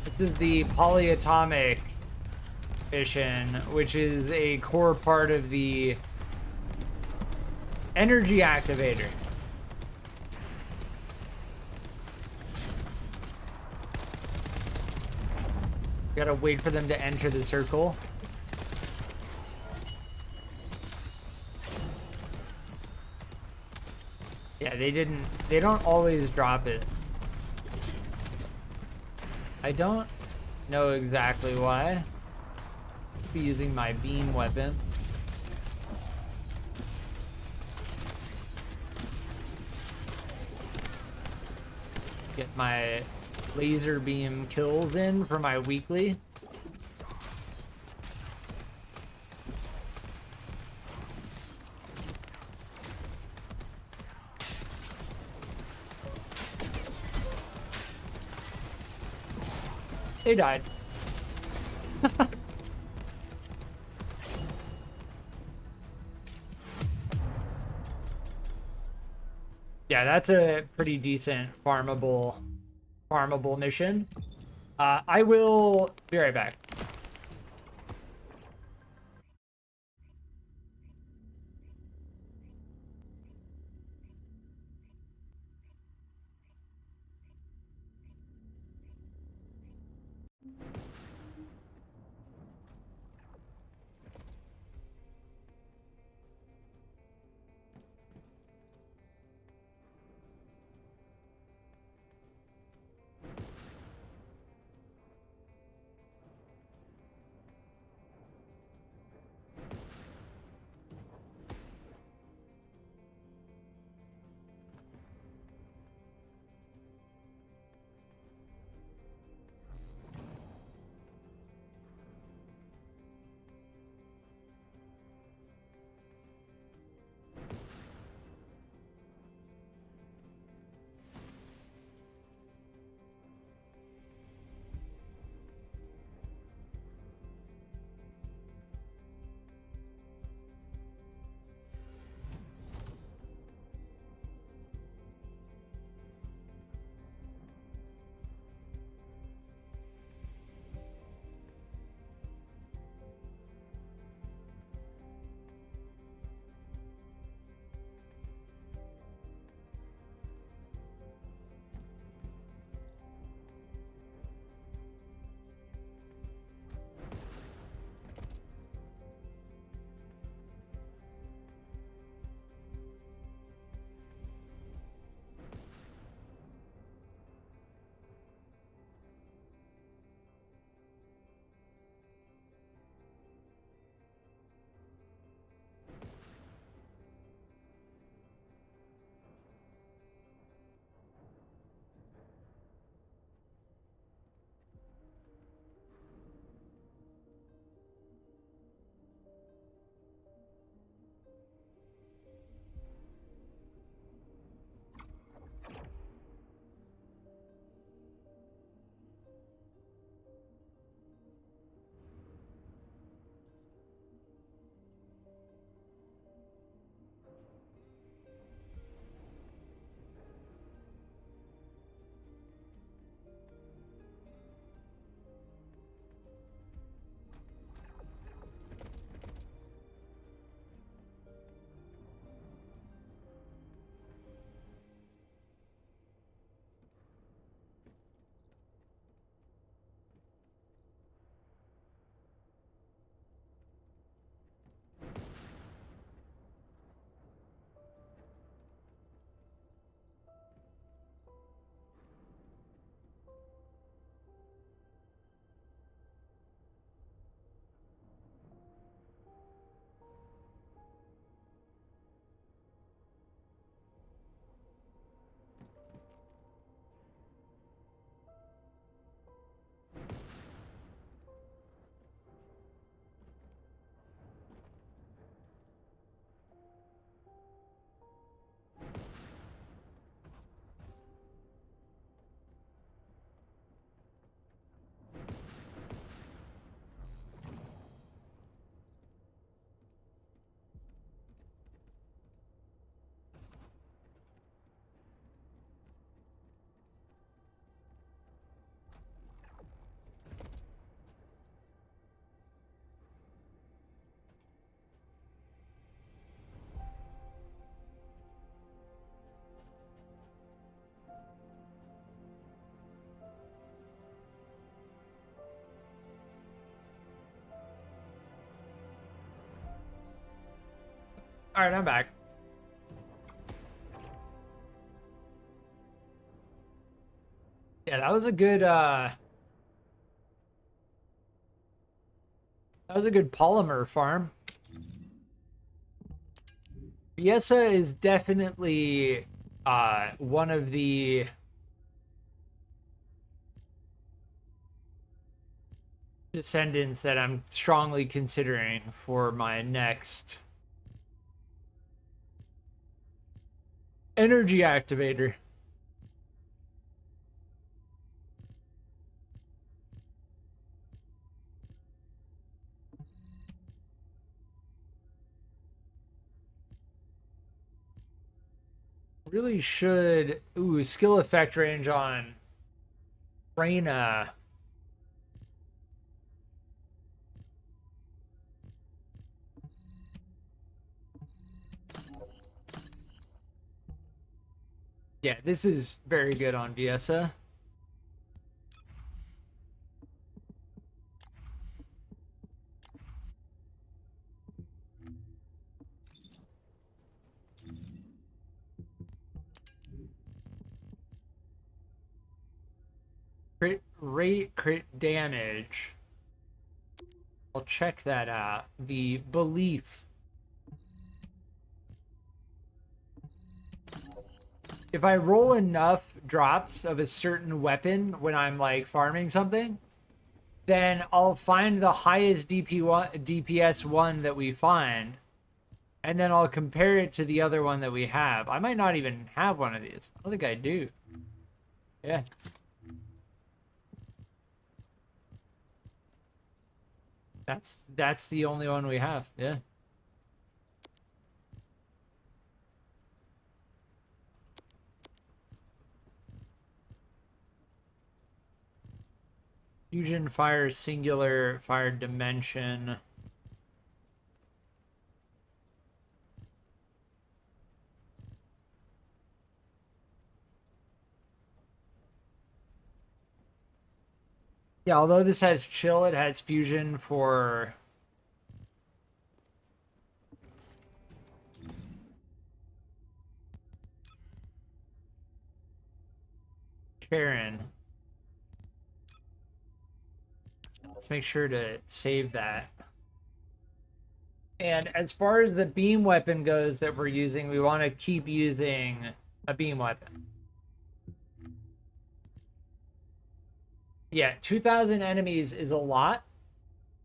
This is the polyatomic mission, which is a core part of the energy activator. Gotta wait for them to enter the circle. Yeah, they don't always drop it. I don't know exactly why. Be using my beam weapon. Get my laser beam kills in for my weekly. They died. Yeah, that's a pretty decent farmable mission. I will be right back. All right, I'm back. Yeah, that was a good polymer farm. Fiesta is definitely one of the Descendants that I'm strongly considering for my next energy activator. Really should. Ooh, skill effect range on Reyna. Yeah, this is very good on Viesa. Crit rate, crit damage. I'll check that out. The belief. If I roll enough drops of a certain weapon when I'm like farming something, then I'll find the highest DPS one that we find, and then I'll compare it to the other one that we have. I might not even have one of these. I don't think I do. Yeah. That's the only one we have. Yeah. Fusion, fire, singular, fire dimension. Yeah, although this has chill, it has fusion for Sharon. Let's make sure to save that. And as far as the beam weapon goes that we're using, we want to keep using a beam weapon. Yeah, 2,000 enemies is a lot.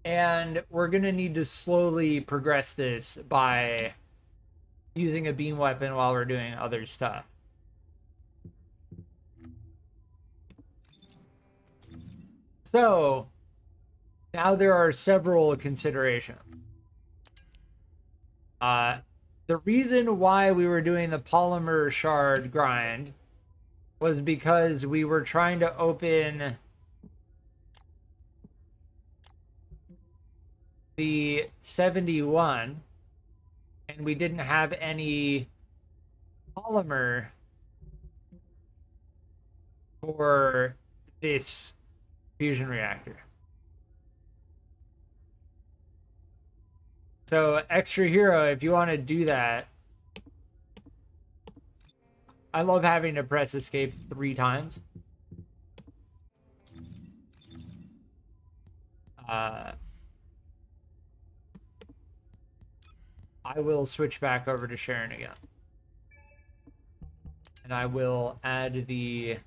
And we're going to need to slowly progress this by using a beam weapon while we're doing other stuff. So, now there are several considerations. The reason why we were doing the polymer shard grind was because we were trying to open the 71 and we didn't have any polymer for this fusion reactor. So extra hero, if you want to do that, I love having to press escape 3 times. I will switch back over to Sharon again. And I will add the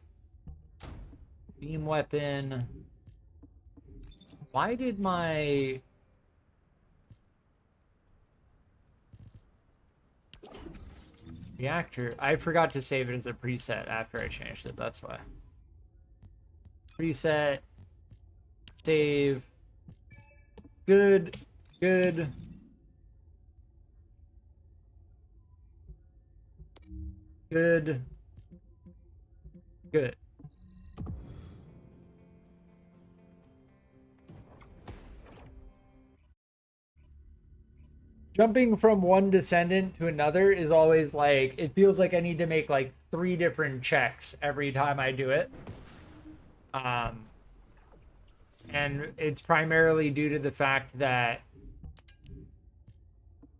beam weapon. Why did my reactor... I forgot to save it as a preset after I changed it. That's why. Preset. Save. Good. Good. Good. Good. Jumping from one Descendant to another is always like, it feels like I need to make like 3 different checks every time I do it. And it's primarily due to the fact that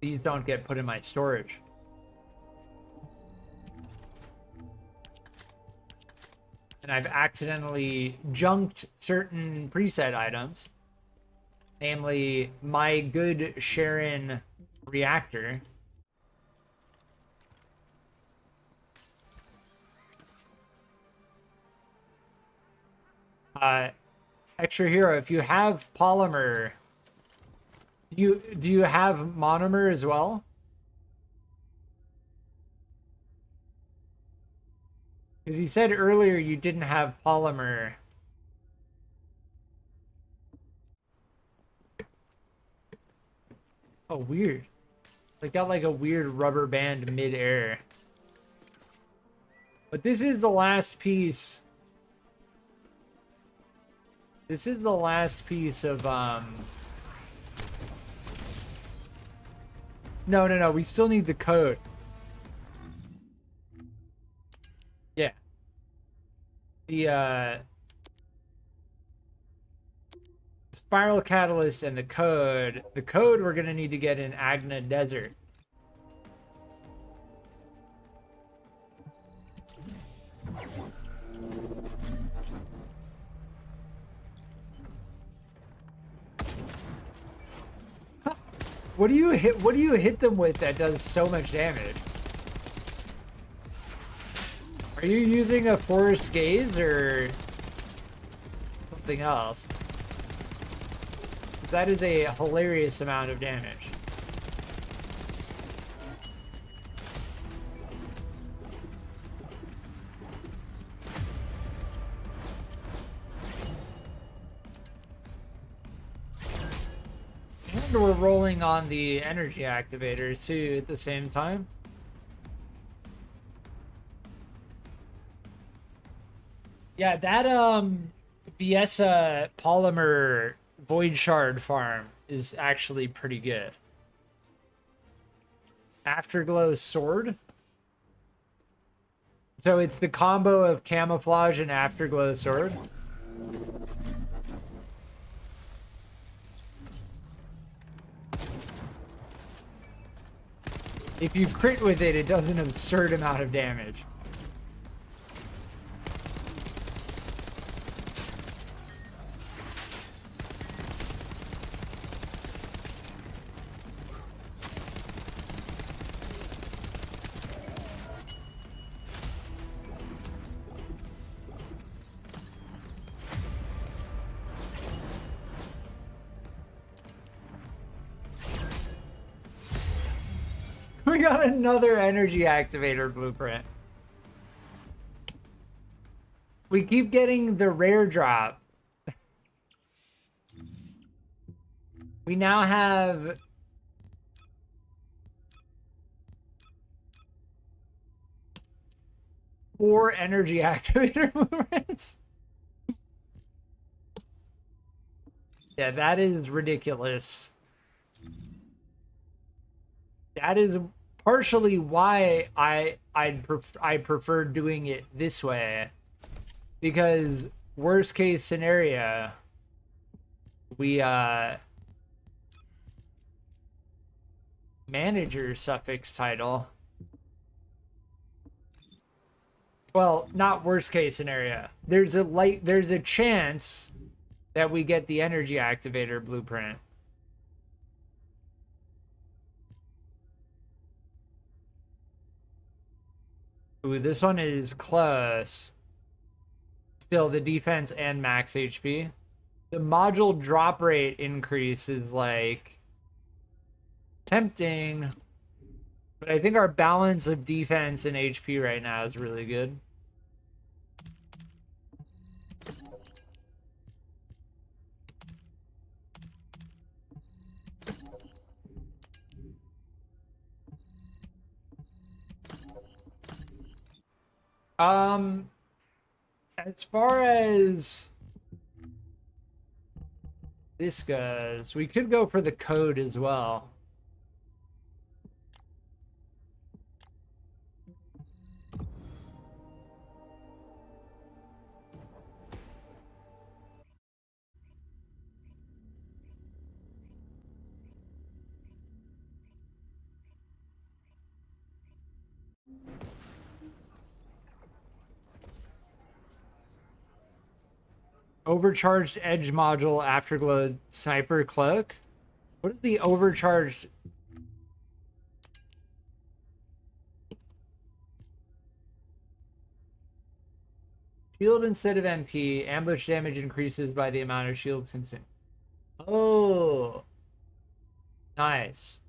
These don't get put in my storage. And I've accidentally junked certain preset items, namely my good Sharon reactor. Extra hero, if you have polymer, do you have monomer as well? Because you said earlier you didn't have polymer. Oh, weird. Like got like a weird rubber band mid-air. But this is the last piece. This is the last piece of No, we still need the code. Yeah. The spiral catalyst and the code. The code we're gonna need to get in Agna Desert. What do you hit them with that does so much damage? Are you using a Forest Gaze or something else? That is a hilarious amount of damage. And we're rolling on the energy activator too at the same time. Yeah, that Viessa polymer void shard farm is actually pretty good. Afterglow sword. So it's the combo of camouflage and afterglow sword. If you crit with it, it does an absurd amount of damage. We got another energy activator blueprint. We keep getting the rare drop. We now have four energy activator blueprints. Yeah, that is ridiculous. That is partially why I prefer doing it this way, because worst case scenario, we manager suffix title. Well, not worst case scenario. There's a chance that we get the energy activator blueprint. Ooh, this one is close. Still, the defense and max HP. The module drop rate increase is like tempting, but I think our balance of defense and HP right now is really good. As far as this goes, we could go for the code as well. Overcharged edge module afterglow sniper cloak. What is the overcharged? Shield instead of MP. Ambush damage increases by the amount of shield consumed. Oh, nice.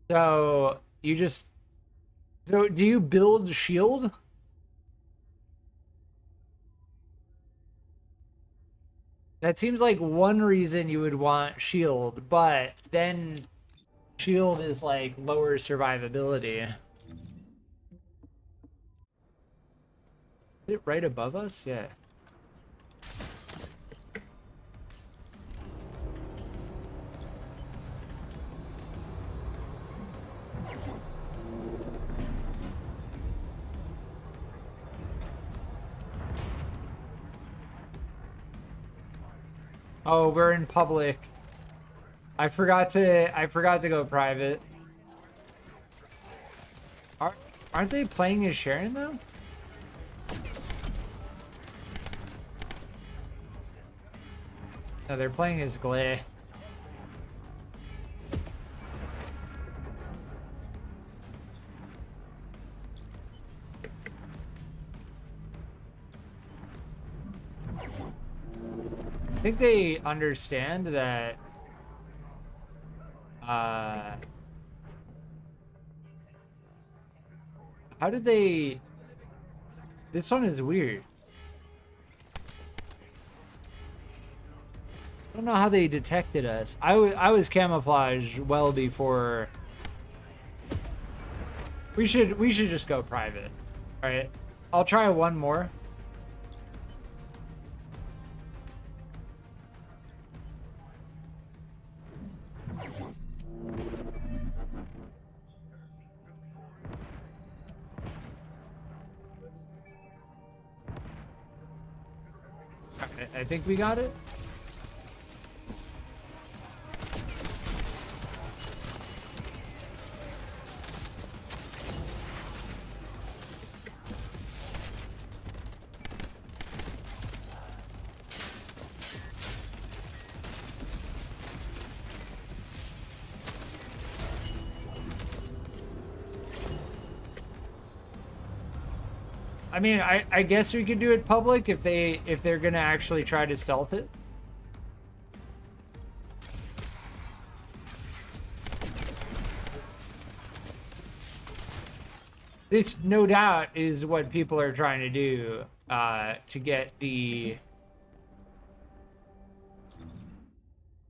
So you just, so do you build shield? That seems like one reason you would want shield, but then shield is like lower survivability. Is it right above us? Yeah. Oh, we're in public. I forgot to go private. Aren't they playing as Sharon though? No, they're playing as Glay. I think they understand that how did they, this one is weird. I don't know how they detected us. I was camouflaged well before. We should just go private. All right, I'll try one more. I think we got it. I mean, I guess we could do it public if they're gonna actually try to stealth it. This, no doubt, is what people are trying to do to get the.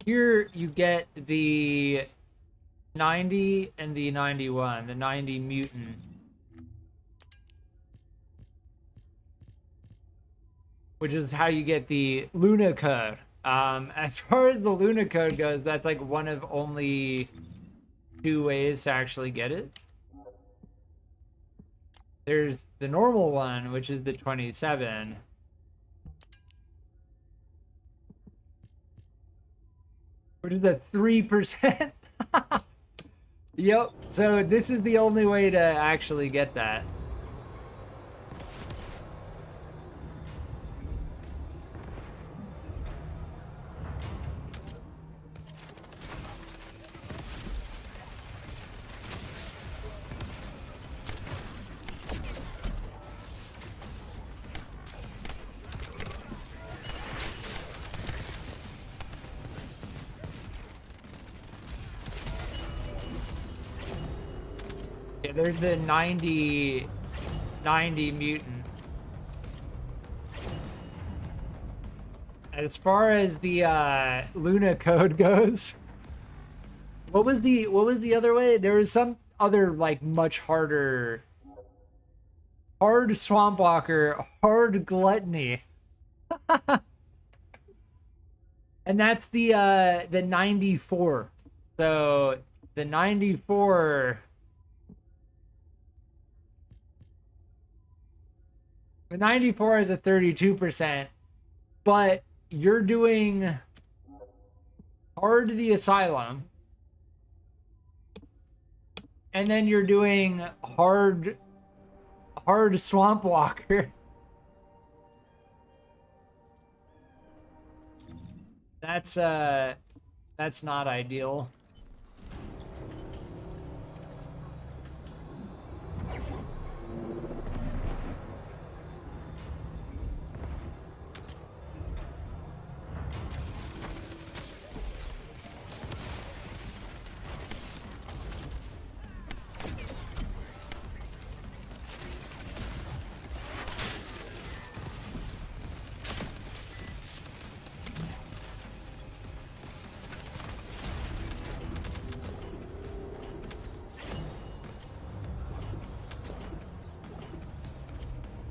Here you get the 90 and the 91, the 90 mutant. Which is how you get the Luna code. As far as the Luna code goes, that's like one of only 2 ways to actually get it. There's the normal one, which is the 27. Which is the 3%. Yep, so this is the only way to actually get that. There's the 90 mutant. As far as the Luna code goes, what was the other way? There was some other like much harder, hard swamp walker, hard gluttony. And that's the 94. So the 94. The 94 is a 32%, but you're doing hard the asylum, and then you're doing hard swamp walker. That's not ideal.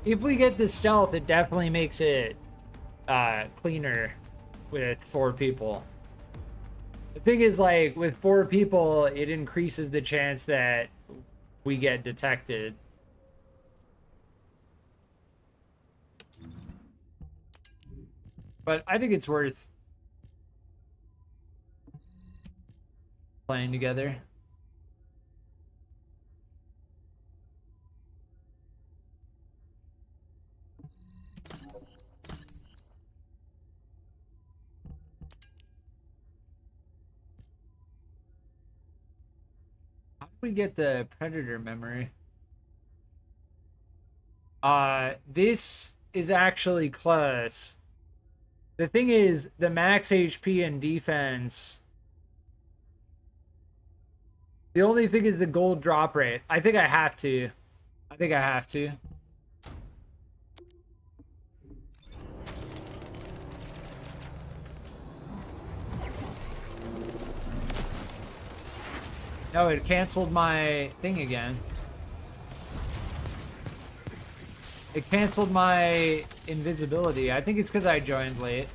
If we get the stealth, it definitely makes it cleaner with 4 people. The thing is, like, with 4 people, it increases the chance that we get detected. But I think it's worth playing together. How do we get the Predator memory? This is actually close. The thing is, the max HP and defense. The only thing is the gold drop rate. I think I have to. I think I have to. No, it canceled my thing again. It canceled my invisibility. I think it's because I joined late.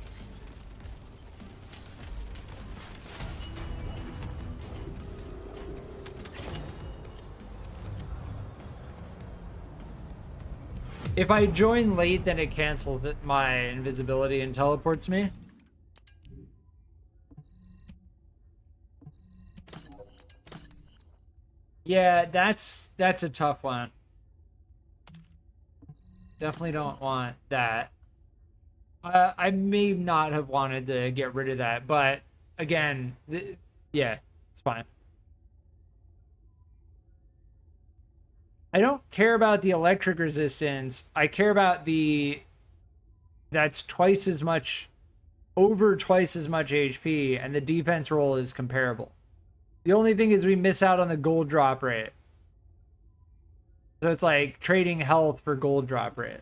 If I join late, then it cancels my invisibility and teleports me. Yeah, that's a tough one. Definitely don't want that. I may not have wanted to get rid of that, but again, yeah, it's fine. I don't care about the electric resistance. I care about that's twice as much, over twice as much HP, and the defense roll is comparable. The only thing is we miss out on the gold drop rate. So it's like trading health for gold drop rate.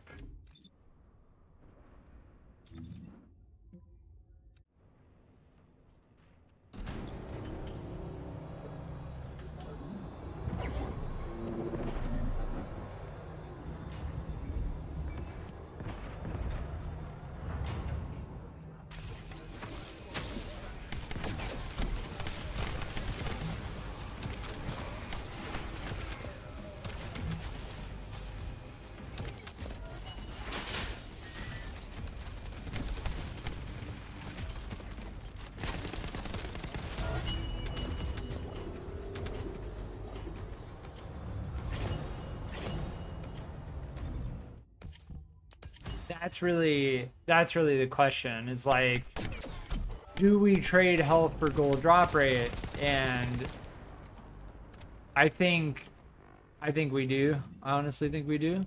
That's really the question, is like, do we trade health for gold drop rate? And I think we do. I honestly think we do.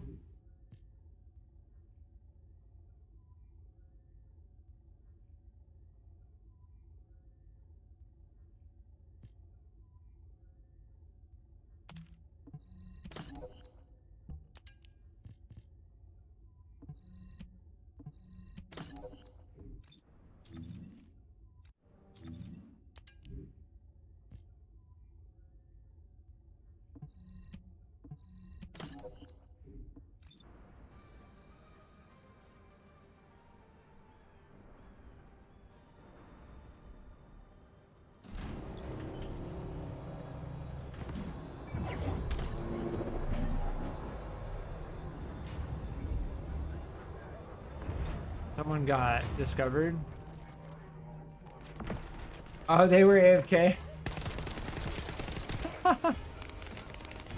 Someone got discovered. Oh, they were AFK.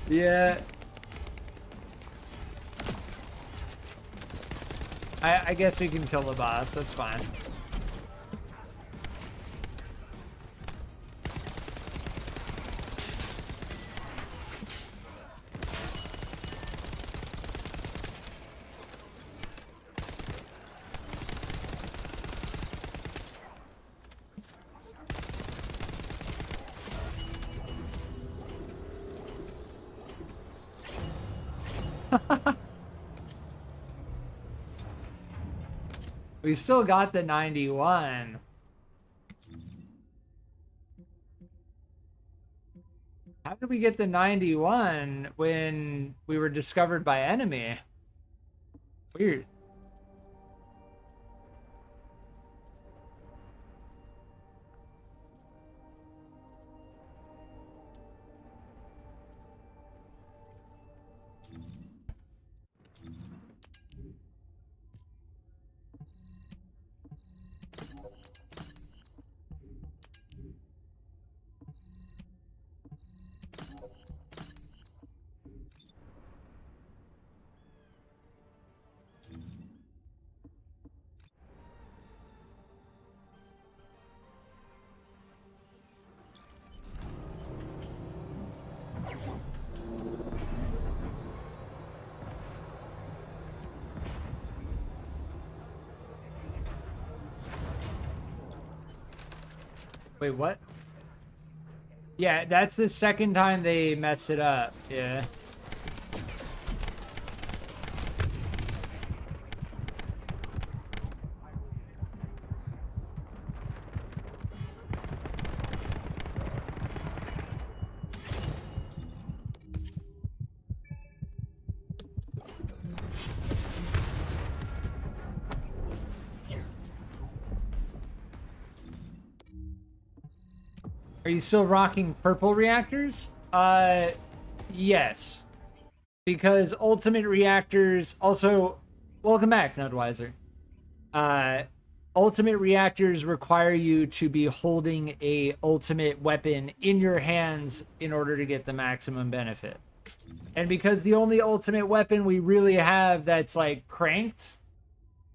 Yeah. I guess we can kill the boss. That's fine. We still got the 91. How did we get the 91 when we were discovered by enemy? Weird. Wait, what? Yeah, that's the second time they messed it up. Yeah. Are you still rocking purple reactors? Yes. Because ultimate reactors also, welcome back, Nudwiser. Ultimate reactors require you to be holding a ultimate weapon in your hands in order to get the maximum benefit. And because the only ultimate weapon we really have that's like cranked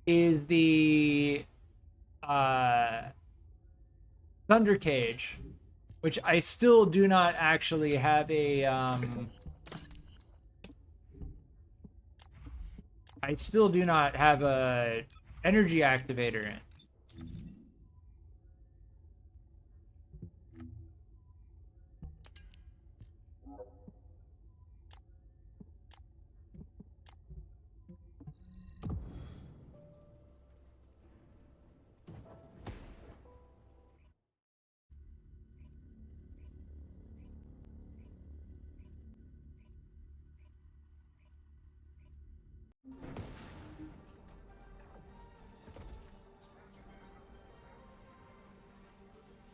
is the Thunder Cage, which I still do not actually have a I still do not have a energy activator in.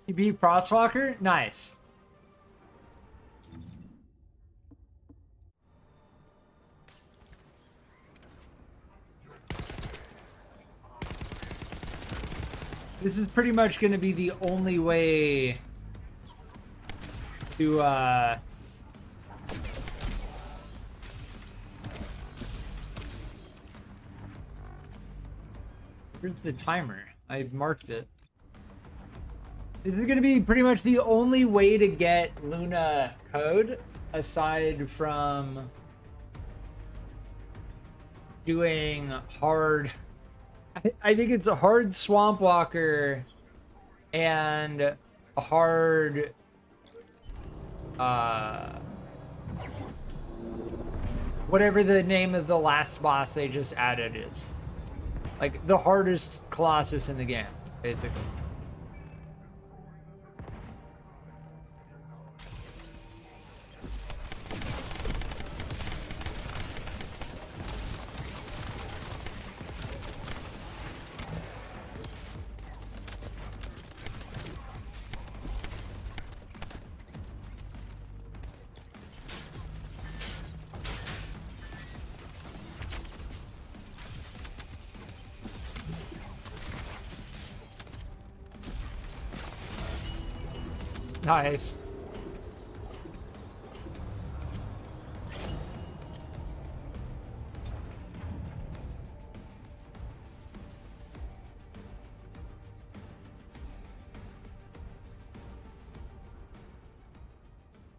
You beat Frostwalker? Nice. This is pretty much going to be the only way to where's the timer? I've marked it. This is going to be pretty much the only way to get Luna code aside from doing hard. I think it's a hard Swamp Walker and a hard whatever the name of the last boss they just added is. Like the hardest Colossus in the game, basically. Nice.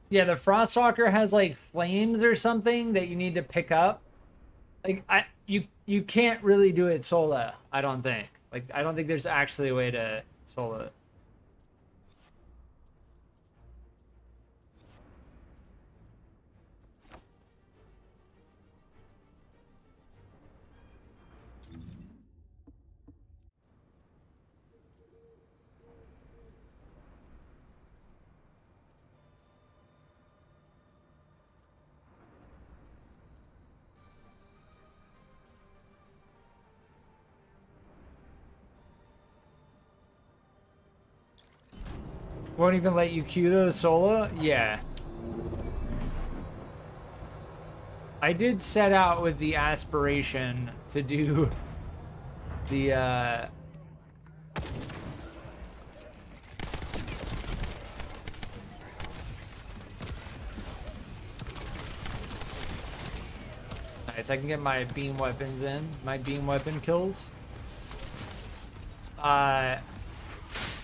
Yeah, the Frostwalker has like flames or something that you need to pick up. Like you can't really do it solo, I don't think. Like I don't think there's actually a way to solo it. Won't even let you queue those solo? Yeah. I did set out with the aspiration to do the nice, I can get my beam weapons in, my beam weapon kills.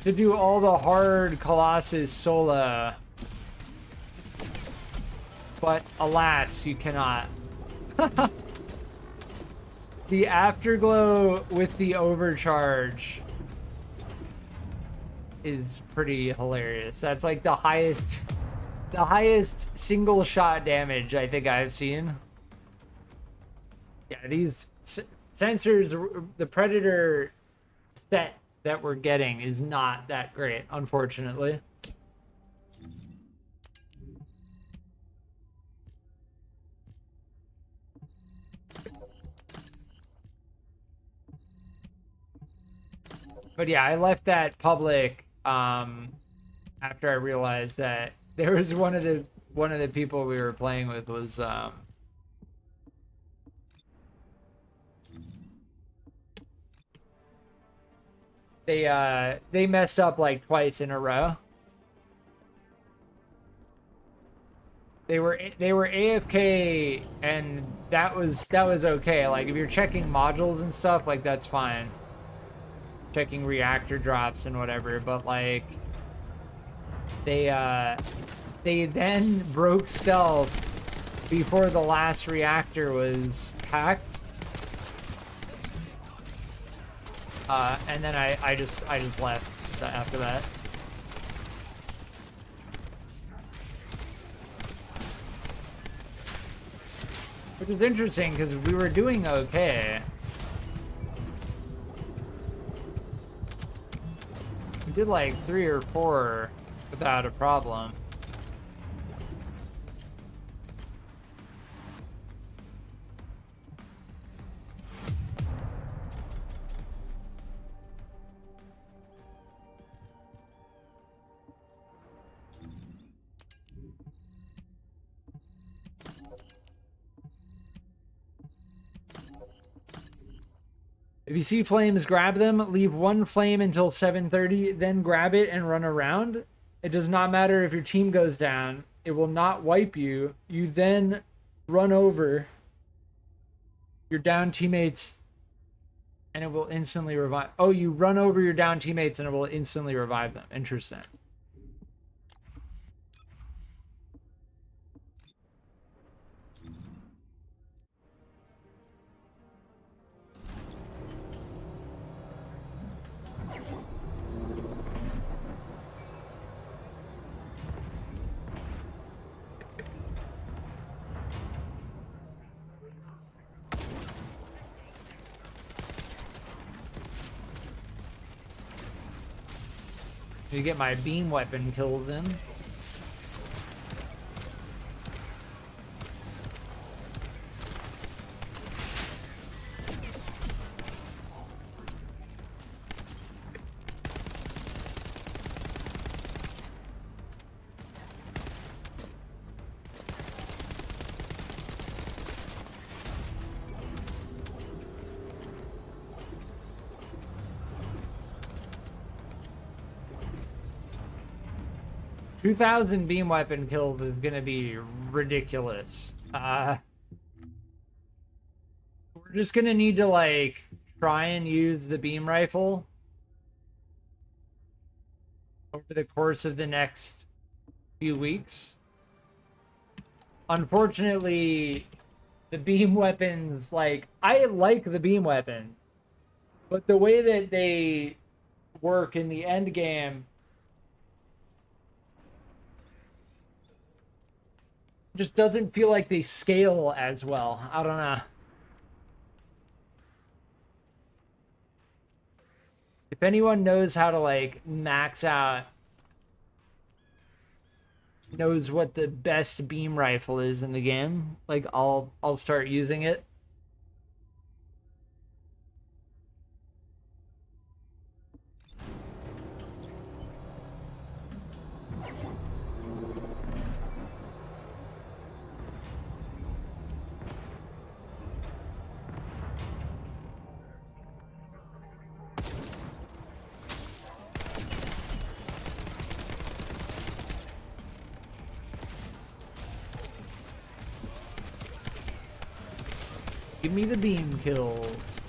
To do all the hard Colossus solo. But alas, you cannot. The afterglow with the overcharge is pretty hilarious. That's like the highest single shot damage I think I've seen. Yeah, these sensors, the Predator set that we're getting is not that great, unfortunately. But yeah, I left that public after I realized that there was one of the people we were playing with was they messed up like twice in a row. They were AFK, and that was okay. Like if you're checking modules and stuff, like that's fine. Checking reactor drops and whatever, but like they then broke stealth before the last reactor was hacked. And then I just left after that. Which is interesting because we were doing okay. We did like 3 or 4 without a problem. If you see flames, grab them. Leave one flame until 7:30, then grab it and run around. It does not matter if your team goes down. It will not wipe you. You then run over your down teammates and it will instantly revive. Oh, you run over your down teammates and it will instantly revive them. Interesting. You get my beam weapon kills in. $2,000 beam weapon kills is gonna be ridiculous. We're just gonna need to like try and use the beam rifle over the course of the next few weeks. Unfortunately, the beam weapons, like, I like the beam weapons, but the way that they work in the end game just doesn't feel like they scale as well. I don't know. If anyone knows how to like max out, knows what the best beam rifle is in the game, like I'll start using it. Give me the beam kills.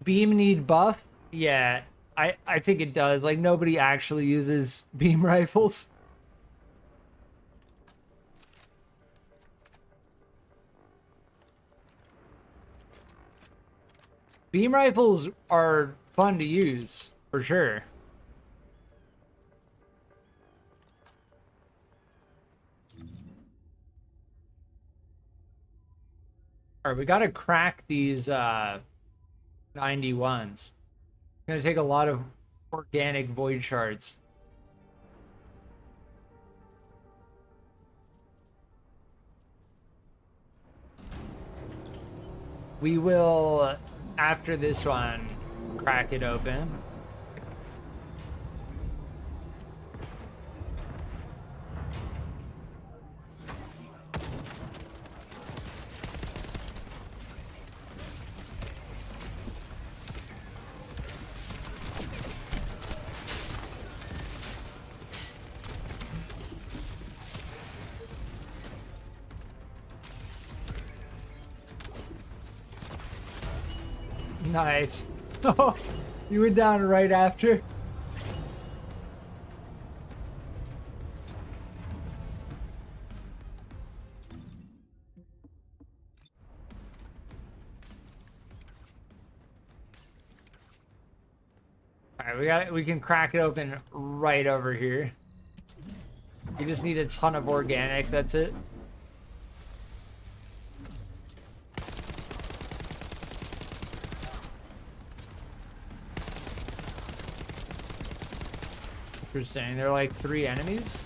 Beam need buff? Yeah, I think it does. Like, nobody actually uses beam rifles. Beam rifles are fun to use, for sure. Alright, we gotta crack these 91s. It's gonna take a lot of organic void shards. We will, after this one, crack it open. Nice. Oh, you went down right after. Alright, we can crack it open right over here. You just need a ton of organic, that's it. Interesting. There are like 3 enemies.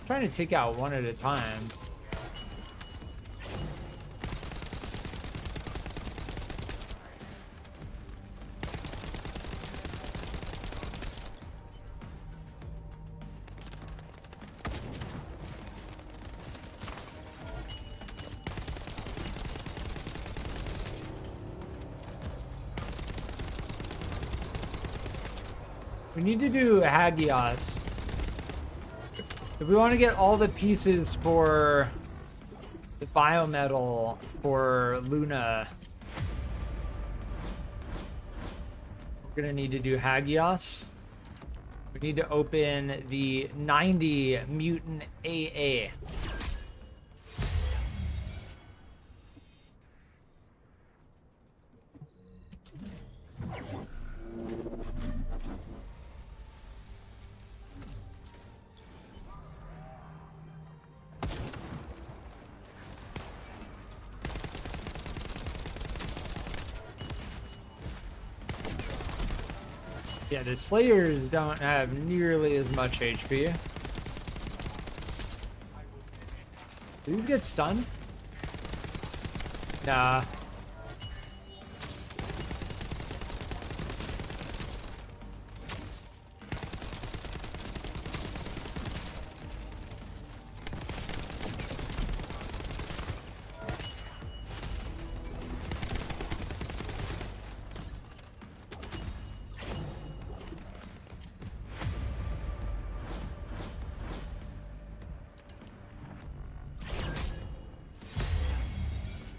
I'm trying to take out one at a time. We need to do Hagios. If we want to get all the pieces for the biometal for Luna, we're gonna need to do Hagios. We need to open the 90 mutant AA. Yeah, the Slayers don't have nearly as much HP. Do these get stunned? Nah.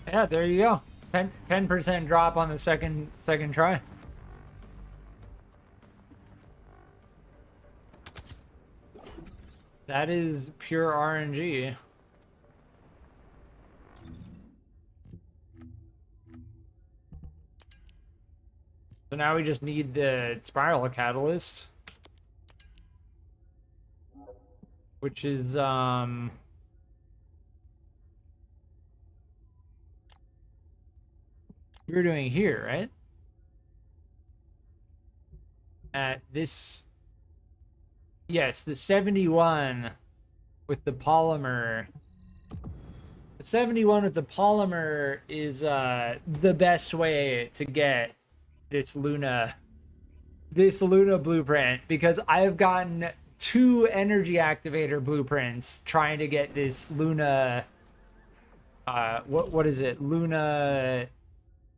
Yeah, there you go. 10% drop on the second try. That is pure RNG. So now we just need the spiral catalyst, which is You were doing here, right? At this, yes, the 71 with the polymer. The 71 with the polymer is the best way to get this Luna blueprint, because I've gotten 2 energy activator blueprints trying to get this Luna what is it? Luna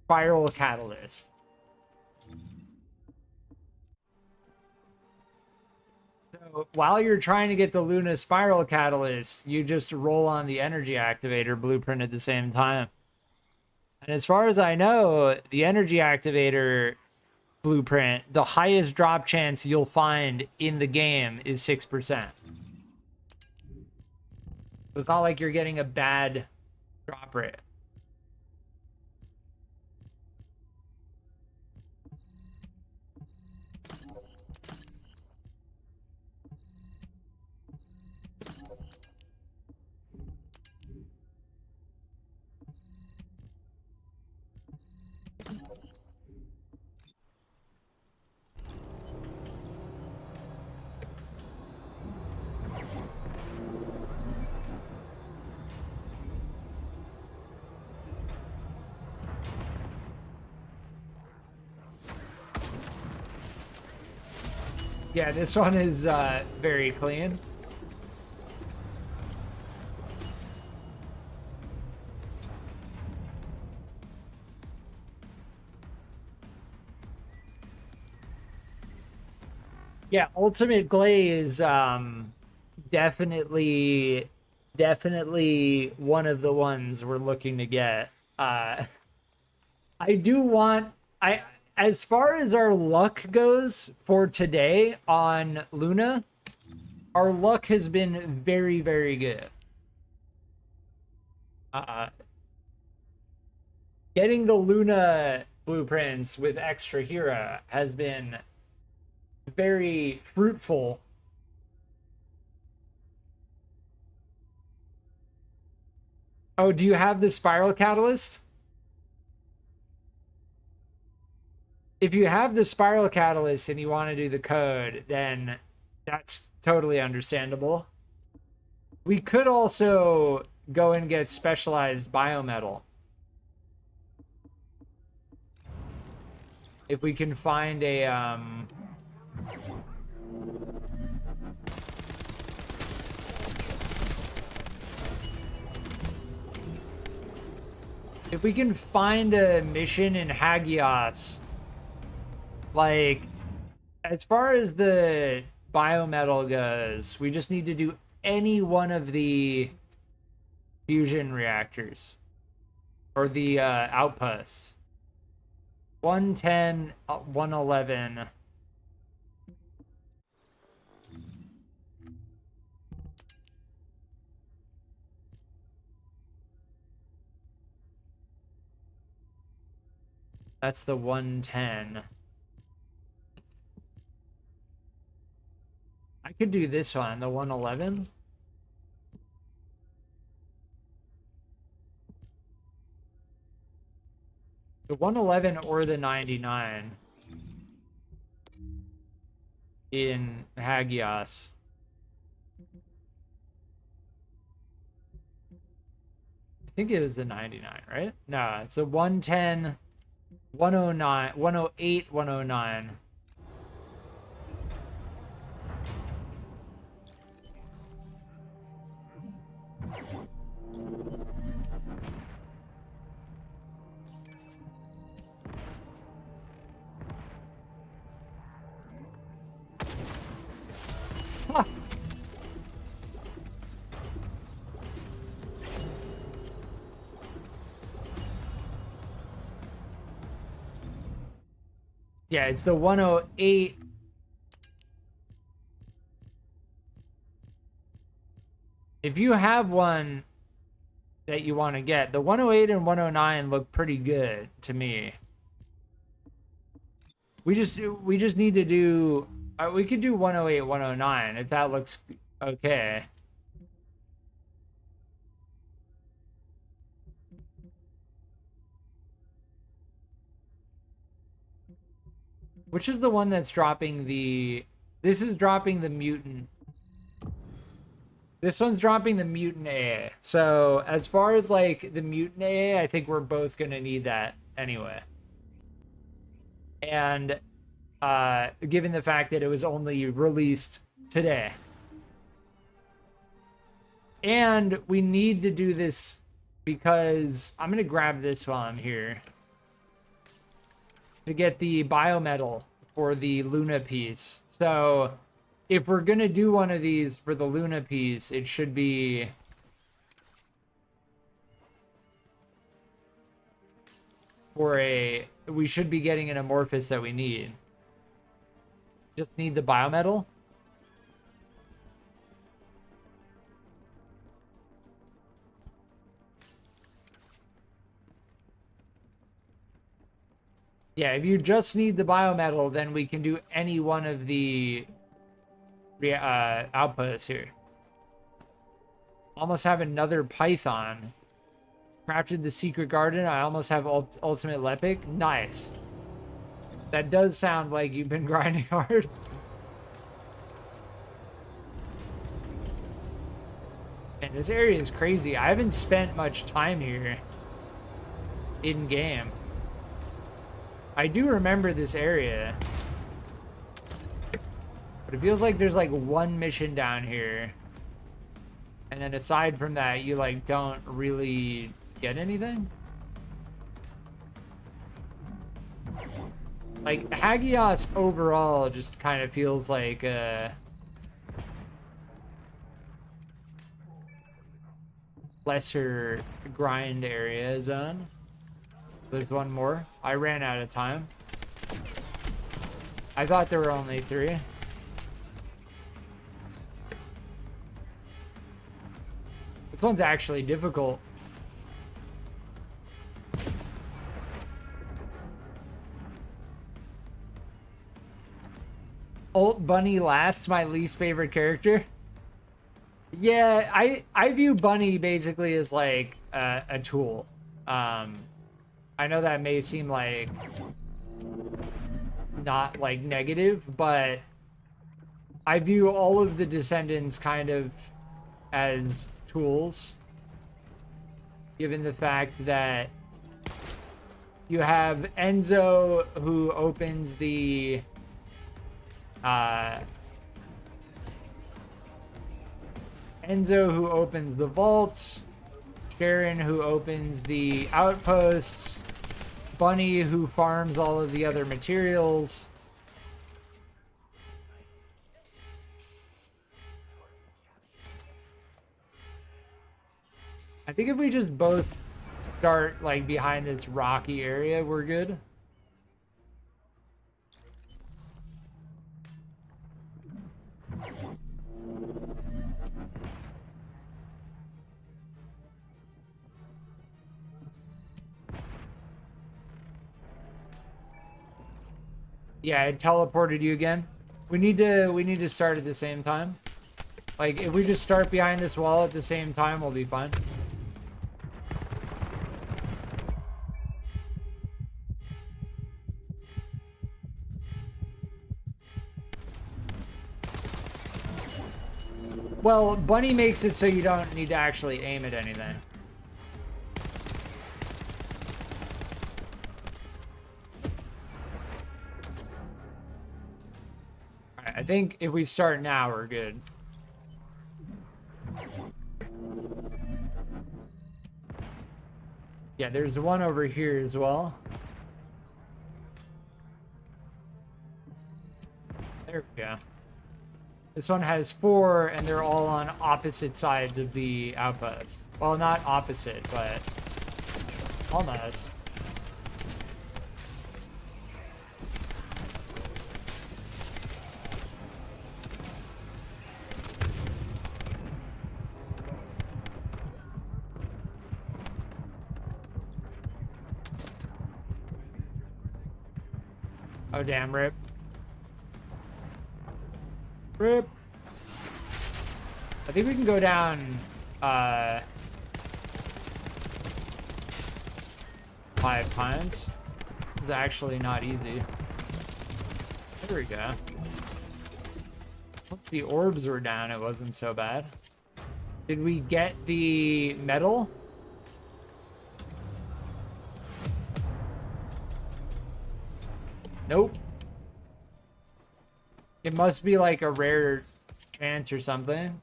spiral catalyst. So while you're trying to get the Luna spiral catalyst, you just roll on the energy activator blueprint at the same time. And as far as I know, the energy activator blueprint, the highest drop chance you'll find in the game is 6%. It's not like you're getting a bad drop rate. Yeah, this one is very clean. Yeah, Ultimate Glaze definitely one of the ones we're looking to get. I do want as far as our luck goes for today on Luna, our luck has been very, very good. Getting the Luna blueprints with extra Hera has been very fruitful. Oh, do you have the spiral catalyst? If you have the spiral catalyst and you want to do the code, then that's totally understandable. We could also go and get specialized biometal. If we can find a if we can find a mission in Hagios, like, as far as the biometal goes, we just need to do any one of the fusion reactors or the outposts. 110, 111. That's the 110. I could do this one, the 111. The 111 or the 99 in Hagios. I think it was the 99, right? No, it's a 110, 109, 108, 109. Huh. Yeah, it's the 108. If you have one that you want to get, the 108 and 109 look pretty good to me. We just need to do we could do 108, 109 if that looks okay. Which is the one that's dropping the... This is dropping the mutant. This one's dropping the mutant AA. So as far as like the mutant AA, I think we're both going to need that anyway. And given the fact that it was only released today. And we need to do this because I'm going to grab this while I'm here. To get the biometal for the Luna piece. So if we're going to do one of these for the Luna piece, it should be... We should be getting an amorphous that we need. Just need the biometal. Yeah, if you just need the biometal, then we can do any one of the outputs here. Almost have another Python. Crafted the Secret Garden. I almost have Ultimate Lepic. Nice. That does sound like you've been grinding hard. Man, this area is crazy. I haven't spent much time here in game. I do remember this area. But it feels like there's like one mission down here. And then aside from that, you like don't really get anything. Like Hagios overall just kind of feels like a lesser grind area zone. There's one more. I ran out of time. I thought there were only 3. This one's actually difficult. Alt Bunny last, my least favorite character. Yeah, I view Bunny basically as like a tool. I know that may seem like not like negative, but I view all of the Descendants kind of as tools, given the fact that you have Enzo who opens the vaults, Sharon who opens the outposts, Bunny who farms all of the other materials. I think if we just both start like behind this rocky area, we're good. Yeah, it teleported you again. We need to start at the same time. Like if we just start behind this wall at the same time, we'll be fine. Well, Bunny makes it so you don't need to actually aim at anything. Alright, I think if we start now, we're good. Yeah, there's one over here as well. There we go. This one has 4, and they're all on opposite sides of the outpost. Well, not opposite, but almost. Oh, damn, rip. Rip. I think we can go down 5 times. It's actually not easy. There we go. Once the orbs were down, it wasn't so bad. Did we get the metal? Nope. It must be like a rare chance or something.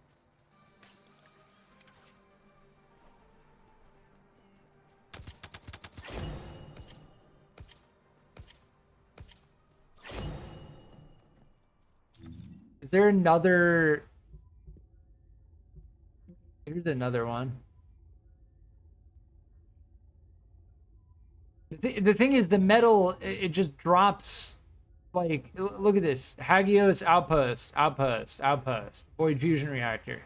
Is there another? Here's another one. The thing is, the metal, it just drops. Like, look at this. Hagios outpost, outpost, outpost. Void fusion reactor.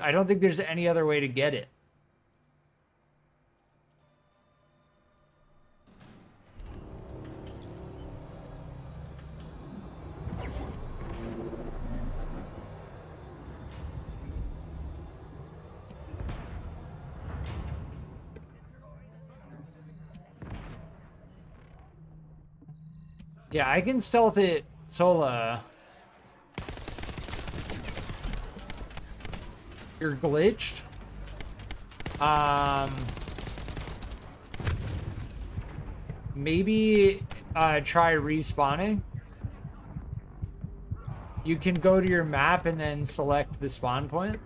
I don't think there's any other way to get it. Yeah, I can stealth it solo. You're glitched. Maybe try respawning. You can go to your map and then select the spawn point.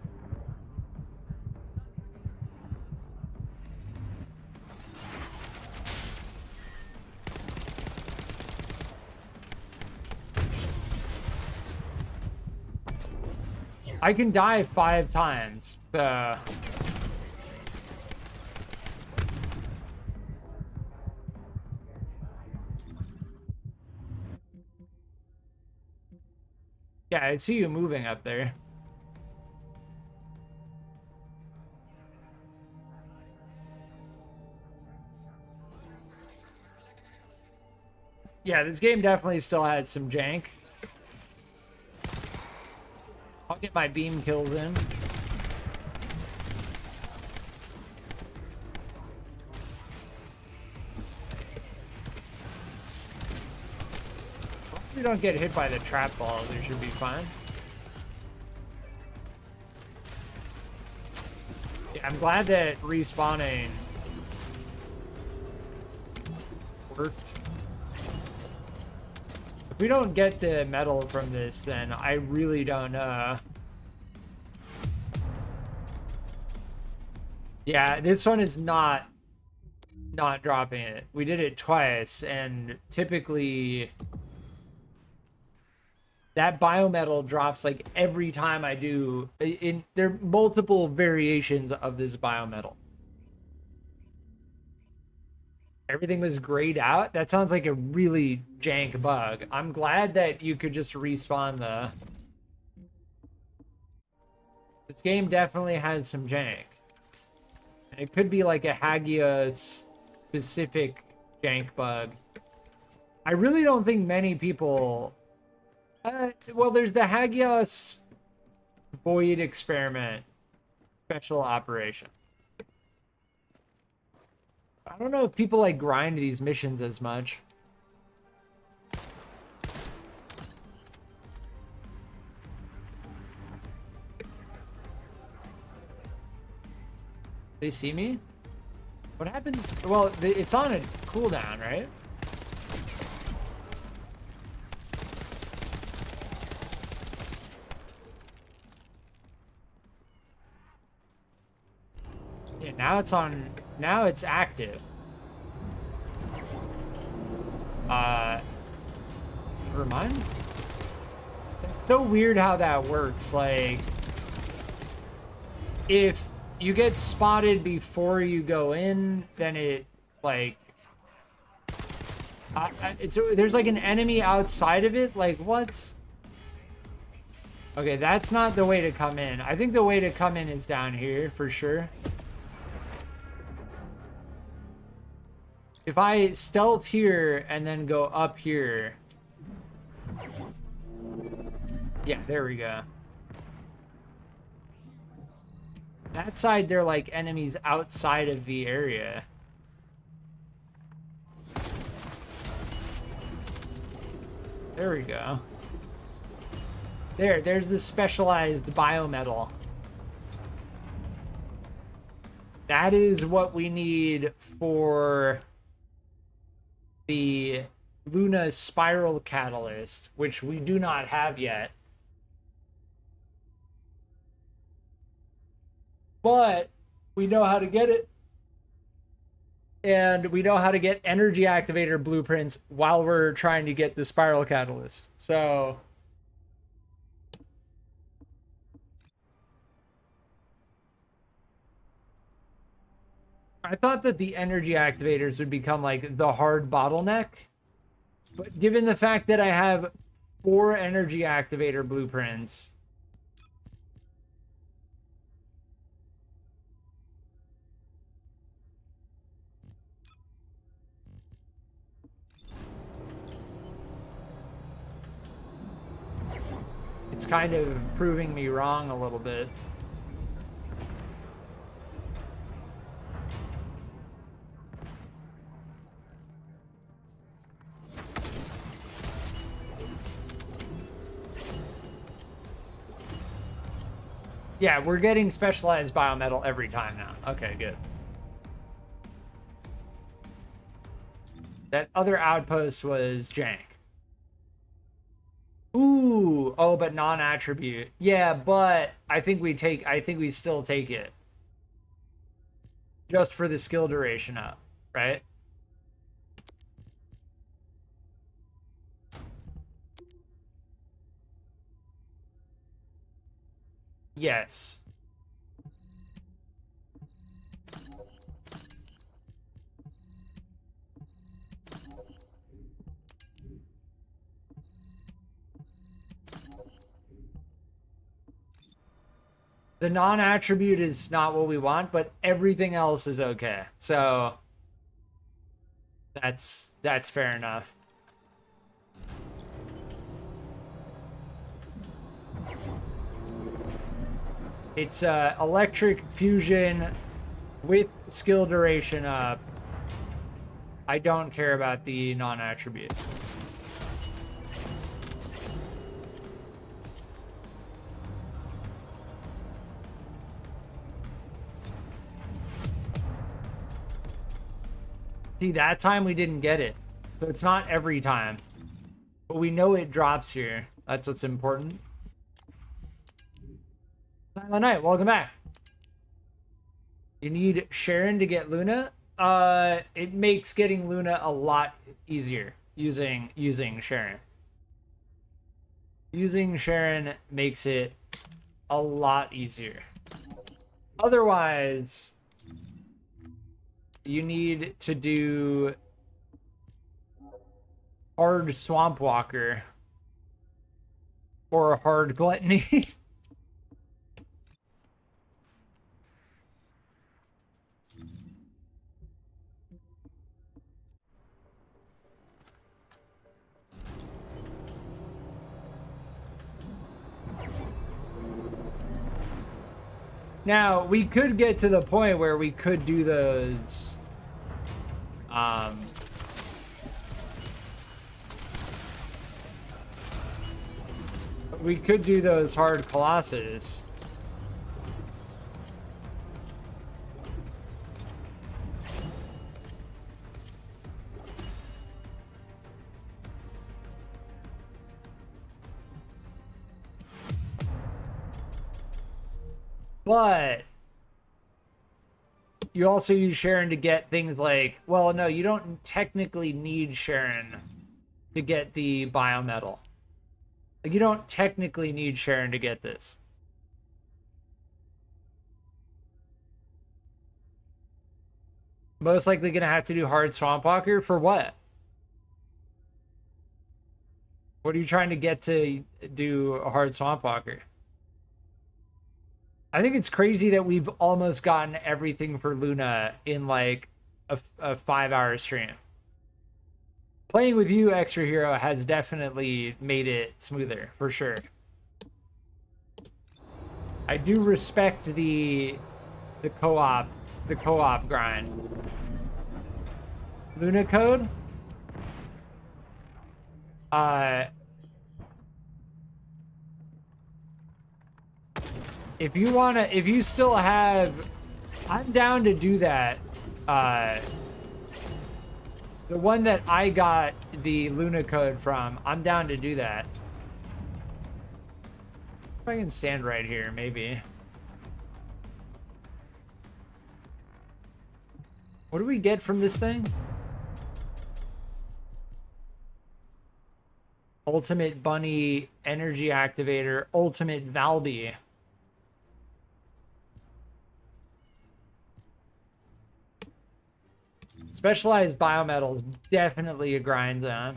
I can die 5 times. Yeah, I see you moving up there. Yeah, this game definitely still has some jank. I'll get my beam kills in. If we don't get hit by the trap balls, we should be fine. Yeah, I'm glad that respawning worked. If we don't get the metal from this, then I really don't know. Yeah, this one is not dropping it. We did it twice, and typically that biometal drops like every time I do. There are multiple variations of this biometal. Everything was grayed out. That sounds like a really jank bug. I'm glad that you could just respawn the... This game definitely has some jank. It could be like a Hagia specific jank bug. I really don't think many people... well, there's the Hagios Void Experiment Special Operation. I don't know if people like grind these missions as much. They see me? What happens? Well, it's on a cooldown, right? Yeah, now it's on. Now it's active. Never mind. It's so weird how that works. Like, if you get spotted before you go in, then it like there's like an enemy outside of it. Like, what? Okay, that's not the way to come in. I think the way to come in is down here for sure. If I stealth here and then go up here. Yeah, there we go. That side, they're like enemies outside of the area. There we go. There's the specialized biometal. That is what we need for the Luna Spiral Catalyst, which we do not have yet. But we know how to get it. And we know how to get energy activator blueprints while we're trying to get the Spiral Catalyst. So I thought that the energy activators would become like the hard bottleneck. But given the fact that I have 4 energy activator blueprints, it's kind of proving me wrong a little bit. Yeah, we're getting specialized biometal every time now. Okay, good. That other outpost was jank. Ooh, oh, but non-attribute. Yeah, but I think we still take it. Just for the skill duration up, right? Yes. The non-attribute is not what we want, but everything else is okay. So that's fair enough. It's electric fusion with skill duration up. I don't care about the non-attribute. See, that time we didn't get it. So it's not every time. But we know it drops here. That's what's important. Silent Night, welcome back. You need Sharon to get Luna? It makes getting Luna a lot easier using Sharon. Using Sharon makes it a lot easier. Otherwise, you need to do hard Swamp Walker or hard Gluttony. Now, we could get to the point where we could do those, we could do those hard Colossus. But you also use Sharon to get things like, well, no, you don't technically need Sharon to get the biometal. Like, you don't technically need Sharon to get this. Most likely gonna have to do hard Swamp Walker for what? What are you trying to get to do a hard Swamp Walker? I think it's crazy that we've almost gotten everything for Luna in like a 5-hour stream. Playing with you, Extra Hero, has definitely made it smoother, for sure. I do respect the co-op grind. Luna code? If you wanna, if you still have, I'm down to do that. The one that I got the Luna code from, I'm down to do that. If I can stand right here, maybe. What do we get from this thing? Ultimate Bunny Energy Activator, Ultimate Valby. Specialized biometals, definitely a grind zone.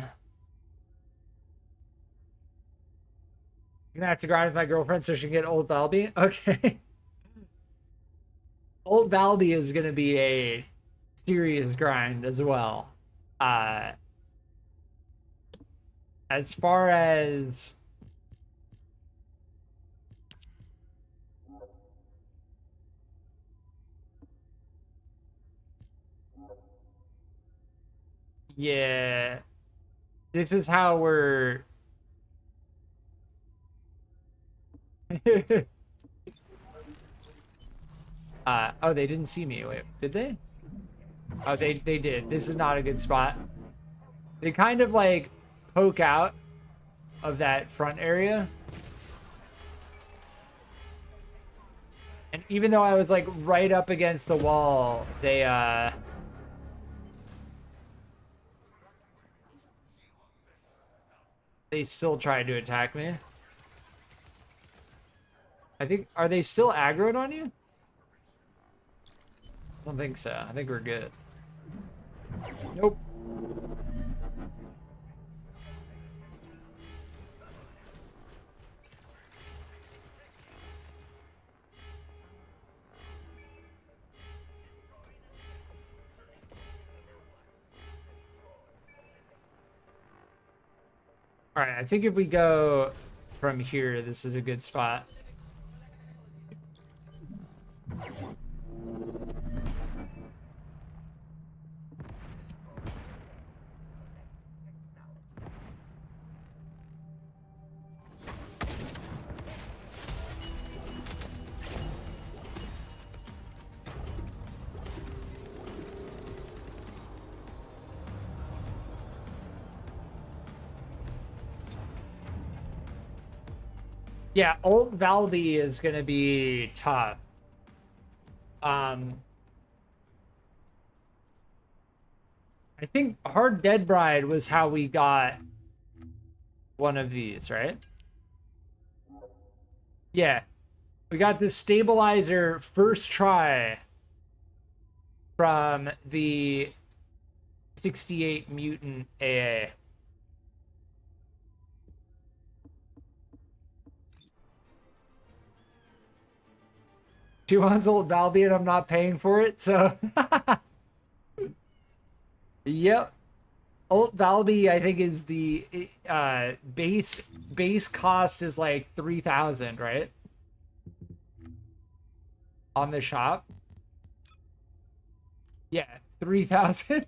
You're gonna have to grind with my girlfriend so she can get Old Valby? Okay. Old Valby is gonna be a serious grind as well. As far as yeah, this is how we're oh, they didn't see me. Wait, did they? Oh, they did. This is not a good spot. They kind of like poke out of that front area. And even though I was like right up against the wall, they still tried to attack me. I think, are they still aggroed on you? I don't think so. I think we're good. Nope. All right, I think if we go from here, this is a good spot. Yeah, Old Valby is going to be tough. I think Hard Dead Bride was how we got one of these, right? Yeah. We got this stabilizer first try from the 68 Mutant AA. She wants Old Valby and I'm not paying for it, so yep. Old Valby, I think, is the base cost is like 3,000, right? On the shop. Yeah, 3,000.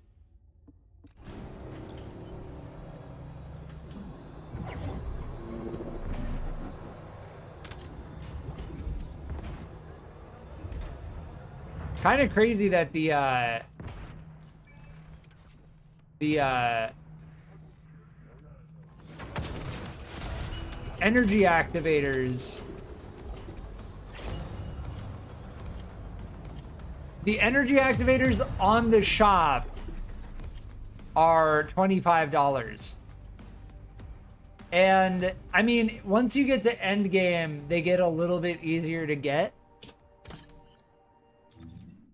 Kind of crazy that the energy activators, on the shop are $25. And I mean, once you get to end game, they get a little bit easier to get.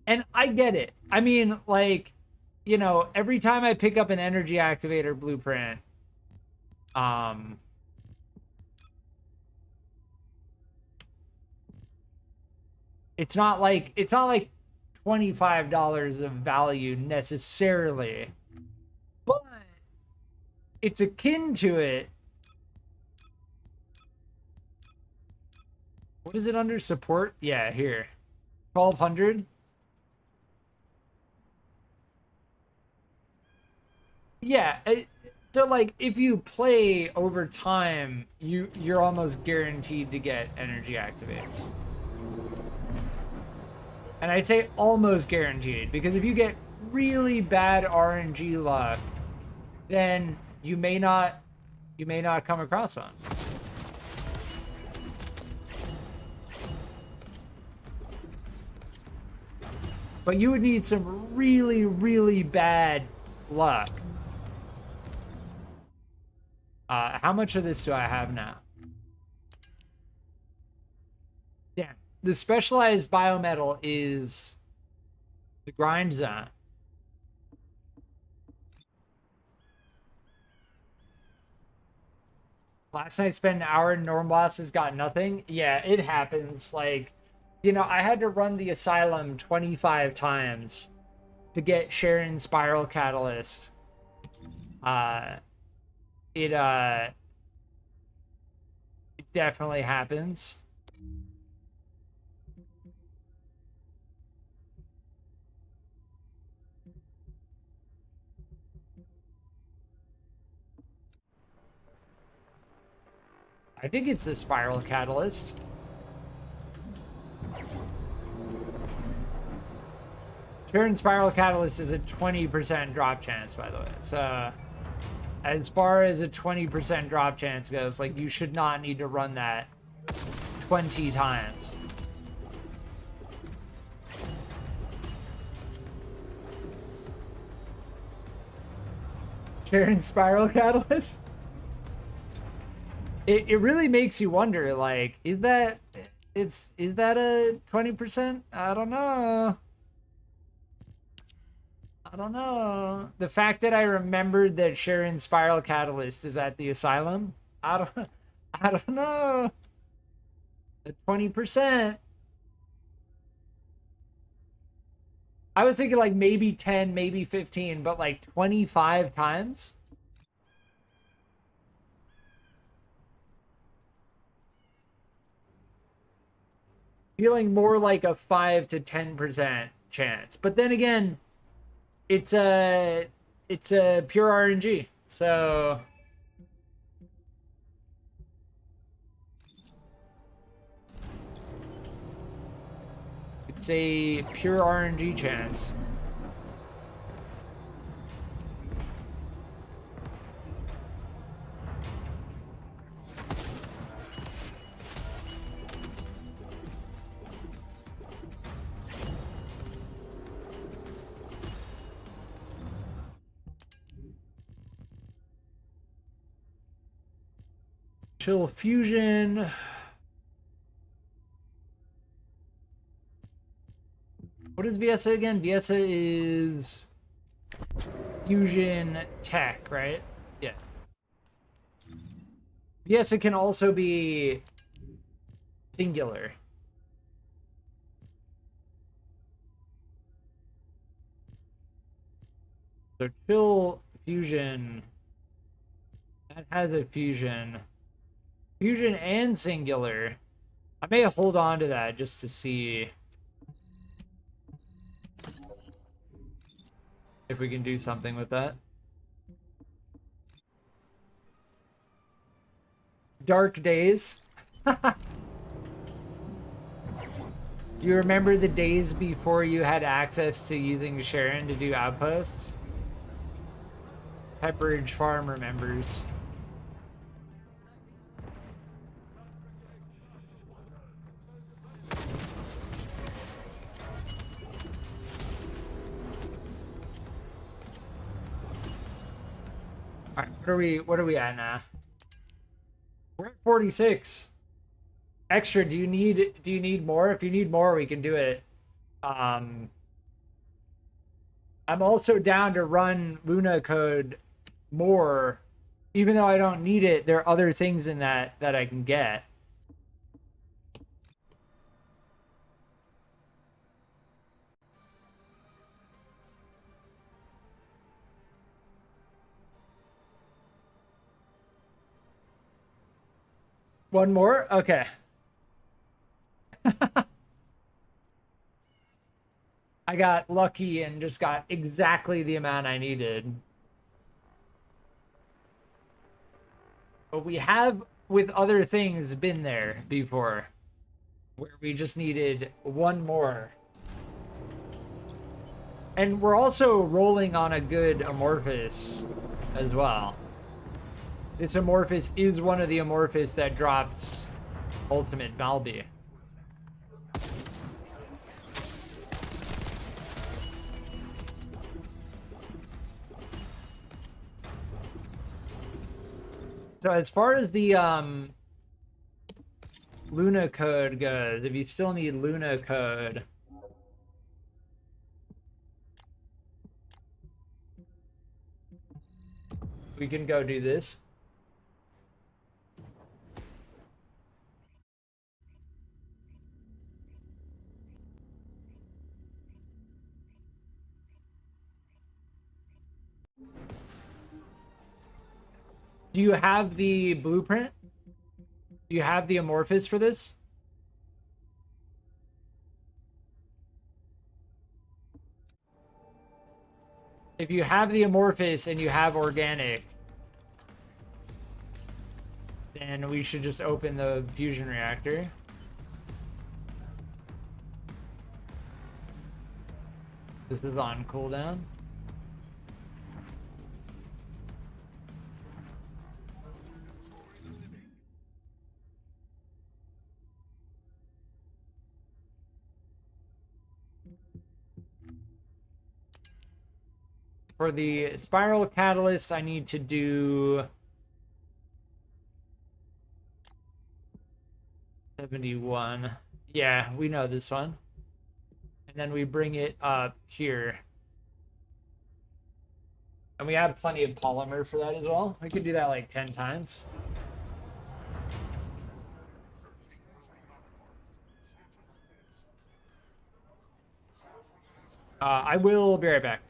And I get it. I mean, like, you know, every time I pick up an energy activator blueprint, it's not like $25 of value necessarily, but it's akin to it. What is it under support? Yeah, here. 1,200. Yeah, so like if you play over time, you're almost guaranteed to get energy activators. And I say almost guaranteed, because if you get really bad RNG luck, then you may not come across one. But you would need some really, really bad luck. How much of this do I have now? Damn. The specialized biometal is the grind zone. Last night spent an hour in normal bosses, got nothing. Yeah, it happens. Like, you know, I had to run the asylum 25 times to get Sharon Spiral Catalyst. It definitely happens. I think it's the Spiral Catalyst. Sharon Spiral Catalyst is a 20% drop chance, by the way. So as far as a 20% drop chance goes, like, you should not need to run that 20 times. Sharon Spiral Catalyst? It really makes you wonder, like, is that a 20%? I don't know. I don't know. The fact that I remembered that Sharon Spiral Catalyst is at the asylum, I don't know. The 20%. I was thinking like maybe 10, maybe 15, but like 25 times? Feeling more like a 5 to 10% chance. But then again, it's a pure RNG. So it's a pure RNG chance. Chill Fusion. What is VSA again? VSA is Fusion Tech, right? Yeah. VSA can also be singular. So Chill Fusion, that has a fusion. Fusion and singular. I may hold on to that just to see if we can do something with that. Dark Days. You remember the days before you had access to using Sharon to do outposts? Pepperidge Farm remembers. All right, what are we at now? We're at 46. Extra, do you need more? If you need more, we can do it. I'm also down to run Luna code more. Even though I don't need it, there are other things in that I can get. One more? Okay. I got lucky and just got exactly the amount I needed. But we have, with other things, been there before. Where we just needed one more. And we're also rolling on a good amorphous as well. This amorphous is one of the amorphous that drops ultimate Valby. So as far as the Luna code goes, if you still need Luna code, we can go do this. Do you have the blueprint? Do you have the amorphous for this? If you have the amorphous and you have organic, then we should just open the fusion reactor. This is on cooldown. For the spiral catalyst, I need to do 71. Yeah, we know this one. And then we bring it up here. And we have plenty of polymer for that as well. We could do that like 10 times. I will be right back.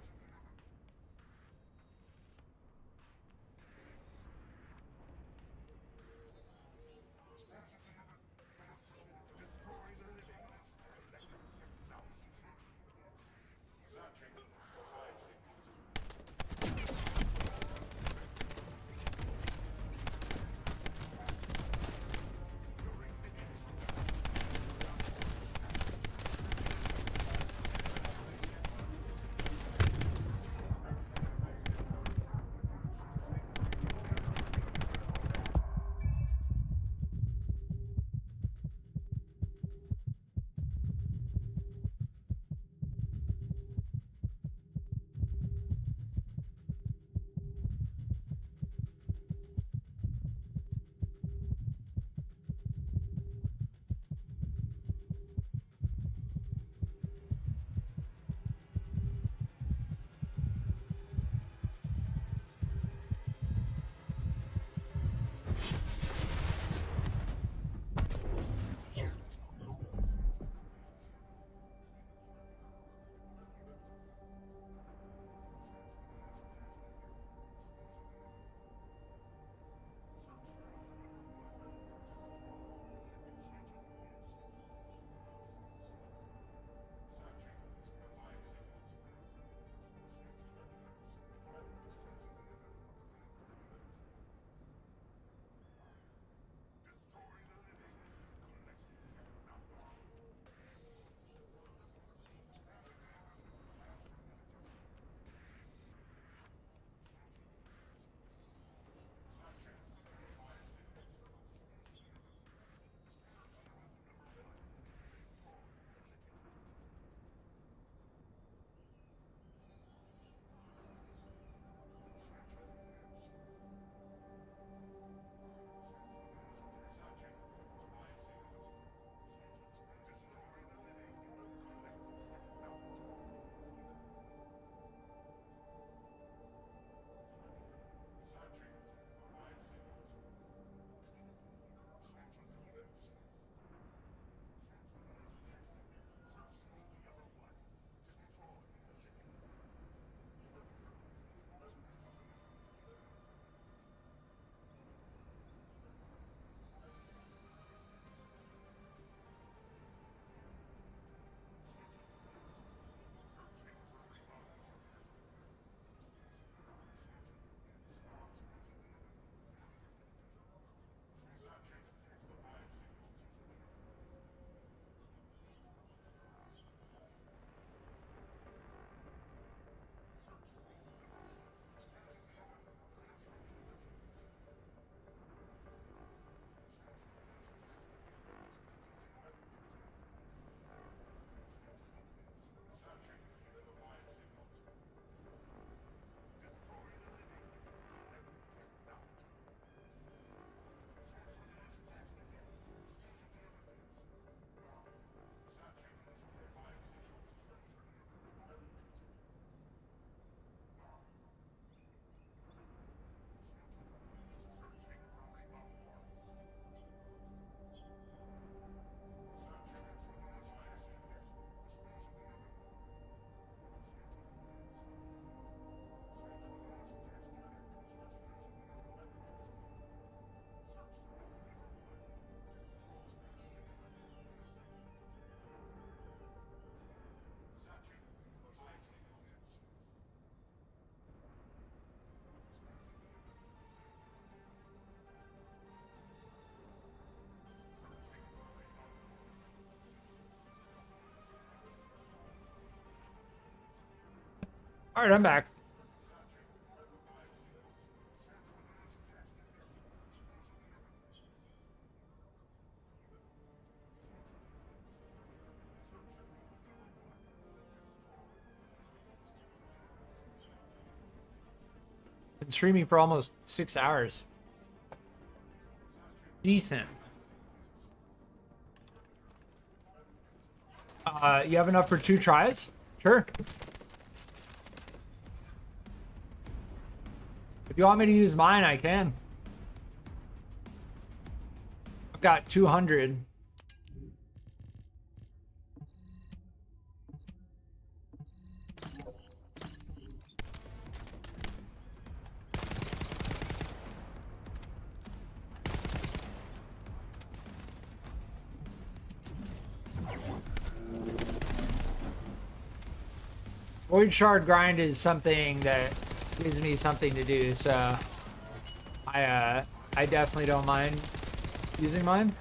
All right, I'm back. Been streaming for almost 6 hours. Decent. You have enough for 2 tries? Sure. If you want me to use mine, I can. I've got 200. Void shard grind is something that gives me something to do, so I definitely don't mind using mine.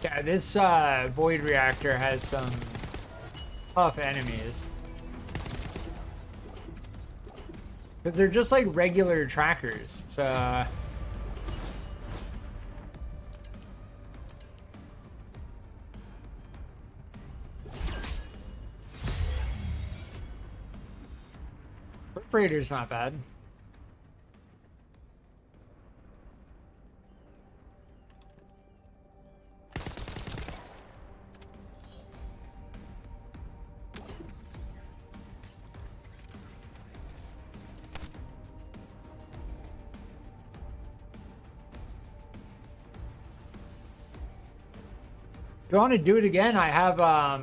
Yeah, this void reactor has some tough enemies. Because they're just like regular trackers, so... Perforator's not bad. If you want to do it again, I have I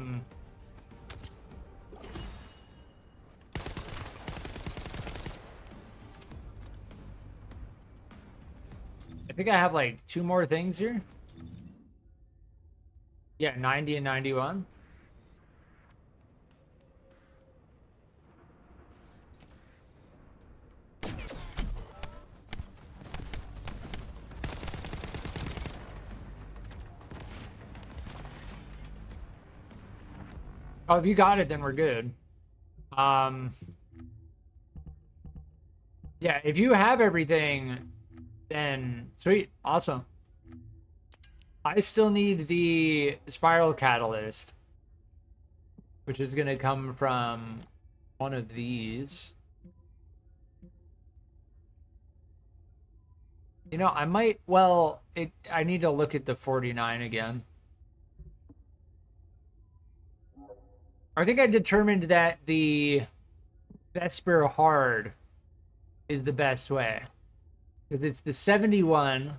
think I have like 2 more things here. Yeah, 90 and 91. Oh, if you got it, then we're good. Yeah, if you have everything, then sweet, awesome. I still need the spiral catalyst, which is gonna come from one of these. You know, I might, well, I need to look at the 49 again. I think I determined that the Vesper Hard is the best way. Because it's the 71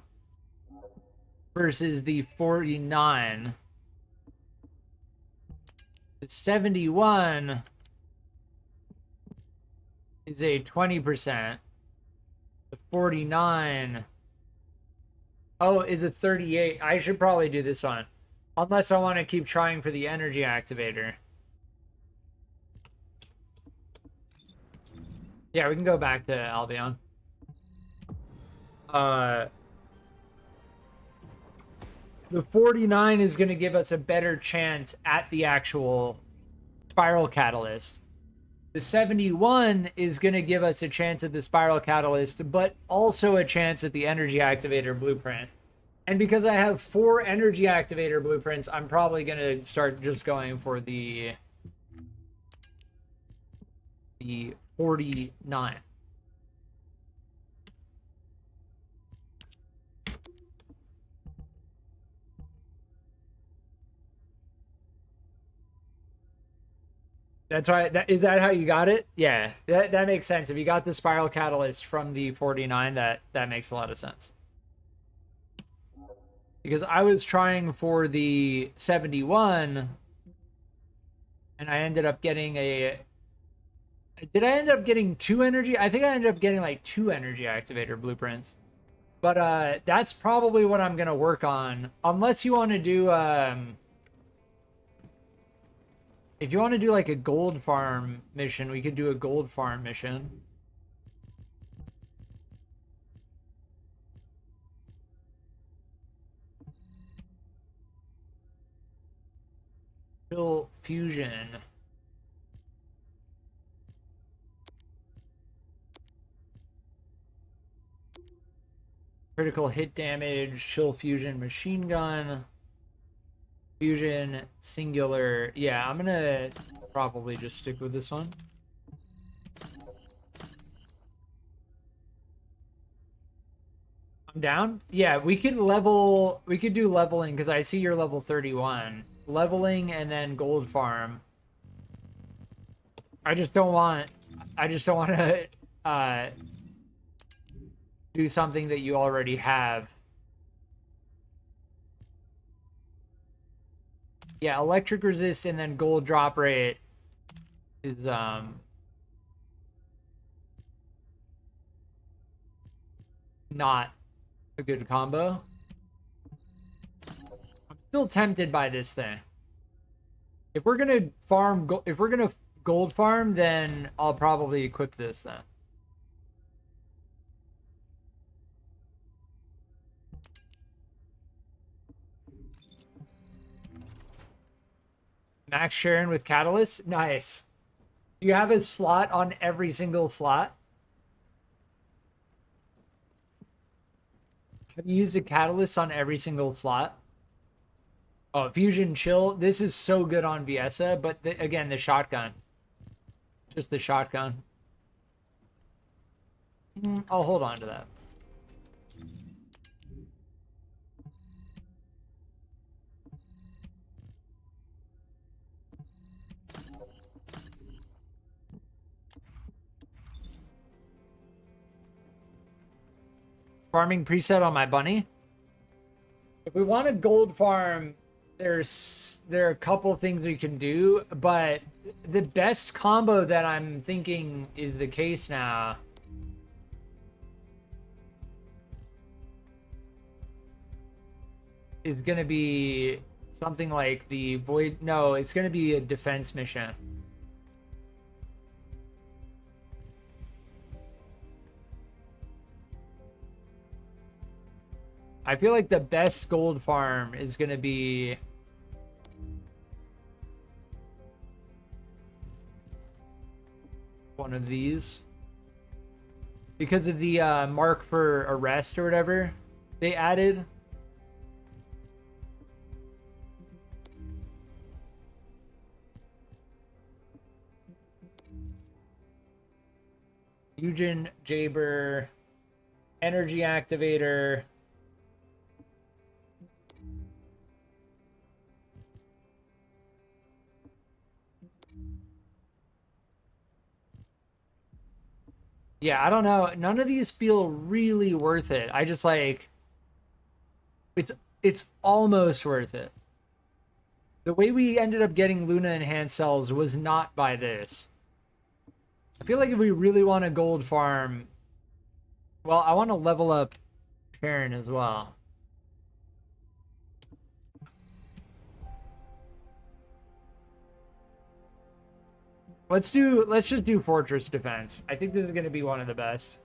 versus the 49. The 71 is a 20%. The 49 is a 38. I should probably do this one. Unless I want to keep trying for the energy activator. Yeah, we can go back to Albion. The 49 is going to give us a better chance at the actual spiral catalyst. The 71 is going to give us a chance at the spiral catalyst, but also a chance at the energy activator blueprint. And because I have 4 energy activator blueprints, I'm probably going to start just going for the 49. That's right. Is that how you got it? Yeah, that makes sense. If you got the spiral catalyst from the 49, that makes a lot of sense. Because I was trying for the 71, and I ended up getting Did I end up getting 2 energy? I think I ended up getting like 2 energy activator blueprints. But that's probably what I'm gonna work on. Unless you want to do if you want to do like a gold farm mission, we could do a gold farm mission. Chill fusion. Critical hit damage, chill fusion machine gun. Fusion singular. Yeah, I'm gonna probably just stick with this one. I'm down. Yeah, we could do leveling because I see you're level 31. Leveling and then gold farm. I just don't want to do something that you already have. Yeah, electric resist and then gold drop rate is not a good combo. I'm still tempted by this thing. If we're gonna gold farm, then I'll probably equip this then. Max Sharon with Catalyst? Nice. Do you have a slot on every single slot? Have you used a Catalyst on every single slot? Oh, Fusion Chill. This is so good on Viesa, but again, the shotgun. Just the shotgun. I'll hold on to that. Farming preset on my bunny. If we want a gold farm, there are a couple things we can do, but the best combo that I'm thinking is the case now is gonna be something like the void. No, it's gonna be a defense mission. I feel like the best gold farm is going to be one of these. Because of the mark for arrest or whatever they added. Eugen, Jaber, energy activator. Yeah, I don't know. None of these feel really worth it. I just like it's almost worth it. The way we ended up getting Luna enhanced cells was not by this. I feel like if we really want a gold farm, well, I want to level up Sharon as well. Let's just do Fortress Defense. I think this is going to be one of the best.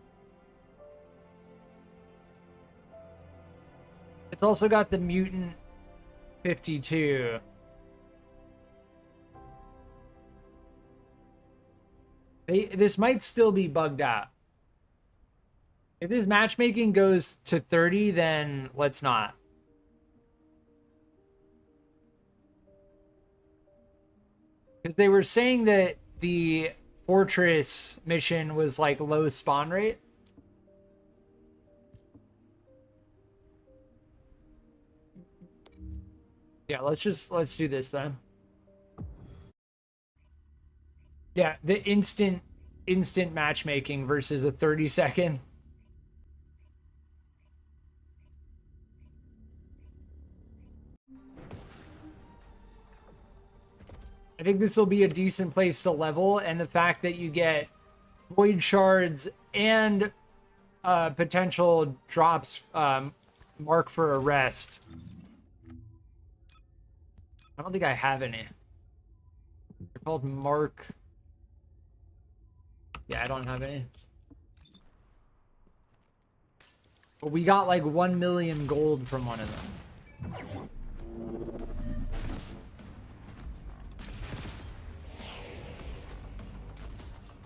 It's also got the Mutant 52. This might still be bugged out. If this matchmaking goes to 30, then let's not. Because they were saying that the Fortress mission was like low spawn rate. Yeah, let's do this then. Yeah, the instant matchmaking versus a 30-second. I think this will be a decent place to level, and the fact that you get void shards and potential drops mark for arrest. I don't think I have any. They're called mark. Yeah, I don't have any. But we got like 1 million gold from one of them.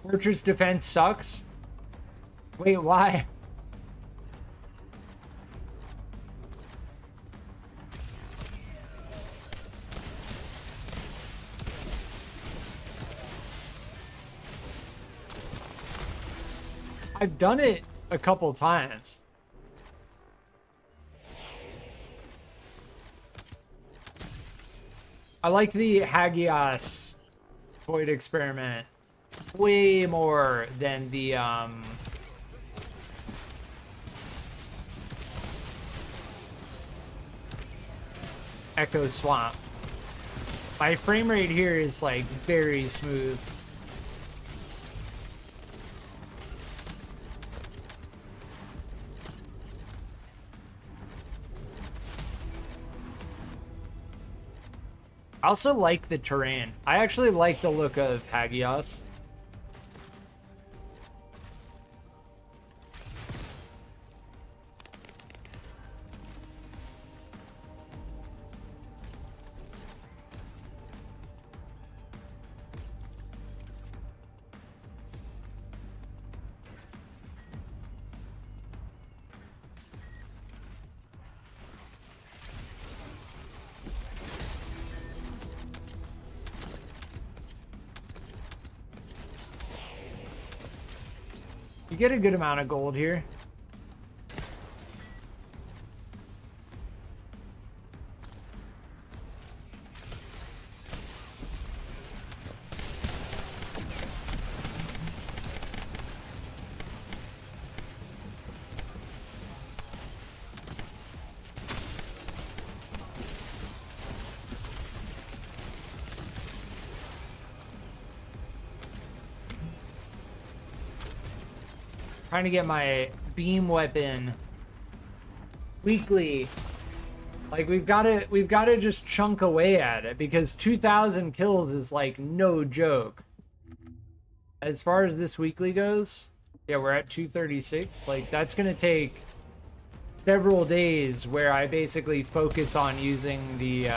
Fortress defense sucks. Wait, why? I've done it a couple times. I like the Hagios void experiment way more than the Echo Swamp. My frame rate here is like very smooth. I also like the terrain. I actually like the look of Hagios. You get a good amount of gold here. Trying to get my beam weapon weekly. Like we've got to just chunk away at it, because 2,000 kills is like no joke. As far as this weekly goes, yeah, we're at 236. Like that's gonna take several days where I basically focus on using the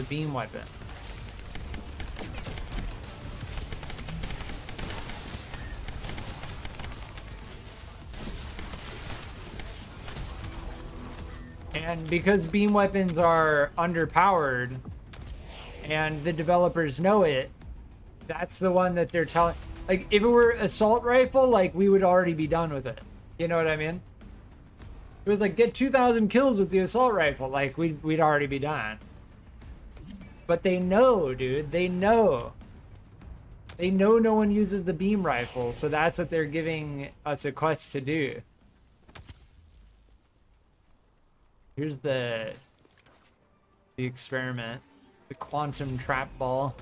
beam weapon. And because beam weapons are underpowered and the developers know it, that's the one that they're telling. Like if it were assault rifle, like we would already be done with it. You know what I mean? It was like get 2,000 kills with the assault rifle, like we'd already be done. But they know, dude. They know. They know no one uses the beam rifle, so that's what they're giving us a quest to do. Here's the experiment, the quantum trap ball.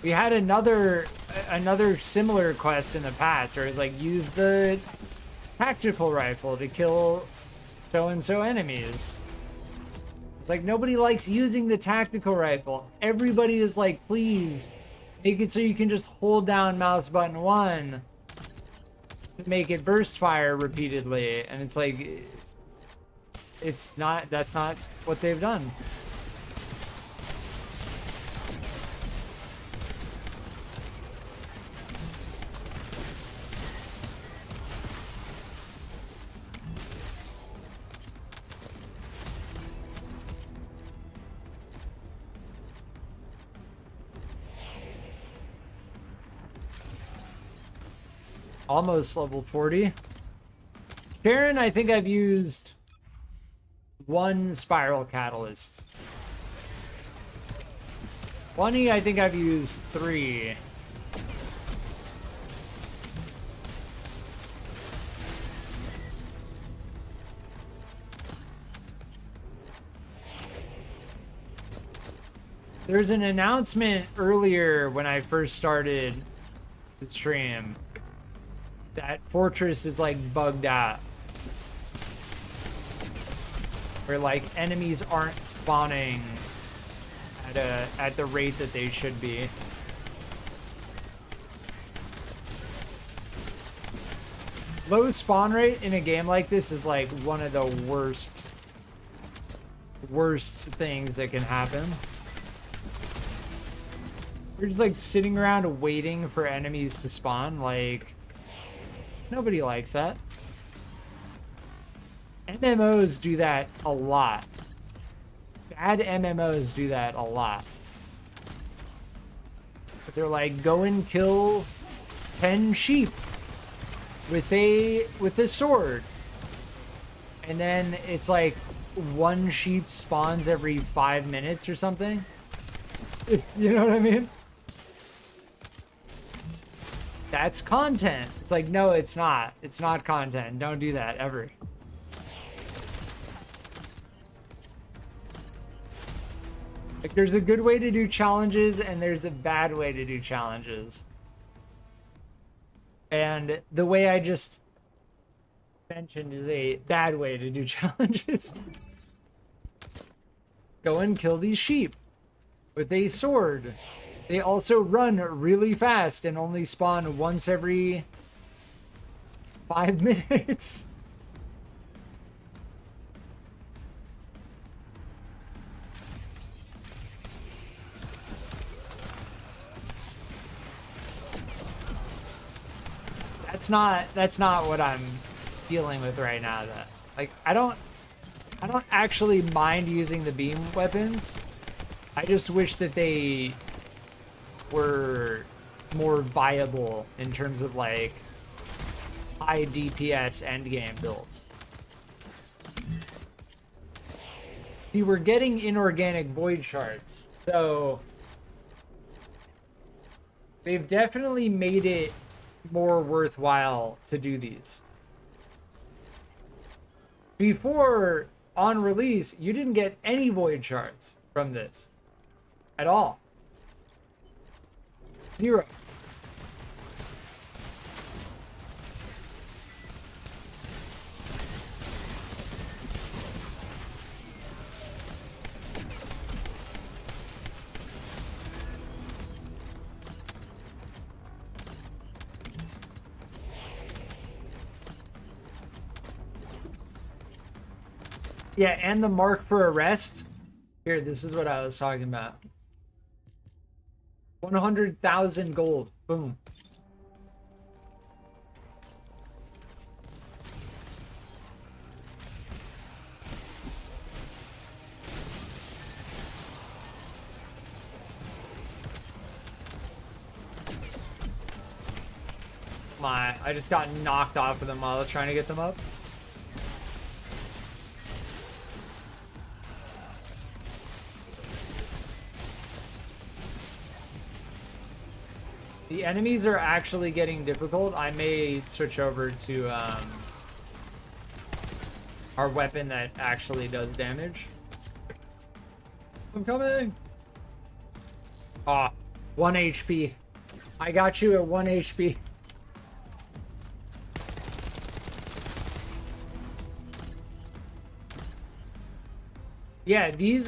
We had another similar quest in the past where it's like use the tactical rifle to kill so-and-so enemies. Like nobody likes using the tactical rifle. Everybody is like, please make it so you can just hold down mouse button 1 to make it burst fire repeatedly. And it's like, it's not, that's not what they've done. Almost level 40. Sharon, I think I've used 1 spiral catalyst. 20, I think I've used 3. There's an announcement earlier when I first started the stream that Fortress is like bugged out. Where like enemies aren't spawning at the rate that they should be. Low spawn rate in a game like this is like one of the worst things that can happen. You're just like sitting around waiting for enemies to spawn. Like, nobody likes that. MMOs do that a lot. Bad MMOs do that a lot. But they're like, go and kill 10 sheep with a sword. And then it's like 1 sheep spawns every 5 minutes or something. You know what I mean? That's content. It's like, no, it's not. It's not content. Don't do that ever. Like, there's a good way to do challenges and there's a bad way to do challenges. And the way I just mentioned is a bad way to do challenges. Go and kill these sheep with a sword. They also run really fast and only spawn once every 5 minutes. That's not what I'm dealing with right now. That like I don't actually mind using the beam weapons. I just wish that they were more viable in terms of like high DPS endgame builds. See, we're getting inorganic void shards, so they've definitely made it more worthwhile to do these. Before, on release, you didn't get any void shards from this at all. 0. Yeah, and the mark for arrest. Here, this is what I was talking about. 100,000 gold. Boom. I just got knocked off of them while I was trying to get them up. The enemies are actually getting difficult. I may switch over to our weapon that actually does damage. I'm coming! Ah, 1 HP. I got you at 1 HP. Yeah, these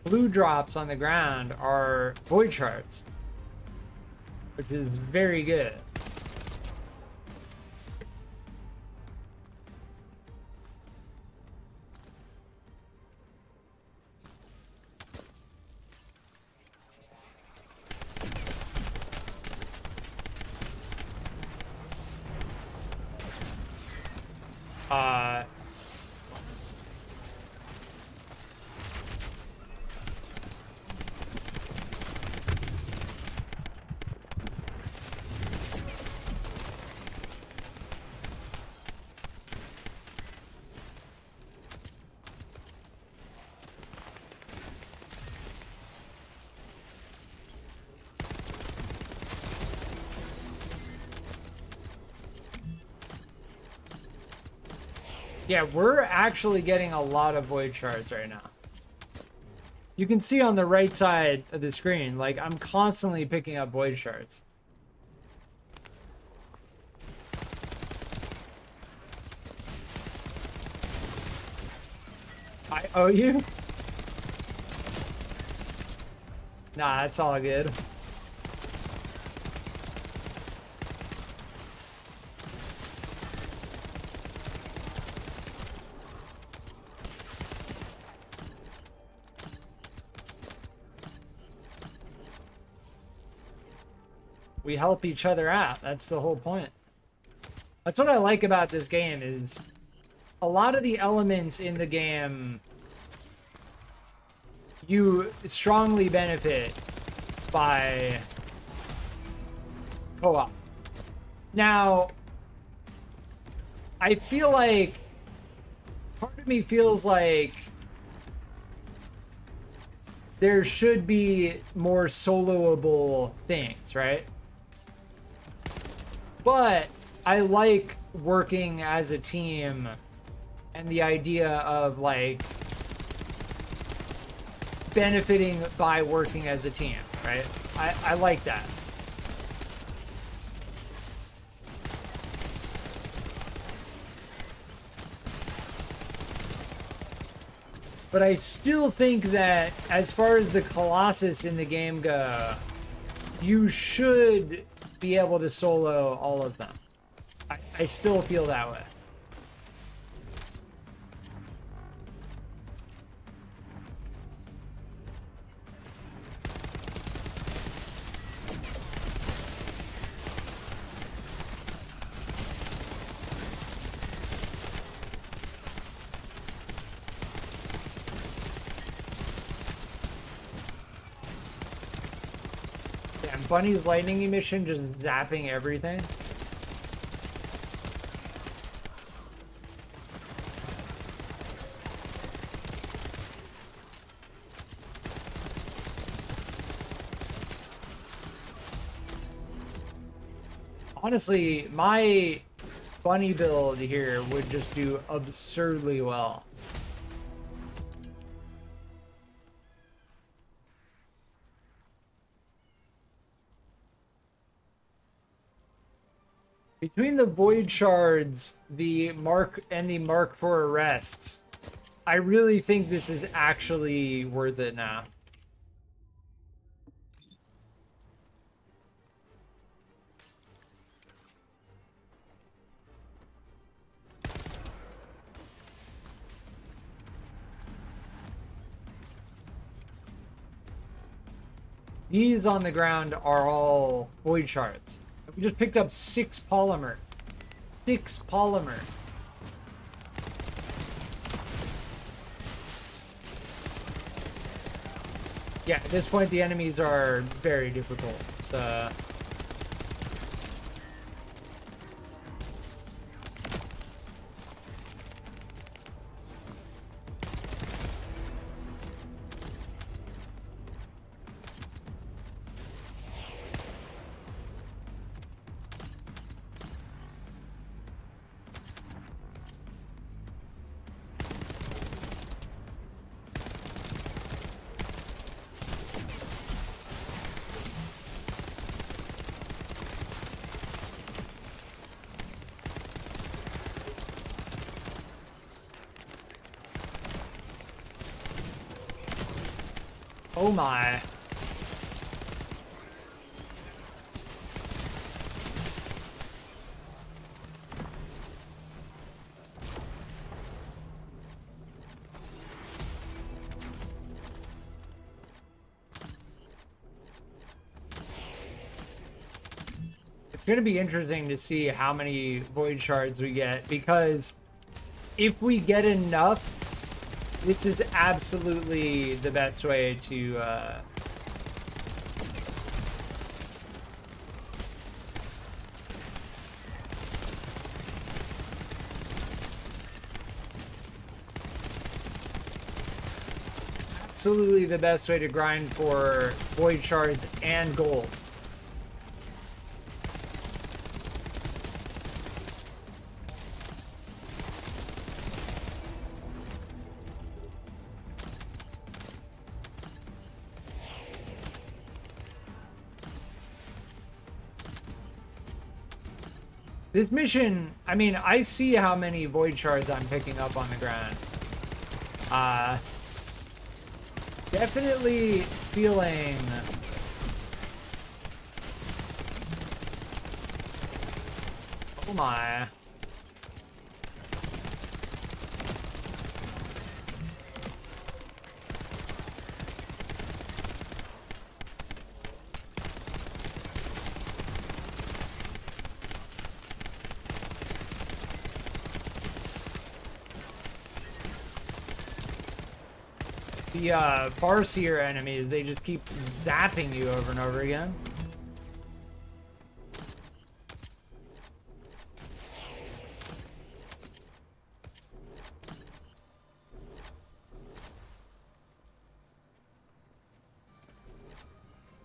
blue drops on the ground are void shards, which is very good. Yeah, we're actually getting a lot of void shards right now. You can see on the right side of the screen, like, I'm constantly picking up void shards. I owe you? Nah, that's all good. We help each other out. That's the whole point. That's what I like about this game is a lot of the elements in the game you strongly benefit by co-op. Now, I feel like part of me feels like there should be more soloable things, right? But I like working as a team and the idea of like benefiting by working as a team, right? I like that. But I still think that as far as the Colossus in the game go, you should be able to solo all of them. I still feel that way. Damn, Bunny's lightning emission just zapping everything. Honestly, my bunny build here would just do absurdly well. Between the void shards, the Mark IV arrests, I really think this is actually worth it now. These on the ground are all void shards. We just picked up 6 polymer. 6 polymer. Yeah, at this point the enemies are very difficult. So oh my. It's going to be interesting to see how many void shards we get, because if we get enough, this is absolutely the best way to absolutely the best way to grind for void shards and gold. This mission, I mean, I see how many void shards I'm picking up on the ground. Definitely feeling oh my. The Farseer enemies, they just keep zapping you over and over again.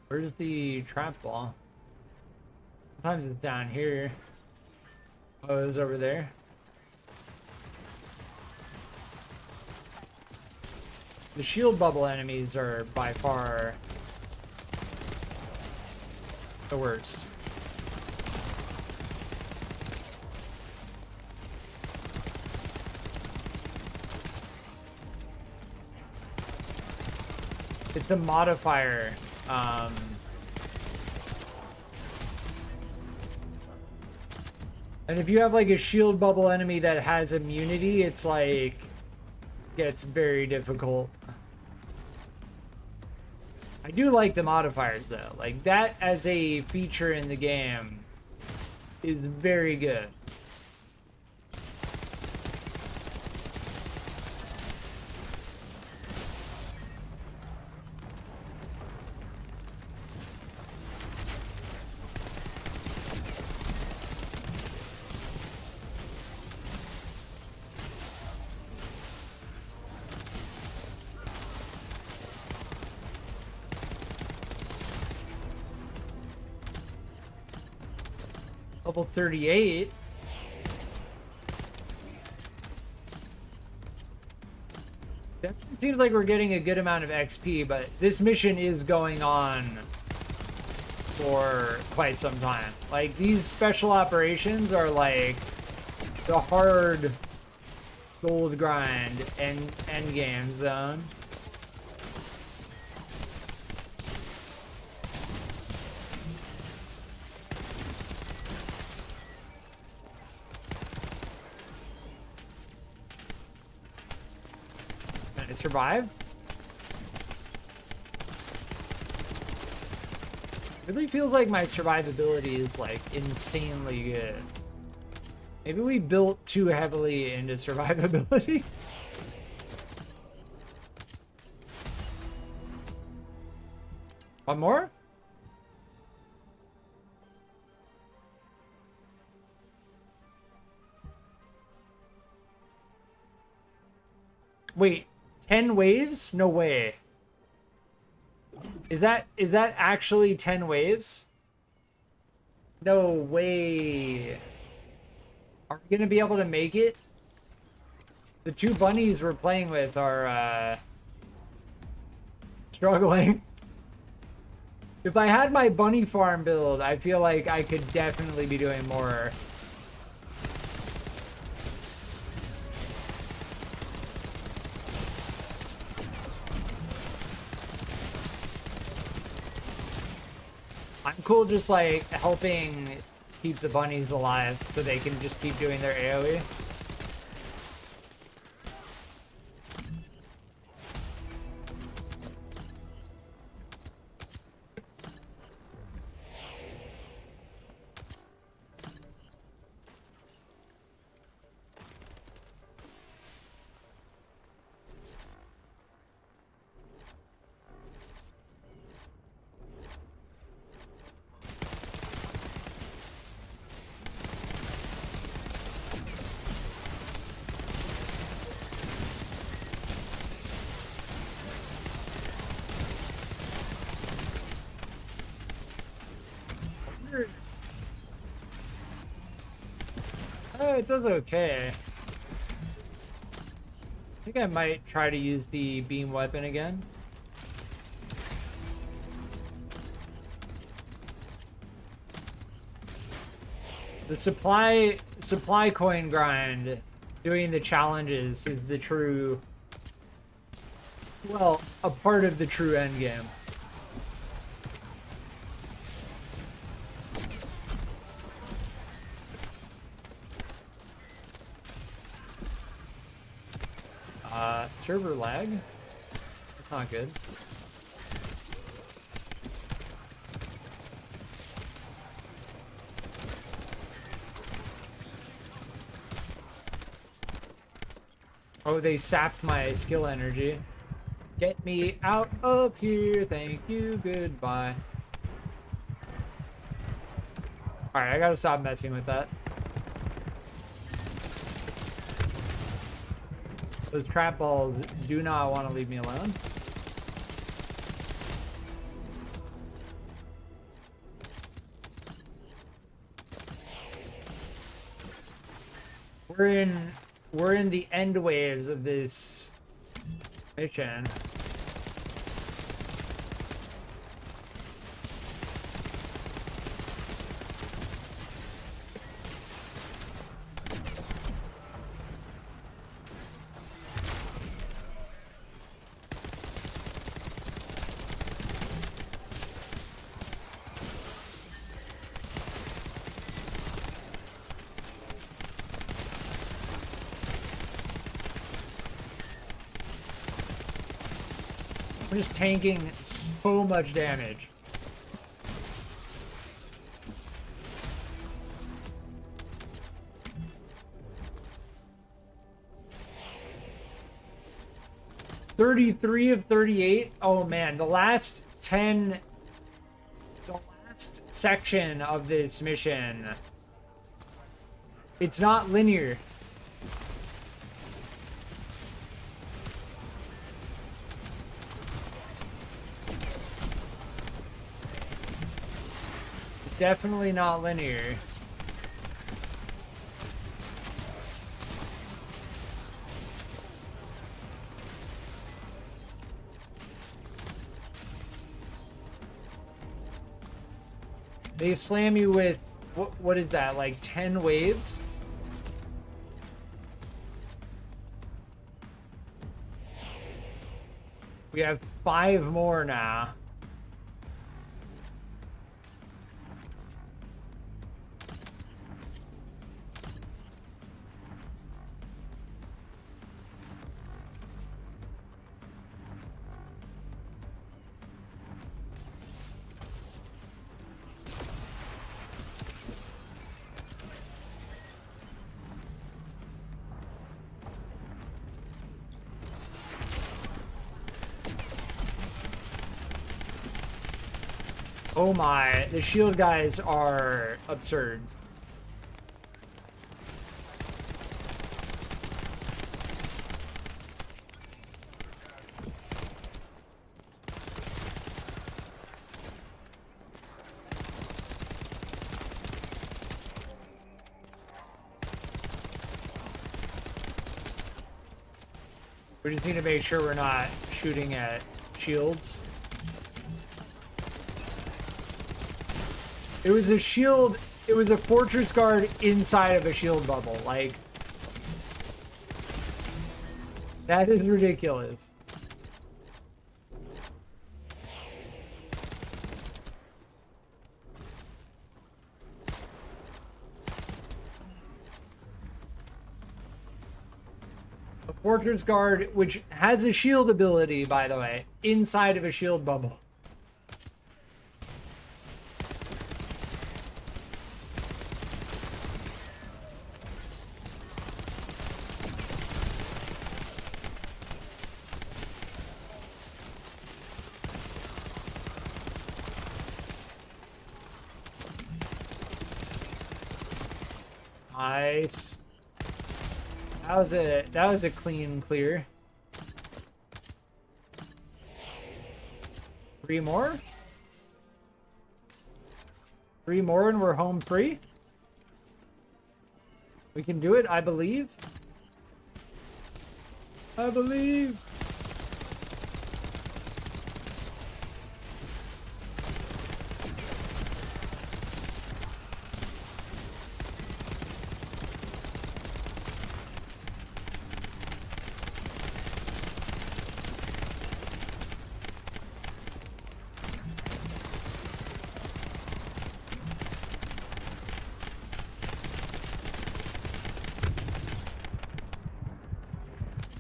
Where's the trap ball? Sometimes it's down here. Oh, it's over there. The shield bubble enemies are by far the worst. It's a modifier. And if you have like a shield bubble enemy that has immunity, it's like gets very difficult. I do like the modifiers though. Like that as a feature in the game is very good. Level 38. Definitely seems like we're getting a good amount of XP, but this mission is going on for quite some time. Like, these special operations are like the hard gold grind and end game zone. Survive? Really feels like my survivability is like insanely good. Maybe we built too heavily into survivability. One more? Wait. 10 waves? No way. Is that actually 10 waves? No way. Are we gonna be able to make it? The two bunnies we're playing with are struggling. If I had my bunny farm build, I feel like I could definitely be doing more. I'm cool just like helping keep the bunnies alive so they can just keep doing their AoE. It does okay. I think I might try to use the beam weapon again. The supply coin grind, doing the challenges is the true, well, a part of the true end game. Server lag. That's not good. Oh, they sapped my skill energy. Get me out of here. Thank you. Goodbye. Alright, I gotta stop messing with that. Those trap balls do not want to leave me alone. We're in the end waves of this mission. We're just tanking so much damage. $33 of 38. Oh man, the last section of this mission, it's not linear. Definitely not linear. They slam you with what is that, like 10 waves? We have 5 more now. Oh my, the shield guys are absurd. We just need to make sure we're not shooting at shields. It was a shield, it was a fortress guard inside of a shield bubble. Like, that is ridiculous. A fortress guard, which has a shield ability, by the way, inside of a shield bubble. Nice. That was a clean clear. 3 more? 3 more and we're home free? We can do it, I believe. I believe.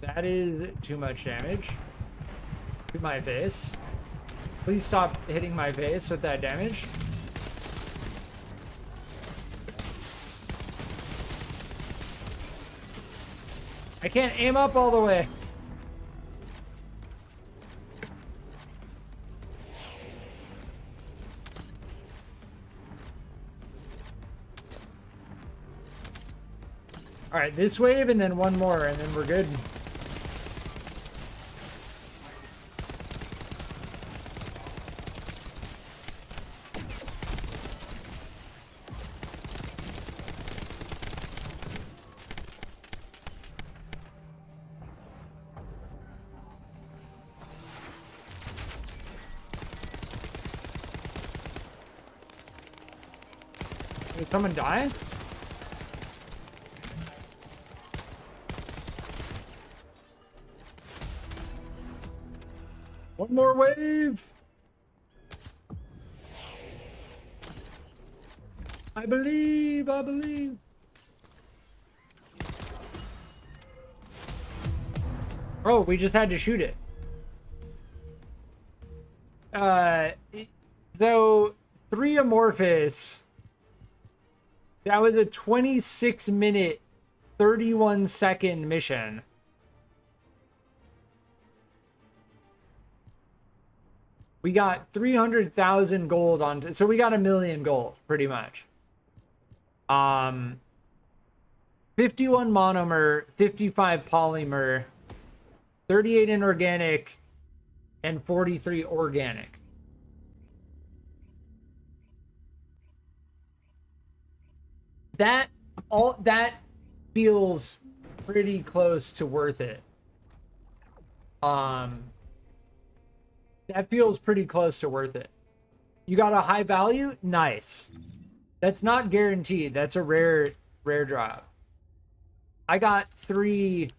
That is too much damage to my face. Please stop hitting my face with that damage. I can't aim up all the way. All right, this wave and then one more and then we're good. Did someone die? One more wave. I believe, I believe. Oh, we just had to shoot it. So 3 amorphous. That was a 26-minute, 31-second mission. We got 300,000 gold on, so we got 1 million gold, pretty much. 51 monomer, 55 polymer, 38 inorganic, and 43 organic. That feels pretty close to worth it. That feels pretty close to worth it. You got a high value? Nice. That's not guaranteed. That's a rare drop. I got 3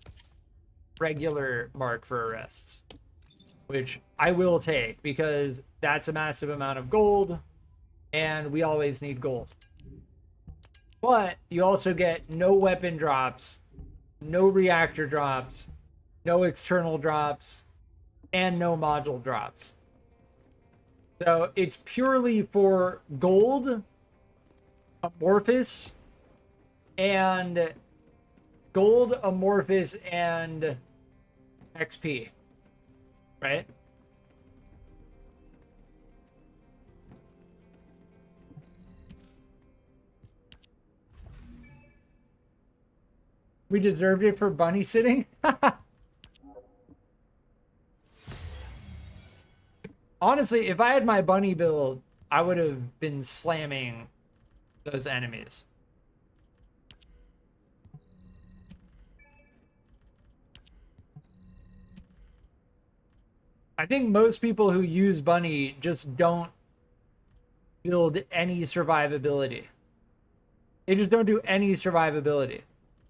regular mark for arrests, which I will take because that's a massive amount of gold and we always need gold. But you also get no weapon drops, no reactor drops, no external drops, and no module drops. So it's purely for gold, amorphous, and gold, amorphous, and XP, right? We deserved it for bunny sitting. Honestly, if I had my bunny build, I would have been slamming those enemies. I think most people who use bunny just don't build any survivability. They just don't do any survivability.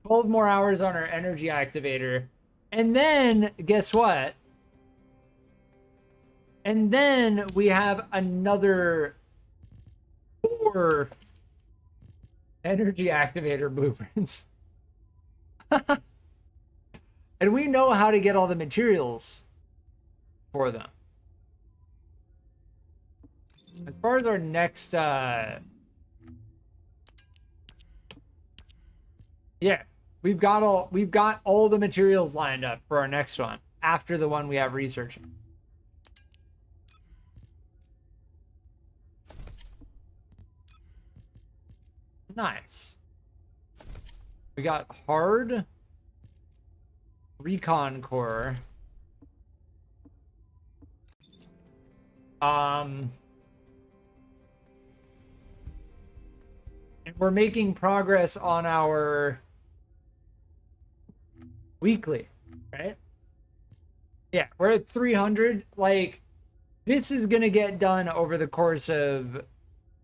12 more hours on our energy activator. And then, guess what? And then we have another 4 energy activator blueprints. And we know how to get all the materials for them. As far as our next... yeah, we've got all the materials lined up for our next one after the one we have researching. Nice. We got hard recon core. And we're making progress on our weekly, right? Yeah, we're at 300. Like, this is gonna get done over the course of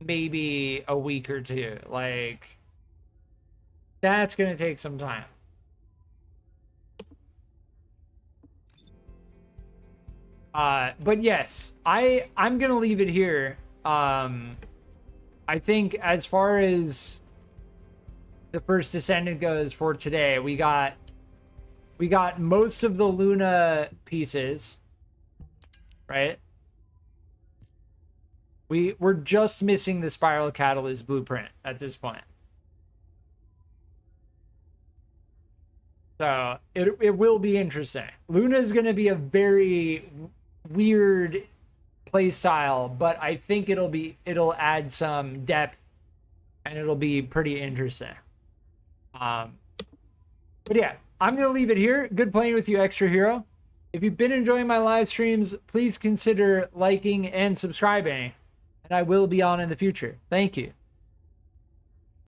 maybe a week or 2. Like, that's gonna take some time. But yes, I'm gonna leave it here. I think as far as the first Descendant goes for today, we got We got most of the Luna pieces, right? We're just missing the Spiral Catalyst blueprint at this point. So it will be interesting. Luna is going to be a very weird play style, but I think it'll add some depth and it'll be pretty interesting. But yeah, I'm going to leave it here. Good playing with you, Extra Hero. If you've been enjoying my live streams, please consider liking and subscribing, and I will be on in the future. Thank you.